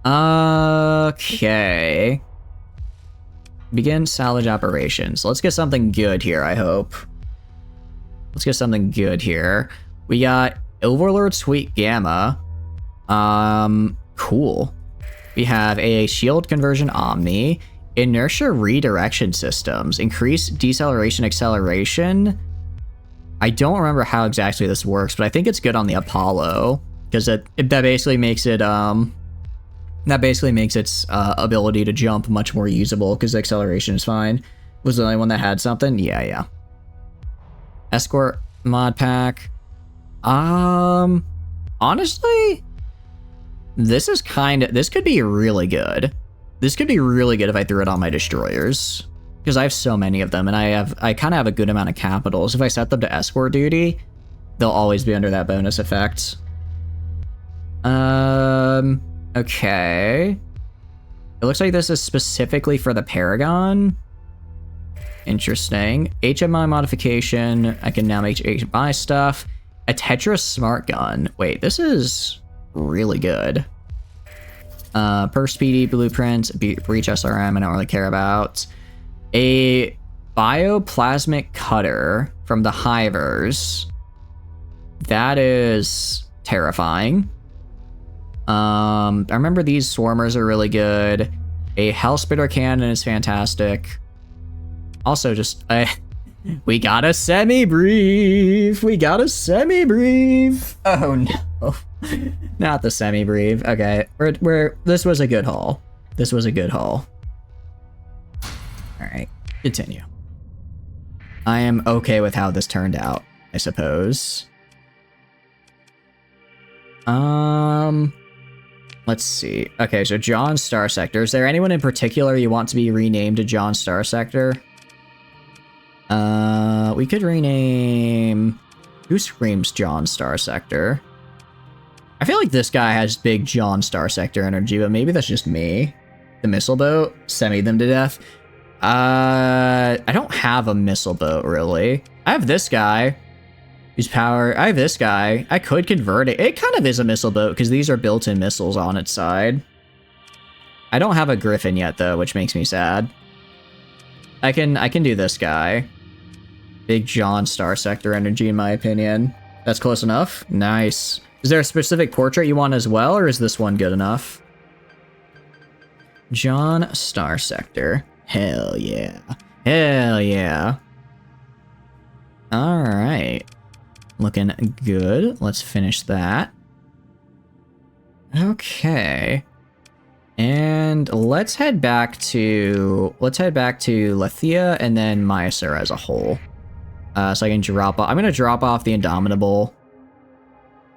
Okay. Begin salvage operations. Let's get something good here, I hope. Let's get something good here. We got Overlord Suite Gamma. Cool. We have a shield conversion Omni. Inertia redirection systems. Increase deceleration acceleration. I don't remember how exactly this works, but I think it's good on the Apollo because that basically makes it its ability to jump much more usable because the acceleration is fine. Was the only one that had something? Yeah. Escort mod pack. Honestly, this could be really good. This could be really good if I threw it on my destroyers. Because I have so many of them, and I kind of have a good amount of capitals. If I set them to escort duty, they'll always be under that bonus effect. Okay. It looks like this is specifically for the Paragon. Interesting. HMI modification. I can now make HMI stuff. A Tetris smart gun. Wait, this is really good. Per speedy blueprint, breach SRM, I don't really care about. A bioplasmic cutter from the Hivers. That is terrifying. I remember these swarmers are really good. A Hellspitter cannon is fantastic. Also, just we got a semi-brief. We got a semi-brief. Oh no. Not the semi-brief. Okay, this was a good haul. This was a good haul. Alright, continue. I am okay with how this turned out, I suppose. Let's see. Okay, so John Star Sector. Is there anyone in particular you want to be renamed to John Star Sector? We could rename... Who screams John Star Sector? I feel like this guy has big John Star Sector energy, but maybe that's just me. The missile boat? Semi them to death. I don't have a missile boat, really. I have this guy. Whose power... I have this guy. I could convert it. It kind of is a missile boat, because these are built-in missiles on its side. I don't have a Griffin yet, though, which makes me sad. I can do this guy. Big John Star Sector energy, in my opinion. That's close enough? Nice. Is there a specific portrait you want as well, or is this one good enough? John Star Sector. Hell yeah. Hell yeah. Alright. Looking good. Let's finish that. Okay. And let's head back to Lethia and then Mayasuran as a whole. So I can drop off. I'm gonna drop off the Indomitable.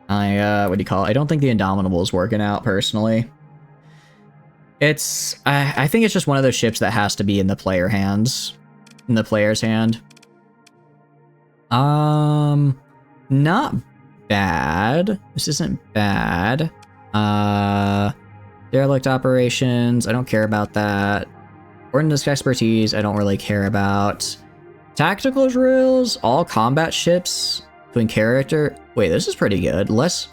What do you call it? I don't think the Indomitable is working out personally. It's I think it's just one of those ships that has to be in the player's hand. Not bad. This isn't bad. Derelict operations, I don't care about that. Ordnance expertise, I don't really care about. Tactical drills, all combat ships, between character. Wait, this is pretty good.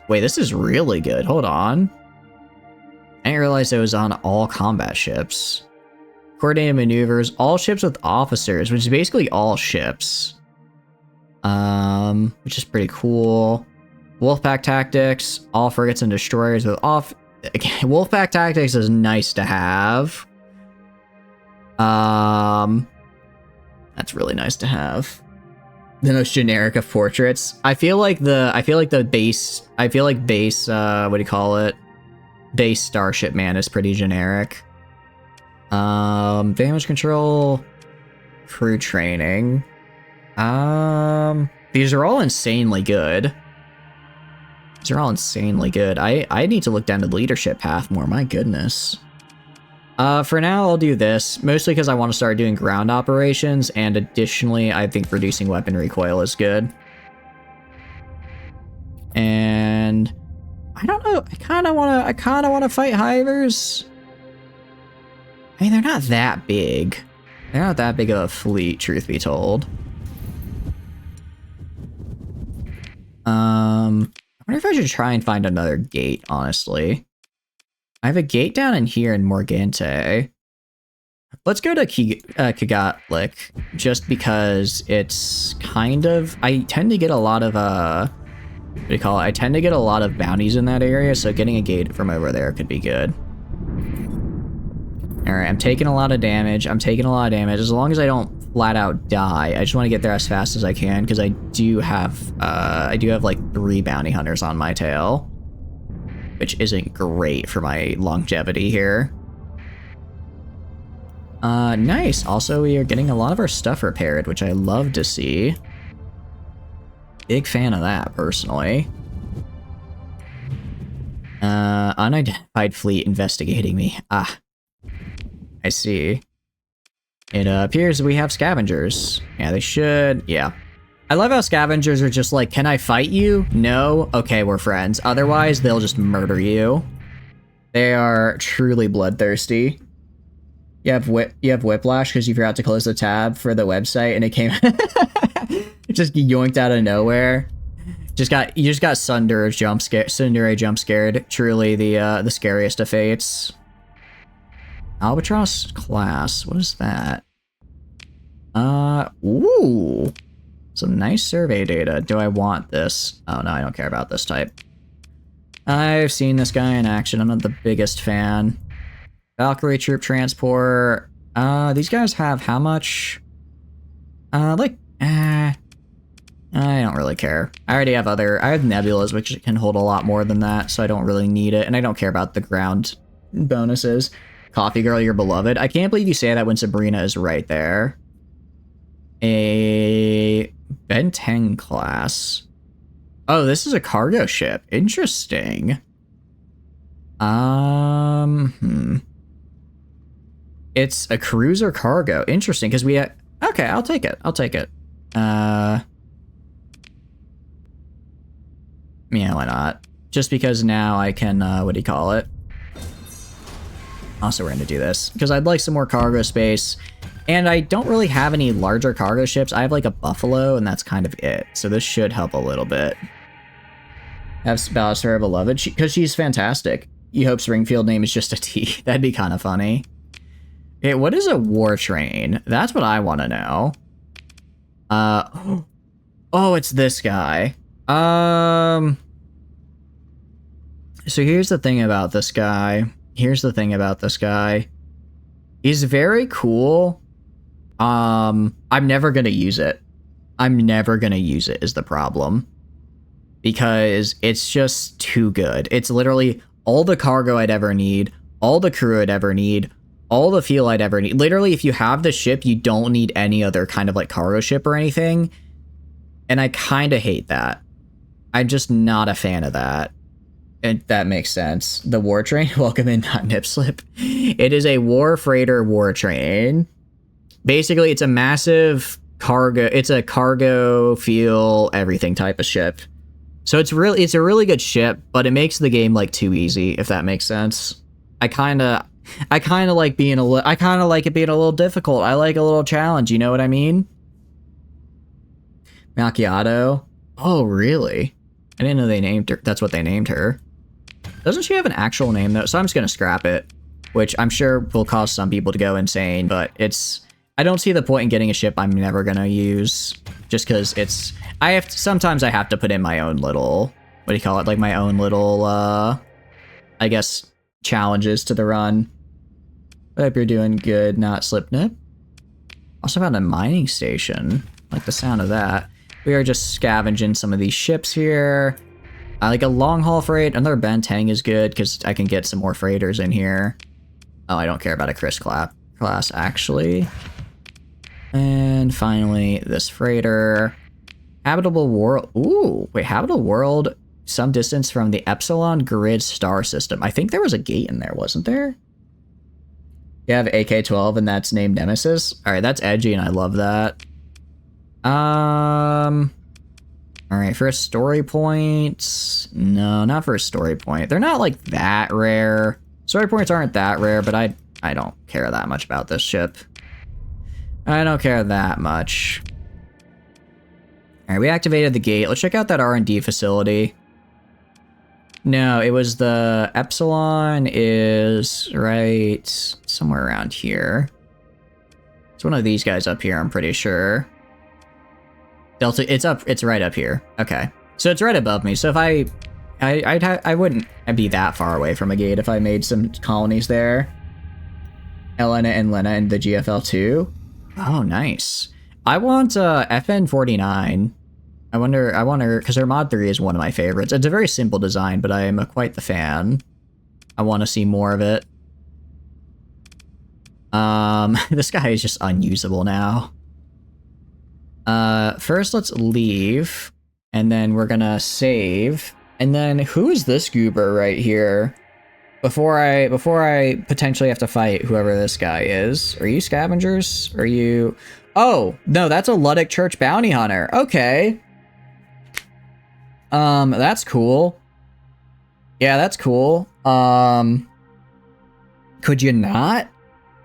Wait, this is really good. Hold on. I didn't realize it was on all combat ships. Coordinated maneuvers, all ships with officers, which is basically all ships. Which is pretty cool. Wolfpack tactics, all frigates and destroyers with off. Again, Wolfpack tactics is nice to have. That's really nice to have. The most generic of portraits. I feel like base, what do you call it? Base Starship Man is pretty generic. Damage control, crew training. These are all insanely good. These are all insanely good. I need to look down the leadership path more, my goodness. For now, I'll do this, mostly because I want to start doing ground operations, and additionally, I think reducing weapon recoil is good. And I don't know, I kind of want to fight Hivers. I mean, they're not that big. They're not that big of a fleet, truth be told. I wonder if I should try and find another gate, honestly. I have a gate down in here in Morgante. Let's go to Kigatlik, just because it's kind of... I tend to get a lot of, what do you call it? I tend to get a lot of bounties in that area, so getting a gate from over there could be good. Alright, I'm taking a lot of damage. As long as I don't flat out die. I just want to get there as fast as I can, because I do have like 3 bounty hunters on my tail, which isn't great for my longevity here. Nice. Also, we are getting a lot of our stuff repaired, which I love to see. Big fan of that, personally. Unidentified fleet investigating me. Ah, I see. It appears we have scavengers. Yeah, they should. Yeah. I love how scavengers are just like, can I fight you? No? Okay, we're friends. Otherwise, they'll just murder you. They are truly bloodthirsty. You have whiplash because you forgot to close the tab for the website and it came... it just yoinked out of nowhere. You just got Sundere jump scared. Truly the scariest of fates. Albatross class. What is that? Ooh. Some nice survey data. Do I want this? Oh no, I don't care about this type. I've seen this guy in action. I'm not the biggest fan. Valkyrie troop transport. These guys have how much? I don't really care. I have nebulas, which can hold a lot more than that, so I don't really need it, and I don't care about the ground bonuses. Coffee girl, you're beloved. I can't believe you say that when Sabrina is right there. A Benteng class. Oh, this is a cargo ship. Interesting. It's a cruiser cargo. Interesting, because we have... Okay, I'll take it. Yeah, why not? Just because now I can, what do you call it? Also, we're going to do this, because I'd like some more cargo space, and I don't really have any larger cargo ships. I have, like, a Buffalo, and that's kind of it. So this should help a little bit. Have Mayasuran beloved, because she's fantastic. You hope Springfield name is just a T. That'd be kind of funny. Okay, what is a war train? That's what I want to know. Oh, it's this guy. So here's the thing about this guy. He's very cool. I'm never gonna use it. Is the problem. because it's just too good. It's literally all the cargo I'd ever need, all the crew I'd ever need, all the fuel I'd ever need. Literally, if you have the ship, you don't need any other kind of like cargo ship or anything. And I kind of hate that. I'm just not a fan of that. And that makes sense. The war train, welcome in, not nip slip. It is a war freighter war train. Basically, it's a massive cargo. It's a cargo, fuel, everything type of ship. So it's a really good ship, but it makes the game like too easy, if that makes sense. I kind of like being I kind of like it being a little difficult. I like a little challenge, you know what I mean? Macchiato. Oh, really? I didn't know they named her. That's what they named her. Doesn't she have an actual name though? So I'm just gonna scrap it, which I'm sure will cause some people to go insane, but I don't see the point in getting a ship I'm never gonna use, just because sometimes I have to put in my own little, what do you call it? Like my own little, I guess, challenges to the run. I hope you're doing good, not Slipnip. Also found a mining station. Like the sound of that. We are just scavenging some of these ships here. I like a long haul freight. Another Benteng is good because I can get some more freighters in here. Oh, I don't care about a Chris class actually. And finally, this freighter. Habitable world. Ooh, wait, habitable world. Some distance from the Epsilon Grid star system. I think there was a gate in there, wasn't there? You have AK-12 and that's named Nemesis. All right, that's edgy and I love that. All right, for a story point. No, not for a story point. They're not like that rare. Story points aren't that rare, but I don't care that much about this ship. I don't care that much. All right, we activated the gate. Let's check out that R&D facility. No, it was the Epsilon is right somewhere around here. It's one of these guys up here, I'm pretty sure. Delta, it's right up here. Okay. So it's right above me. So if I wouldn't be that far away from a gate if I made some colonies there. Elena and Lena and the GFL2. Oh, nice. I want FN49. I wonder, because her mod 3 is one of my favorites. It's a very simple design, but I am quite the fan. I want to see more of it. This guy is just unusable now. First let's leave, and then we're gonna save. And then who is this goober right here? Before I potentially have to fight whoever this guy is. Are you scavengers? Are you... Oh, no, that's a Luddic Church bounty hunter. Okay. That's cool. Yeah, that's cool. Could you not?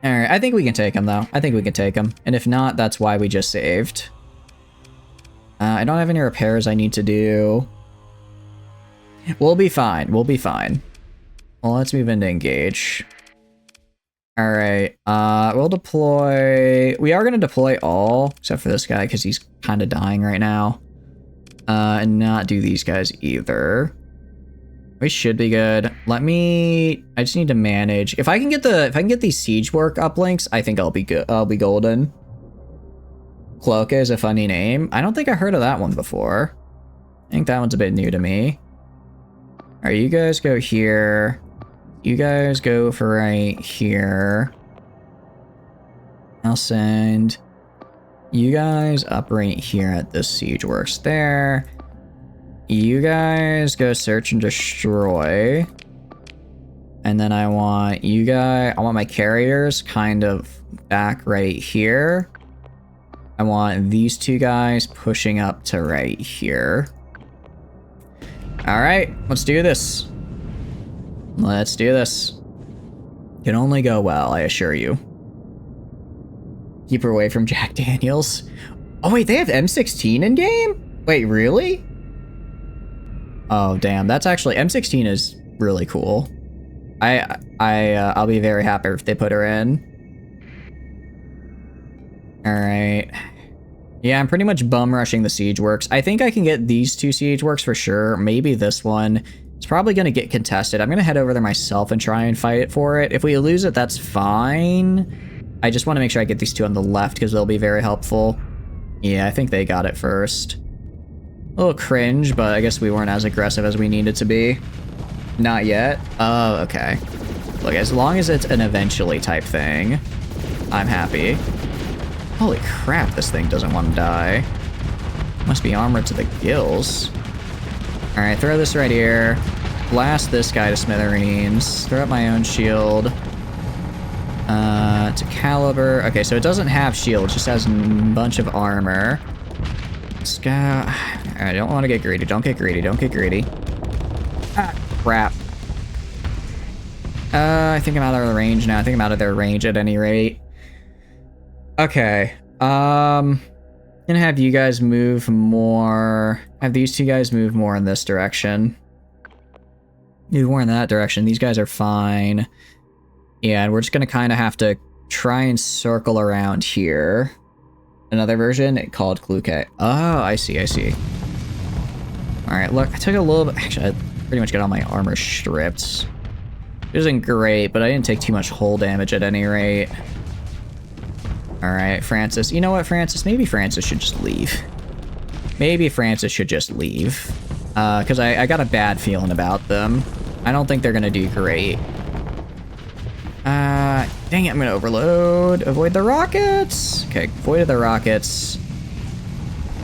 Alright, I think we can take him, though. I think we can take him. And if not, that's why we just saved. I don't have any repairs I need to do. We'll be fine. We'll be fine. Well, let's move into engage. Alright, we'll deploy... We are going to deploy all, except for this guy, because he's kind of dying right now. And not do these guys either. We should be good. I just need to manage. If I can get these siege work uplinks, I think I'll be good. I'll be golden. Cloaca is a funny name. I don't think I heard of that one before. I think that one's a bit new to me. Alright, you guys go here. You guys go for right here. I'll send you guys up right here at the siege works there. You guys go search and destroy. And then I want my carriers kind of back right here. I want these two guys pushing up to right here. All right, let's do this. Let's do this. Can only go well, I assure you. Keep her away from Jack Daniels. Oh wait, they have M16 in game? Wait, really? Oh damn, that's actually, M16 is really cool. I'll be very happy if they put her in. Alright. Yeah, I'm pretty much bum rushing the siege works. I think I can get these two siege works for sure. Maybe this one. It's probably going to get contested. I'm going to head over there myself and try and fight it for it. If we lose it, that's fine. I just want to make sure I get these two on the left because they'll be very helpful. Yeah, I think they got it first. A little cringe, but I guess we weren't as aggressive as we needed to be. Not yet. Oh, okay. Look, as long as it's an eventually type thing, I'm happy. Holy crap, this thing doesn't want to die. Must be armored to the gills. Alright, throw this right here. Blast this guy to smithereens. Throw up my own shield. To caliber. Okay, so it doesn't have shield, it just has a bunch of armor. Scout. I don't want to get greedy. Don't get greedy. Don't get greedy. Ah, crap. I think I'm out of their range now. I think I'm out of their range at any rate. Okay. Gonna have you guys move more. Have these two guys move more in this direction. Move more in that direction. These guys are fine. Yeah, and we're just gonna kind of have to try and circle around here. Another version called Kluke. Oh, I see, I see. Alright, look, I took a little bit. Actually, I pretty much got all my armor stripped. It isn't great, but I didn't take too much hull damage at any rate. Alright, Francis. You know what, Francis? Maybe Francis should just leave. Maybe Francis should just leave. Because I got a bad feeling about them. I don't think they're gonna do great. Dang it, I'm gonna overload. Avoid the rockets! Okay, avoided the rockets.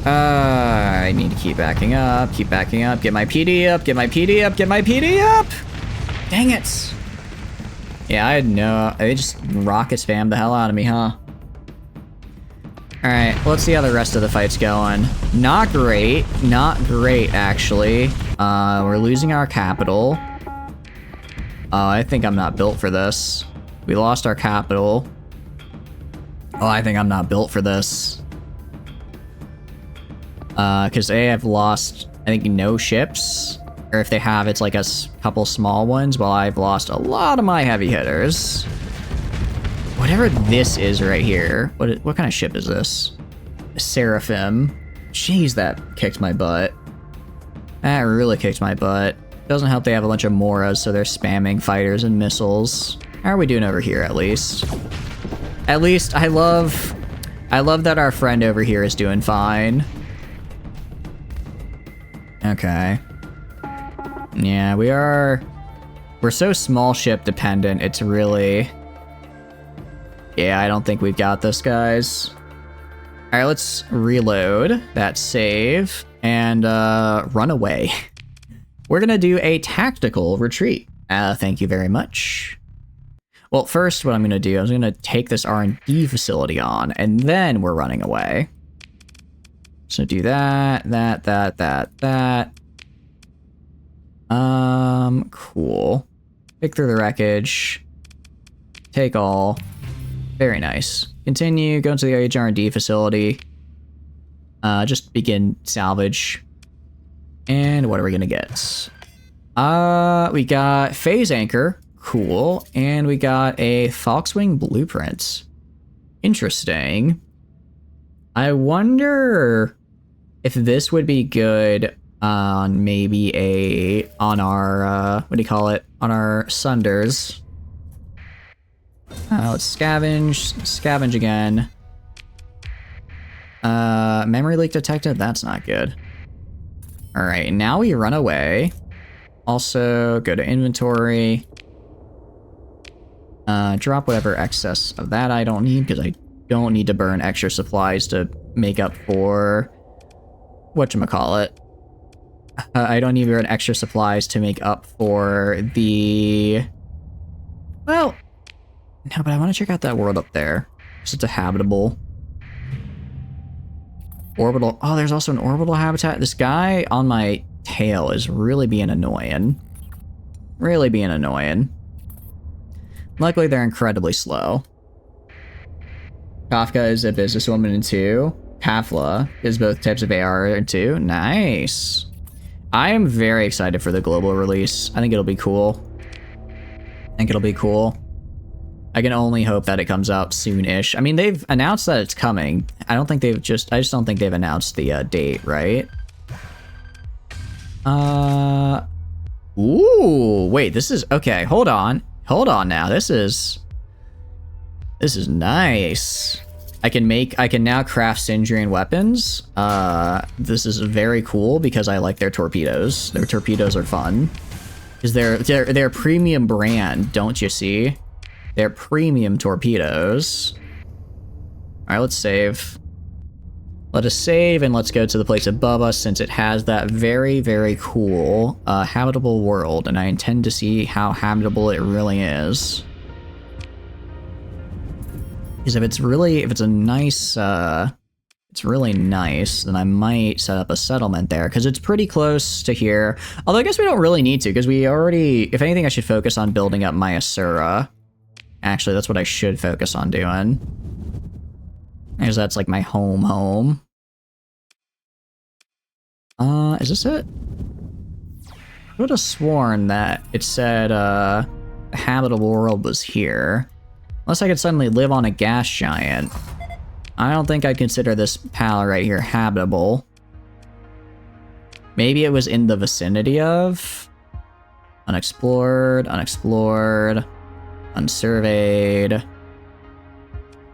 I need to keep backing up, get my PD up, get my PD up, get my PD up! Dang it! Yeah, I had no... They just rocket spammed the hell out of me, huh? Alright, let's see how the rest of the fight's going. Not great, actually. We're losing our capital. I think I'm not built for this. We lost our capital. Oh, I think I'm not built for this. Because I've lost, I think, no ships. Or if they have, it's like a couple small ones, while I've lost a lot of my heavy hitters. Whatever this is right here. What kind of ship is this? A Seraphim. Jeez, that kicked my butt. That really kicked my butt. Doesn't help they have a bunch of Moras, so they're spamming fighters and missiles. How are we doing over here, at least? At least, I love that our friend over here is doing fine. Okay. Yeah, we're so small ship dependent, it's really... Yeah, I don't think we've got this, guys. Alright, let's reload that save and run away. We're gonna do a tactical retreat. Thank you very much. Well, first what I'm gonna do, I'm gonna take this R&D facility on, and then we're running away. So do that. Cool. Pick through the wreckage. Take all. Very nice. Continue, go into the R&D facility. Just begin salvage. And what are we gonna get? We got phase anchor. Cool. And we got a Foxwing blueprint. Interesting. I wonder if this would be good on maybe on our, what do you call it? On our Sunders. Let's scavenge again. Memory leak detected? That's not good. Alright, now we run away. Also, go to inventory. Drop whatever excess of that I don't need, because I don't need to burn extra supplies to make up for... whatchamacallit. I don't need to burn extra supplies to make up for the... Well... No, but I want to check out that world up there. Because it's a habitable... Orbital... Oh, there's also an orbital habitat. This guy on my tail is really being annoying. Really being annoying. Luckily, they're incredibly slow. Kafka is a businesswoman in 2. Pavla is both types of AR in 2. Nice. I am very excited for the global release. I think it'll be cool. I can only hope that it comes out soon-ish. I mean, they've announced that it's coming. I just don't think they've announced the date, right? Ooh, wait, this is, okay, hold on now. This is nice. I can now craft Sindrian weapons. This is very cool because I like their torpedoes. Their torpedoes are fun. Because they're premium brand, don't you see? They're premium torpedoes. All right, let's save. Let us save and let's go to the place above us since it has that very, very cool habitable world, and I intend to see how habitable it really is. Because if it's really nice, it's really nice, then I might set up a settlement there, because it's pretty close to here. Although I guess we don't really need to, because we already, if anything, I should focus on building up Mayasuran. Actually, that's what I should focus on doing. Because that's like my home. Is this it? I would have sworn that it said, the habitable world was here. Unless I could suddenly live on a gas giant. I don't think I'd consider this pal right here habitable. Maybe it was in the vicinity of... Unexplored, unsurveyed.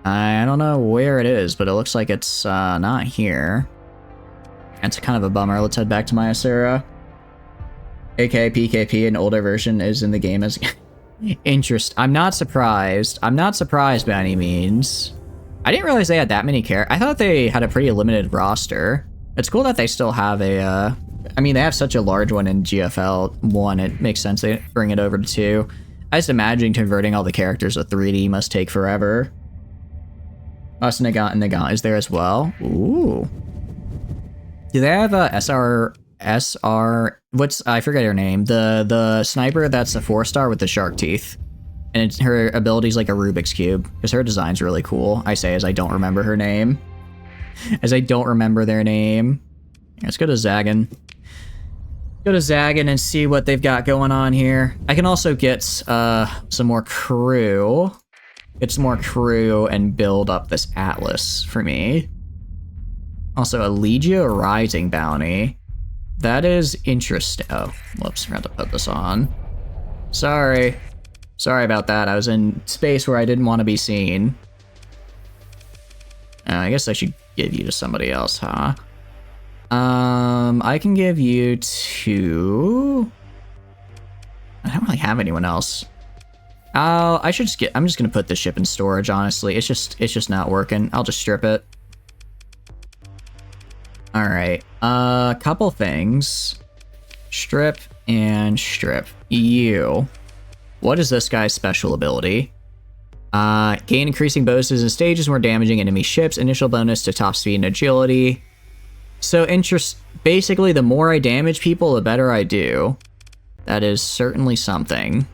I don't know where it is, but it looks like it's not here. That's kind of a bummer. Let's head back to Mayasuran. AK PKP, an older version, is in the game as... I'm not surprised. I'm not surprised by any means. I didn't realize they had that many characters. I thought they had a pretty limited roster. It's cool that they still have a, I mean, they have such a large one in GFL 1. It makes sense they bring it over to 2. I just imagine converting all the characters to 3D must take forever. Us Nagant is there as well. Ooh. Do they have a SR, what's, I forget her name, the sniper that's a 4-star with the shark teeth, and her ability's like a Rubik's Cube, because her design's really cool. I say as I don't remember her name. As I don't remember their name. Let's go to Zagan. Go to Zagan and see what they've got going on here. I can also get some more crew. Get some more crew and build up this Atlas for me. Also, a Legio Rising bounty. That is interesting. Oh, whoops, forgot to put this on. Sorry. Sorry about that. I was in space where I didn't want to be seen. I guess I should give you to somebody else, huh? I can give you to... I don't really have anyone else. I should just I'm just gonna put this ship in storage, honestly. It's just not working. I'll just strip it. Alright, couple things. Strip and strip. You. What is this guy's special ability? Gain increasing bonuses and stages, more damaging enemy ships, initial bonus to top speed and agility. So basically the more I damage people, the better I do. That is certainly something.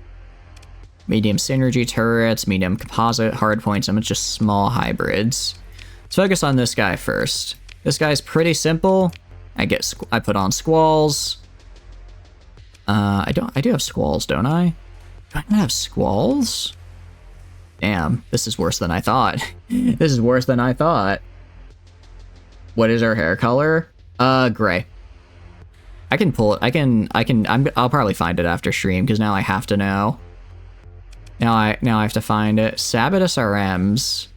Medium synergy turrets, medium composite, hard points, I'm just small hybrids. Let's focus on this guy first. This guy's pretty simple. I put on squalls. I do have squalls, don't I? Do I not have squalls? Damn, this is worse than I thought. This is worse than I thought. What is her hair color? Gray. I can pull it. I'll probably find it after stream because now I have to know. Now I have to find it. Sabbat SRMs.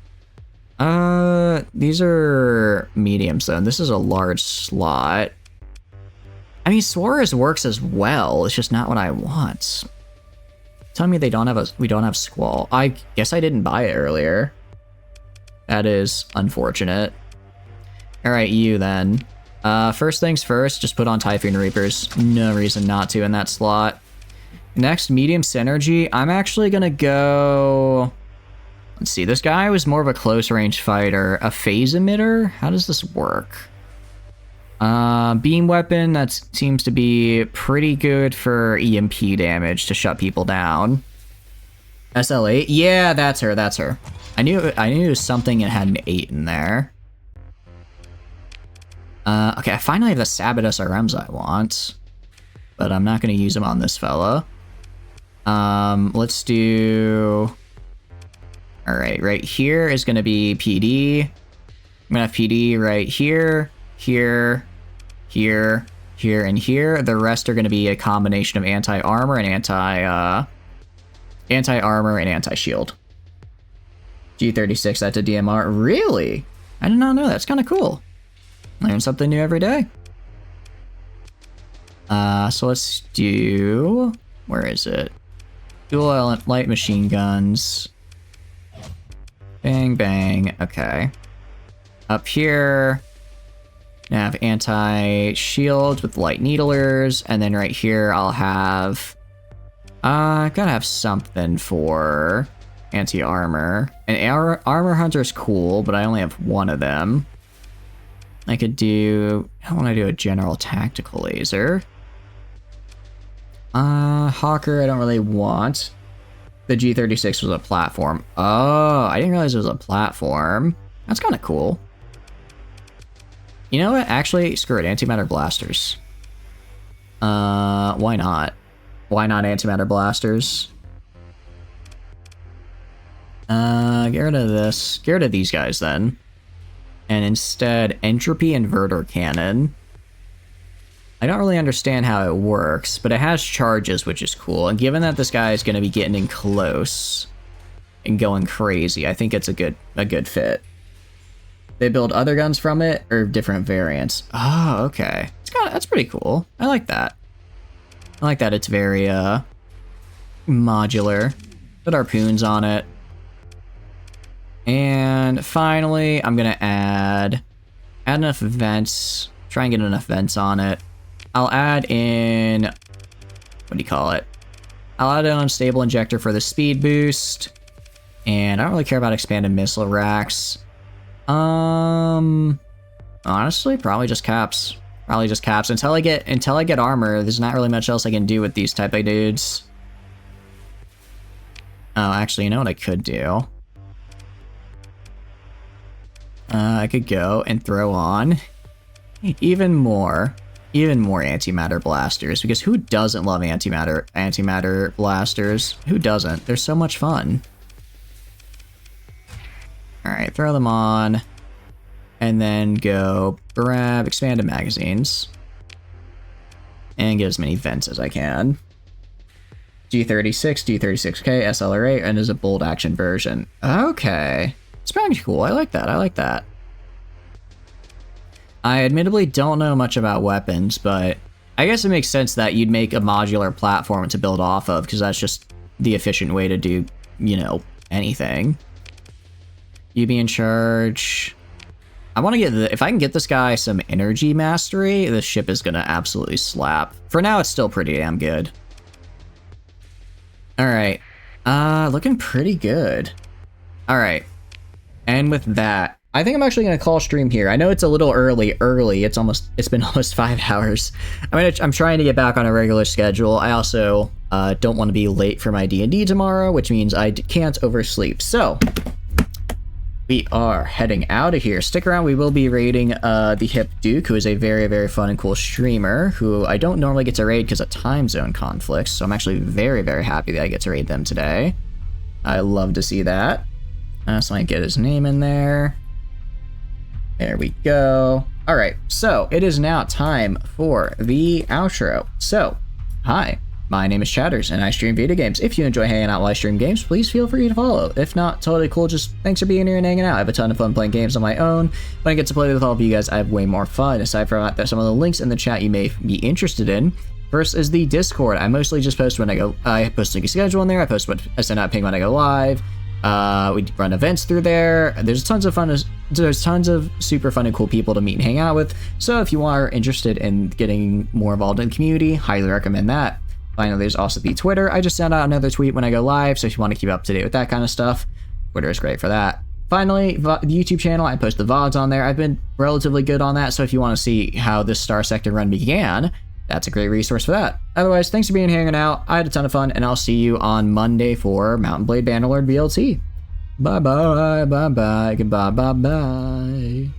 These are mediums though, and this is a large slot. I mean, Suarez works as well. It's just not what I want. Tell me we don't have Squall. I guess I didn't buy it earlier. That is unfortunate. All right, you then. First things first, just put on Typhoon Reapers. No reason not to in that slot. Next, medium synergy. I'm actually gonna go... Let's see, this guy was more of a close range fighter. A phase emitter? How does this work? Beam weapon, that seems to be pretty good for EMP damage to shut people down. SL8? Yeah, that's her, that's her. I knew it was something that had an 8 in there. Okay, I finally have the Sabbat SRMs I want. But I'm not going to use them on this fella. Let's do... Alright, right here is going to be PD. I'm going to have PD right here, here, here, here, and here. The rest are going to be a combination of anti-armor and anti-armor and anti-shield. G36, that's a DMR. Really? I did not know that. It's kind of cool. Learn something new every day. So let's do... Where is it? Dual light machine guns. Bang, bang. Okay. Up here, I have anti-shields with light needlers, and then right here I'll have... gotta have something for anti-armor. And armor hunter is cool, but I only have one of them. I could do... I want to do a general tactical laser. Hawker I don't really want. The G36 was a platform. Oh, I didn't realize it was a platform. That's kind of cool. You know what? Actually, screw it. Antimatter blasters. Why not? Why not antimatter blasters? Get rid of this. Get rid of these guys then. And instead, entropy inverter cannon. I don't really understand how it works, but it has charges, which is cool. And given that this guy is going to be getting in close and going crazy, I think it's a good fit. They build other guns from it, or different variants. Oh, okay. That's pretty cool. I like that. I like that it's very modular. Put harpoons on it. And finally, I'm gonna add enough vents. Try and get enough vents on it. I'll add in, what do you call it? I'll add an unstable injector for the speed boost. And I don't really care about expanded missile racks. Honestly, probably just caps. Probably just caps until I get armor. There's not really much else I can do with these type of dudes. Oh, actually, you know what I could do? I could go and throw on even more antimatter blasters, because who doesn't love antimatter blasters? Who doesn't? They're so much fun. All right, throw them on, and then go grab expanded magazines and get as many vents as I can. G36, G36K, SLR8, and is a bolt action version. Okay, it's pretty cool. I like that. I like that. I admittedly don't know much about weapons, but I guess it makes sense that you'd make a modular platform to build off of, because that's just the efficient way to do, you know, anything. You be in charge. I want to get if I can get this guy some energy mastery, this ship is gonna absolutely slap. For now, it's still pretty damn good. All right, looking pretty good. All right, and with that, I think I'm actually gonna call stream here. I know it's a little early. It's been almost 5 hours. I'm trying to get back on a regular schedule. I also don't want to be late for my D&D tomorrow, which means I can't oversleep. So we are heading out of here. Stick around. We will be raiding the Hip Duke, who is a very, very fun and cool streamer who I don't normally get to raid because of time zone conflicts. So I'm actually very, very happy that I get to raid them today. I love to see that. So I get his name in there. There we go. All right, so it is now time for the outro. So, hi, my name is Chatters, and I stream video games. If you enjoy hanging out while I stream games, please feel free to follow. If not, totally cool. Just thanks for being here and hanging out. I have a ton of fun playing games on my own. When I get to play with all of you guys, I have way more fun. Aside from that, there's some of the links in the chat you may be interested in. First is the Discord. I mostly just post when I post a schedule in there. I send out ping when I go live. We run events through there. There's tons of fun. There's tons of super fun and cool people to meet and hang out with. So if you are interested in getting more involved in the community, highly recommend that. Finally, there's also the Twitter. I just send out another tweet when I go live. So if you want to keep up to date with that kind of stuff, Twitter is great for that. Finally, the YouTube channel. I post the VODs on there. I've been relatively good on that. So if you want to see how this Star Sector run began, that's a great resource for that. Otherwise, thanks for being here hanging out. I had a ton of fun, and I'll see you on Monday for Mountain Blade Bannerlord BLT. Bye-bye, bye-bye, goodbye, bye-bye.